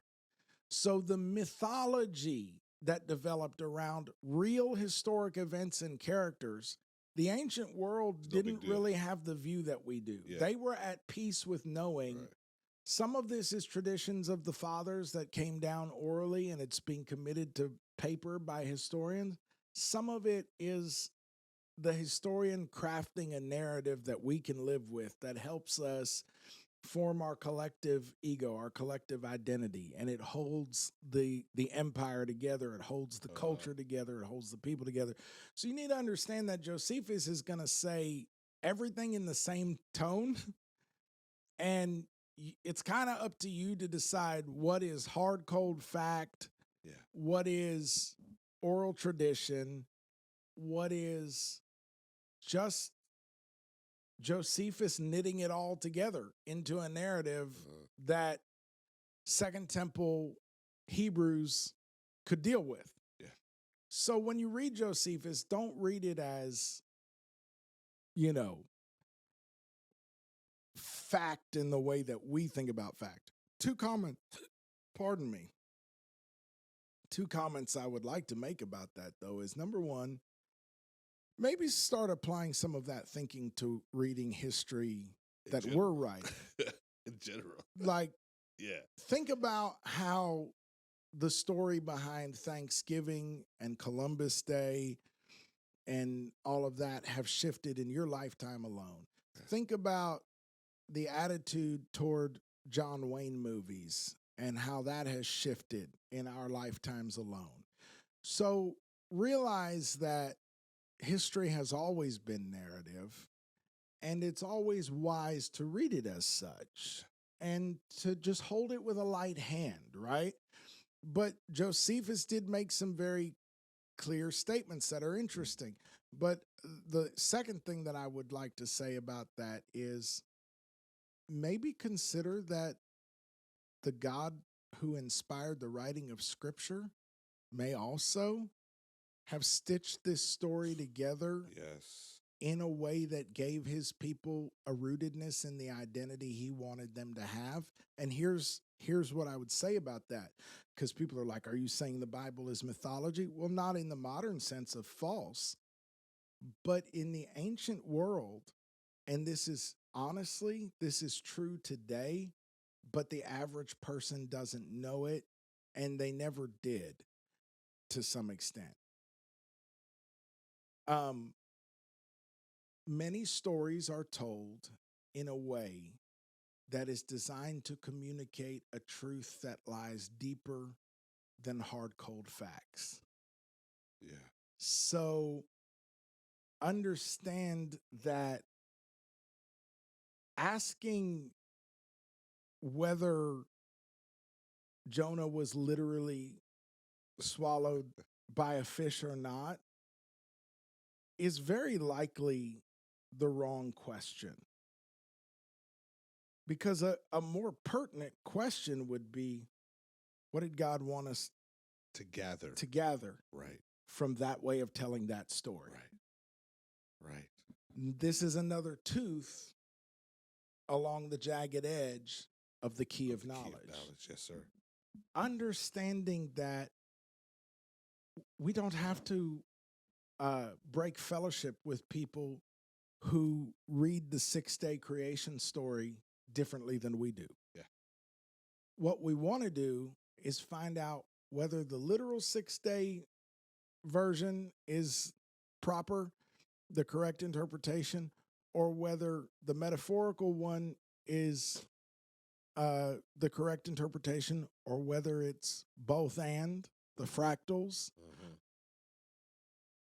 [SPEAKER 1] So the mythology that developed around real historic events and characters, the ancient world didn't really have the view that we do. Yeah. They were at peace with knowing some of this is traditions of the fathers that came down orally and it's being committed to paper by historians. Some of it is the historian crafting a narrative that we can live with that helps us form our collective ego, our collective identity, and it holds the empire together, it holds the culture together, it holds the people together. So you need to understand that Josephus is going to say everything in the same tone, and it's kind of up to you to decide what is hard, cold fact, what is oral tradition, what is just Josephus knitting it all together into a narrative that Second Temple Hebrews could deal with.
[SPEAKER 2] Yeah.
[SPEAKER 1] So when you read Josephus, don't read it as, fact in the way that we think about fact. Two comments I would like to make about that, though, is number one, maybe start applying some of that thinking to reading history that we're right.
[SPEAKER 2] In general.
[SPEAKER 1] Like, think about how the story behind Thanksgiving and Columbus Day and all of that have shifted in your lifetime alone. Think about the attitude toward John Wayne movies and how that has shifted in our lifetimes alone. So realize that history has always been narrative, and it's always wise to read it as such and to just hold it with a light hand, right? But Josephus did make some very clear statements that are interesting. But the second thing that I would like to say about that is maybe consider that the God who inspired the writing of Scripture may also have stitched this story together in a way that gave his people a rootedness in the identity he wanted them to have. And here's what I would say about that, because people are like, are you saying the Bible is mythology? Well, not in the modern sense of false, but in the ancient world, and this is true today, but the average person doesn't know it, and they never did to some extent. Many stories are told in a way that is designed to communicate a truth that lies deeper than hard, cold facts.
[SPEAKER 2] Yeah.
[SPEAKER 1] So understand that asking whether Jonah was literally swallowed by a fish or not is very likely the wrong question. Because a more pertinent question would be, what did God want us
[SPEAKER 2] to gather
[SPEAKER 1] right from that way of telling that story?
[SPEAKER 2] Right.
[SPEAKER 1] This is another tooth along the jagged edge of the key of knowledge.
[SPEAKER 2] Yes, sir.
[SPEAKER 1] Understanding that we don't have to break fellowship with people who read the 6-day creation story differently than we do.
[SPEAKER 2] Yeah.
[SPEAKER 1] What we want to do is find out whether the literal 6-day version is proper, the correct interpretation, or whether the metaphorical one is the correct interpretation, or whether it's both and the fractals.
[SPEAKER 2] Mm-hmm.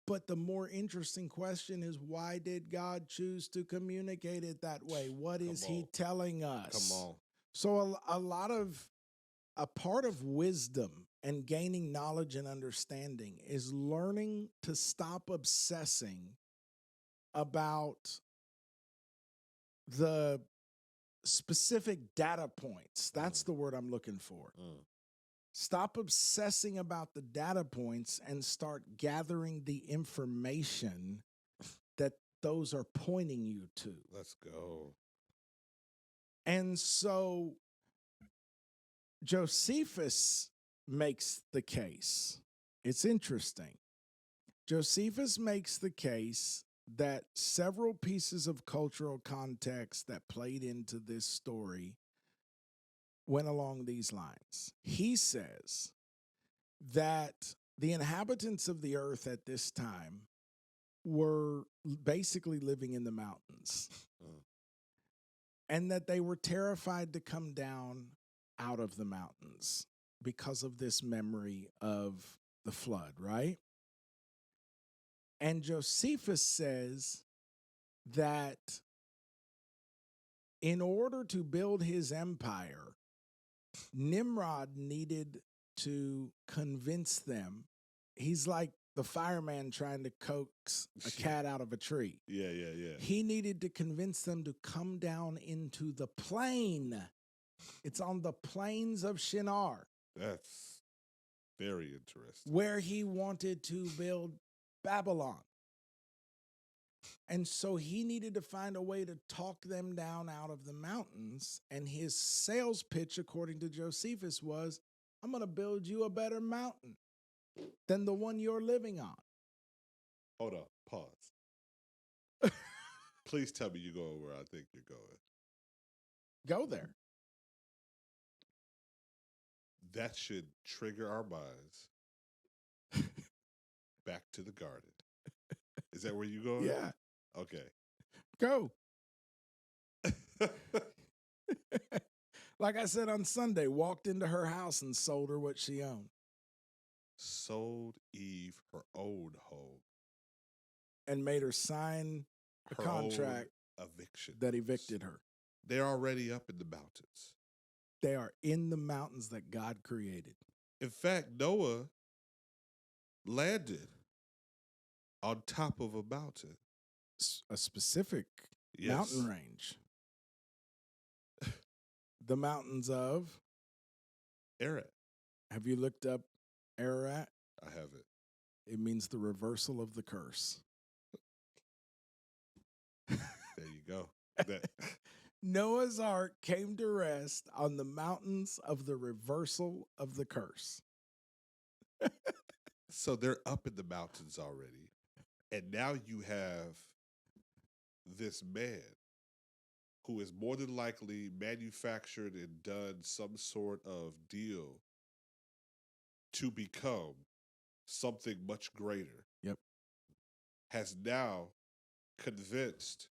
[SPEAKER 1] But the more interesting question is, why did God choose to communicate it that way? What is he telling us?
[SPEAKER 2] Come on.
[SPEAKER 1] So a part of wisdom and gaining knowledge and understanding is learning to stop obsessing about the specific data points. That's the word I'm looking for. Stop obsessing about the data points and start gathering the information that those are pointing you to.
[SPEAKER 2] Let's go.
[SPEAKER 1] And so Josephus makes the case. It's interesting. Josephus makes the case that several pieces of cultural context that played into this story went along these lines. He says that the inhabitants of the earth at this time were basically living in the mountains, and that they were terrified to come down out of the mountains because of this memory of the flood, right? And Josephus says that in order to build his empire, Nimrod needed to convince them. He's like the fireman trying to coax a cat out of a tree.
[SPEAKER 2] Yeah.
[SPEAKER 1] He needed to convince them to come down into the plain. It's on the plains of Shinar.
[SPEAKER 2] That's very interesting.
[SPEAKER 1] Where he wanted to build Babylon. And so he needed to find a way to talk them down out of the mountains. And his sales pitch, according to Josephus, was, I'm going to build you a better mountain than the one you're living on.
[SPEAKER 2] Hold up. Pause. Please tell me you're going where I think you're going.
[SPEAKER 1] Go there.
[SPEAKER 2] That should trigger our minds back to the garden. Is that where you going?
[SPEAKER 1] Yeah.
[SPEAKER 2] Okay.
[SPEAKER 1] Go. Like I said on Sunday, walked into her house and sold her what she owned.
[SPEAKER 2] Sold Eve her old home.
[SPEAKER 1] And made her sign a contract
[SPEAKER 2] eviction
[SPEAKER 1] that evicted her.
[SPEAKER 2] They're already up in the mountains.
[SPEAKER 1] They are in the mountains that God created.
[SPEAKER 2] In fact, Noah landed on top of a mountain.
[SPEAKER 1] A specific mountain range. The mountains of
[SPEAKER 2] Ararat.
[SPEAKER 1] Have you looked up Ararat?
[SPEAKER 2] I haven't.
[SPEAKER 1] It means the reversal of the curse.
[SPEAKER 2] There you go.
[SPEAKER 1] Noah's Ark came to rest on the mountains of the reversal of the curse.
[SPEAKER 2] So they're up in the mountains already. And now you have this man who is more than likely manufactured and done some sort of deal to become something much greater.
[SPEAKER 1] Yep.
[SPEAKER 2] Has now convinced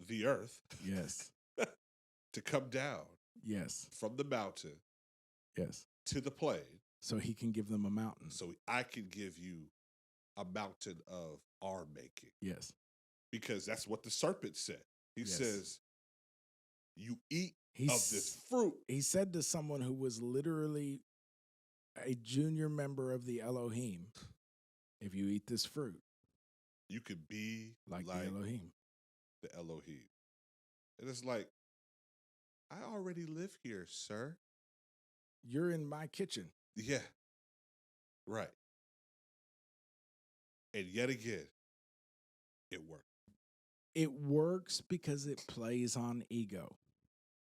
[SPEAKER 2] the earth
[SPEAKER 1] yes
[SPEAKER 2] to come down
[SPEAKER 1] yes
[SPEAKER 2] from the mountain
[SPEAKER 1] yes
[SPEAKER 2] to the plain
[SPEAKER 1] so he can give them a mountain,
[SPEAKER 2] so I can give you a mountain of our making.
[SPEAKER 1] Yes.
[SPEAKER 2] Because that's what the serpent said. He says, you eat of this fruit.
[SPEAKER 1] He said to someone who was literally a junior member of the Elohim, if you eat this fruit,
[SPEAKER 2] You could be
[SPEAKER 1] like the Elohim.
[SPEAKER 2] The Elohim. And it's like, I already live here, sir.
[SPEAKER 1] You're in my kitchen.
[SPEAKER 2] Yeah. Right. And yet again, it worked.
[SPEAKER 1] It works because it plays on ego.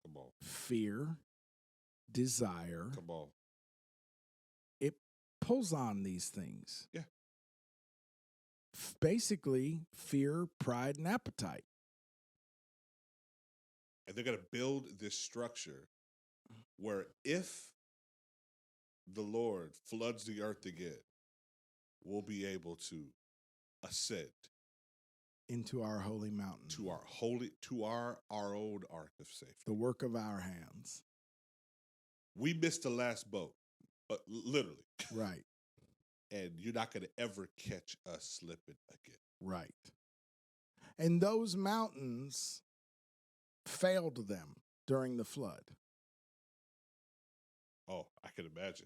[SPEAKER 2] Come on.
[SPEAKER 1] Fear, desire.
[SPEAKER 2] Come on.
[SPEAKER 1] It pulls on these things.
[SPEAKER 2] Yeah.
[SPEAKER 1] Basically, fear, pride, and appetite.
[SPEAKER 2] And they're going to build this structure where if the Lord floods the earth again, we'll be able to ascend
[SPEAKER 1] into our holy mountain.
[SPEAKER 2] to our own ark of safety.
[SPEAKER 1] The work of our hands.
[SPEAKER 2] We missed the last boat, but literally.
[SPEAKER 1] Right.
[SPEAKER 2] And you're not going to ever catch us slipping again.
[SPEAKER 1] Right. And those mountains failed them during the flood.
[SPEAKER 2] Oh, I can imagine.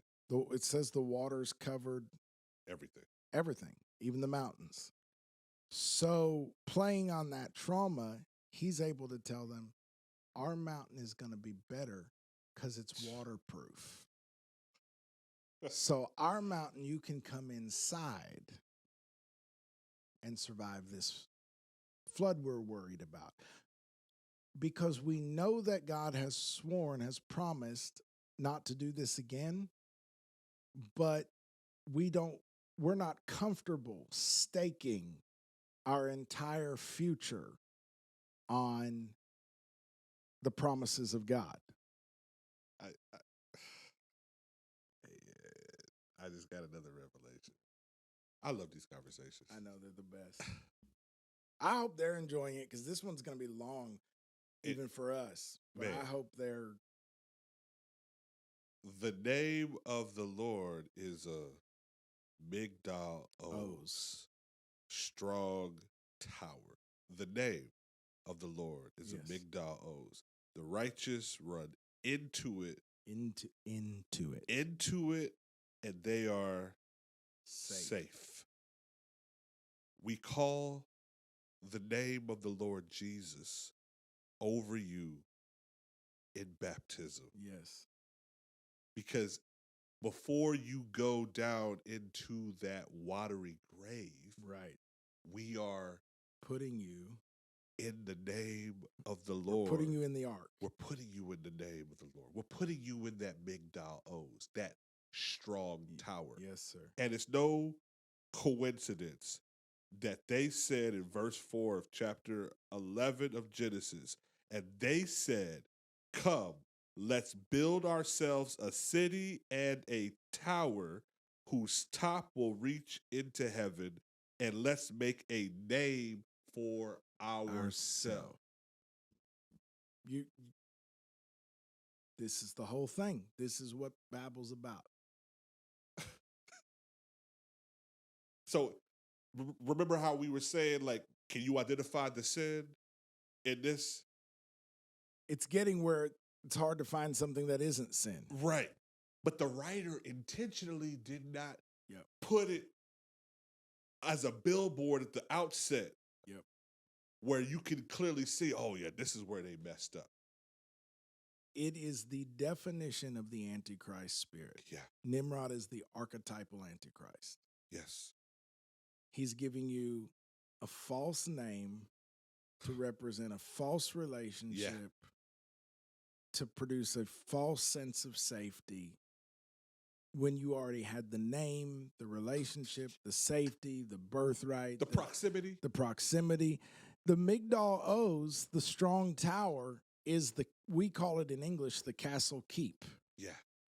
[SPEAKER 1] It says the waters covered
[SPEAKER 2] everything,
[SPEAKER 1] even the mountains. So playing on that trauma, he's able to tell them, our mountain is going to be better because it's waterproof. So our mountain, you can come inside and survive this flood we're worried about. Because we know that God has sworn, has promised not to do this again, but we're not comfortable staking our entire future on the promises of God.
[SPEAKER 2] I just got another revelation. I love these conversations.
[SPEAKER 1] I know they're the best. I hope they're enjoying it because this one's going to be long, even for us. But
[SPEAKER 2] man,
[SPEAKER 1] I hope they're.
[SPEAKER 2] The name of the Lord is a Migdal Oz, strong tower. The name of the Lord is a Migdal Oz. The righteous run into it.
[SPEAKER 1] Into
[SPEAKER 2] it, and they are safe. We call the name of the Lord Jesus over you in baptism.
[SPEAKER 1] Yes.
[SPEAKER 2] Because before you go down into that watery grave,
[SPEAKER 1] right,
[SPEAKER 2] we are
[SPEAKER 1] putting you
[SPEAKER 2] in the name of the Lord.
[SPEAKER 1] We're putting you in the ark.
[SPEAKER 2] We're putting you in the name of the Lord. We're putting you in that Migdal Oz, that strong tower.
[SPEAKER 1] Yes, sir.
[SPEAKER 2] And it's no coincidence that they said in verse 4 of chapter 11 of Genesis, and they said, come, let's build ourselves a city and a tower whose top will reach into heaven, and let's make a name for ourselves.
[SPEAKER 1] This is the whole thing. This is what Babel's about.
[SPEAKER 2] So remember how we were saying, like, can you identify the sin in this?
[SPEAKER 1] It's getting where it's hard to find something that isn't sin.
[SPEAKER 2] Right. But the writer intentionally did not put it as a billboard at the outset.
[SPEAKER 1] Yep.
[SPEAKER 2] Where you can clearly see, oh yeah, this is where they messed up.
[SPEAKER 1] It is the definition of the Antichrist spirit.
[SPEAKER 2] Yeah.
[SPEAKER 1] Nimrod is the archetypal Antichrist.
[SPEAKER 2] Yes.
[SPEAKER 1] He's giving you a false name to represent a false relationship, to produce a false sense of safety, when you already had the name, the relationship, the safety, the birthright,
[SPEAKER 2] the proximity.
[SPEAKER 1] The Migdal Oz, the strong tower, is we call it in English the castle keep.
[SPEAKER 2] Yeah.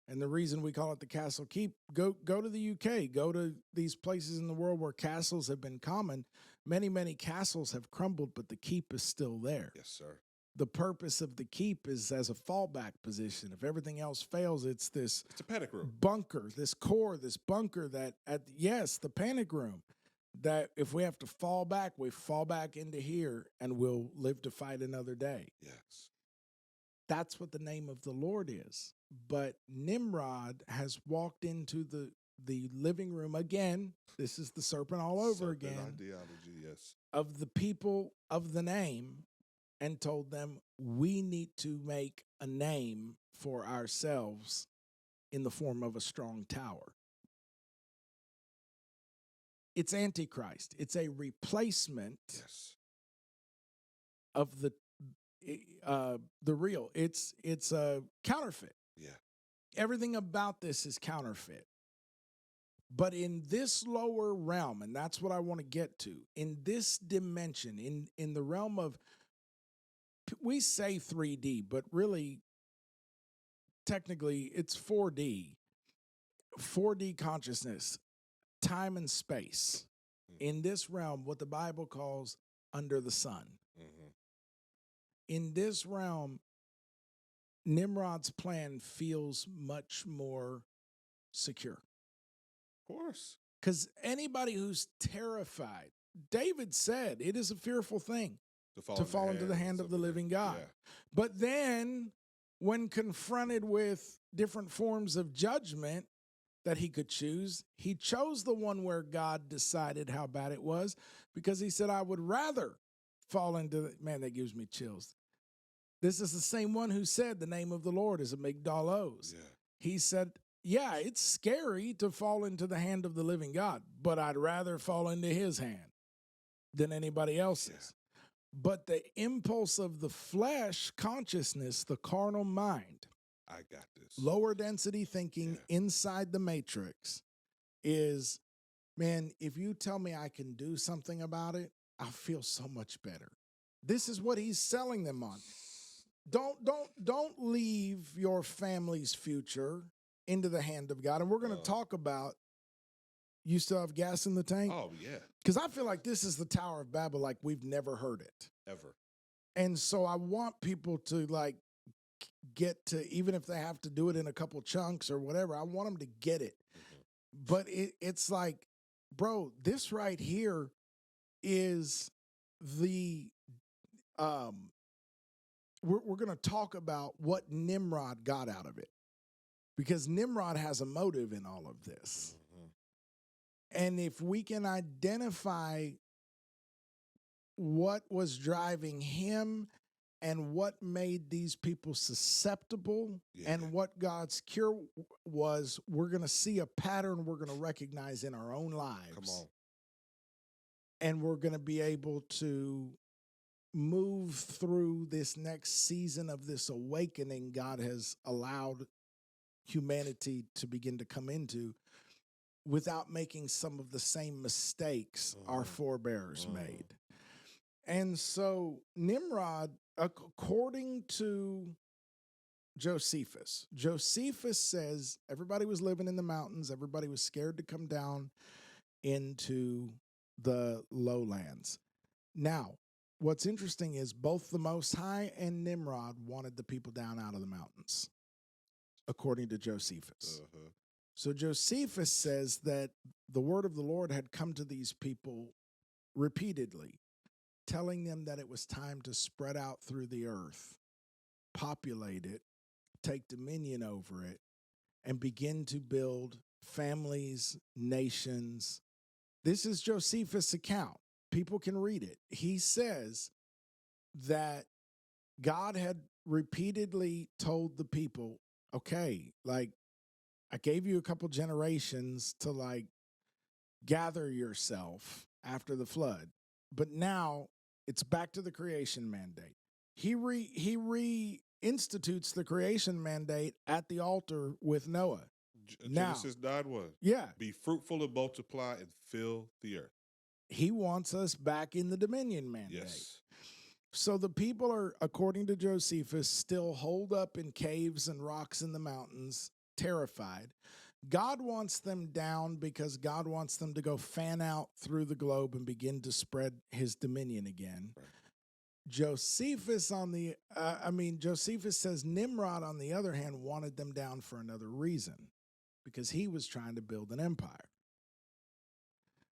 [SPEAKER 1] And the reason we call it the castle keep, go to the UK, go to these places in the world where castles have been common. Many, many castles have crumbled, but the keep is still there.
[SPEAKER 2] Yes, sir.
[SPEAKER 1] The purpose of the keep is as a fallback position. If everything else fails, it's a
[SPEAKER 2] panic room.
[SPEAKER 1] Bunker, this bunker that the panic room, that if we have to fall back, we fall back into here and we'll live to fight another day.
[SPEAKER 2] Yes.
[SPEAKER 1] That's what the name of the Lord is. But Nimrod has walked into the living room again. This is the serpent all over
[SPEAKER 2] Serpent
[SPEAKER 1] again.
[SPEAKER 2] Ideology, yes.
[SPEAKER 1] Of the people of the name, and told them, we need to make a name for ourselves in the form of a strong tower. It's Antichrist. It's a replacement of the real. It's a counterfeit.
[SPEAKER 2] Yeah.
[SPEAKER 1] Everything about this is counterfeit. But in this lower realm, and that's what I want to get to, in this dimension, in the realm of, we say 3D, but really, technically, it's 4D. 4D consciousness, time and space. In this realm, what the Bible calls under the sun.
[SPEAKER 2] Mm-hmm.
[SPEAKER 1] In this realm, Nimrod's plan feels much more secure.
[SPEAKER 2] Of course.
[SPEAKER 1] Because anybody who's terrified, David said, it is a fearful thing to fall into the hand of the living God.
[SPEAKER 2] Yeah.
[SPEAKER 1] But then, when confronted with different forms of judgment that he could choose, he chose the one where God decided how bad it was, because he said, I would rather fall into the, man, that gives me chills. This is the same one who said the name of the Lord is amygdalos.
[SPEAKER 2] Yeah.
[SPEAKER 1] He said, yeah, it's scary to fall into the hand of the living God, but I'd rather fall into his hand than anybody else's. Yeah. But the impulse of the flesh consciousness, the carnal mind,
[SPEAKER 2] I got this.
[SPEAKER 1] Lower density thinking inside the matrix is, man, if you tell me I can do something about it, I'll feel so much better. This is what he's selling them on. Don't leave your family's future into the hand of God. And we're going to talk about, you still have gas in the tank?
[SPEAKER 2] Oh, yeah.
[SPEAKER 1] Because I feel like this is the Tower of Babel like we've never heard it.
[SPEAKER 2] Ever.
[SPEAKER 1] And so I want people to like get to, even if they have to do it in a couple chunks or whatever, I want them to get it. Mm-hmm. But it's like, bro, this right here is the, we're going to talk about what Nimrod got out of it. Because Nimrod has a motive in all of this. Mm-hmm. And if we can identify what was driving him and what made these people susceptible and what God's cure was, we're going to see a pattern we're going to recognize in our own lives.
[SPEAKER 2] Come on.
[SPEAKER 1] And we're going to be able to move through this next season of this awakening God has allowed humanity to begin to come into without making some of the same mistakes our forebears made. And so Nimrod, according to Josephus says everybody was living in the mountains. Everybody was scared to come down into the lowlands. Now, what's interesting is both the Most High and Nimrod wanted the people down out of the mountains, according to Josephus. Uh-huh. So Josephus says that the word of the Lord had come to these people repeatedly, telling them that it was time to spread out through the earth, populate it, take dominion over it, and begin to build families, nations. This is Josephus' account. People can read it. He says that God had repeatedly told the people, okay, like, I gave you a couple generations to like gather yourself after the flood, but now it's back to the creation mandate. He reinstitutes the creation mandate at the altar with Noah.
[SPEAKER 2] Genesis 9:1.
[SPEAKER 1] Yeah.
[SPEAKER 2] Be fruitful and multiply and fill the earth.
[SPEAKER 1] He wants us back in the dominion mandate.
[SPEAKER 2] Yes.
[SPEAKER 1] So the people are, according to Josephus, still holed up in caves and rocks in the mountains, terrified. God wants them down because God wants them to go fan out through the globe and begin to spread his dominion again. Right. Josephus Josephus says Nimrod, on the other hand, wanted them down for another reason, because he was trying to build an empire.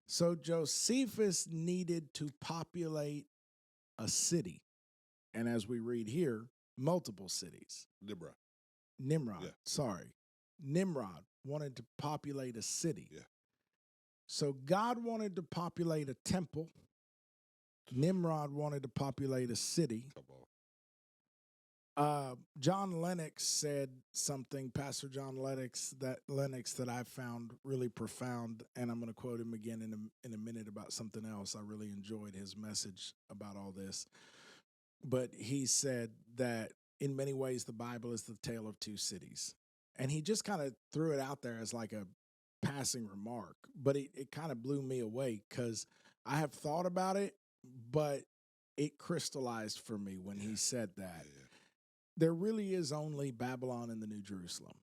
[SPEAKER 1] So Josephus needed to populate a city. And as we read here, multiple cities.
[SPEAKER 2] Nimrod. Yeah.
[SPEAKER 1] Sorry. Nimrod wanted to populate a city.
[SPEAKER 2] Yeah.
[SPEAKER 1] So God wanted to populate a temple. Nimrod wanted to populate a city.
[SPEAKER 2] Come on.
[SPEAKER 1] John Lennox said something, Pastor John Lennox, that I found really profound, and I'm going to quote him again in a minute about something else. I really enjoyed his message about all this. But he said that in many ways the Bible is the tale of two cities. And he just kind of threw it out there as like a passing remark, but it kind of blew me away because I have thought about it, but it crystallized for me when he said that.
[SPEAKER 2] Yeah.
[SPEAKER 1] There really is only Babylon and the New Jerusalem.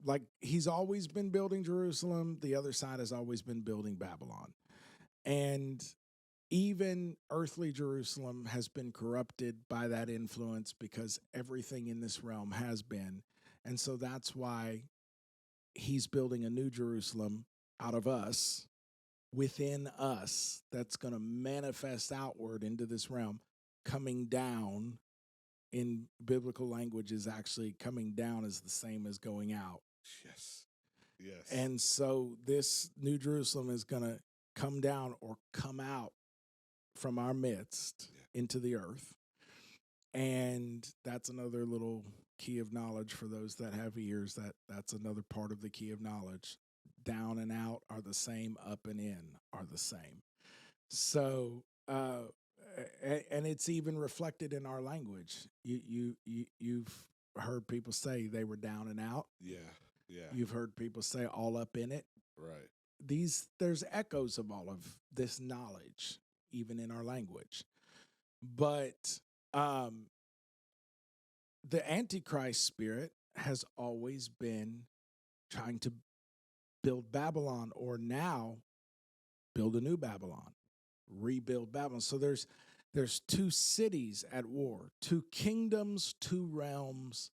[SPEAKER 1] Like, he's always been building Jerusalem. The other side has always been building Babylon. And even earthly Jerusalem has been corrupted by that influence because everything in this realm has been. And so that's why he's building a new Jerusalem out of us, within us, that's going to manifest outward into this realm, coming down. In biblical language, is actually coming down is the same as going out.
[SPEAKER 2] Yes. Yes.
[SPEAKER 1] And so this New Jerusalem is going to come down or come out from our midst into the earth. And that's another little key of knowledge for those that have ears. That's another part of the key of knowledge. Down and out are the same, up and in are the same. So, and it's even reflected in our language. You've heard people say they were down and out.
[SPEAKER 2] Yeah.
[SPEAKER 1] You've heard people say all up in it.
[SPEAKER 2] Right.
[SPEAKER 1] There's echoes of all of this knowledge, even in our language. But the Antichrist spirit has always been trying to build Babylon, or now build a new Babylon, rebuild Babylon. So there's two cities at war, two kingdoms, two realms,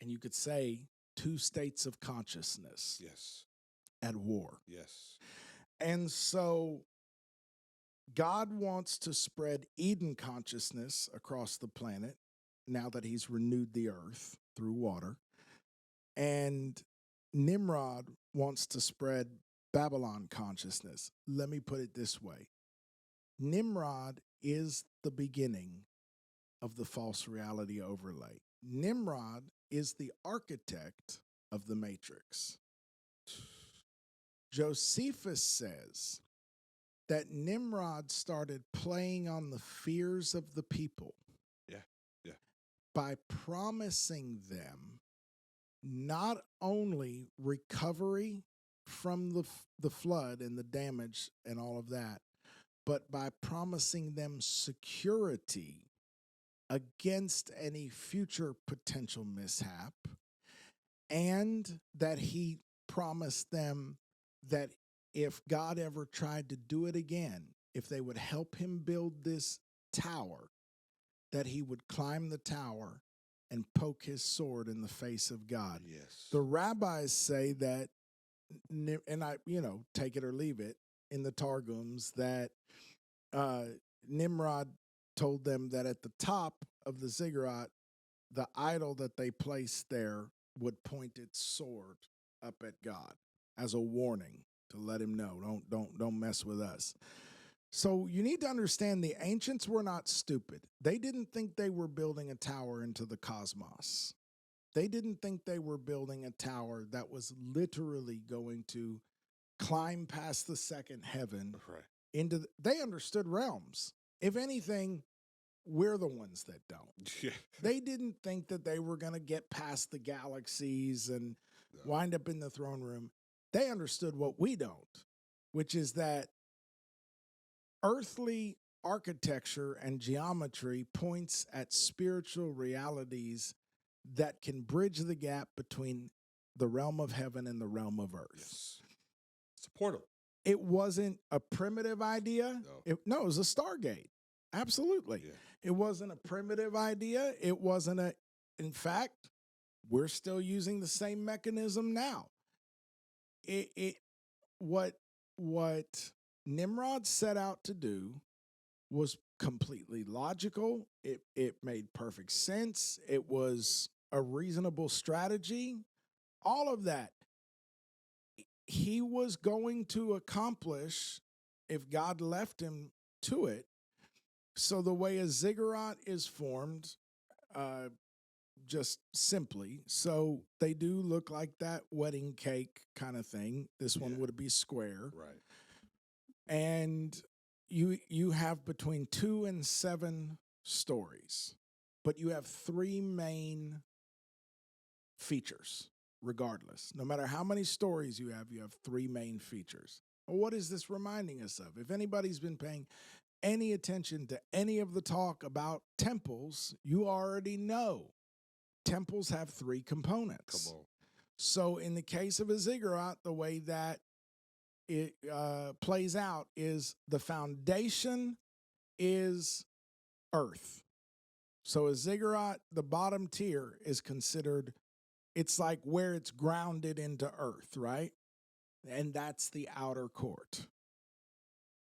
[SPEAKER 1] and you could say two states of consciousness.
[SPEAKER 2] Yes.
[SPEAKER 1] At war.
[SPEAKER 2] Yes.
[SPEAKER 1] And so God wants to spread Eden consciousness across the planet now that he's renewed the earth through water. And Nimrod wants to spread Babylon consciousness. Let me put it this way. Nimrod is the beginning of the false reality overlay. Nimrod is the architect of the matrix. Josephus says that Nimrod started playing on the fears of the people.
[SPEAKER 2] Yeah.
[SPEAKER 1] By promising them not only recovery from the flood and the damage and all of that, but by promising them security against any future potential mishap, and that he promised them that if God ever tried to do it again, if they would help him build this tower, that he would climb the tower and poke his sword in the face of God.
[SPEAKER 2] Yes.
[SPEAKER 1] The rabbis say that, and I, take it or leave it, in the Targums, that Nimrod told them that at the top of the ziggurat, the idol that they placed there would point its sword up at God as a warning to let him know, don't mess with us. So you need to understand the ancients were not stupid. They didn't think they were building a tower into the cosmos. They didn't think they were building a tower that was literally going to climb past the second heaven.
[SPEAKER 2] Right.
[SPEAKER 1] They understood realms. If anything, we're the ones that don't.
[SPEAKER 2] Yeah.
[SPEAKER 1] They didn't think that they were going to get past the galaxies and wind up in the throne room. They understood what we don't, which is that earthly architecture and geometry points at spiritual realities that can bridge the gap between the realm of heaven and the realm of earth.
[SPEAKER 2] Yes. It's a portal.
[SPEAKER 1] It wasn't a primitive idea.
[SPEAKER 2] No.
[SPEAKER 1] It was a Stargate. Absolutely.
[SPEAKER 2] Yeah.
[SPEAKER 1] It wasn't a primitive idea. It wasn't in fact, we're still using the same mechanism now. What Nimrod set out to do was completely logical. It made perfect sense. It was a reasonable strategy. All of that. He was going to accomplish if God left him to it. So the way a ziggurat is formed, just simply, so they do look like that wedding cake kind of thing. This one would be square.
[SPEAKER 2] Right.
[SPEAKER 1] And you have between 2 and 7 stories, but you have 3 main features regardless. No matter how many stories you have 3 main features. Well, what is this reminding us of? If anybody's been paying any attention to any of the talk about temples, you already know temples have 3 components.
[SPEAKER 2] Come on.
[SPEAKER 1] So in the case of a ziggurat, the way that it plays out is the foundation is earth. So a ziggurat, the bottom tier is considered, it's like where it's grounded into earth, right? And that's the outer court.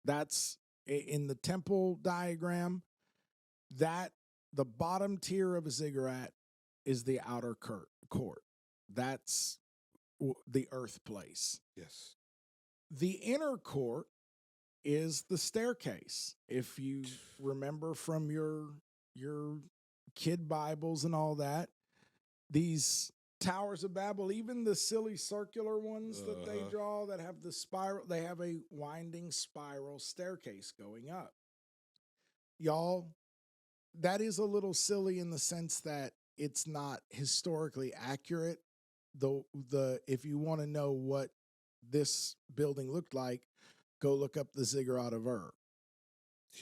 [SPEAKER 1] That's in the temple diagram, that the bottom tier of a ziggurat is the outer court. That's the earth place.
[SPEAKER 2] Yes.
[SPEAKER 1] The inner court is the staircase. If you remember from your kid Bibles and all that, these Towers of Babel, even the silly circular ones that they draw that have the spiral, they have a winding spiral staircase going up. Y'all, that is a little silly in the sense that it's not historically accurate. If you want to know what this building looked like, go look up the Ziggurat of Ur.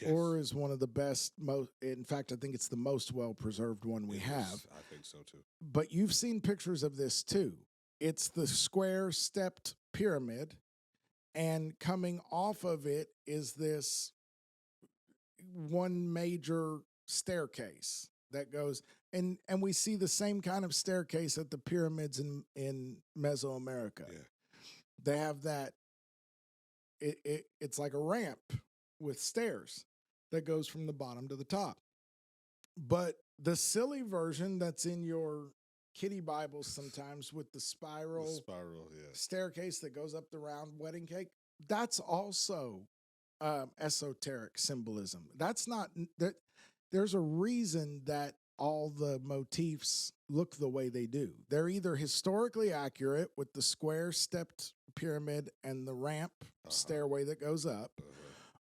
[SPEAKER 2] Yes.
[SPEAKER 1] Ur is one of the best, in fact, I think it's the most well-preserved one we have.
[SPEAKER 2] I think so too.
[SPEAKER 1] But you've seen pictures of this too. It's the square stepped pyramid, and coming off of it is this one major staircase that goes, and we see the same kind of staircase at the pyramids in Mesoamerica.
[SPEAKER 2] Yeah.
[SPEAKER 1] They have that, it's like a ramp with stairs that goes from the bottom to the top. But the silly version that's in your kiddie Bibles sometimes with the spiral staircase that goes up the round wedding cake, that's also esoteric symbolism. That's not that. There's a reason that all the motifs look the way they do. They're either historically accurate with the square stepped pyramid and the ramp stairway that goes up,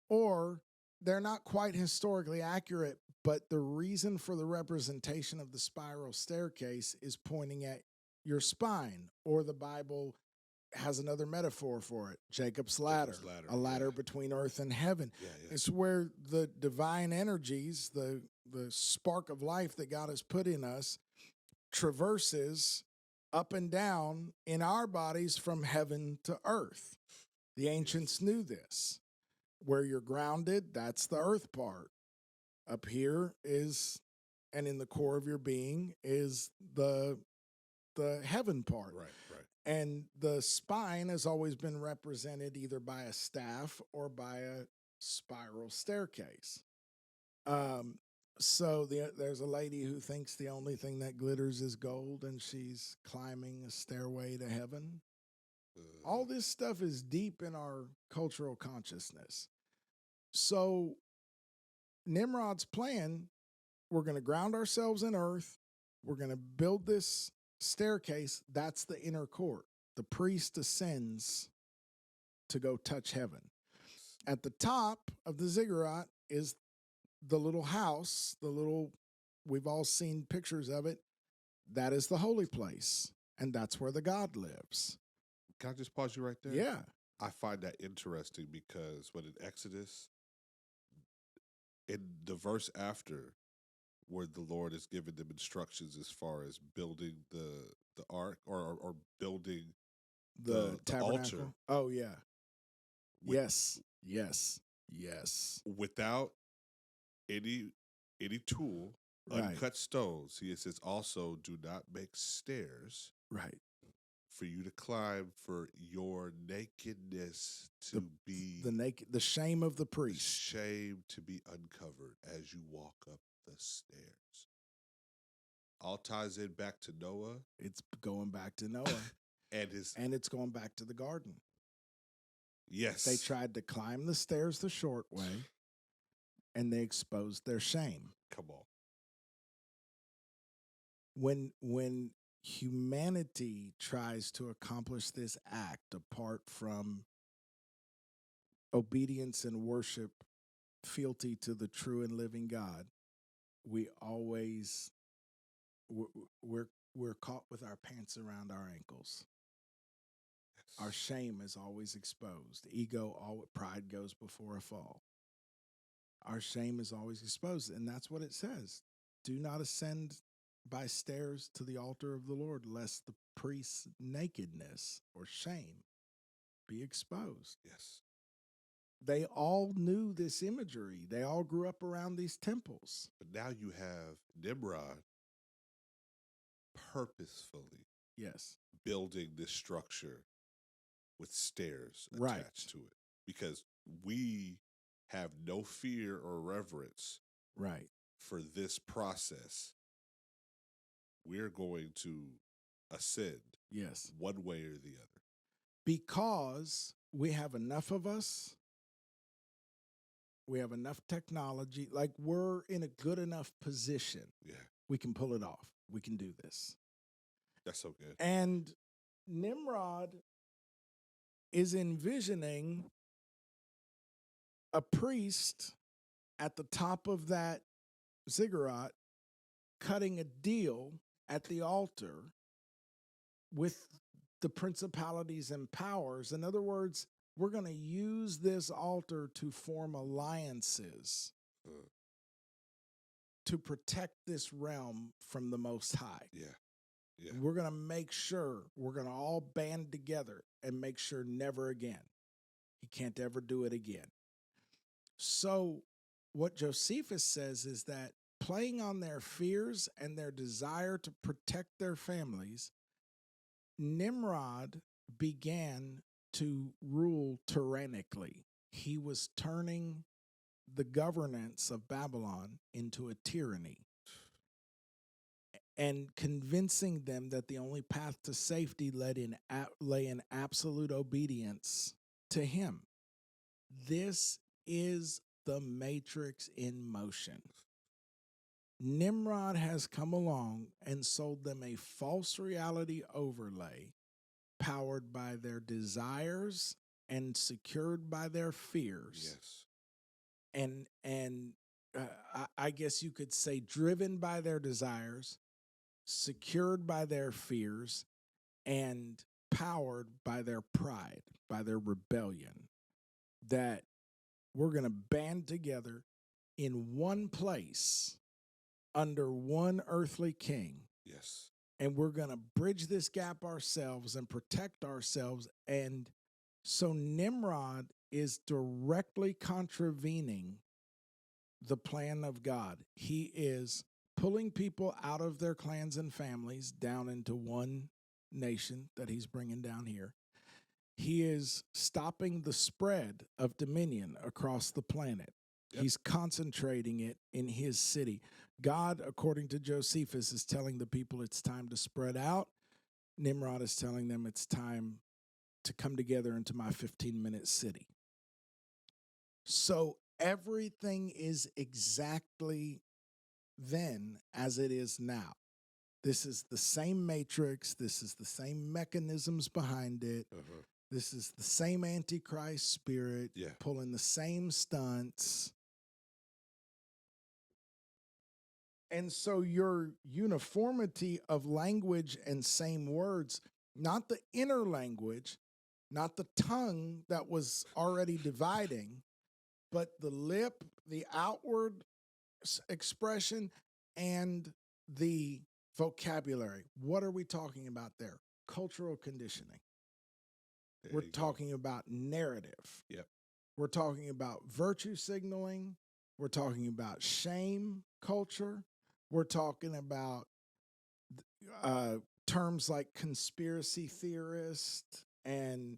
[SPEAKER 1] or they're not quite historically accurate, but the reason for the representation of the spiral staircase is pointing at your spine, or the Bible has another metaphor for it, Jacob's ladder, a ladder between earth and heaven. It's where the divine energies, the spark of life that God has put in us, traverses up and down in our bodies from heaven to earth. The ancients knew this. Where you're grounded, that's the earth part. Up here is, and in the core of your being is the heaven part. Right. And the spine has always been represented either by a staff or by a spiral staircase. So there's a lady who thinks the only thing that glitters is gold, and she's climbing a stairway to heaven. All this stuff is deep in our cultural consciousness. So Nimrod's plan, we're going to ground ourselves in earth. We're going to build this staircase. That's the inner court. The priest ascends to go touch heaven. At the top of the ziggurat is the little house, we've all seen pictures of it. That is the holy place, and that's where the God lives.
[SPEAKER 2] Can I just pause you right there?
[SPEAKER 1] Yeah.
[SPEAKER 2] I find that interesting because when in Exodus, in the verse after, where the Lord is giving them instructions as far as building the ark or building the
[SPEAKER 1] tabernacle.
[SPEAKER 2] altar.
[SPEAKER 1] Oh yeah. Yes.
[SPEAKER 2] Without any tool, uncut stones. He says also, do not make stairs.
[SPEAKER 1] Right.
[SPEAKER 2] for you to climb, for your nakedness to be
[SPEAKER 1] the shame of the
[SPEAKER 2] the
[SPEAKER 1] priest.
[SPEAKER 2] shame to be uncovered as you walk up the stairs. All ties in back to Noah
[SPEAKER 1] It's going back to Noah,
[SPEAKER 2] and his
[SPEAKER 1] and it's going back to the garden.
[SPEAKER 2] yes.
[SPEAKER 1] They tried to climb the stairs the short way, and they exposed their shame.
[SPEAKER 2] Come on.
[SPEAKER 1] When humanity tries to accomplish this act apart from obedience and worship, fealty to the true and living God, we always we're caught with our pants around our ankles.
[SPEAKER 2] Yes.
[SPEAKER 1] Our shame is always exposed. Pride goes before a fall. Our shame is always exposed, and that's what it says. Do not ascend by stairs to the altar of the Lord, lest the priest's nakedness or shame be exposed.
[SPEAKER 2] Yes.
[SPEAKER 1] They all knew this imagery. They all grew up around these temples.
[SPEAKER 2] But now you have Nimrod purposefully
[SPEAKER 1] Yes.
[SPEAKER 2] building this structure with stairs
[SPEAKER 1] Right.
[SPEAKER 2] attached to it. Because we have no fear or reverence
[SPEAKER 1] Right.
[SPEAKER 2] for this process. We're going to ascend
[SPEAKER 1] Yes.
[SPEAKER 2] one way or the other.
[SPEAKER 1] Because we have enough of us, we have enough technology, like we're in a good enough position.
[SPEAKER 2] Yeah,
[SPEAKER 1] We can pull it off. We can do this.
[SPEAKER 2] that's so good.
[SPEAKER 1] And Nimrod is envisioning a priest at the top of that ziggurat cutting a deal at the altar with the principalities and powers. In other words, we're going to use this altar to form alliances to protect this realm from the Most High.
[SPEAKER 2] Yeah. Yeah.
[SPEAKER 1] We're going to make sure, we're going to all band together and make sure never again. He can't ever do it again. So what Josephus says is that playing on their fears and their desire to protect their families, Nimrod began to rule tyrannically. He was turning the governance of Babylon into a tyranny and convincing them that the only path to safety lay in absolute obedience to him. This is the matrix in motion. Nimrod has come along and sold them a false reality overlay powered by their desires and secured by their fears.
[SPEAKER 2] Yes.
[SPEAKER 1] And I guess you could say driven by their desires, secured by their fears, and powered by their pride, by their rebellion, that we're going to band together in one place under one earthly king.
[SPEAKER 2] Yes.
[SPEAKER 1] And we're going to bridge this gap ourselves and protect ourselves. And so Nimrod is directly contravening the plan of God. He is pulling people out of their clans and families down into one nation that he's bringing down here. He is stopping the spread of dominion across the planet. Yep. He's concentrating it in his city. God, according to Josephus, is telling the people it's time to spread out. Nimrod is telling them it's time to come together into my 15-minute city. So everything is exactly then as it is now. This is the same matrix. This is the same mechanisms behind it.
[SPEAKER 2] Uh-huh.
[SPEAKER 1] This is the same Antichrist spirit pulling the same stunts. And so your uniformity of language and same words, not the inner language, not the tongue that was already dividing, but the lip, the outward expression, and the vocabulary. What are we talking about there? Cultural conditioning. We're talking about narrative.
[SPEAKER 2] Yep.
[SPEAKER 1] We're talking about virtue signaling. We're talking about shame culture. We're talking about terms like conspiracy theorist and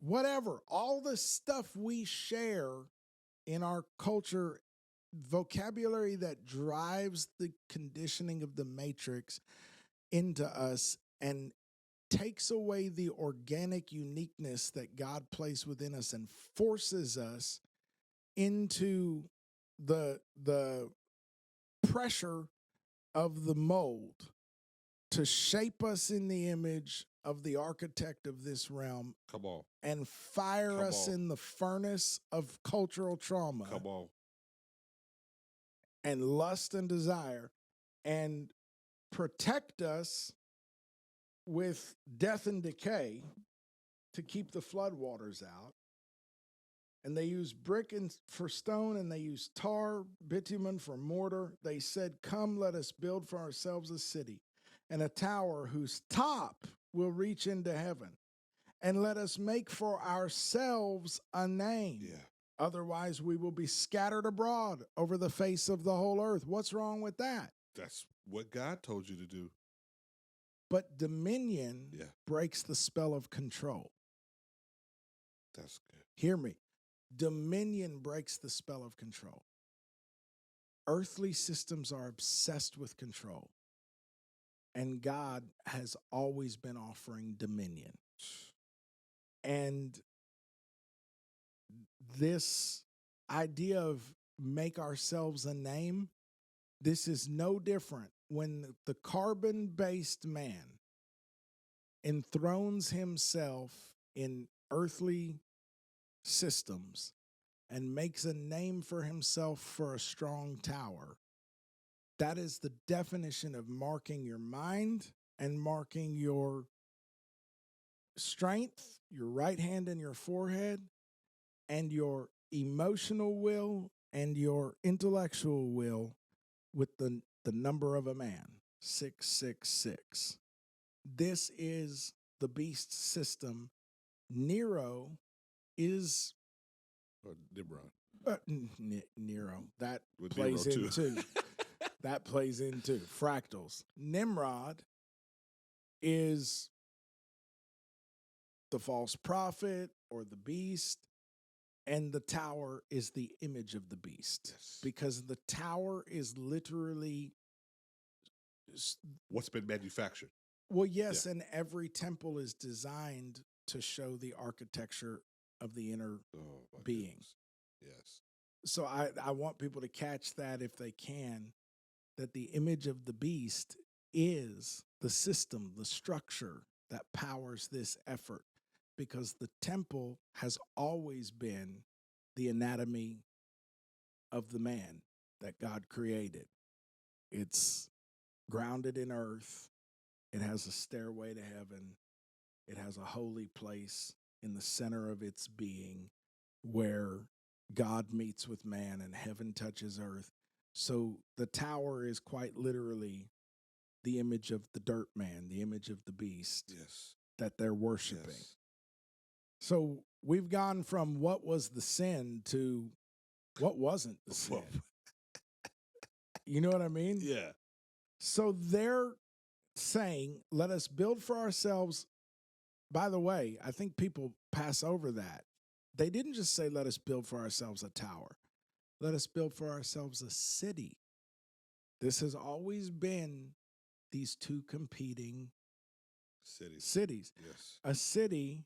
[SPEAKER 1] whatever, all the stuff we share in our culture, vocabulary that drives the conditioning of the matrix into us and takes away the organic uniqueness that God placed within us and forces us into the pressure of the mold to shape us in the image of the architect of this realm.
[SPEAKER 2] Come on.
[SPEAKER 1] And fire
[SPEAKER 2] Come
[SPEAKER 1] us
[SPEAKER 2] on.
[SPEAKER 1] in the furnace of cultural trauma.
[SPEAKER 2] Come on.
[SPEAKER 1] And lust and desire, and protect us with death and decay to keep the floodwaters out. And they use brick for stone, and they use tar, bitumen for mortar. They said, "Come, let us build for ourselves a city and a tower whose top will reach into heaven. And let us make for ourselves a name.
[SPEAKER 2] Yeah.
[SPEAKER 1] Otherwise, we will be scattered abroad over the face of the whole earth." What's wrong with that?
[SPEAKER 2] That's what God told you to do.
[SPEAKER 1] But dominion
[SPEAKER 2] Yeah.
[SPEAKER 1] breaks the spell of control.
[SPEAKER 2] That's good.
[SPEAKER 1] Hear me. Dominion breaks the spell of control. Earthly systems are obsessed with control. And God has always been offering dominion. And this idea of make ourselves a name, this is no different when the carbon-based man enthrones himself in earthly systems and makes a name for himself for a strong tower. That is the definition of marking your mind and marking your strength, your right hand and your forehead, and your emotional will and your intellectual will with the number of a man, 666. This is the beast system. Nero is
[SPEAKER 2] Or Nimrod.
[SPEAKER 1] Nero. That
[SPEAKER 2] With
[SPEAKER 1] plays
[SPEAKER 2] Nero,
[SPEAKER 1] into that plays into fractals. Nimrod is the false prophet or the beast, and the tower is the image of the beast.
[SPEAKER 2] Yes.
[SPEAKER 1] Because the tower is literally
[SPEAKER 2] What's been manufactured.
[SPEAKER 1] well, yes, and every temple is designed to show the architecture of the inner being.
[SPEAKER 2] Goodness. Yes.
[SPEAKER 1] So I want people to catch that if they can, that the image of the beast is the system, the structure that powers this effort, because the temple has always been the anatomy of the man that God created. It's grounded in earth. It has a stairway to heaven. It has a holy place in the center of its being where God meets with man and heaven touches earth. So the tower is quite literally the image of the dirt man, the image of the beast
[SPEAKER 2] Yes.
[SPEAKER 1] that they're worshiping.
[SPEAKER 2] Yes.
[SPEAKER 1] So we've gone from what was the sin to what wasn't the sin. You know what I mean?
[SPEAKER 2] Yeah.
[SPEAKER 1] So they're saying, let us build for ourselves. By the way, I think people pass over that. They didn't just say, let us build for ourselves a tower. Let us build for ourselves a city. This has always been these two competing cities.
[SPEAKER 2] Yes.
[SPEAKER 1] A city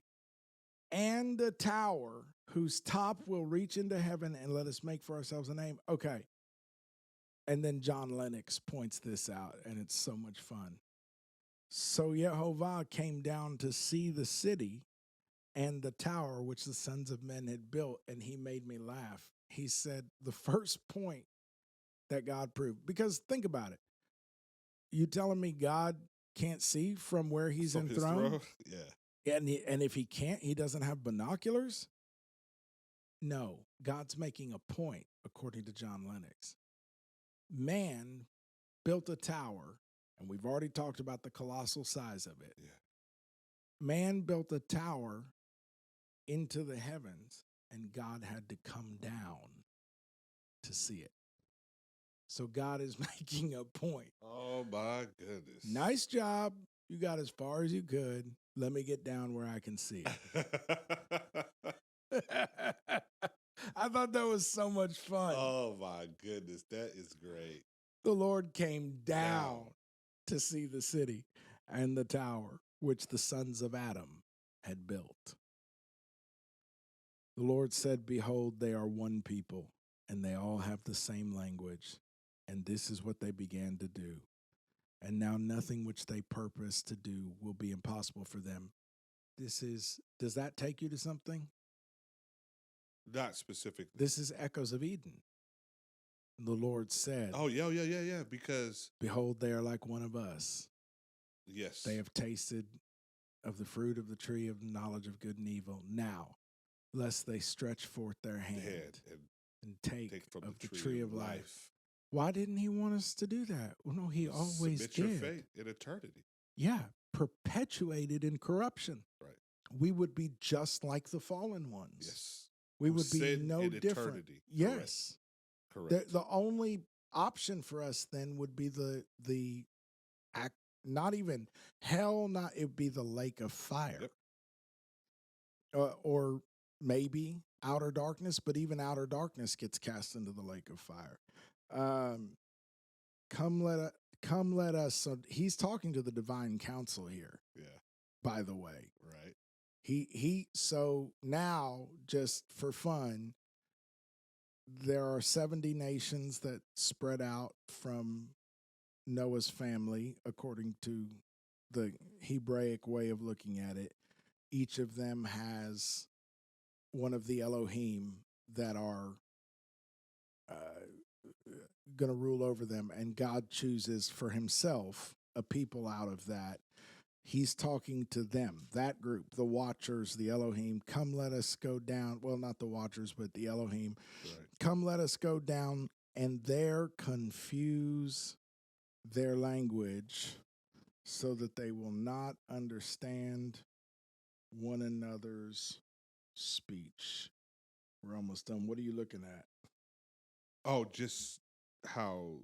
[SPEAKER 1] and a tower whose top will reach into heaven, and let us make for ourselves a name. Okay. And then John Lennox points this out, and it's so much fun. So Yehovah came down to see the city and the tower which the sons of men had built, and he made me laugh. He said the first point that God proved, because think about it. You telling me God can't see from where he's
[SPEAKER 2] From his
[SPEAKER 1] enthroned?
[SPEAKER 2] throne? Yeah.
[SPEAKER 1] And if he can't, he doesn't have binoculars? No, God's making a point, according to John Lennox. Man built a tower, and we've already talked about the colossal size of it.
[SPEAKER 2] Yeah.
[SPEAKER 1] Man built a tower into the heavens, and God had to come down to see it. So God is making a point.
[SPEAKER 2] Oh my goodness.
[SPEAKER 1] Nice job. You got as far as you could. Let me get down where I can see it. I thought that was so much fun.
[SPEAKER 2] Oh my goodness. That is great.
[SPEAKER 1] The Lord came down to see the city and the tower which the sons of Adam had built. The Lord said, behold, they are one people, and they all have the same language. And this is what they began to do. And now nothing which they purpose to do will be impossible for them. Does that take you to something?
[SPEAKER 2] Not specifically.
[SPEAKER 1] This is echoes of Eden. The Lord said,
[SPEAKER 2] oh, yeah. Because,
[SPEAKER 1] behold, they are like one of us.
[SPEAKER 2] yes.
[SPEAKER 1] They have tasted of the fruit of the tree of knowledge of good and evil. Now, lest they stretch forth their hand and take from of the tree of life. Why didn't he want us to do that? Well, no, he always
[SPEAKER 2] Submit
[SPEAKER 1] did.
[SPEAKER 2] your fate in eternity.
[SPEAKER 1] Yeah, perpetuated in corruption.
[SPEAKER 2] Right.
[SPEAKER 1] We would be just like the fallen ones.
[SPEAKER 2] Yes.
[SPEAKER 1] We would be no different.
[SPEAKER 2] Eternity.
[SPEAKER 1] Yes.
[SPEAKER 2] Correct.
[SPEAKER 1] The only option for us then would be the act, not even hell, it would be the lake of fire.
[SPEAKER 2] Yep.
[SPEAKER 1] Or maybe outer darkness, but even outer darkness gets cast into the lake of fire. Come let us. So he's talking to the divine council here.
[SPEAKER 2] Yeah.
[SPEAKER 1] By the way,
[SPEAKER 2] right.
[SPEAKER 1] So now, just for fun, there are 70 nations that spread out from Noah's family, according to the Hebraic way of looking at it. Each of them has one of the Elohim that are going to rule over them, and God chooses for himself a people out of that. He's talking to them, that group, the Watchers, the Elohim. Come, let us go down. Well, not the Watchers, but the Elohim.
[SPEAKER 2] Right.
[SPEAKER 1] Come, let us go down and there confuse their language so that they will not understand one another's speech. We're almost done. What are you looking at?
[SPEAKER 2] Oh, just how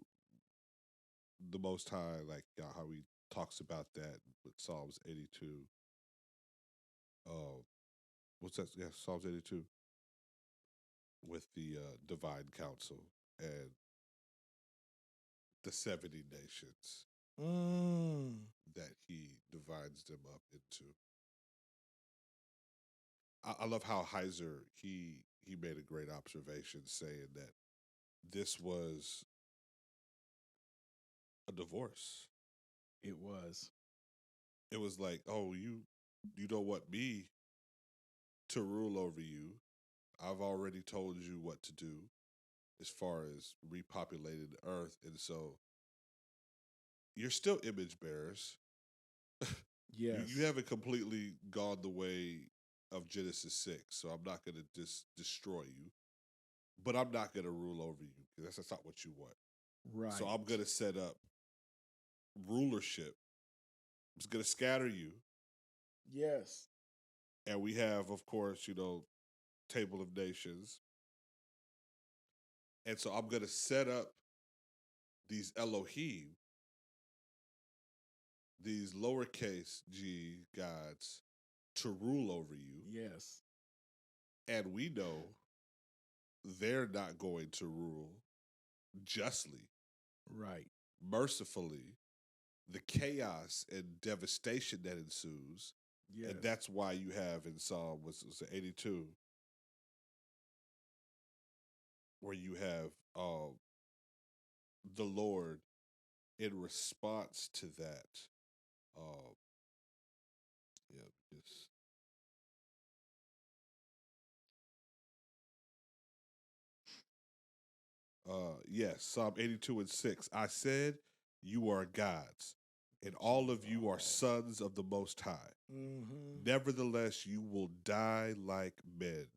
[SPEAKER 2] the Most High, like how he talks about that with Psalms 82. What's that? Yeah, Psalms 82 with the divine council and the 70 nations that he divides them up into. I love how Heiser, he made a great observation saying that this was a divorce.
[SPEAKER 1] It was.
[SPEAKER 2] It was like, oh, you don't want me to rule over you. I've already told you what to do as far as repopulating the earth. And so you're still image bearers.
[SPEAKER 1] Yes.
[SPEAKER 2] You haven't completely gone the way of Genesis 6. So I'm not going to just destroy you. But I'm not going to rule over you because that's not what you want.
[SPEAKER 1] Right.
[SPEAKER 2] So I'm going to set up rulership. I'm just going to scatter you.
[SPEAKER 1] Yes.
[SPEAKER 2] And we have, of course, Table of Nations. And so I'm going to set up these Elohim, these lowercase g gods, to rule over you.
[SPEAKER 1] Yes.
[SPEAKER 2] And we know they're not going to rule justly.
[SPEAKER 1] Right.
[SPEAKER 2] Mercifully. The chaos and devastation that ensues.
[SPEAKER 1] Yes.
[SPEAKER 2] And that's why you have in Psalm, was it 82, where you have the Lord in response to that. Yes, Psalm 82 and 6. I said, you are gods, and all of you are sons of the Most High.
[SPEAKER 1] Mm-hmm.
[SPEAKER 2] Nevertheless, you will die like men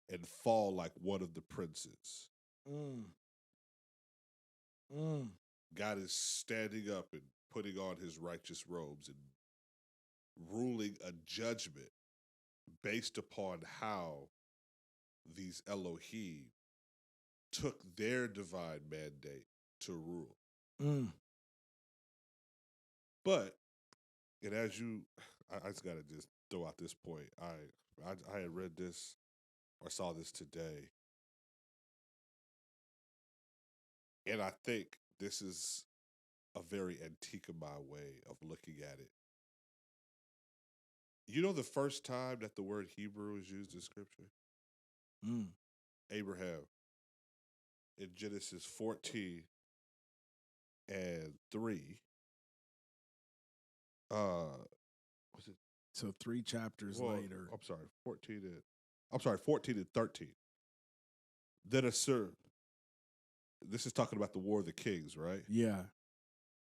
[SPEAKER 2] and fall like one of the princes. God is standing up and putting on his righteous robes and ruling a judgment based upon how these Elohim took their divine mandate to rule.
[SPEAKER 1] Mm.
[SPEAKER 2] But, and as you, I just got to just throw out this point. I had read this or saw this today. And I think this is a very Antikemi way of looking at it. You know the first time that the word Hebrew is used in Scripture?
[SPEAKER 1] Mm.
[SPEAKER 2] Abraham. In Genesis 14 and 3. Was it?
[SPEAKER 1] So 3 chapters later.
[SPEAKER 2] I'm sorry, 14 and 13. Then this is talking about the War of the Kings, right?
[SPEAKER 1] Yeah.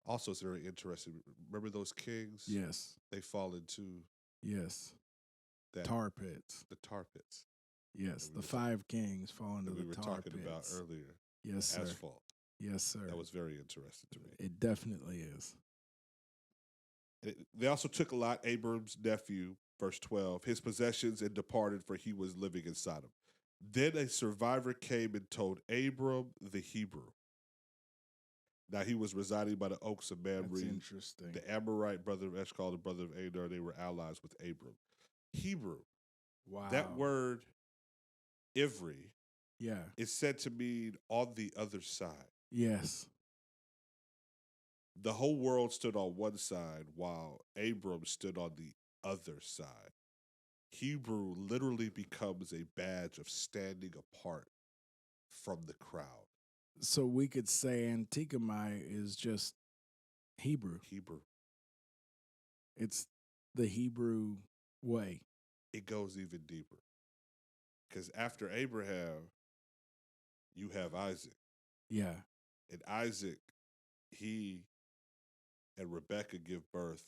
[SPEAKER 2] Also, it's very interesting. Remember those kings?
[SPEAKER 1] Yes.
[SPEAKER 2] They fall into
[SPEAKER 1] tar pits.
[SPEAKER 2] The tar pits.
[SPEAKER 1] Yes, the 5 kings fall into the tar pits.
[SPEAKER 2] We were talking about earlier.
[SPEAKER 1] Yes, sir.
[SPEAKER 2] Asphalt.
[SPEAKER 1] Yes, sir.
[SPEAKER 2] That was very interesting to me.
[SPEAKER 1] It definitely is.
[SPEAKER 2] They also took Lot, Abram's nephew, verse 12, his possessions and departed, for he was living in Sodom. Then a survivor came and told Abram the Hebrew. Now he was residing by the oaks of Mamre.
[SPEAKER 1] That's interesting.
[SPEAKER 2] The Amorite brother of Eshcol, the brother of Aner, they were allies with Abram. Hebrew.
[SPEAKER 1] Wow.
[SPEAKER 2] That word, Ivri,
[SPEAKER 1] yeah,
[SPEAKER 2] is said to mean on the other side.
[SPEAKER 1] Yes.
[SPEAKER 2] The whole world stood on one side while Abram stood on the other side. Hebrew literally becomes a badge of standing apart from the crowd.
[SPEAKER 1] So we could say Antikemi is just Hebrew.
[SPEAKER 2] Hebrew.
[SPEAKER 1] It's the Hebrew way.
[SPEAKER 2] It goes even deeper. Because after Abraham, you have Isaac.
[SPEAKER 1] Yeah.
[SPEAKER 2] And Isaac, he and Rebekah give birth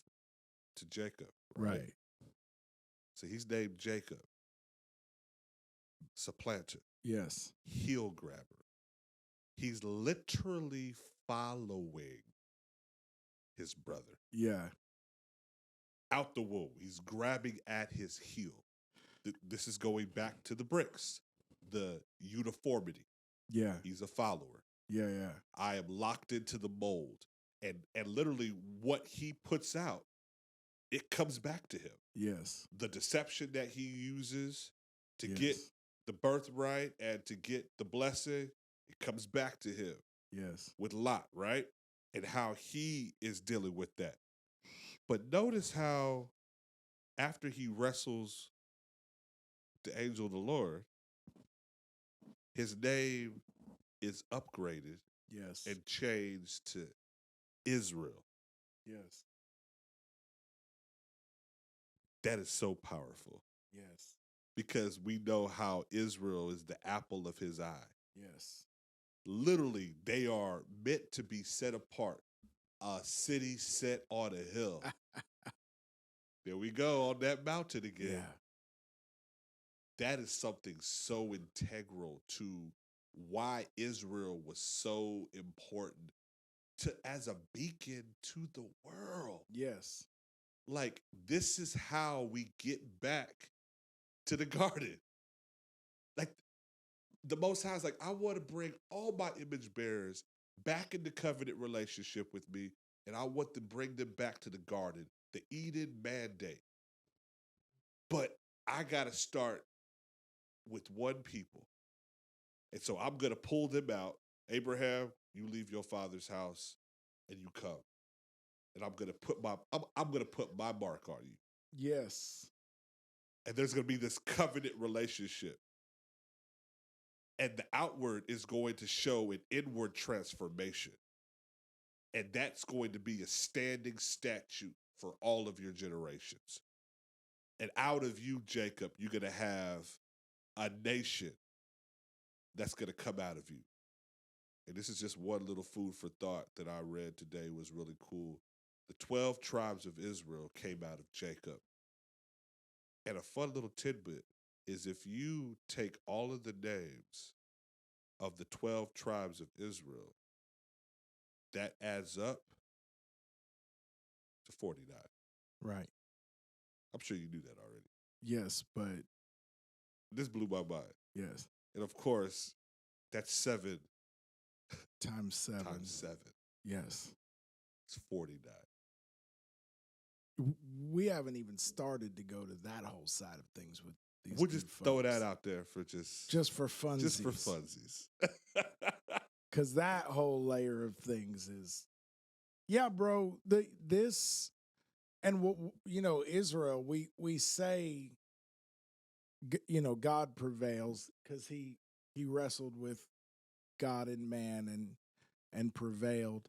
[SPEAKER 2] to Jacob.
[SPEAKER 1] Right.
[SPEAKER 2] So he's named Jacob. Supplanter.
[SPEAKER 1] Yes.
[SPEAKER 2] Heel grabber. He's literally following his brother.
[SPEAKER 1] Yeah.
[SPEAKER 2] Out the womb. He's grabbing at his heel. This is going back to the bricks. The uniformity.
[SPEAKER 1] Yeah.
[SPEAKER 2] He's a follower.
[SPEAKER 1] Yeah, yeah.
[SPEAKER 2] I am locked into the mold. And literally what he puts out, it comes back to him.
[SPEAKER 1] Yes.
[SPEAKER 2] The deception that he uses to
[SPEAKER 1] Yes.
[SPEAKER 2] get the birthright and to get the blessing, it comes back to him.
[SPEAKER 1] Yes.
[SPEAKER 2] With Lot, right? And how he is dealing with that. But notice how after he wrestles the angel of the Lord, his name is upgraded.
[SPEAKER 1] Yes.
[SPEAKER 2] And changed to Israel.
[SPEAKER 1] Yes.
[SPEAKER 2] That is so powerful.
[SPEAKER 1] Yes.
[SPEAKER 2] Because we know how Israel is the apple of his eye.
[SPEAKER 1] Yes.
[SPEAKER 2] Literally, they are meant to be set apart. A city set on a hill. There we go, on that mountain again.
[SPEAKER 1] Yeah.
[SPEAKER 2] That is something so integral to why Israel was so important as a beacon to the world.
[SPEAKER 1] Yes.
[SPEAKER 2] Like, this is how we get back to the garden. Like, the Most High is like, I want to bring all my image bearers back into covenant relationship with me, and I want to bring them back to the garden, the Eden mandate. But I got to start with one people. And so I'm going to pull them out. Abraham, you leave your father's house and you come. And I'm going to put my mark on you.
[SPEAKER 1] Yes.
[SPEAKER 2] And there's going to be this covenant relationship. And the outward is going to show an inward transformation. And that's going to be a standing statute for all of your generations. And out of you, Jacob, you're going to have a nation that's going to come out of you. And this is just one little food for thought that I read today was really cool. The 12 tribes of Israel came out of Jacob. And a fun little tidbit is if you take all of the names of the 12 tribes of Israel, that adds up to 49.
[SPEAKER 1] Right.
[SPEAKER 2] I'm sure you knew that already.
[SPEAKER 1] Yes, but
[SPEAKER 2] This blew my mind.
[SPEAKER 1] yes.
[SPEAKER 2] And of course, that's 7
[SPEAKER 1] Times 7.
[SPEAKER 2] times 7.
[SPEAKER 1] Yes.
[SPEAKER 2] It's 49.
[SPEAKER 1] We haven't even started to go to that whole side of things with these.
[SPEAKER 2] We'll just throw that out there for just
[SPEAKER 1] for funsies.
[SPEAKER 2] Just for funsies.
[SPEAKER 1] Because that whole layer of things is, yeah, bro. This and what Israel. We say, God prevails because he wrestled with God and man and prevailed.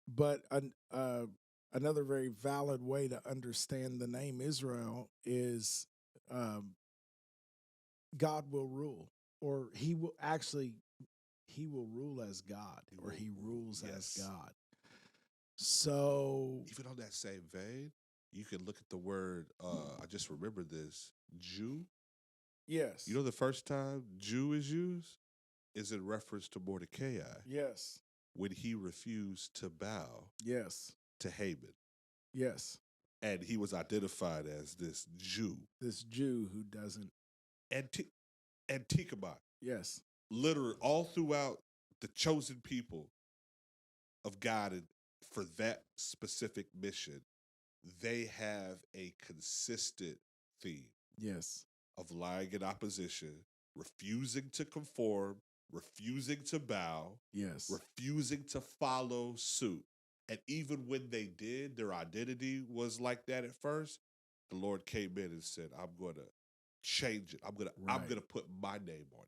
[SPEAKER 1] But another very valid way to understand the name Israel is God will rule, or he will rule as God, or he rules as God. So
[SPEAKER 2] even on that same vein, you can look at the word, I just remembered this, Jew.
[SPEAKER 1] Yes.
[SPEAKER 2] You know the first time Jew is used is in reference to Mordecai.
[SPEAKER 1] Yes.
[SPEAKER 2] When he refused to bow to Haman.
[SPEAKER 1] Yes.
[SPEAKER 2] And he was identified as this Jew.
[SPEAKER 1] This Jew who doesn't.
[SPEAKER 2] Antikemi.
[SPEAKER 1] Yes.
[SPEAKER 2] Literally, all throughout the chosen people of God, and for that specific mission, they have a consistent theme.
[SPEAKER 1] Yes.
[SPEAKER 2] Of lying in opposition, refusing to conform, refusing to bow,
[SPEAKER 1] yes,
[SPEAKER 2] refusing to follow suit. And even when they did, their identity was like that at first. The Lord came in and said, I'm going to change it. I'm going to put my name on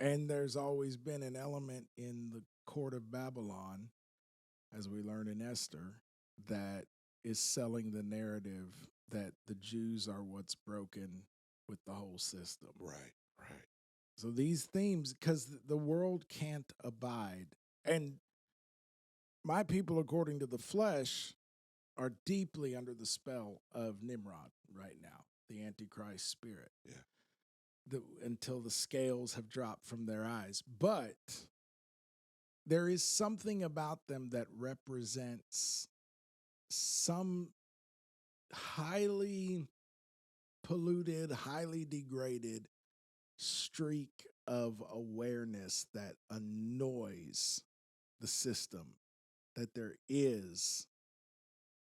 [SPEAKER 2] it.
[SPEAKER 1] And there's always been an element in the court of Babylon, as we learn in Esther, that is selling the narrative that the Jews are what's broken with the whole system.
[SPEAKER 2] Right.
[SPEAKER 1] So these themes, because the world can't abide. And my people, according to the flesh, are deeply under the spell of Nimrod right now, the Antichrist spirit.
[SPEAKER 2] Yeah.
[SPEAKER 1] Until the scales have dropped from their eyes. But there is something about them that represents some highly polluted, highly degraded streak of awareness that annoys the system, that there is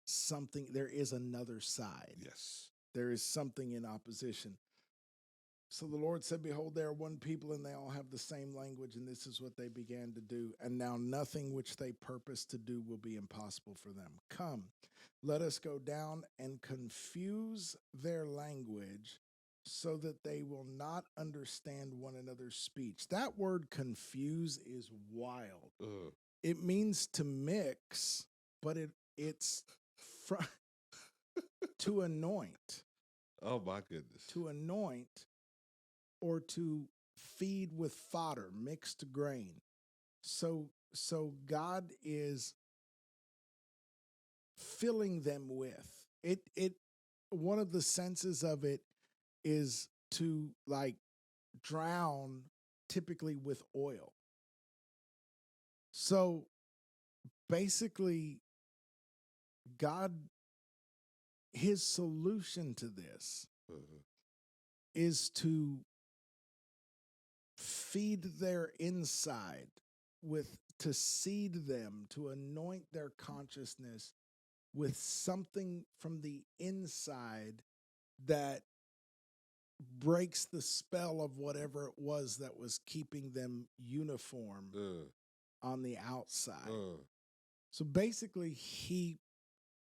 [SPEAKER 1] something, there is another side.
[SPEAKER 2] Yes.
[SPEAKER 1] There is something in opposition. So the Lord said, behold, they are one people and they all have the same language, and this is what they began to do. And now nothing which they purpose to do will be impossible for them. Come, let us go down and confuse their language so that they will not understand one another's speech. That word confuse is wild. It means to mix, but it's to anoint.
[SPEAKER 2] Oh, my goodness.
[SPEAKER 1] To anoint. Or to feed with fodder, mixed grain. So God is filling them with it. One of the senses of it is to like drown, typically with oil. So basically, God, his solution to this is to feed their inside to seed them, to anoint their consciousness with something from the inside that breaks the spell of whatever it was that was keeping them uniform on the outside. So basically, he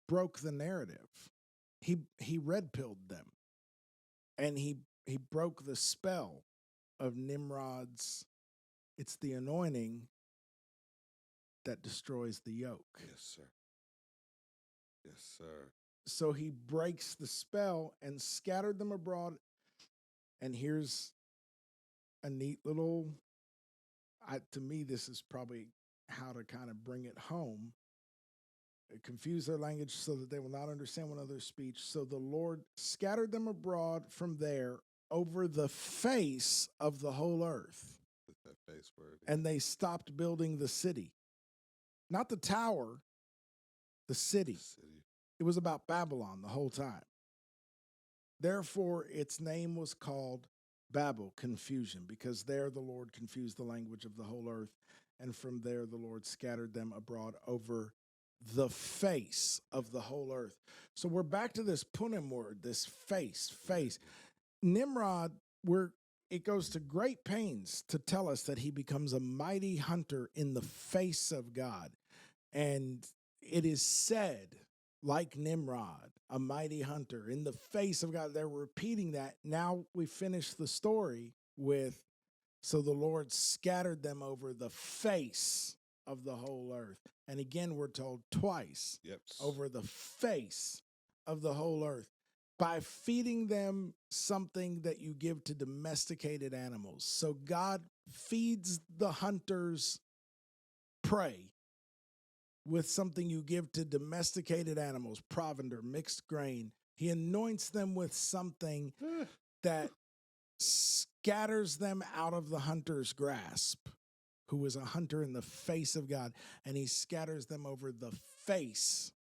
[SPEAKER 1] broke the narrative. He red-pilled them, and he broke the spell of Nimrod's. It's the anointing that destroys the yoke.
[SPEAKER 2] Yes, sir. Yes, sir.
[SPEAKER 1] So he breaks the spell and scattered them abroad. And here's a neat little, to me, this is probably how to kind of bring it home. Confuse their language so that they will not understand one another's speech. So the Lord scattered them abroad from there over the face of the whole earth.
[SPEAKER 2] That face word.
[SPEAKER 1] And they stopped building the city. Not the tower, the city. It was about Babylon the whole time. Therefore, its name was called Babel, confusion, because there the Lord confused the language of the whole earth, and from there the Lord scattered them abroad over the face of the whole earth. So we're back to this punim word, this face. Nimrod, it goes to great pains to tell us that he becomes a mighty hunter in the face of God. And it is said, like Nimrod, a mighty hunter in the face of God. They're repeating that. Now we finish the story with, so the Lord scattered them over the face of the whole earth. And again, we're told twice, over the face of the whole earth, by feeding them something that you give to domesticated animals. So God feeds the hunters prey with something you give to domesticated animals, provender, mixed grain. He anoints them with something that scatters them out of the hunter's grasp, who was a hunter in the face of God, and he scatters them over the face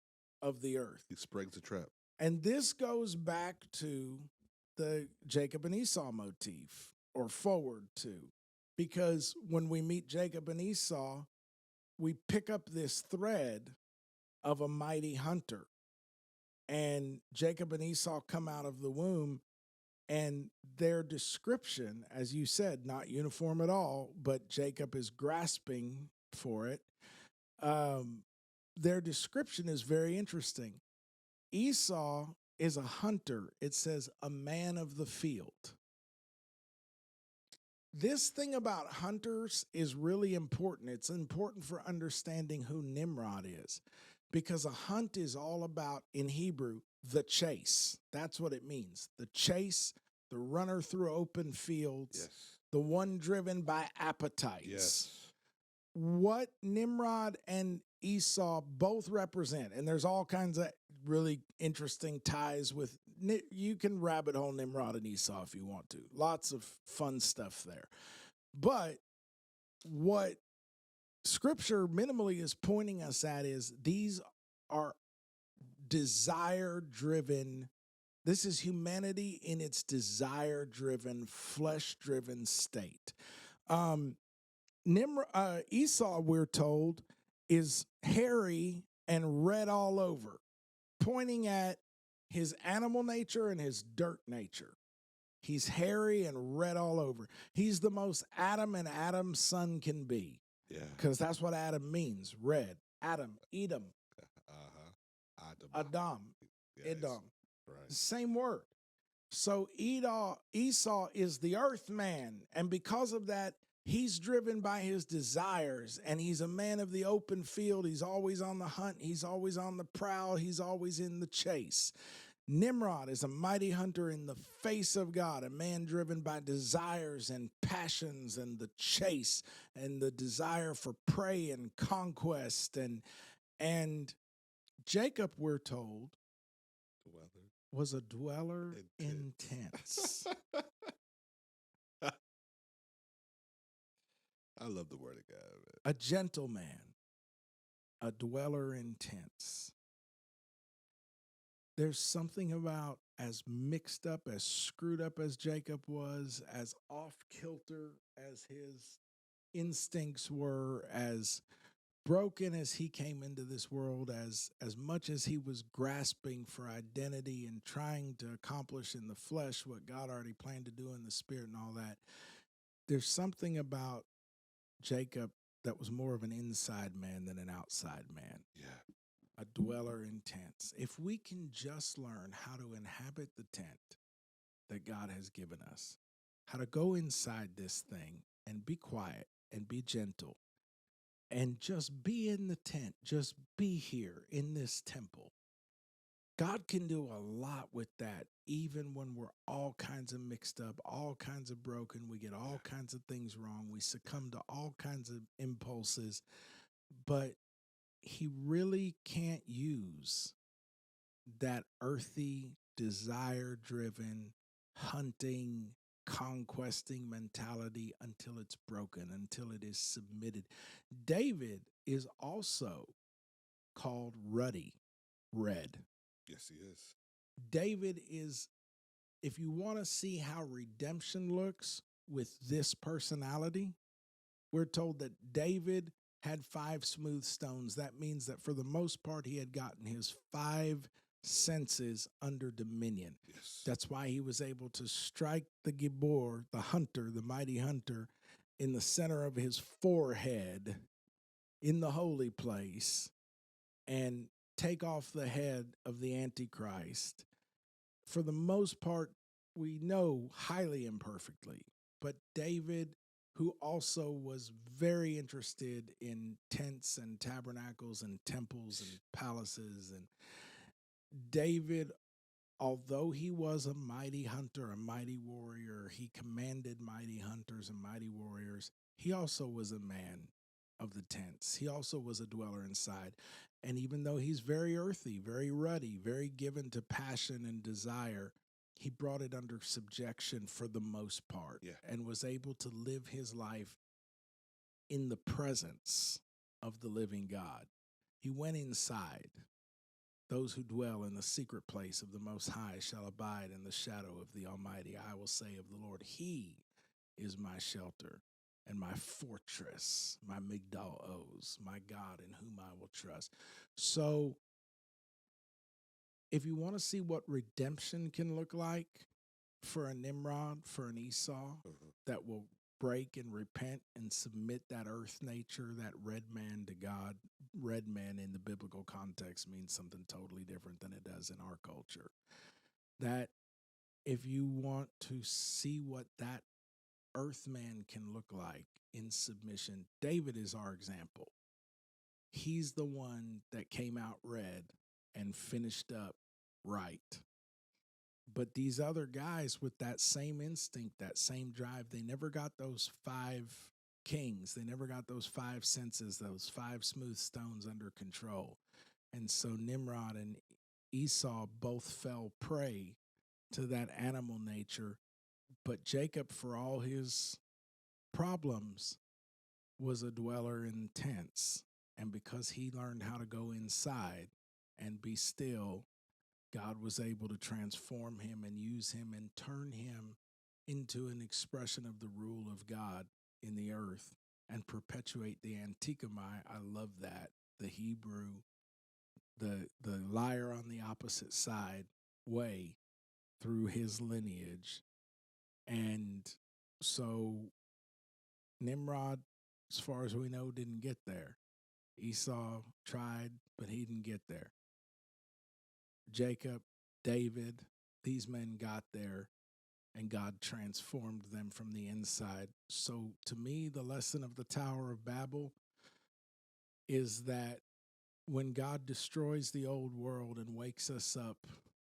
[SPEAKER 1] of the earth.
[SPEAKER 2] He springs a trap.
[SPEAKER 1] And this goes back to the Jacob and Esau motif, or forward to, because when we meet Jacob and Esau, we pick up this thread of a mighty hunter. And Jacob and Esau come out of the womb, and their description, as you said, not uniform at all, but Jacob is grasping for it. Their description is very interesting. Esau is a hunter. It says a man of the field. This thing about hunters is really important. It's important for understanding who Nimrod is, because a hunt is all about, in Hebrew, the chase. That's what it means. The chase, the runner through open fields, the one driven by appetites. What Nimrod and Esau both represent, and there's all kinds of really interesting ties with, you can rabbit hole Nimrod and Esau if you want to. Lots of fun stuff there. But what Scripture minimally is pointing us at is these are desire-driven. This is humanity in its desire-driven, flesh-driven state. Esau, we're told, is hairy and red all over, pointing at his animal nature and his dirt nature. He's hairy and red all over. He's the most Adam and Adam's son can be. Because that's what Adam means, red. Adam, Edom. Adam. Edom.
[SPEAKER 2] Right.
[SPEAKER 1] Same word. So Esau is the earth man, and because of that, he's driven by his desires, and he's a man of the open field. He's always on the hunt. He's always on the prowl. He's always in the chase. Nimrod is a mighty hunter in the face of God, a man driven by desires and passions and the chase and the desire for prey and conquest. And Jacob, we're told, was a dweller in tents.
[SPEAKER 2] I love the word of God. Man.
[SPEAKER 1] A gentleman, a dweller in tents. There's something about, as mixed up, as screwed up as Jacob was, as off-kilter as his instincts were, as broken as he came into this world, as much as he was grasping for identity and trying to accomplish in the flesh what God already planned to do in the spirit and all that, there's something about Jacob that was more of an inside man than an outside man. A dweller in tents. If we can just learn how to inhabit the tent that God has given us, how to go inside this thing and be quiet and be gentle and just be in the tent, just be here in this temple. God can do a lot with that, even when we're all kinds of mixed up, all kinds of broken. We get all kinds of things wrong. We succumb to all kinds of impulses, but he really can't use that earthy, desire-driven, hunting, conquesting mentality until it's broken, until it is submitted. David is also called ruddy, red.
[SPEAKER 2] Yes, he is.
[SPEAKER 1] David is, if you want to see how redemption looks with this personality, we're told that David had 5 smooth stones. That means that for the most part, he had gotten his 5 senses under dominion.
[SPEAKER 2] Yes.
[SPEAKER 1] That's why he was able to strike the Gibor, the hunter, the mighty hunter, in the center of his forehead in the holy place and take off the head of the Antichrist. For the most part, we know highly imperfectly, but David, who also was very interested in tents and tabernacles and temples and palaces, and David, although he was a mighty hunter, a mighty warrior, he commanded mighty hunters and mighty warriors, he also was a man of the tents. He also was a dweller inside. And even though he's very earthy, very ruddy, very given to passion and desire, he brought it under subjection for the most part, and was able to live his life in the presence of the living God. He went inside. Those who dwell in the secret place of the Most High shall abide in the shadow of the Almighty. I will say of the Lord, He is my shelter and my fortress, my Migdal Oz, my God in whom I will trust. So if you want to see what redemption can look like for a Nimrod, for an Esau, that will break and repent and submit that earth nature, that red man to God. Red man in the biblical context means something totally different than it does in our culture. That if you want to see what that earth man can look like in submission, David is our example. He's the one that came out red and finished up right. But these other guys with that same instinct, that same drive, they never got those 5 kings. They never got those 5 senses, those 5 smooth stones under control. And so Nimrod and Esau both fell prey to that animal nature. But Jacob, for all his problems, was a dweller in tents. And because he learned how to go inside and be still, God was able to transform him and use him and turn him into an expression of the rule of God in the earth and perpetuate the Antikemi. I love that. The Hebrew, the liar on the opposite side way through his lineage. And so Nimrod, as far as we know, didn't get there. Esau tried, but he didn't get there. Jacob, David, these men got there, and God transformed them from the inside. So to me, the lesson of the Tower of Babel is that when God destroys the old world and wakes us up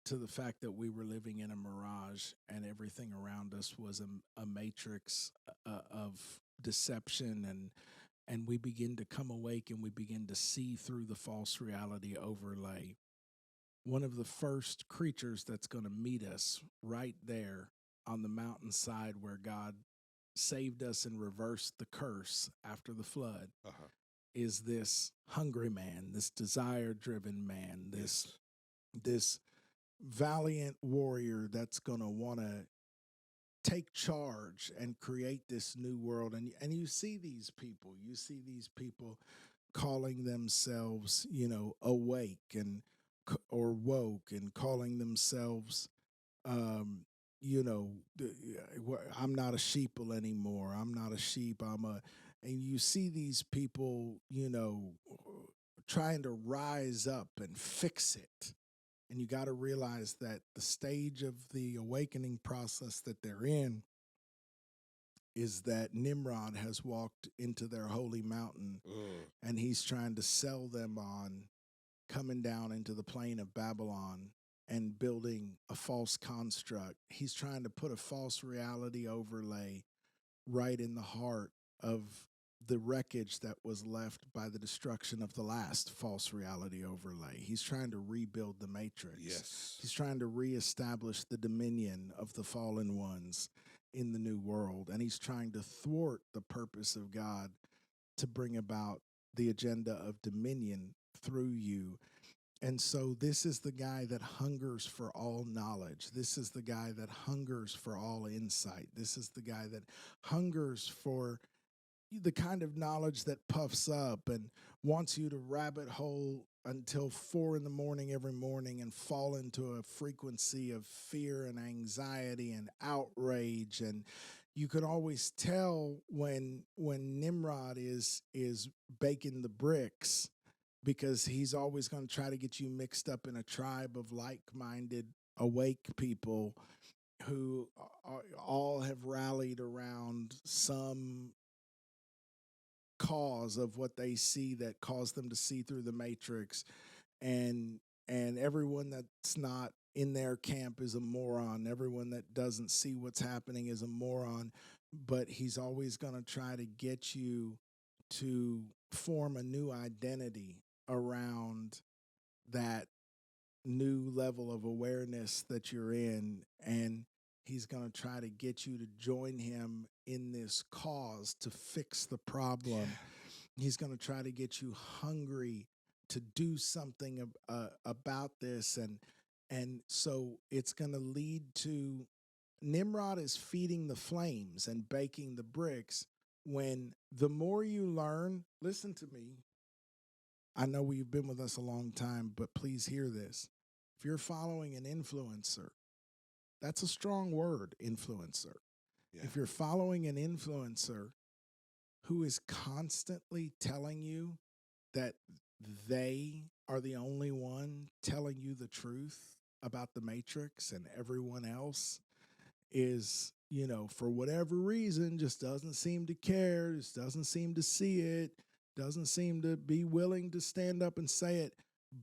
[SPEAKER 1] to the fact that we were living in a mirage and everything around us was a matrix of deception, and we begin to come awake and we begin to see through the false reality overlay, one of the first creatures that's going to meet us right there on the mountainside where God saved us and reversed the curse after the flood is this hungry man, this desire-driven man, this valiant warrior that's going to want to take charge and create this new world. And you see these people calling themselves, awake or woke, and calling themselves, I'm not a sheeple anymore. I'm not a sheep. And you see these people, trying to rise up and fix it. And you got to realize that the stage of the awakening process that they're in is that Nimrod has walked into their holy mountain and he's trying to sell them on coming down into the plain of Babylon and building a false construct. He's trying to put a false reality overlay right in the heart of the wreckage that was left by the destruction of the last false reality overlay. He's trying to rebuild the matrix.
[SPEAKER 2] Yes.
[SPEAKER 1] He's trying to reestablish the dominion of the fallen ones in the new world. And he's trying to thwart the purpose of God to bring about the agenda of dominion through you. And so this is the guy that hungers for all knowledge. This is the guy that hungers for all insight. This is the guy that hungers for the kind of knowledge that puffs up and wants you to rabbit hole until 4 a.m. every morning and fall into a frequency of fear and anxiety and outrage. And you can always tell when Nimrod is baking the bricks, because he's always going to try to get you mixed up in a tribe of like-minded, awake people who all have rallied around some cause of what they see that caused them to see through the matrix, and everyone that's not in their camp is a moron. Everyone that doesn't see what's happening is a moron. But he's always going to try to get you to form a new identity around that new level of awareness that you're in, and he's going to try to get you to join him in this cause to fix the problem. He's going to try to get you hungry to do something about this, and so it's going to lead to Nimrod is feeding the flames and baking the bricks. When the more you learn, listen to me, I know you've been with us a long time, but please hear this. If you're following an influencer, that's a strong word, influencer. Yeah. If you're following an influencer who is constantly telling you that they are the only one telling you the truth about the Matrix, and everyone else is, for whatever reason, just doesn't seem to care, just doesn't seem to see it, doesn't seem to be willing to stand up and say it.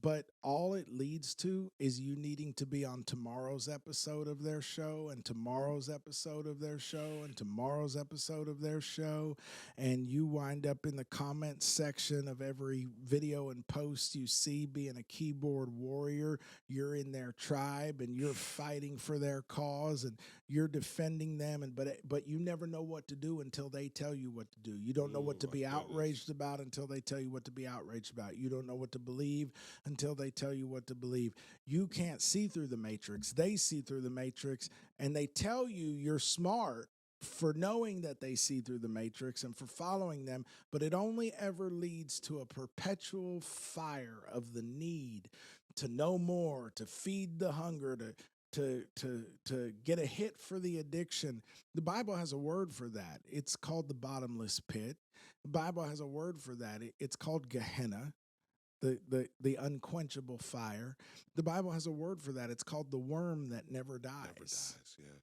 [SPEAKER 1] But all it leads to is you needing to be on tomorrow's episode of their show, and tomorrow's episode of their show, and tomorrow's episode of their show. And you wind up in the comments section of every video and post you see being a keyboard warrior. You're in their tribe and you're fighting for their cause and you're defending them. But you never know what to do until they tell you what to do. You don't know what to be outraged about until they tell you what to be outraged about. You don't know what to believe until they tell you what to believe. You can't see through the matrix. They see through the matrix, and they tell you you're smart for knowing that they see through the matrix and for following them, but it only ever leads to a perpetual fire of the need to know more, to feed the hunger, to get a hit for the addiction. The Bible has a word for that. It's called the bottomless pit. The Bible has a word for that. It's called Gehenna. The unquenchable fire. The Bible has a word for that. It's called the worm that never dies.
[SPEAKER 2] Never dies, yeah.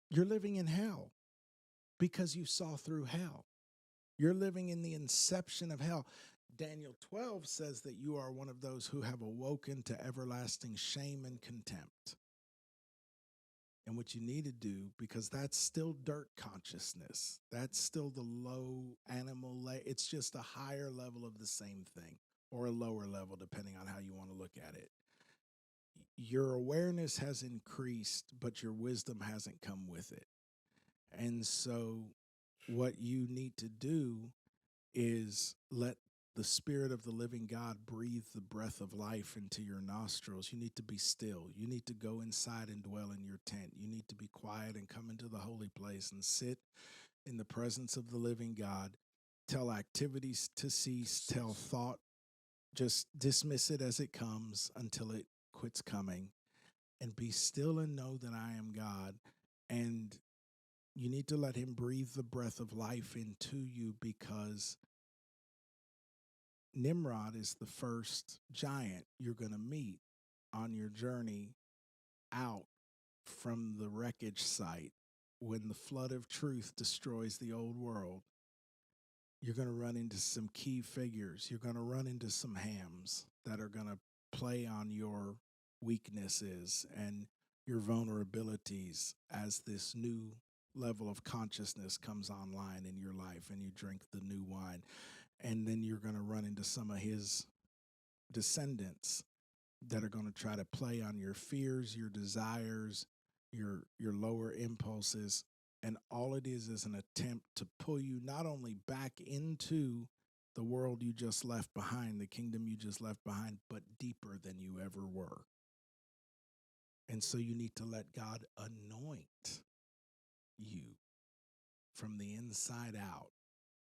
[SPEAKER 1] You're living in hell because you saw through hell. You're living in the inception of hell. Daniel 12 says that you are one of those who have awoken to everlasting shame and contempt. And what you need to do, because that's still dirt consciousness, that's still the low animal, it's just a higher level of the same thing, or a lower level, depending on how you want to look at it. Your awareness has increased, but your wisdom hasn't come with it. And so what you need to do is let the Spirit of the living God breathe the breath of life into your nostrils. You need to be still. You need to go inside and dwell in your tent. You need to be quiet and come into the holy place and sit in the presence of the living God. Tell activities to cease. Tell thought, just dismiss it as it comes until it quits coming. And be still and know that I am God. And you need to let him breathe the breath of life into you, because Nimrod is the first giant you're going to meet on your journey out from the wreckage site. When the flood of truth destroys the old world, you're going to run into some key figures. You're going to run into some hams that are going to play on your weaknesses and your vulnerabilities as this new level of consciousness comes online in your life and you drink the new wine. And then you're going to run into some of his descendants that are going to try to play on your fears, your desires, your lower impulses. And all it is an attempt to pull you not only back into the world you just left behind, the kingdom you just left behind, but deeper than you ever were. And so you need to let God anoint you from the inside out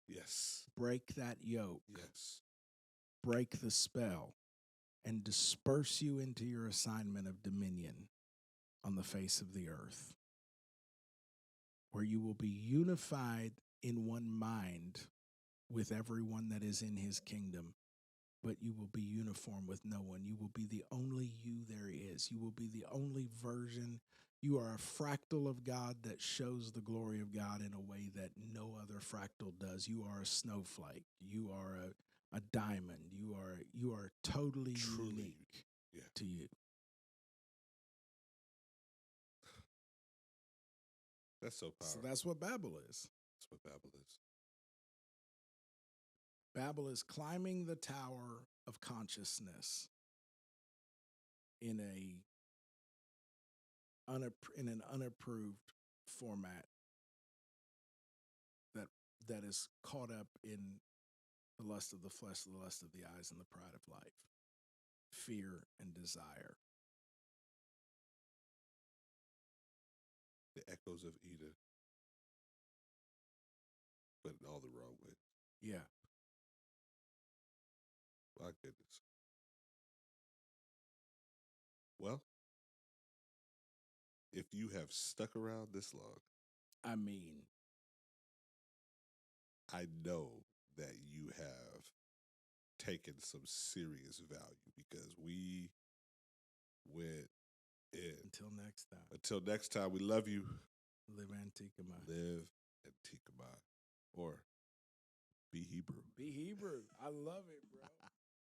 [SPEAKER 2] Yes.
[SPEAKER 1] break that yoke,
[SPEAKER 2] Yes.
[SPEAKER 1] break the spell, and disperse you into your assignment of dominion on the face of the earth, where you will be unified in one mind with everyone that is in his kingdom, but you will be uniform with no one. You will be the only you there is. You will be the only version. You are a fractal of God that shows the glory of God in a way that no other fractal does. You are a snowflake. You are a diamond. You are totally
[SPEAKER 2] Truly
[SPEAKER 1] unique
[SPEAKER 2] yeah.
[SPEAKER 1] to you.
[SPEAKER 2] That's so powerful.
[SPEAKER 1] So that's what Babel is.
[SPEAKER 2] That's what Babel is.
[SPEAKER 1] Babel is climbing the tower of consciousness in an unapproved format that is caught up in the lust of the flesh, the lust of the eyes, and the pride of life, fear and desire.
[SPEAKER 2] The echoes of Eden, but in all the wrong ways.
[SPEAKER 1] Yeah.
[SPEAKER 2] My goodness. Well, if you have stuck around this long,
[SPEAKER 1] I mean,
[SPEAKER 2] I know that you have taken some serious value because we went in.
[SPEAKER 1] until next time,
[SPEAKER 2] Until next time, we love you.
[SPEAKER 1] live Antikemi.
[SPEAKER 2] Live Antikemi. Or be Hebrew.
[SPEAKER 1] Be Hebrew. I love it, bro.